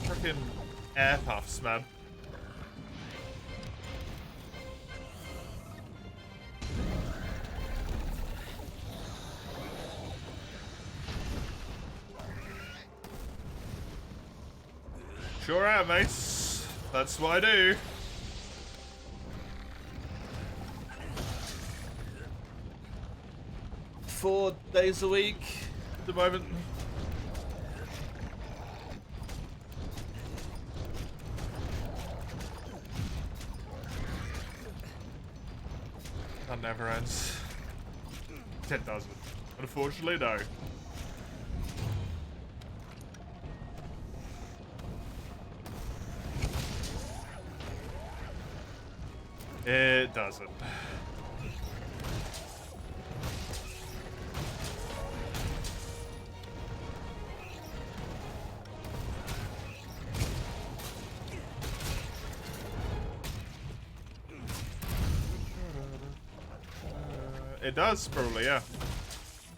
Frickin' air puffs, man. Sure am, mates. That's what I do. Four days a week at the moment. That never ends. It doesn't. Unfortunately, no. It doesn't. It does, probably, yeah.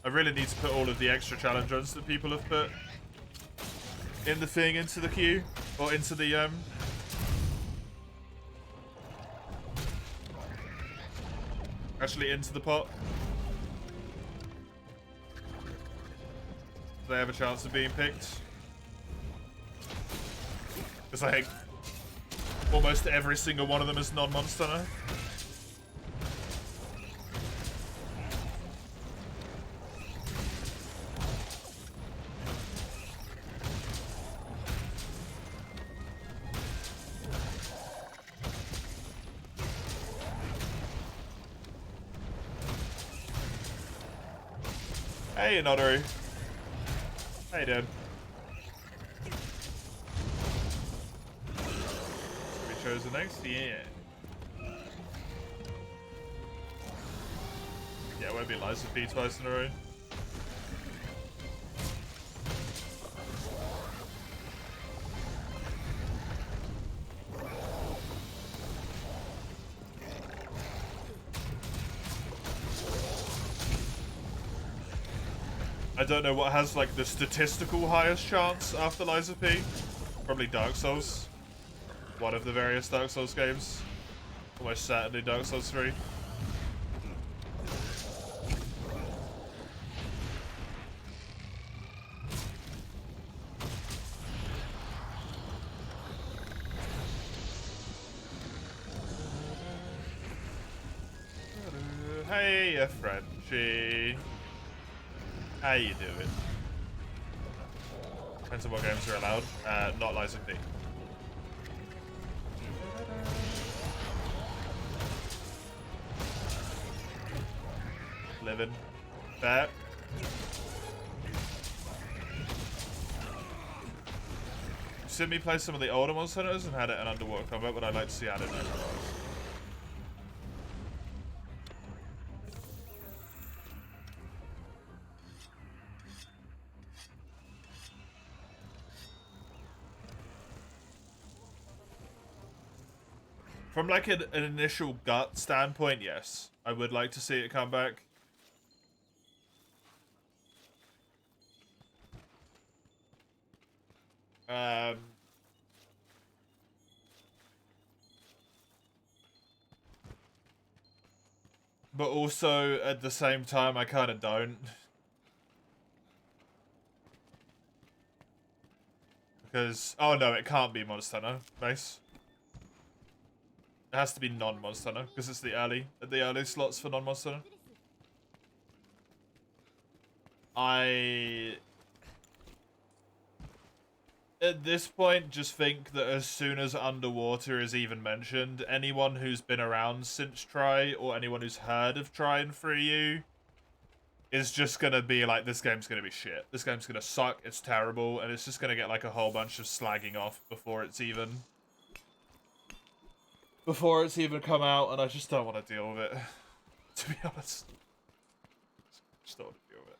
I really need to put all of the extra challenge runs that people have put in the thing into the queue, or into the, actually into the pot. They have a chance of being picked. Because I think almost every single one of them is non-monster now. Hey, Notaru. How you doing? We chose the next? Yeah. Yeah, it won't be Liza P twice in a row. I don't know what has like the statistical highest chance after Liza P. Probably Dark Souls. One of the various Dark Souls games. Almost certainly Dark Souls 3. Hey, Frenchie. How you doing? Depends on what games are allowed. Not Liza P. Living. Fair. You've seen me play some of the older Monster Hunters and had it in underwater combat, but I'd like to see added now. From like an initial gut standpoint, yes. I would like to see it come back. But also, at the same time, I kind of don't. Because, oh no, it can't be Monster Hunter base. It has to be non-Monster Hunter, because it's the early slots for non-Monster Hunter. At this point, just think that as soon as underwater is even mentioned, anyone who's been around since Try, or anyone who's heard of Try and Free You, is just gonna be like, this game's gonna be shit. This game's gonna suck, it's terrible, and it's just gonna get like a whole bunch of slagging off before it's even come out, and I just don't want to deal with it. To be honest. Just don't want to deal with it.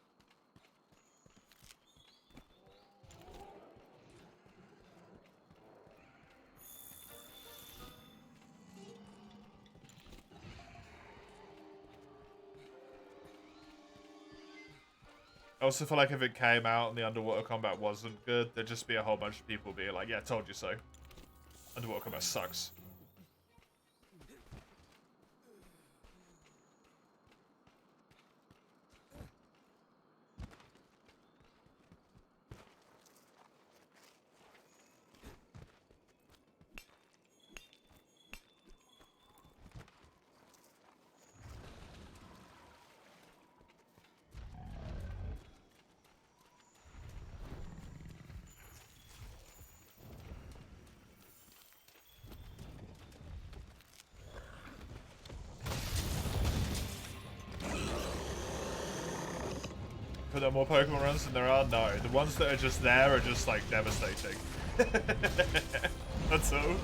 I also feel like if it came out and the underwater combat wasn't good, there'd just be a whole bunch of people being like, yeah, told you so. Underwater combat sucks. Are there more Pokemon runs than there are? No. The ones that are just there are just, like, devastating. That's all.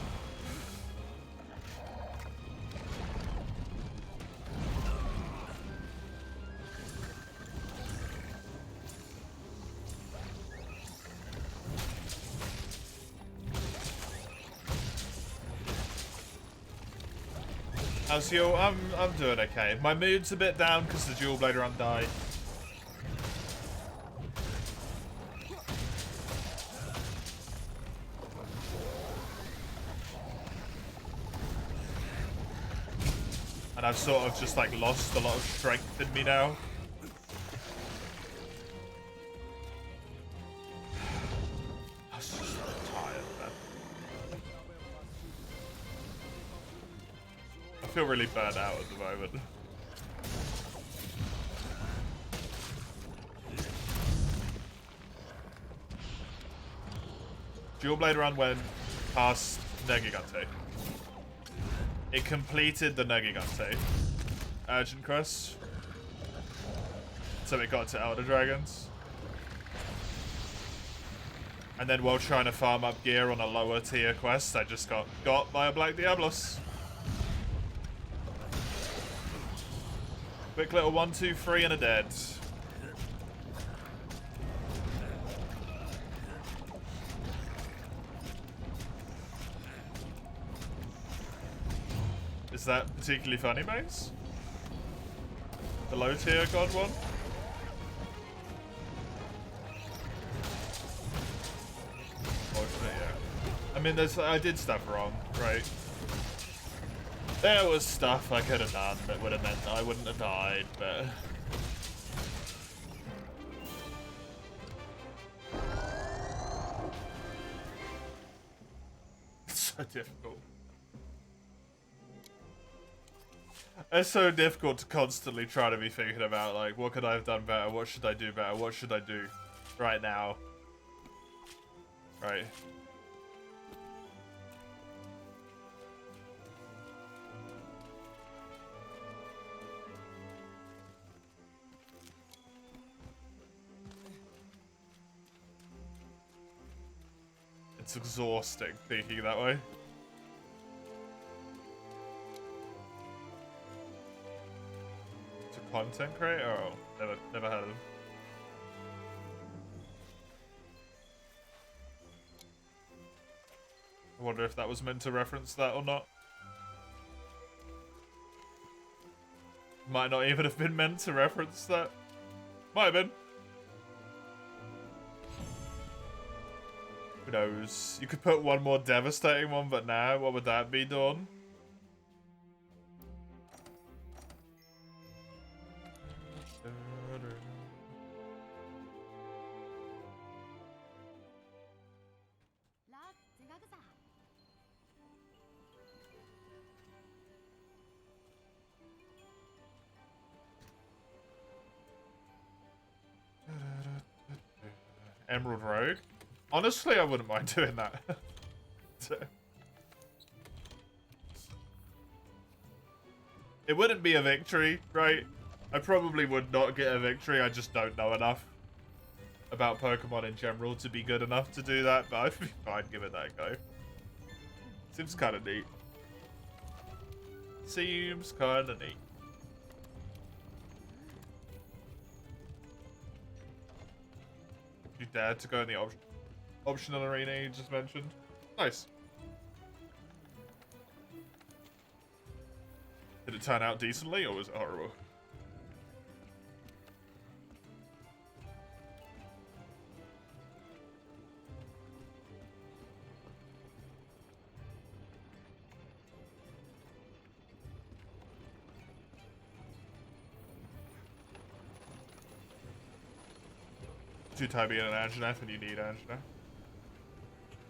How's you? I'm doing okay. My mood's a bit down because the Dual Blade run died. And I've sort of just like lost a lot of strength in me now. I'm just tired, man. I feel really burnt out at the moment. Dual Blade run went past Negigante. It completed the Negigante urgent quest. So it got to Elder Dragons. And then while trying to farm up gear on a lower tier quest, I just got by a Black Diablos. Quick little 1, 2, 3 and a dead. Is that particularly funny, mates? The low tier god one? I mean, I did stuff wrong, right? There was stuff I could have done that would have meant I wouldn't have died, but... It's so difficult. It's so difficult to constantly try to be thinking about, like, what could I have done better? What should I do better? What should I do right now? Right. It's exhausting thinking that way. It's a content creator? Oh, never heard of him. I wonder if that was meant to reference that or not. Might not even have been meant to reference that. Might have been. Who knows? You could put one more devastating one, but now, what would that be, Dawn? Emerald Rogue? Honestly, I wouldn't mind doing that. It wouldn't be a victory, right? I probably would not get a victory, I just don't know enough about Pokemon in general to be good enough to do that, but I'd be fine giving that a go. Seems kind of neat. Seems kind of neat. You dared to go in the optional arena you just mentioned. Nice. Did it turn out decently, or was it horrible? Too tired being an Anjanath when you need Anjanath.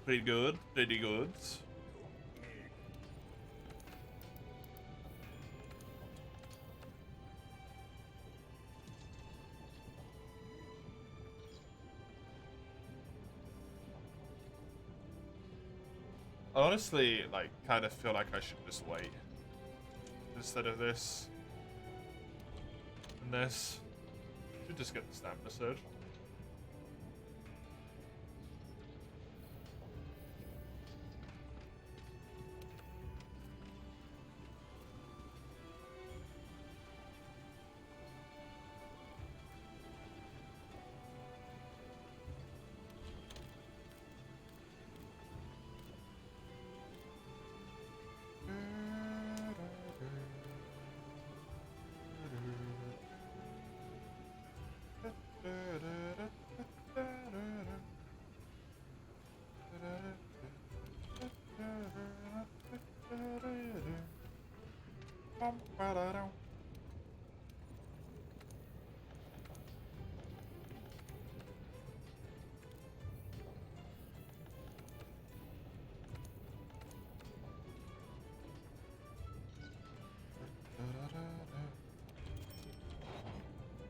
Pretty good, pretty good. I honestly, like, kind of feel like I should just wait. Instead of this. And this. Should just get the stamina surge.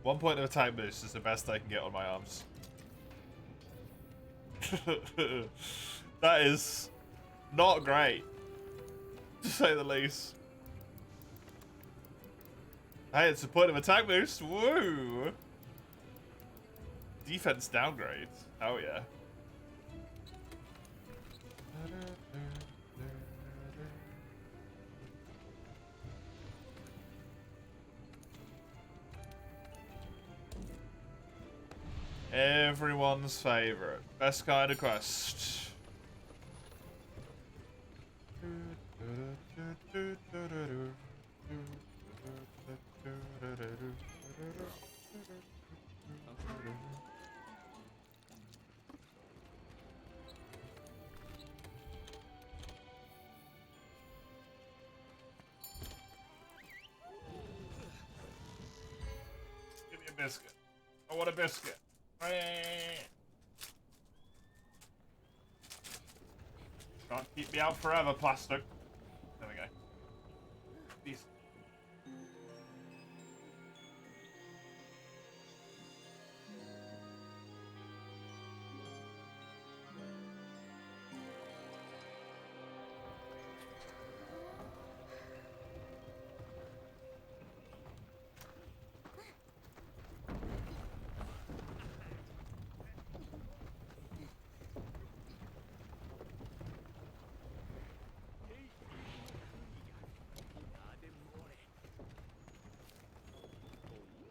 One point of attack boost is the best I can get on my arms. That is not great, to say the least. Hey, it's a point of attack boost. Woo! Defense downgrade. Oh yeah. Everyone's favorite. Best kind of quest. biscuit. I want a biscuit. Can't keep me out forever, plastic. There we go. Peace.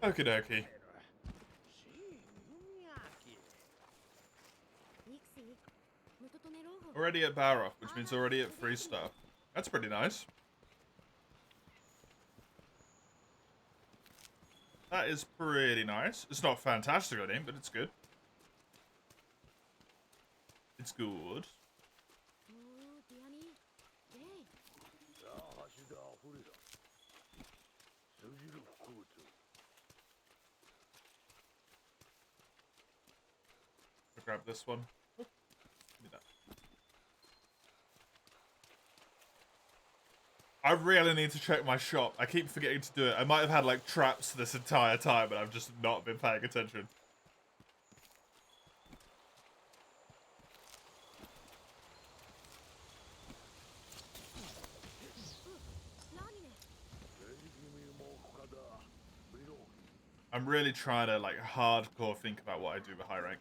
Okie dokie. Already at Baroff, which means already at 3-star. That's pretty nice. That is pretty nice. It's not fantastic, I think, but it's good. It's good. I'll grab this one. Give me that. I really need to check my shop. I keep forgetting to do it. I might have had like traps this entire time, but I've just not been paying attention. I'm really trying to like hardcore think about what I do with high rank.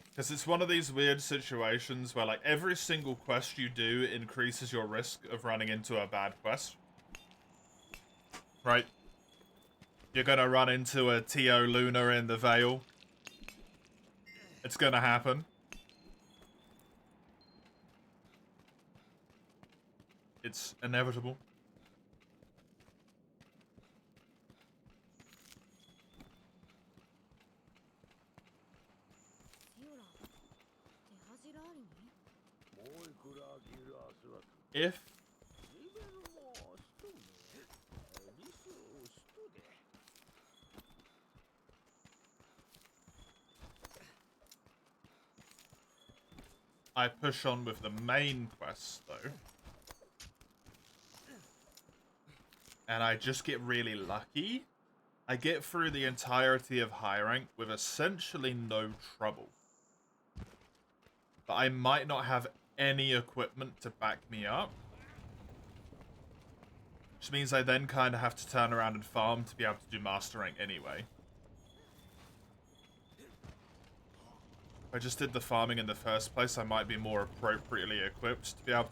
Because it's one of these weird situations where like every single quest you do increases your risk of running into a bad quest. Right? You're gonna run into a T.O. Luna in the Vale. It's gonna happen. It's inevitable. If I push on with the main quest, though, and I just get really lucky, I get through the entirety of high rank with essentially no trouble. But I might not have any equipment to back me up. Which means I then kind of have to turn around and farm to be able to do master rank anyway. If I just did the farming in the first place, I might be more appropriately equipped to be able to,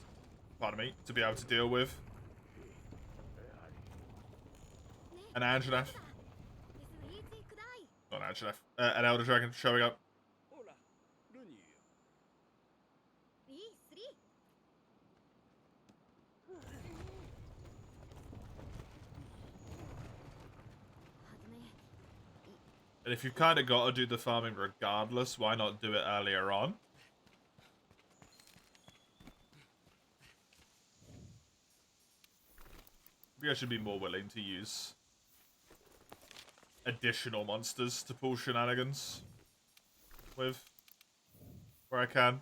pardon me, to be able to deal with an Anjanath. Not an Anjanath. An Elder Dragon showing up. And if you've kind of got to do the farming regardless, why not do it earlier on? Maybe I should be more willing to use additional monsters to pull shenanigans with where I can.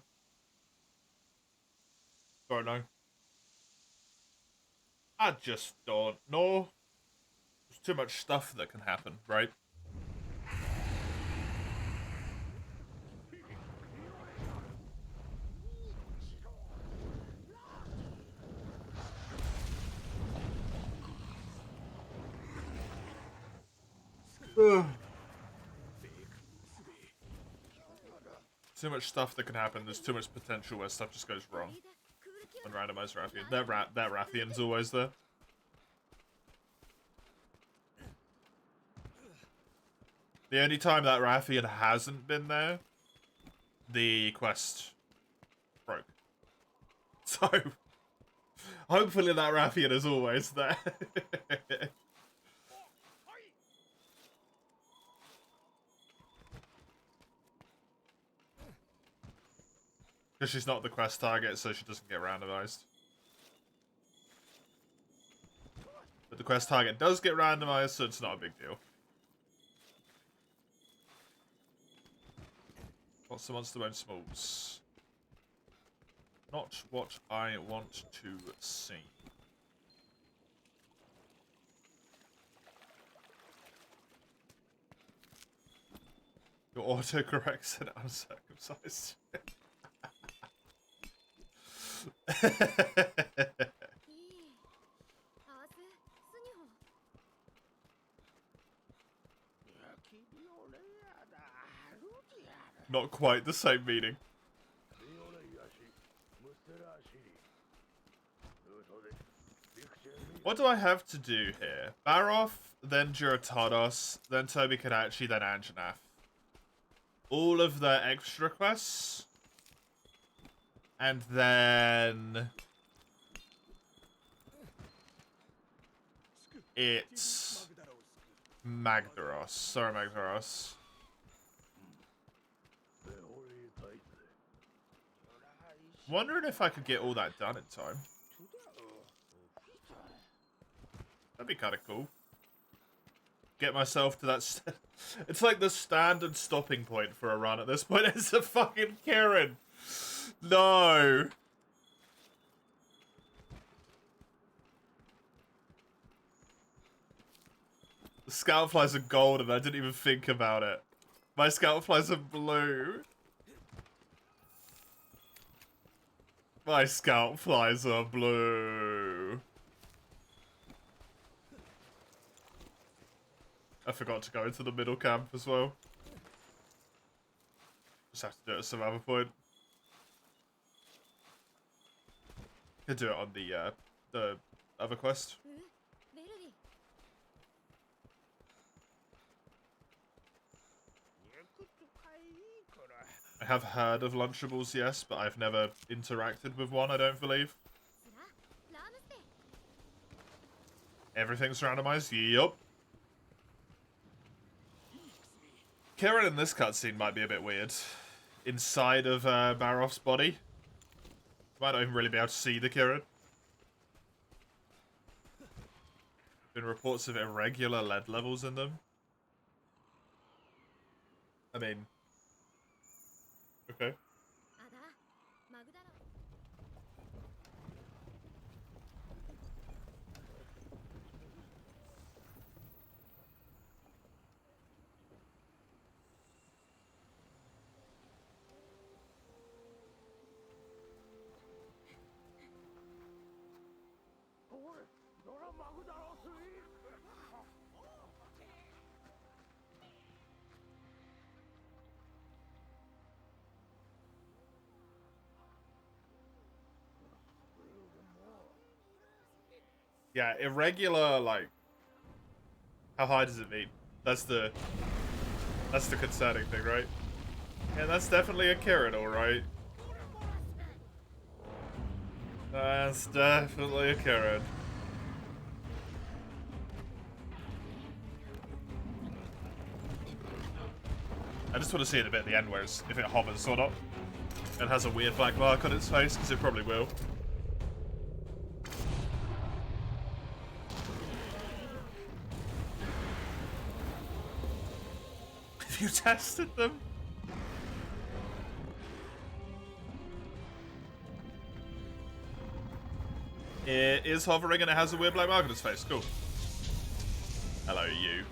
Don't know. I just don't know. There's too much stuff that can happen, right? Too much stuff that can happen. There's too much potential where stuff just goes wrong. On Randomiser Rathian. That Rathian's always there. The only time that Rathian hasn't been there, the quest broke. So, hopefully that Rathian is always there. Because she's not the quest target, so she doesn't get randomized. But the quest target does get randomized, so it's not a big deal. What's the monster bone smalls? Not what I want to see. Your autocorrect said uncircumcised. Not quite the same meaning. What do I have to do here? Baroff, then Duratados, then Toby Kadachi, then Anjanath. All of their extra quests. And then... it's... Magdaros. Sorry, Magdaros. Wondering if I could get all that done in time. That'd be kind of cool. Get myself to that... it's like the standard stopping point for a run at this point. It's a fucking Kieran. No. The scout flies are gold and I didn't even think about it. My scout flies are blue. My scout flies are blue. I forgot to go into the middle camp as well. Just have to do it at some other point. Could do it on the other quest. I have heard of Lunchables, yes, but I've never interacted with one, I don't believe. Everything's randomized? Yup. Kieran in this cutscene might be a bit weird. Inside of Baroff's body. Might not even really be able to see the Kieran. Been reports of irregular lead levels in them. I mean... okay. Yeah, irregular, like... how high does it mean? That's the concerning thing, right? Yeah, that's definitely a Kieran, alright. That's definitely a Kieran. I just want to see it a bit at the end, where if it hovers or not. It has a weird black mark on its face, because it probably will. Have you tested them? It is hovering and it has a weird black mark on its face. Cool. Hello, you.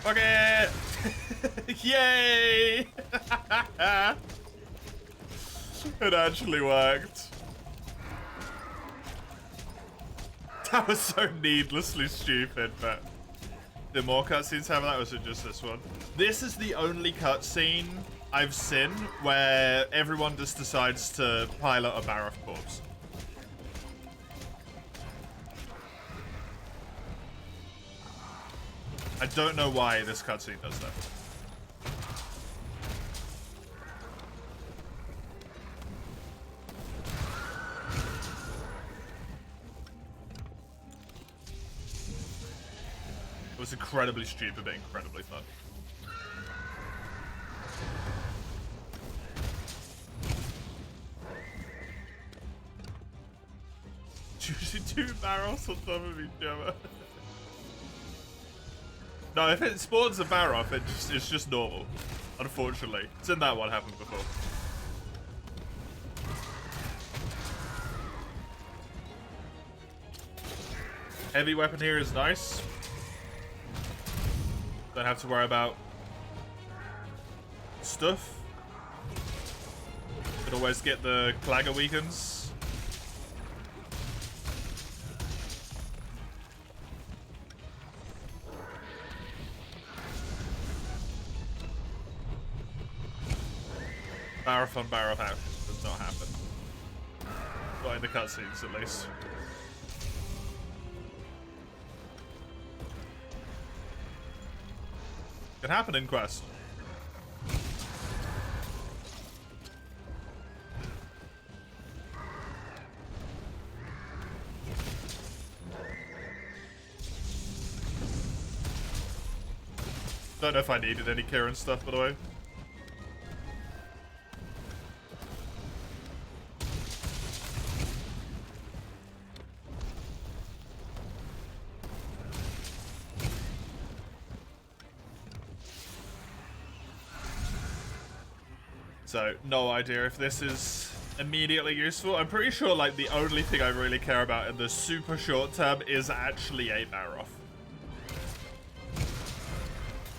Okay. Yay! It actually worked. That was so needlessly stupid, but... did more cutscenes have that, or was it just this one? This is the only cutscene I've seen where everyone just decides to pilot a Baroff corpse. I don't know why this cutscene does that. was incredibly stupid, but incredibly fun. Usually 2 barrels on top of each other. No, if it spawns a Baroth, it's just normal. Unfortunately. Seen that one happen before. Heavy weapon here is nice. Don't have to worry about stuff. Could always get the Clagger weakens. Baroth on Baroth action does not happen. Not in the cutscenes, at least. Can happen in Quest. Don't know if I needed any Kieran stuff, by the way. So, no idea if this is immediately useful. I'm pretty sure, like, the only thing I really care about in the super short term is actually a Baroth.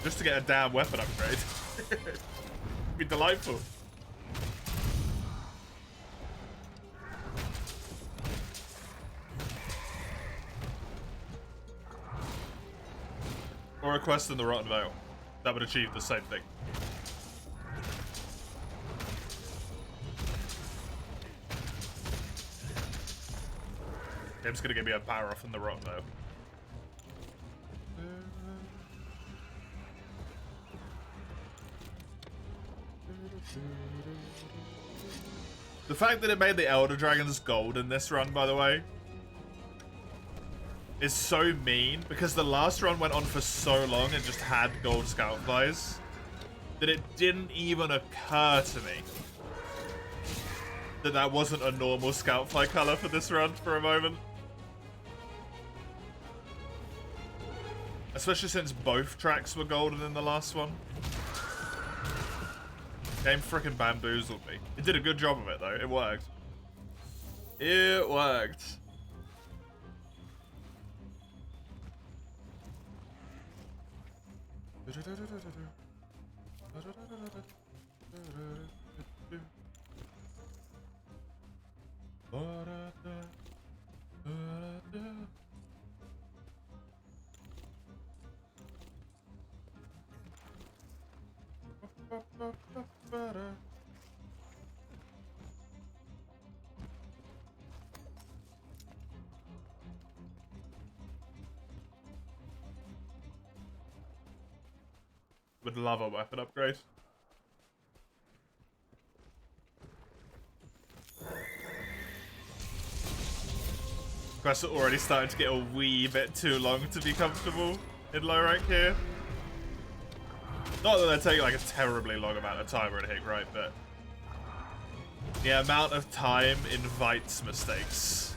Just to get a damn weapon upgrade. It'd be delightful. Or a quest in the Rotten Vale. That would achieve the same thing. Game's gonna give me a power off in the Rotten Vale. The fact that it made the Elder Dragons gold in this run, by the way, is so mean, because the last run went on for so long and just had gold scout flies that it didn't even occur to me that that wasn't a normal scout fly color for this run for a moment. Especially since both tracks were golden in the last one. Game frickin' bamboozled me. It did a good job of it though, it worked. It worked. Would love a weapon upgrade. Quests are already starting to get a wee bit too long to be comfortable in low rank here. Not that they take like a terribly long amount of time or anything, right? But the amount of time invites mistakes.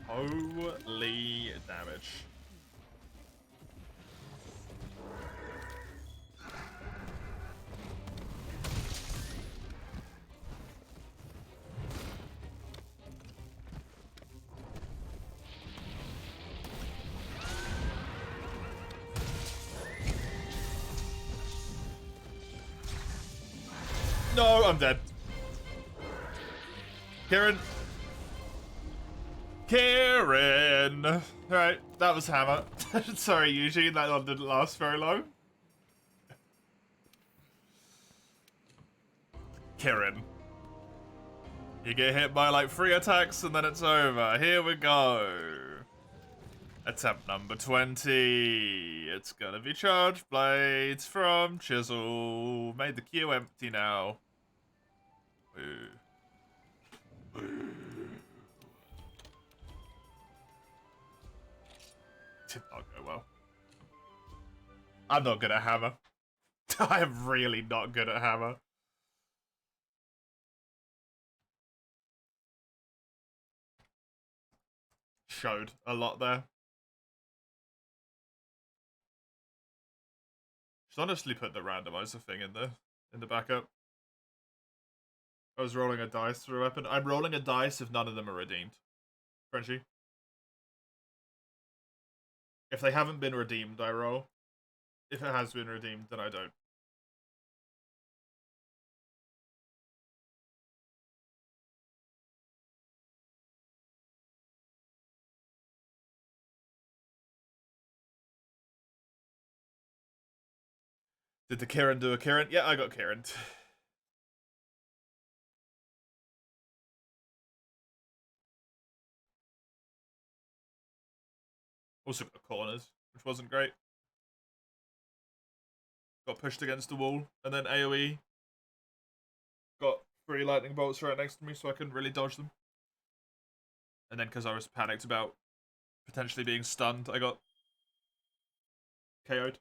Holy damage. No, I'm dead. Kieran! Alright, that was Hammer. Sorry, Eugene, that one didn't last very long. Kieran. You get hit by like 3 attacks and then it's over. Here we go. Attempt number 20. It's gonna be charge blades from Chisel. Made the queue empty now. Ooh. Did not go well. I'm not good at hammer. I am really not good at hammer. Showed a lot there. Should honestly put the randomizer thing in the backup. I was rolling a dice for a weapon. I'm rolling a dice if none of them are redeemed. Frenchie. If they haven't been redeemed, I roll. If it has been redeemed, then I don't. Did the Kieran do a Kieran? Yeah, I got Kieran. Also got corners, which wasn't great. Got pushed against the wall, and then AoE. Got 3 lightning bolts right next to me, so I couldn't really dodge them. And then because I was panicked about potentially being stunned, I got KO'd.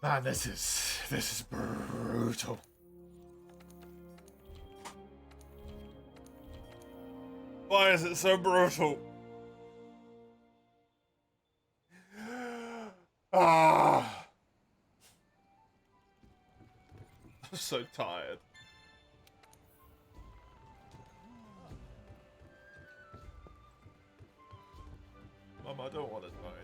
Man, this is brutal. Why is it so brutal? Ah, I'm so tired. Mum, I don't want to die.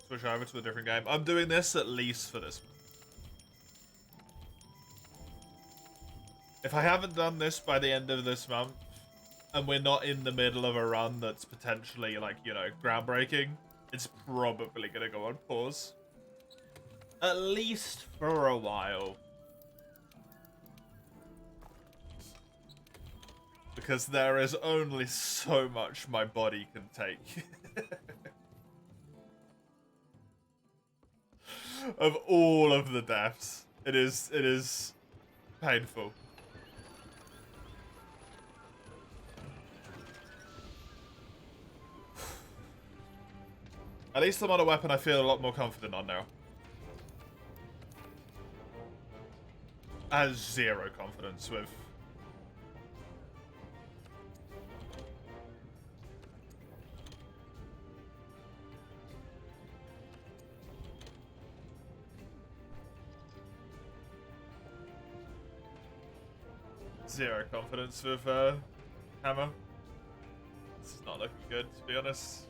Switch over to a different game. I'm doing this at least for this. If I haven't done this by the end of this month, and we're not in the middle of a run that's potentially, like, you know, groundbreaking, it's probably gonna go on pause. At least for a while. Because there is only so much my body can take. Of all of the deaths. It is painful. At least I'm on a weapon I feel a lot more confident on now. I have 0 confidence with. Zero confidence with hammer. This is not looking good, to be honest.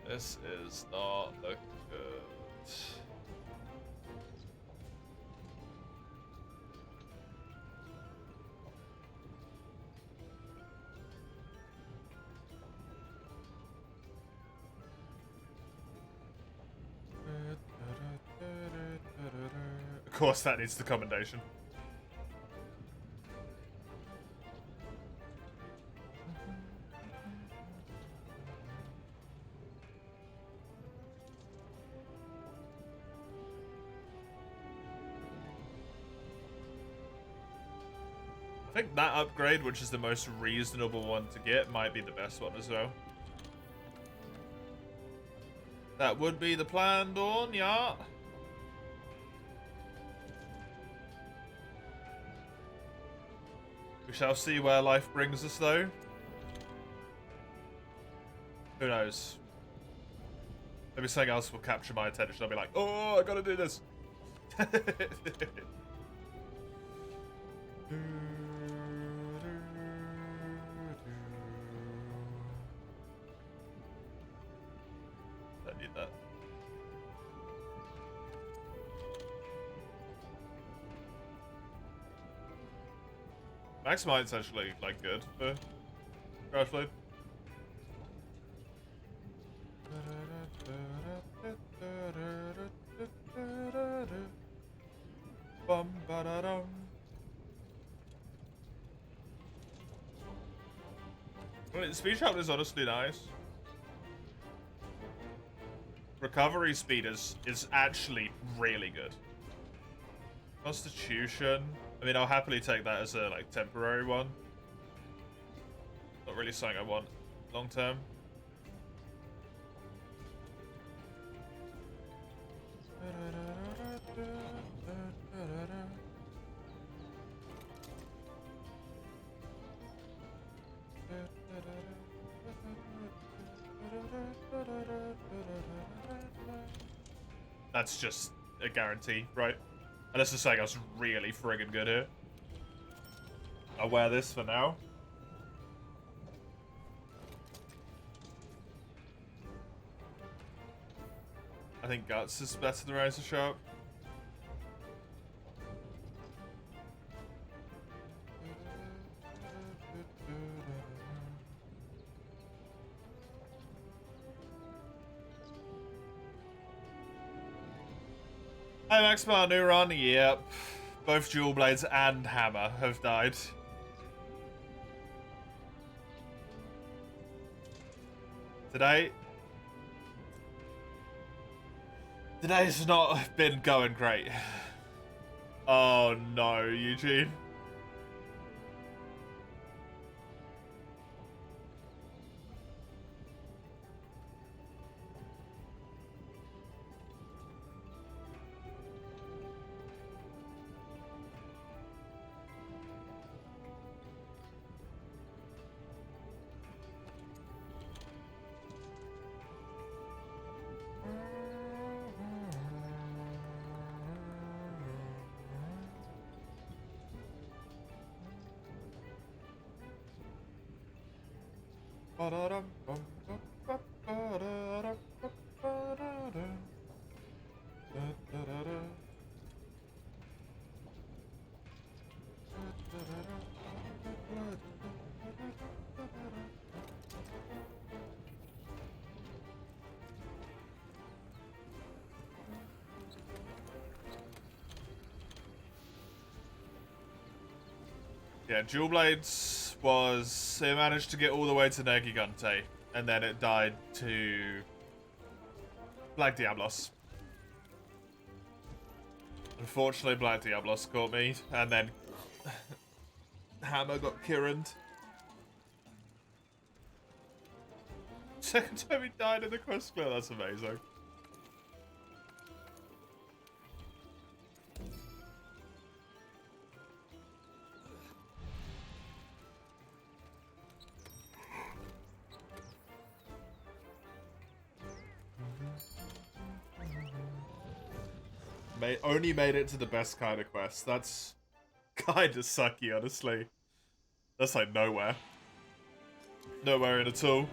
This is not looking good. Of course that needs the commendation. I think that upgrade, which is the most reasonable one to get, might be the best one as well. That would be the plan, Dawn, yeah. We shall see where life brings us, though. Who knows? Maybe something else will capture my attention. I'll be like, oh, I gotta do this. Don't need that. Max Might's actually, like, good for Crash Blade. Bum ba da dum. I mean, speed sharp is honestly nice. Recovery speed is actually really good. Constitution. I mean, I'll happily take that as a like temporary one. Not really something I want long term. That's just a guarantee, right? Unless it's saying I was really friggin' good here. I'll wear this for now. I think Guts is better than Razor Sharp. Hi Maxmar, new run. Yep. Both Dual Blades and Hammer have died. Today's not been going great. Oh no, Eugene. Yeah, Dual Blades was... It managed to get all the way to Nergigante, and then it died to Black Diablos. Unfortunately, Black Diablos caught me, and then Hammer got Kiran'd. Second time he died in the quest clear, that's amazing. Only made it to the best kind of quest. That's kind of sucky, honestly. That's like nowhere. Nowhere in at all.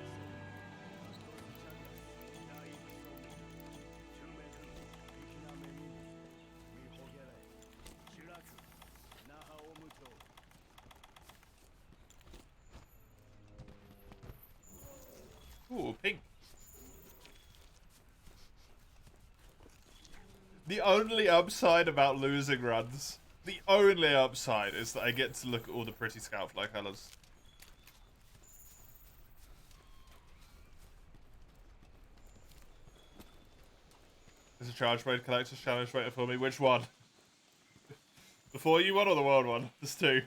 Ooh, pink. The only upside about losing runs, the only upside is that I get to look at all the pretty Scoutfly colours. There's a Charge Blade Collector's Challenge waiting for me. Which one? The 4U one or the World one? There's two.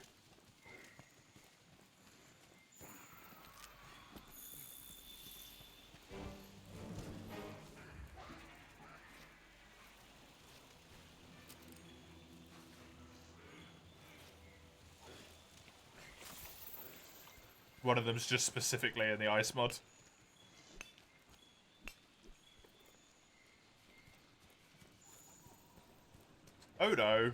one of them's just specifically in the ice mod. Odo.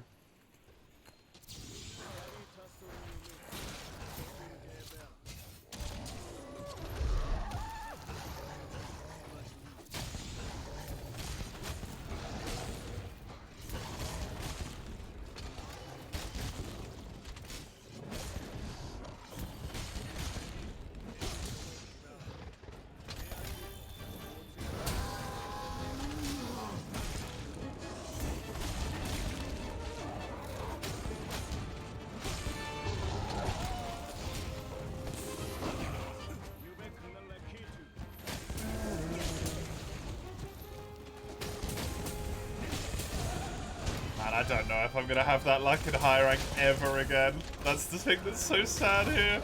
I don't know if I'm gonna have that luck in high rank ever again. That's the thing that's so sad here.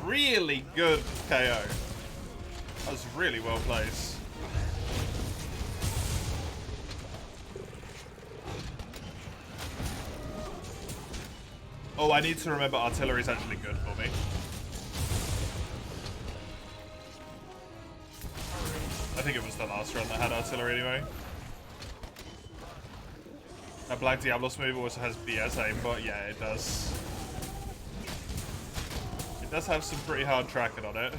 Really good KO. That was really well placed. Oh, I need to remember artillery's actually good for me. I think it was the last run that had artillery anyway. That Black Diablos move also has BS aim, but yeah, it does. It does have some pretty hard tracking on it.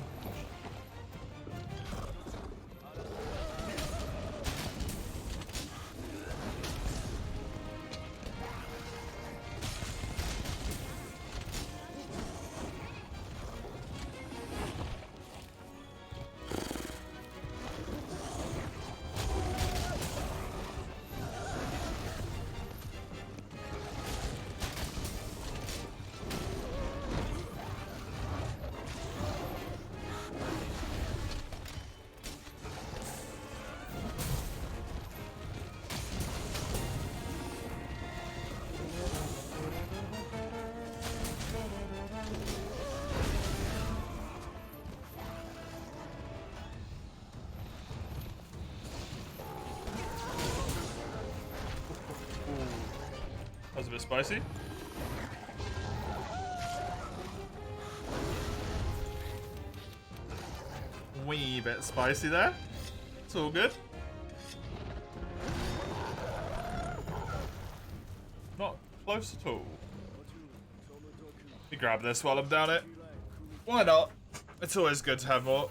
That was a bit spicy. Wee bit spicy there. It's all good. Not close at all. Let me grab this while I'm down it. Why not? It's always good to have more.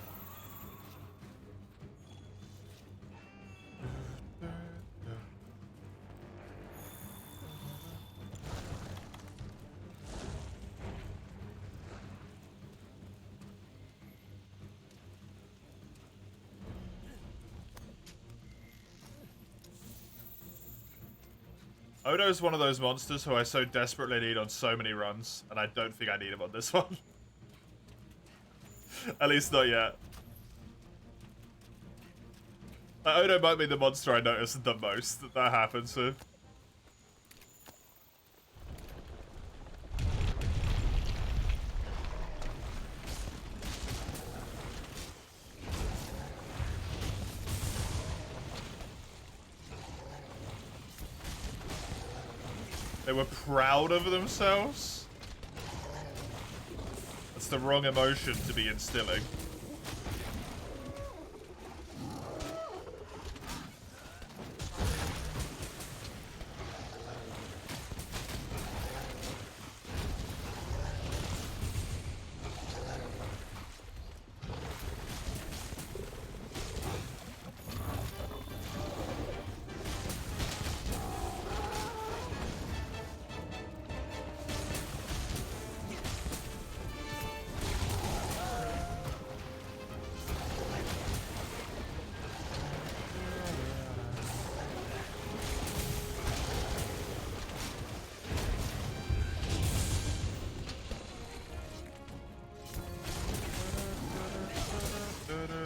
Odo's one of those monsters who I so desperately need on so many runs, and I don't think I need him on this one. At least not yet. Odo might be the monster I notice the most that happens to. They were proud of themselves? That's the wrong emotion to be instilling.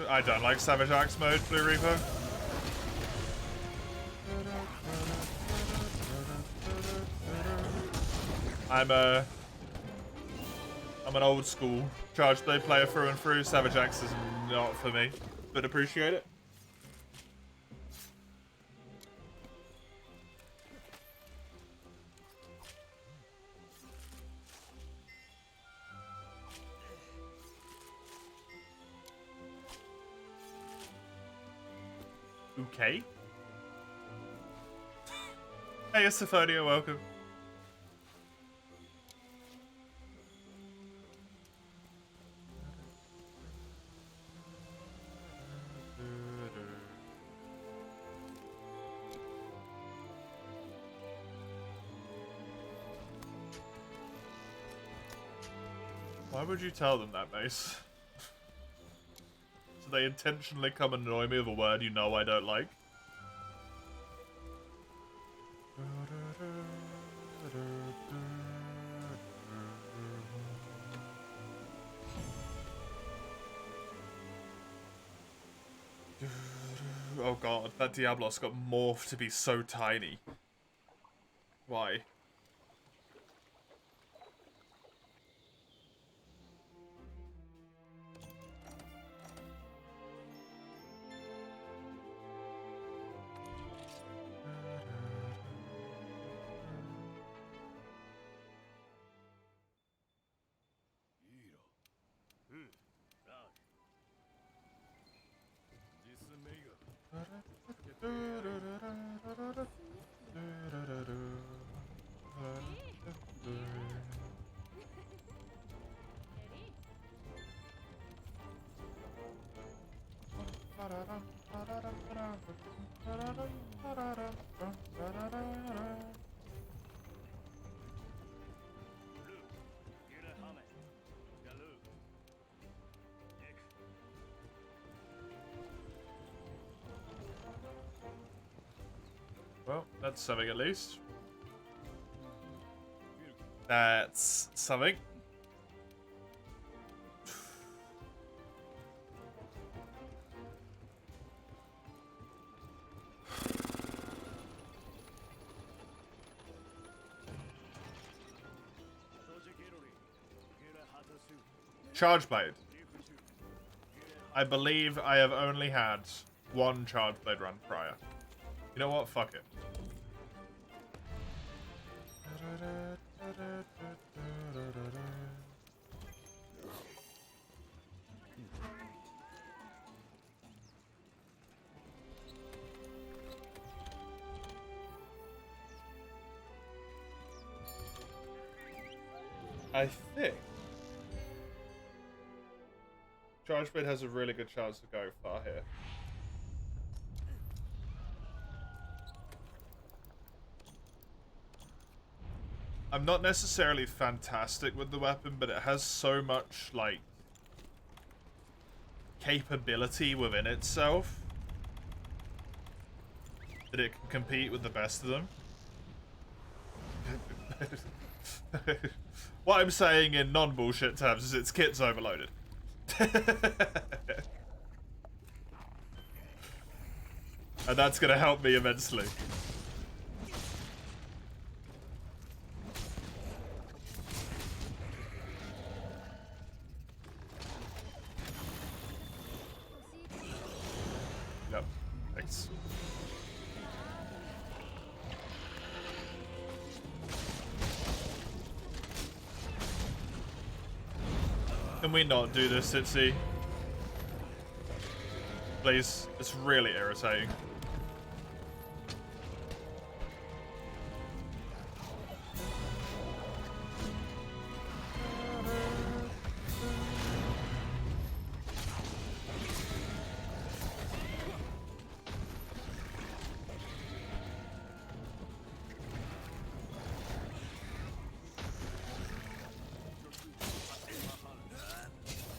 I don't like Savage Axe mode, Blue Reaper. I'm an old school charge blade player through and through. Savage Axe is not for me, but appreciate it. Okay. Hey, Estephonia, welcome. Why would you tell them that, Mace? So they intentionally come and annoy me with a word you know I don't like? Oh god, that Diablos got morphed to be so tiny. Why? Well, that's something at least. That's something. Charge Blade. I believe I have only had one Charge Blade run prior. You know what? Fuck it. I think Charge Blade has a really good chance to go far here. I'm not necessarily fantastic with the weapon, but it has so much, like, capability within itself that it can compete with the best of them. What I'm saying in non-bullshit terms is its kit's overloaded. And that's gonna help me immensely. Yep, thanks. Can we not do this, Itzy? Please, it's really irritating.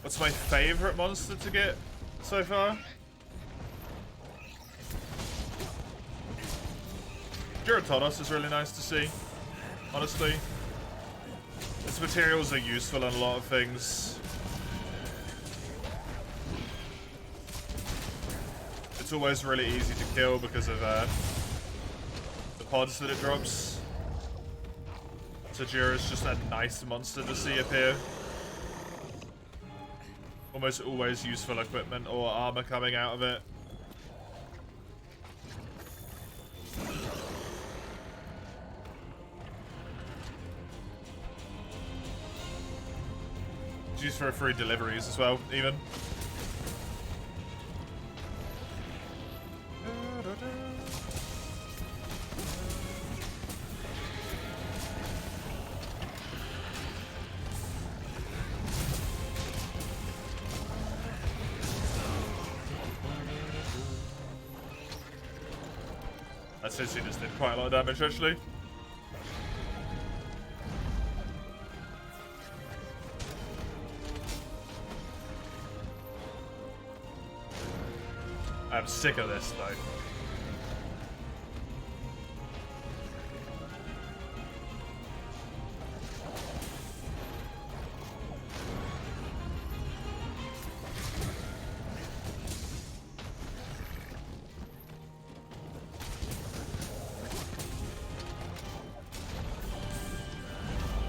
What's my favorite monster to get so far? Giratonos is really nice to see, honestly. Its materials are useful in a lot of things. It's always really easy to kill because of the pods that it drops. Sajira is just a nice monster to see appear. Almost always useful equipment or armor coming out of it. It's used for free deliveries as well, even. Sissy just did quite a lot of damage, actually. I'm sick of this, though.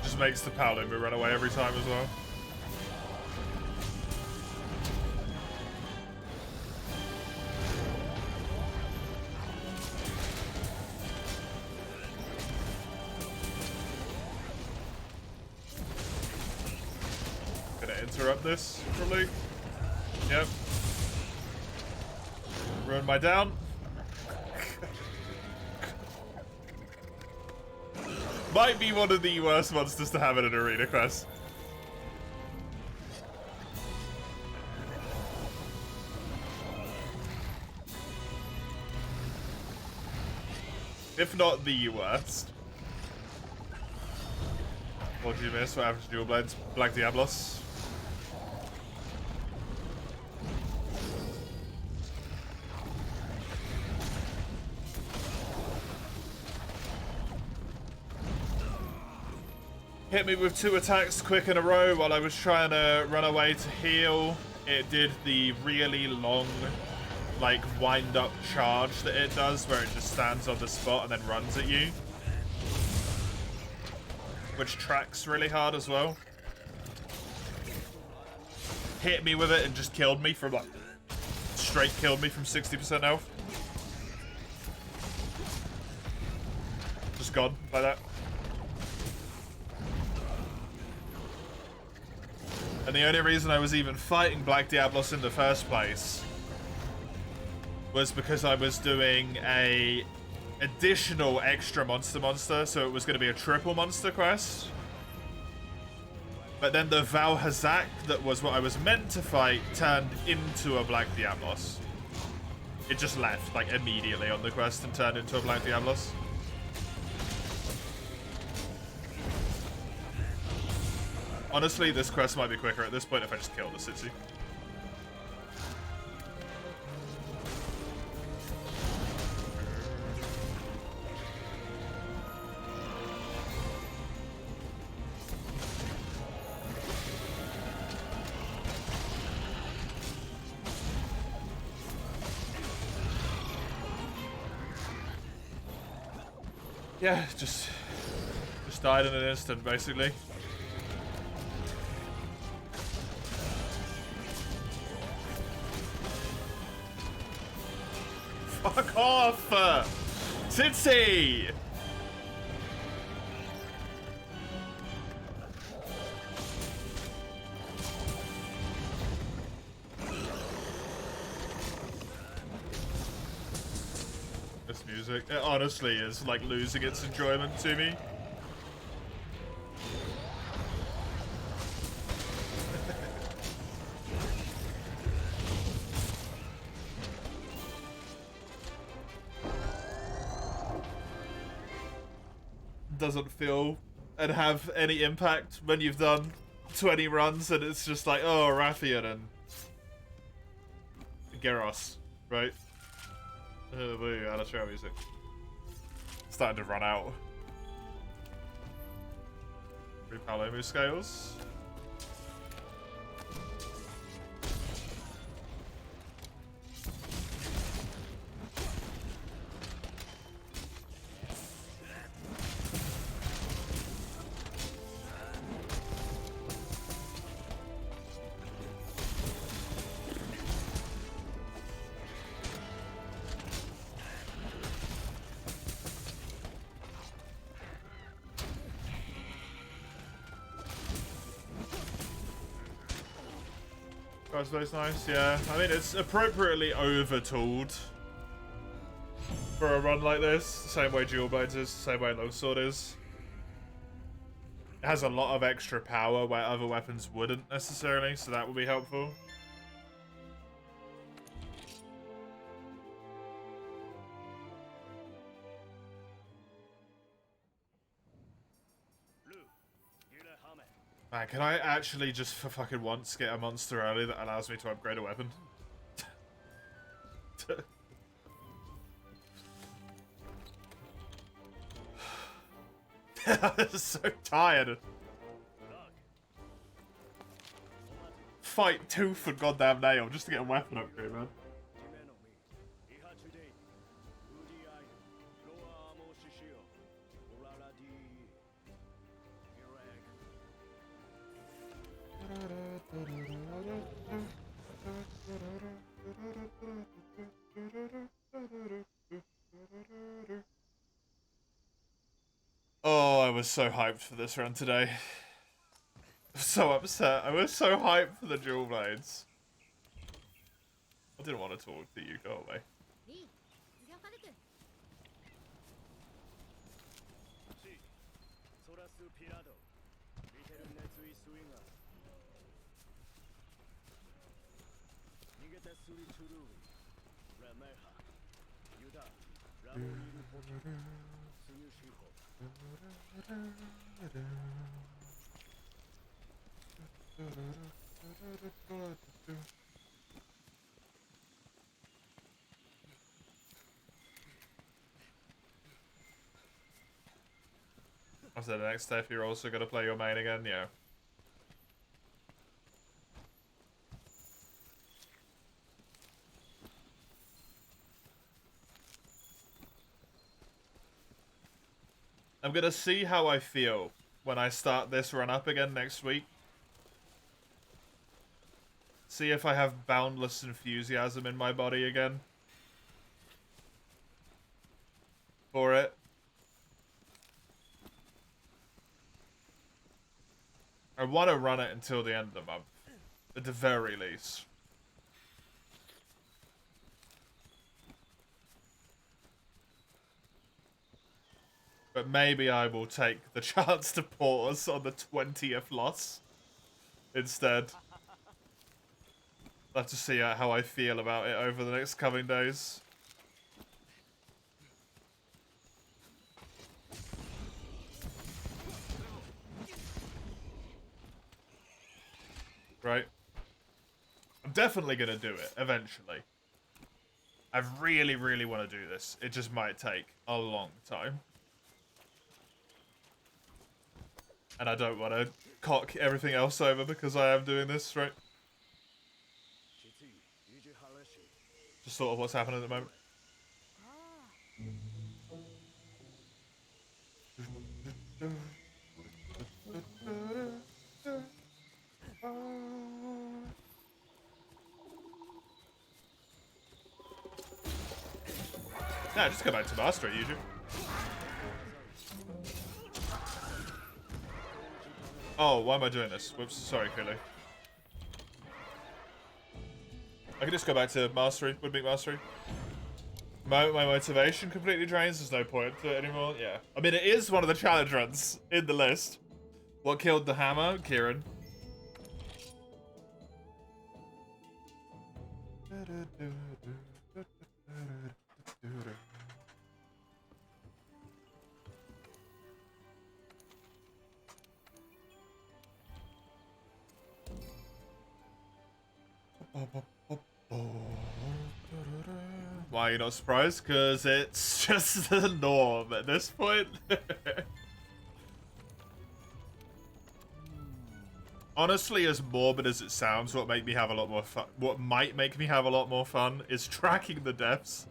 Just makes the Paolumu run away every time as well. Interrupt this, probably. Yep. Ruin my down. Might be one of the worst monsters to have in an arena quest. If not the worst. What do you miss? What happened to Dual Blades? Black Diablos. Hit me with 2 attacks quick in a row while I was trying to run away to heal. It did the really long, like, wind-up charge that it does, where it just stands on the spot and then runs at you. Which tracks really hard as well. Hit me with it and just killed me from, like, straight killed me from 60% health. Just gone by that. And the only reason I was even fighting Black Diablos in the first place was because I was doing a additional extra monster, so it was going to be a triple monster quest. But then the Val Hazak, that was what I was meant to fight, turned into a Black Diablos. It just left, like, immediately on the quest and turned into a Black Diablos. Honestly, this quest might be quicker at this point if I just kill the city. Yeah, just died in an instant, basically. Fuck off! Sitsi! This music, it honestly is like losing its enjoyment to me. Doesn't feel and have any impact when you've done 20 runs and it's just like, oh, Rathian and Gyros, right? Out of trail music. Starting to run out. Paolumu scales. That's nice, yeah. I mean, it's appropriately over-tooled for a run like this. Same way Dual Blades is, same way Longsword is. It has a lot of extra power where other weapons wouldn't necessarily, so that would be helpful. Man, can I actually just for fucking once get a monster early that allows me to upgrade a weapon? I'm so tired. Fight tooth and goddamn nail just to get a weapon upgrade, man. Oh, I was so hyped for this run today. So upset. I was so hyped for the dual blades. I didn't want to talk to you. Go away. I said the next step you're also gonna play your main again, yeah. I'm gonna see how I feel when I start this run up again next week. See if I have boundless enthusiasm in my body again. For it. I want to run it until the end of the month. At the very least. But maybe I will take the chance to pause on the 20th loss instead. I'll have to see how I feel about it over the next coming days. Right? I'm definitely gonna do it, eventually. I really, really want to do this. It just might take a long time. And I don't want to cock everything else over because I am doing this, right? Just sort of what's happening at the moment. Yeah, just go back to master it, usually. Oh, why am I doing this? Whoops, sorry, Philly. I can just go back to mastery, would-be mastery. My motivation completely drains, there's no point to it anymore, yeah. I mean, it is one of the challenge runs in the list. What killed the hammer? Kieran. Why are you not surprised? Because it's just the norm at this point. Honestly, as morbid as it sounds, what might make me have a lot more fun is tracking the deaths.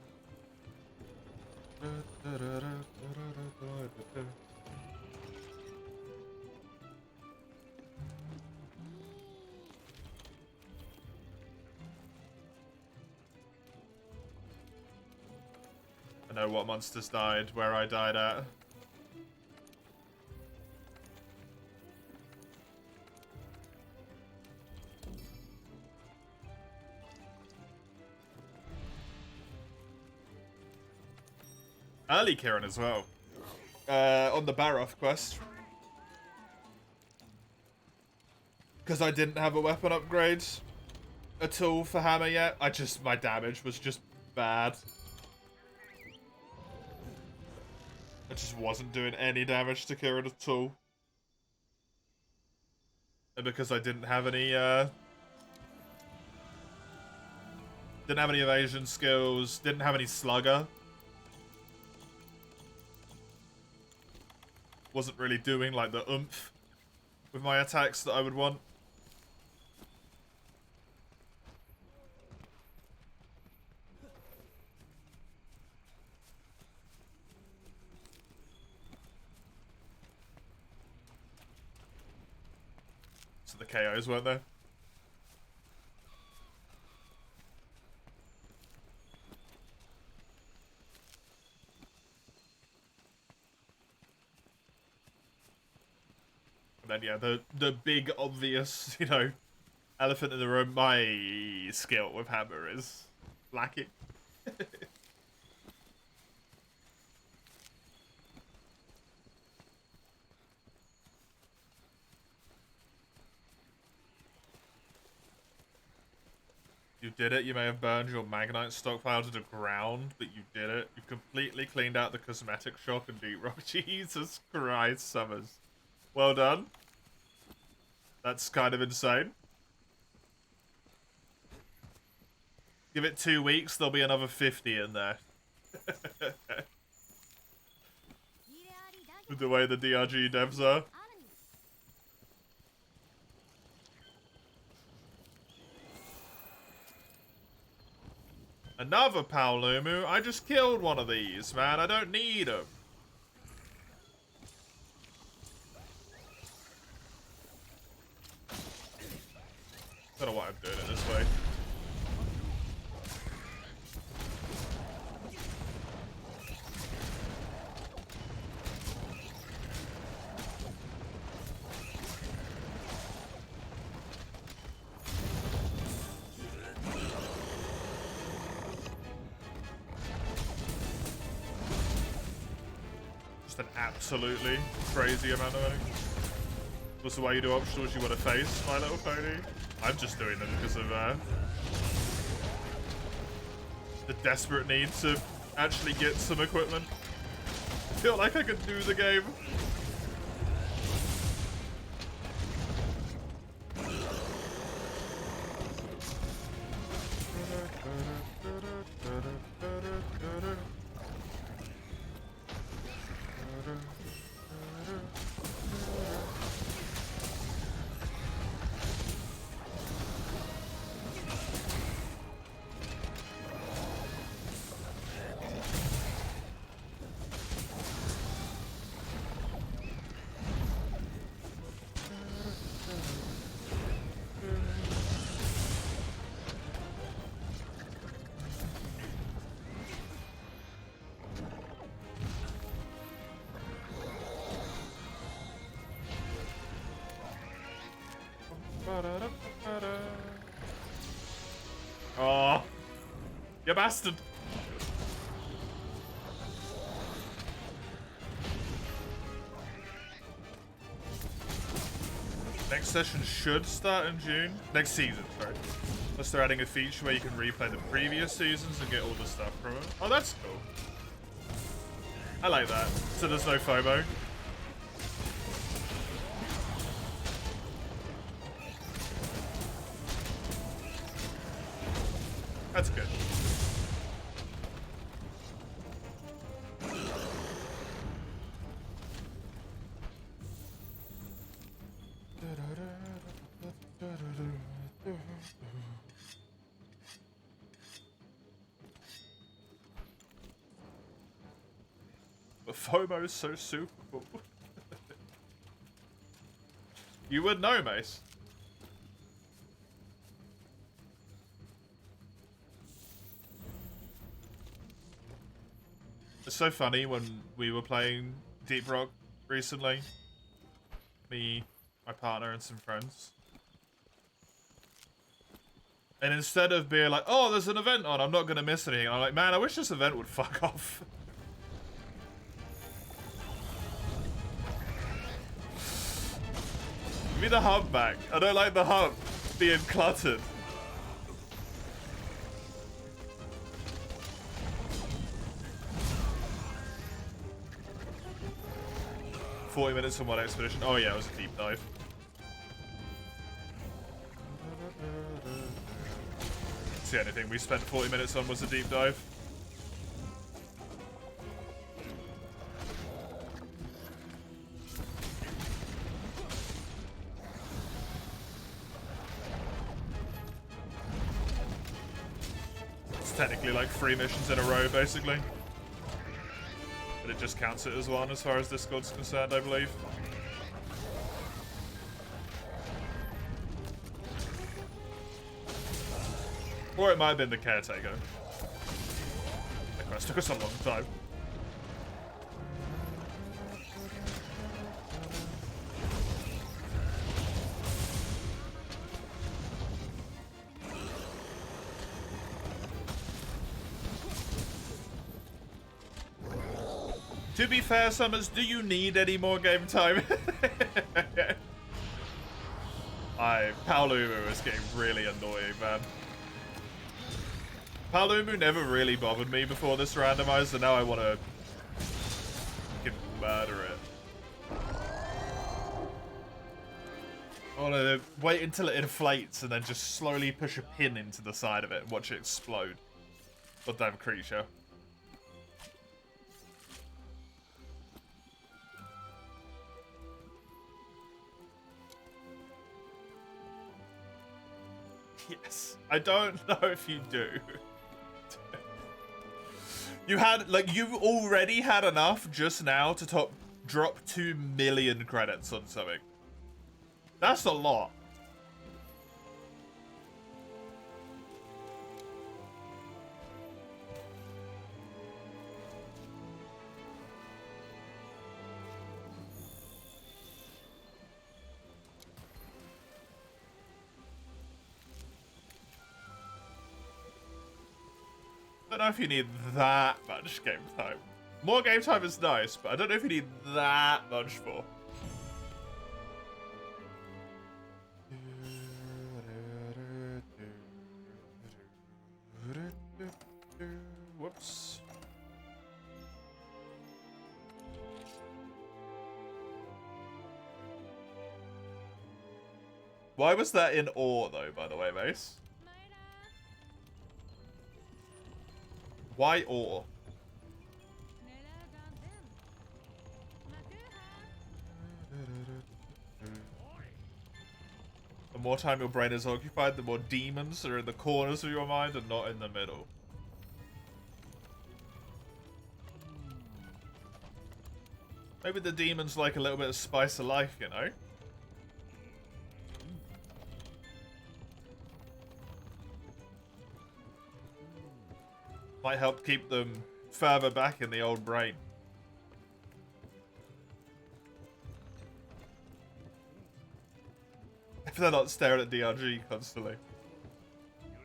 I know what monsters died, where I died at. Early Kieran as well. On the Baroth quest. Because I didn't have a weapon upgrade at all for hammer yet. My damage was just bad. I just wasn't doing any damage to Kieran at all. And because I didn't have any evasion skills, didn't have any slugger. Wasn't really doing like the oomph with my attacks that I would want. So the KOs weren't there. And then yeah, the big obvious, you know, elephant in the room, my skill with hammer is lacking. You did it. You may have burned your Magnite stockpile to the ground, but you did it. You completely cleaned out the cosmetic shop and deep rock. Jesus Christ, Summers. Well done. That's kind of insane. Give it 2 weeks, there'll be another 50 in there. With the way the DRG devs are. Another Paolumu. I just killed one of these, man. I don't need them. Don't know why I'm doing it this way. Just an absolutely crazy amount of money. What's the way you do optionals you want to face, My Little Pony? I'm just doing them because of the desperate need to actually get some equipment. I feel like I could do the game. Oh, you bastard. Next session should start in June. Next season, sorry. Unless they're adding a feature where you can replay the previous seasons and get all the stuff from it. Oh, that's cool. I like that. So there's no FOMO. That's good. But FOMO is so super cool. You would know, Mace. It's so funny when we were playing Deep Rock recently. Me, my partner, and some friends. And instead of being like, oh, there's an event on, I'm not going to miss anything. I'm like, man, I wish this event would fuck off. Give me the hub back. I don't like the hub being cluttered. "40 minutes on one expedition." Oh yeah, it was a deep dive. the only thing we spent 40 minutes on was a deep dive. It's technically like 3 missions in a row, basically. But it just counts it as one as far as Discord's concerned, I believe. Or it might have been the caretaker. The quest took us a long time. To be fair, Summers, do you need any more game time? Paolumu is getting really annoying, man. Paolumu never really bothered me before this randomizer, now I want to fucking murder it. I want to wait until it inflates and then just slowly push a pin into the side of it and watch it explode. Goddamn creature. Yes. I don't know if you do. You had, like, you already had enough just now to drop 2 million credits on something. That's a lot. I don't know if you need that much game time. More game time is nice, but I don't know if you need that much for. Whoops. Why was that in ore, though, by the way, Mace? Why ore? The more time your brain is occupied, the more demons are in the corners of your mind and not in the middle. Maybe the demons like a little bit of spice of life, you know? Might help keep them further back in the old brain. If they're not staring at DRG constantly.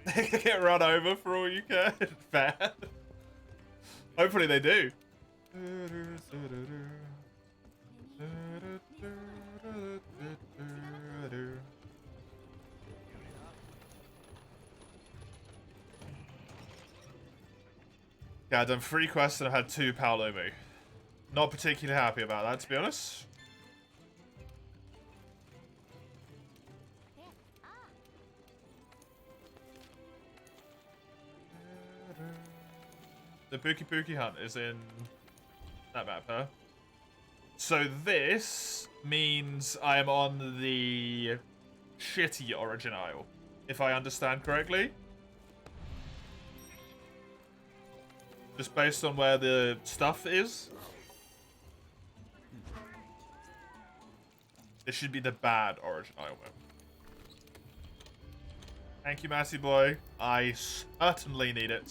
They can get run over for all you care. Bad. Hopefully they do. Yeah, I've done 3 quests and I've had 2 Paolumu. Not particularly happy about that, to be honest. The Pookie Pookie Hunt is in that map, huh? So this means I am on the shitty Origin Isle, if I understand correctly. Just based on where the stuff is. This should be the bad Origin Isle map. Thank you, Massey boy. I certainly need it.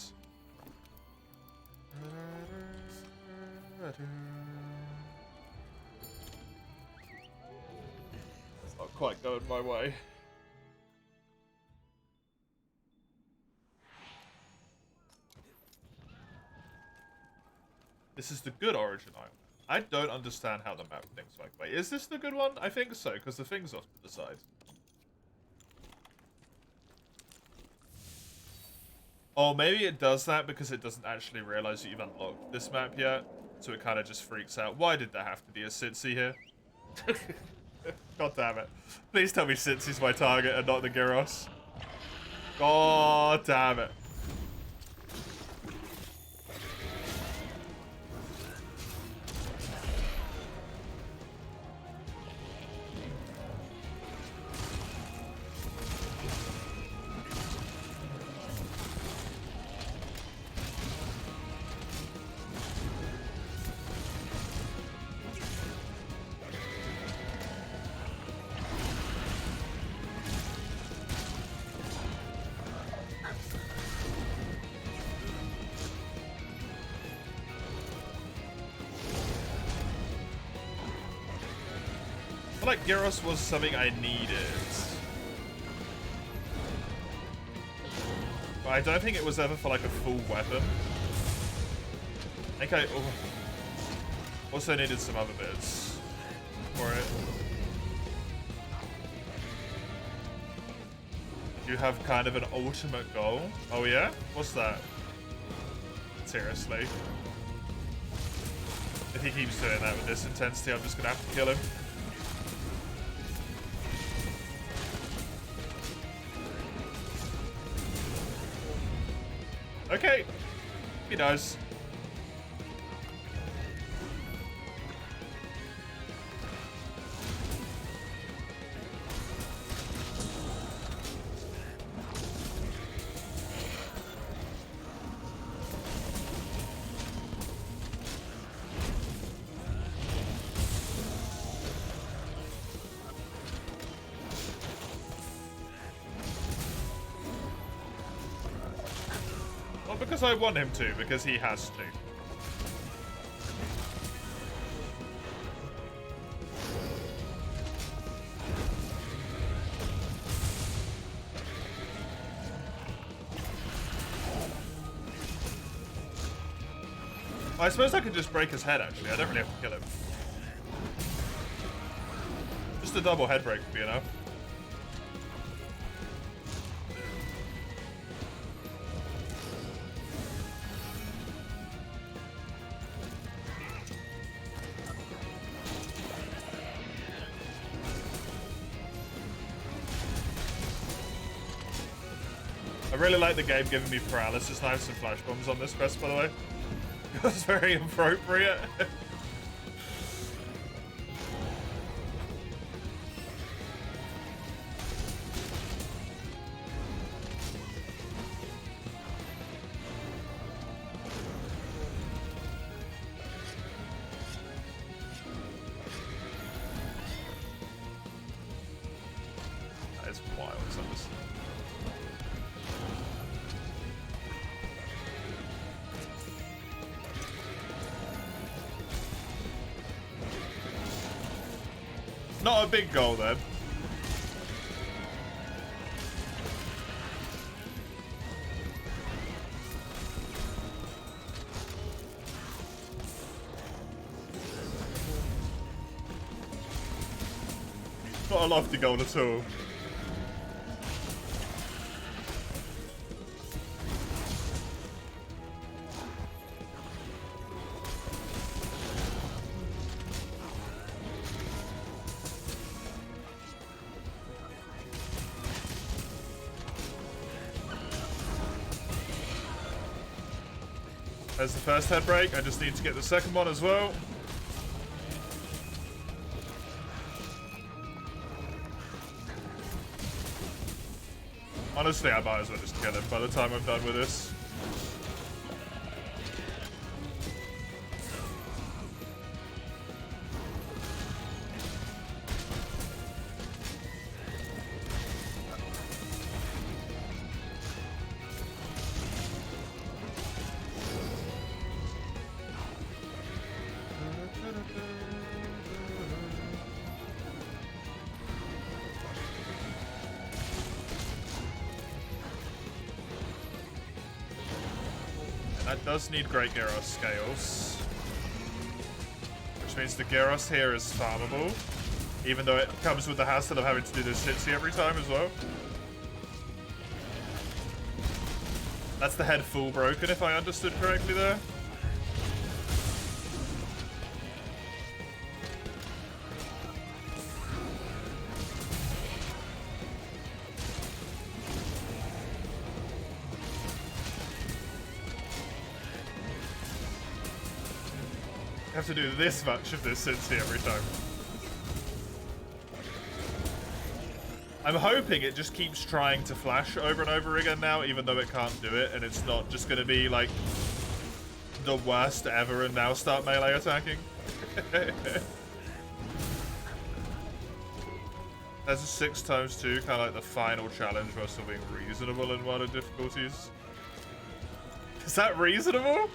It's not quite going my way. This is the good Origin Isle. I don't understand how the map thinks like. Wait, is this the good one? I think so, because the thing's off to the side. Oh, maybe it does that because it doesn't actually realize that you've unlocked this map yet. So it kind of just freaks out. Why did there have to be a Cincy here? God damn it. Please tell me Cincy's my target and not the Gyros. God damn it. I feel like Gyros was something I needed. But I don't think it was ever for like a full weapon. I think I also needed some other bits for it. You have kind of an ultimate goal. Oh yeah? What's that? Seriously. If he keeps doing that with this intensity, I'm just gonna have to kill him. Okay, he does. Well, because I want him to, because he has to. I suppose I could just break his head, actually. I don't really have to kill him. Just a double head break would be enough. I really like the game giving me paralysis knives and flash bombs on this quest, by the way. That's very appropriate. That is wild, Sanders. Not a big goal then. Not a lofty goal at all. There's the first head break. I just need to get the second one as well. Honestly, I might as well just kill him by the time I'm done with this. That does need great Gyros scales. Which means the Gyros here is farmable. Even though it comes with the hassle of having to do this Sitsi every time as well. That's the head full broken if I understood correctly there. have to do this much of this Cincy every time. I'm hoping it just keeps trying to flash over and over again now, even though it can't do it, and it's not just going to be, like, the worst ever and now start melee attacking. That's a 6 times 2, kind of like the final challenge while still being reasonable in one of difficulties. Is that reasonable?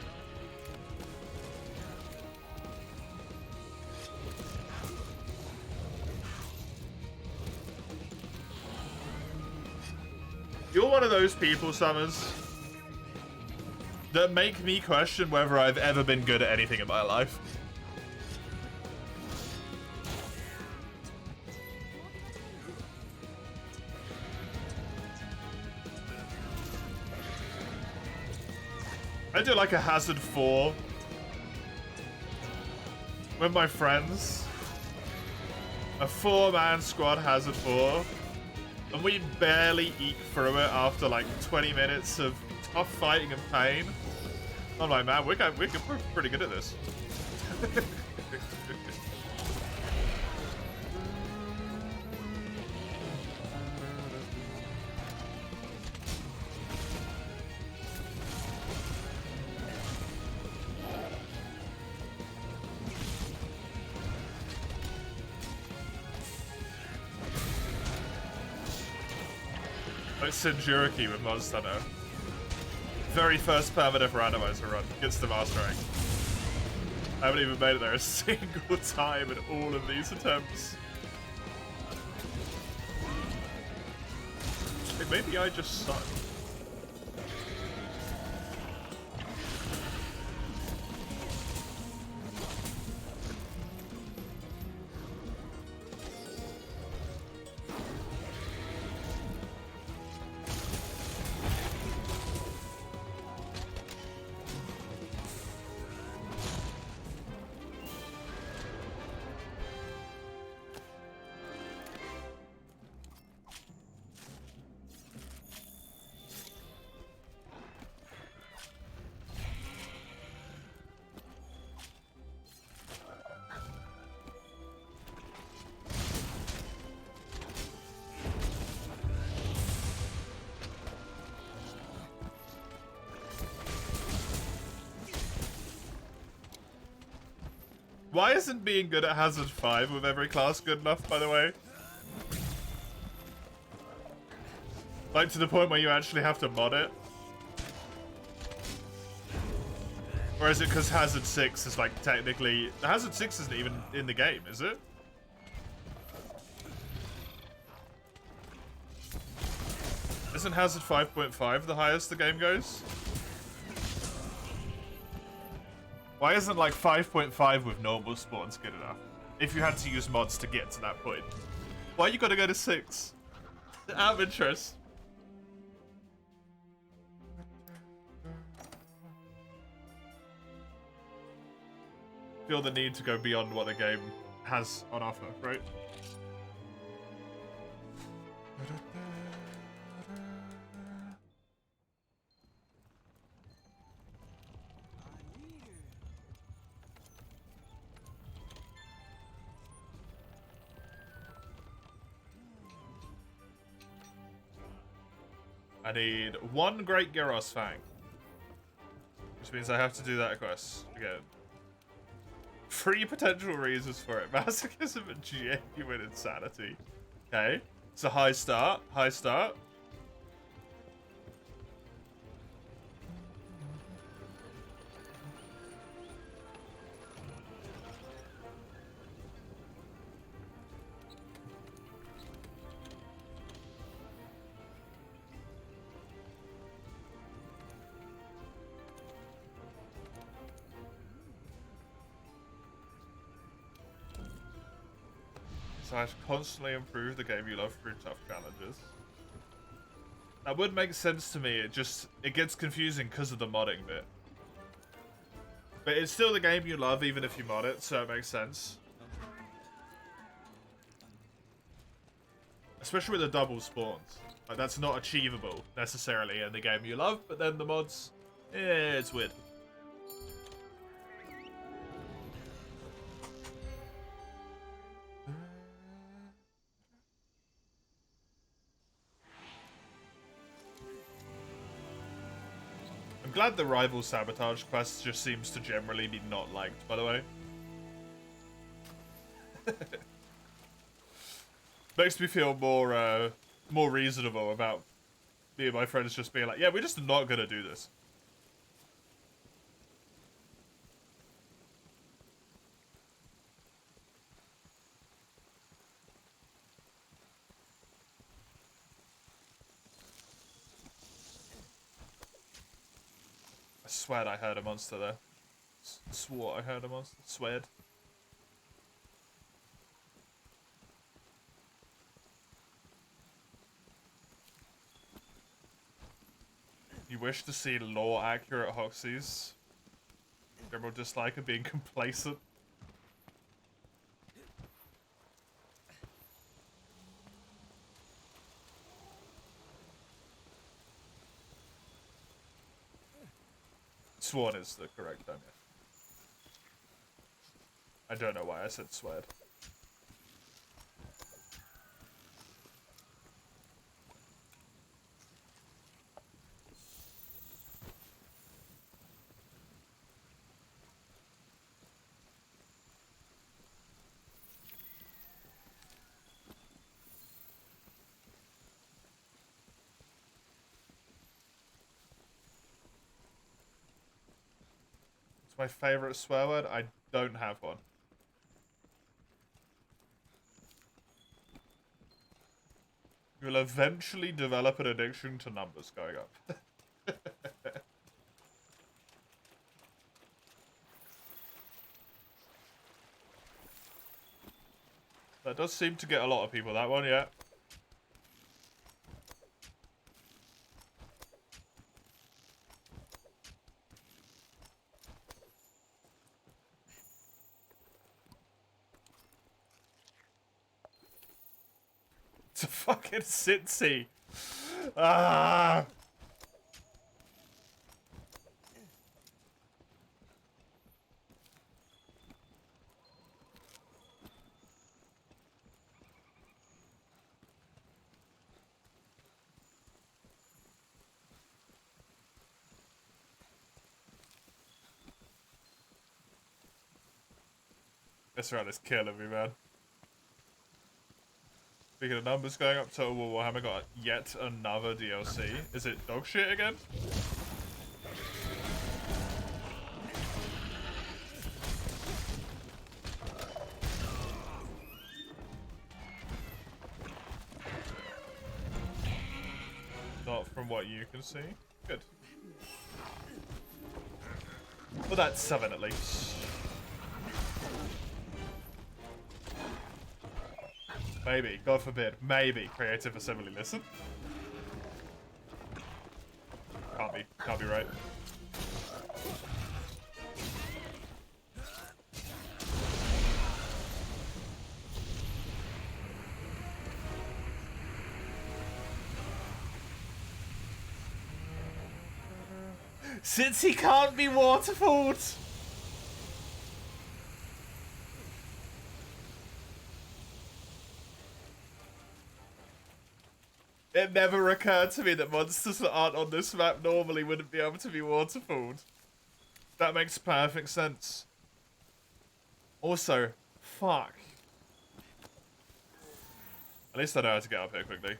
You're one of those people, Summers, that make me question whether I've ever been good at anything in my life. I do like a Hazard 4 with my friends. A 4-man squad Hazard 4. And we barely eke through it after like 20 minutes of tough fighting and pain. I'm like, man, we're pretty good at this. Like Sinjuriki with Monster Hunter. Very first Permadeath Randomiser run. Gets the Master rank. I haven't even made it there a single time in all of these attempts. Hey, maybe I just suck. Why isn't being good at Hazard 5 with every class good enough, by the way? Like, to the point where you actually have to mod it? Or is it because Hazard 6 is, like, technically... Hazard 6 isn't even in the game, is it? Isn't Hazard 5.5 the highest the game goes? Why isn't, like, 5.5 with normal spawns good enough? If you had to use mods to get to that point. Why you gotta go to 6? Out of interest. Feel the need to go beyond what the game has on offer, right? I need one Great Gyros Fang. Which means I have to do that quest again. 3 potential reasons for it. Masochism and genuine insanity. Okay. It's a high start. High start. So I should constantly improve the game you love through tough challenges. That would make sense to me. It gets confusing because of the modding bit. But it's still the game you love even if you mod it, so it makes sense. Especially with the double spawns. Like, that's not achievable necessarily in the game you love, but then the mods, it's weird. I'm glad the rival sabotage quest just seems to generally be not liked, by the way. Makes me feel more reasonable about me and my friends just being like, yeah, we're just not gonna do this. I swear I heard a monster there. Swore I heard a monster. Sweared. You wish to see lore-accurate Hoxies? General dislike of being complacent. Sworn is the correct term, yeah. I don't know why I said sweared. It's my favorite swear word. I don't have one. You will eventually develop an addiction to numbers going up. That does seem to get a lot of people, that one, yeah. It's a fucking Sitsy. Ah! This round is killing me, man. Speaking of numbers going up, Total War Warhammer got yet another DLC. Is it dog shit again? Not from what you can see. Good. Well, that's 7 at least. Maybe, God forbid, maybe Creative Assembly listen. Can't be right. Since he can't be waterfalled! It never occurred to me that monsters that aren't on this map normally wouldn't be able to be waterfalled. That makes perfect sense. Also, fuck. At least I know how to get up here quickly.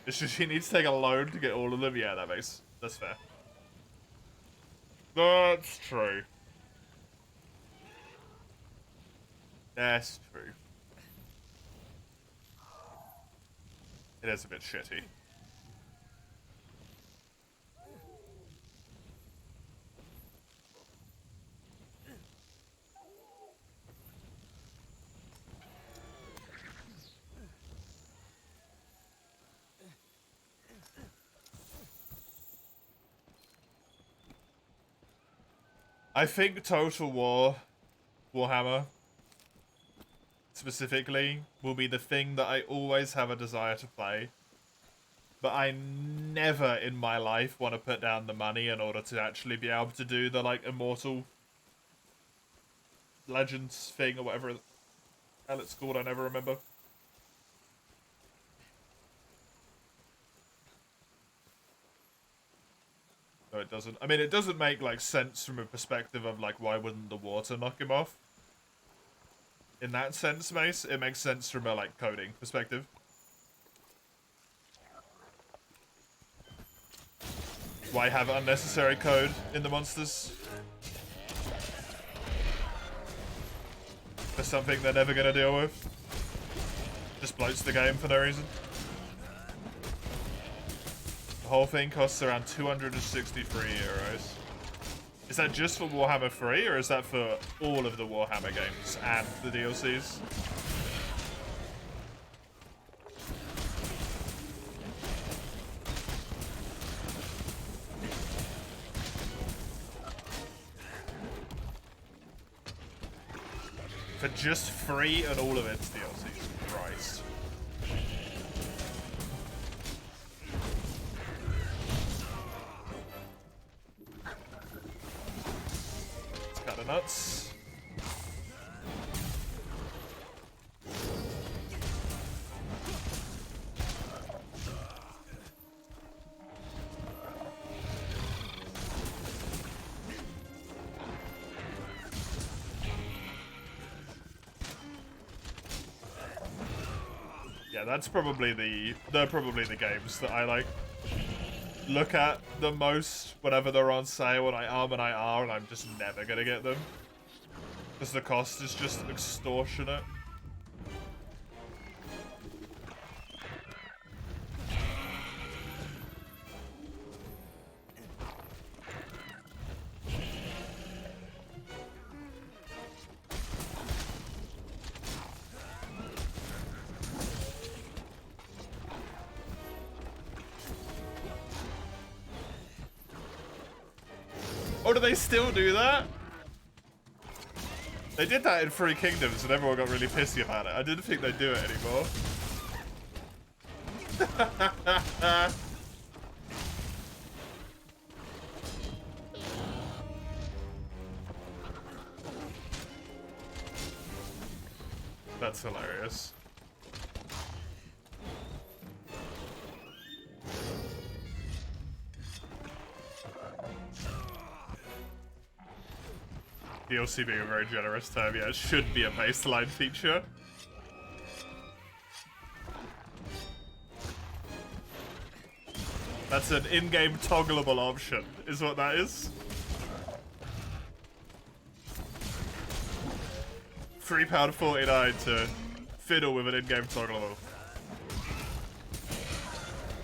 It's just you need to take a load to get all of them. Yeah, that's fair. That's true. That's true. It is a bit shitty. I think Total War Warhammer specifically will be the thing that I always have a desire to play, but I never in my life want to put down the money in order to actually be able to do the like Immortal Legends thing or whatever the hell it's called. I never remember. it doesn't. I mean, it doesn't make, like, sense from a perspective of, like, why wouldn't the water knock him off? In that sense, Mace, it makes sense from a, like, coding perspective. Why have unnecessary code in the monsters? For something they're never gonna deal with. Just bloats the game for no reason. The whole thing costs around 263 euros. Is that just for Warhammer 3, or is that for all of the Warhammer games and the DLCs? For just free and all of its DLCs. Christ. It's kind of nuts. Yeah, that's probably they're probably the games that I like look at the most whenever they're on sale, and I are, and I'm just never gonna get them because the cost is just extortionate. Oh, do they still do that? They did that in Three Kingdoms and everyone got really pissy about it. I didn't think they'd do it anymore. That's hilarious. DLC being a very generous term, yeah, it should be a baseline feature. That's an in-game toggleable option, is what that is. £3.49 to fiddle with an in-game toggleable.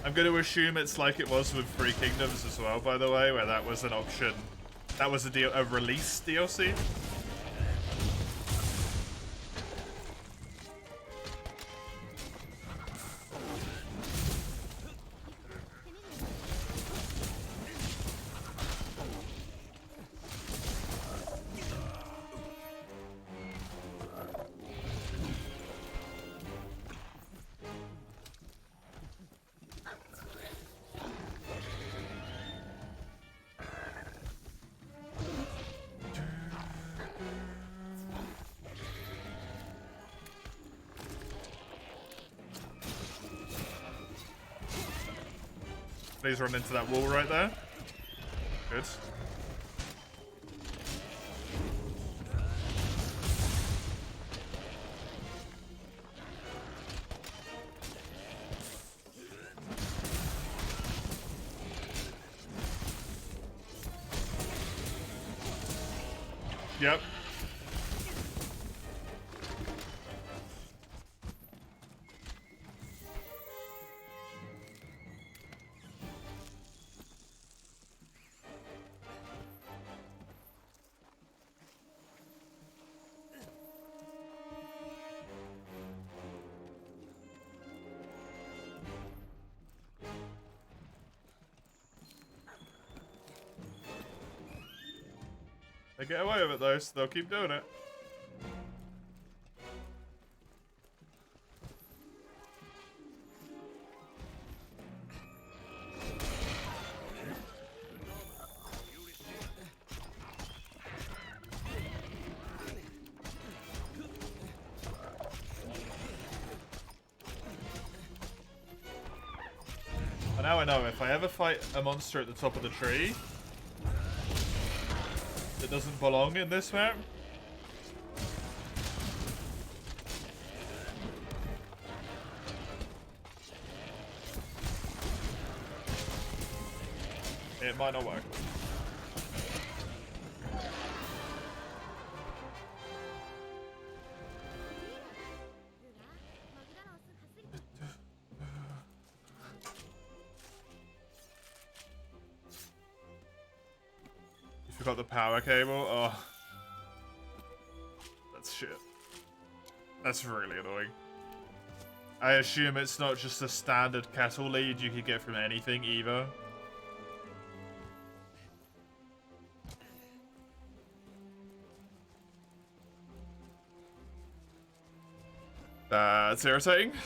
I'm going to assume it's like it was with Three Kingdoms as well, by the way, where that was an option. That was a release DLC. Please run into that wall right there. Good. Yep. They get away with it though, so they'll keep doing it. But now I know if I ever fight a monster at the top of the tree, doesn't belong in this map. It might not work. You forgot the power cable? Oh. That's shit. That's really annoying. I assume it's not just a standard kettle lead you could get from anything either. That's irritating. At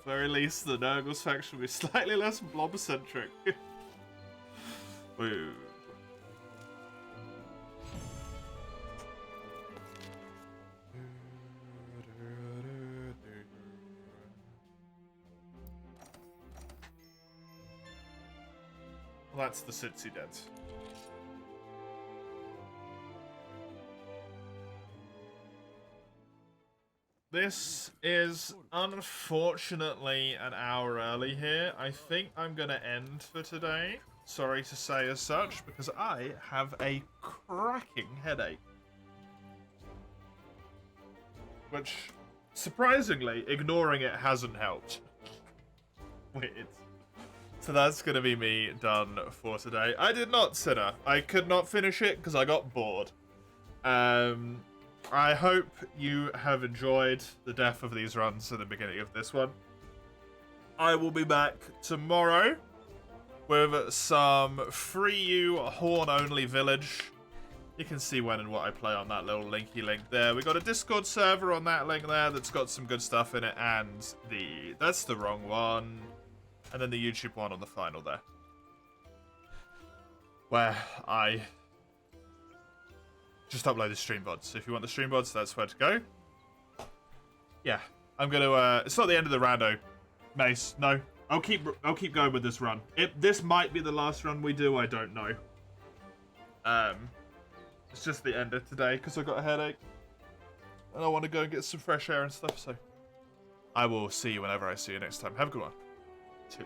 the very least, the Nurgles faction will be slightly less blob-centric. Woo. Well, that's the Sitsy dead. This is unfortunately an hour early here. I think I'm going to end for today. Sorry to say as such, because I have a cracking headache. Which, surprisingly, ignoring it hasn't helped. Weird. So that's going to be me done for today. I did not, Sinner. I could not finish it because I got bored. I hope you have enjoyed the death of these runs at the beginning of this one. I will be back tomorrow with some free you horn-only village. You can see when and what I play on that little linky link there. We got a Discord server on that link there that's got some good stuff in it, and that's the wrong one. And then the YouTube one on the final there, where I just upload the stream VODs. So if you want the stream VODs, that's where to go. Yeah, I'm gonna. It's not the end of the rando, Mace. No, I'll keep going with this run. This might be the last run we do. I don't know. It's just the end of today because I got a headache, and I want to go and get some fresh air and stuff. So I will see you whenever I see you next time. Have a good one. 2.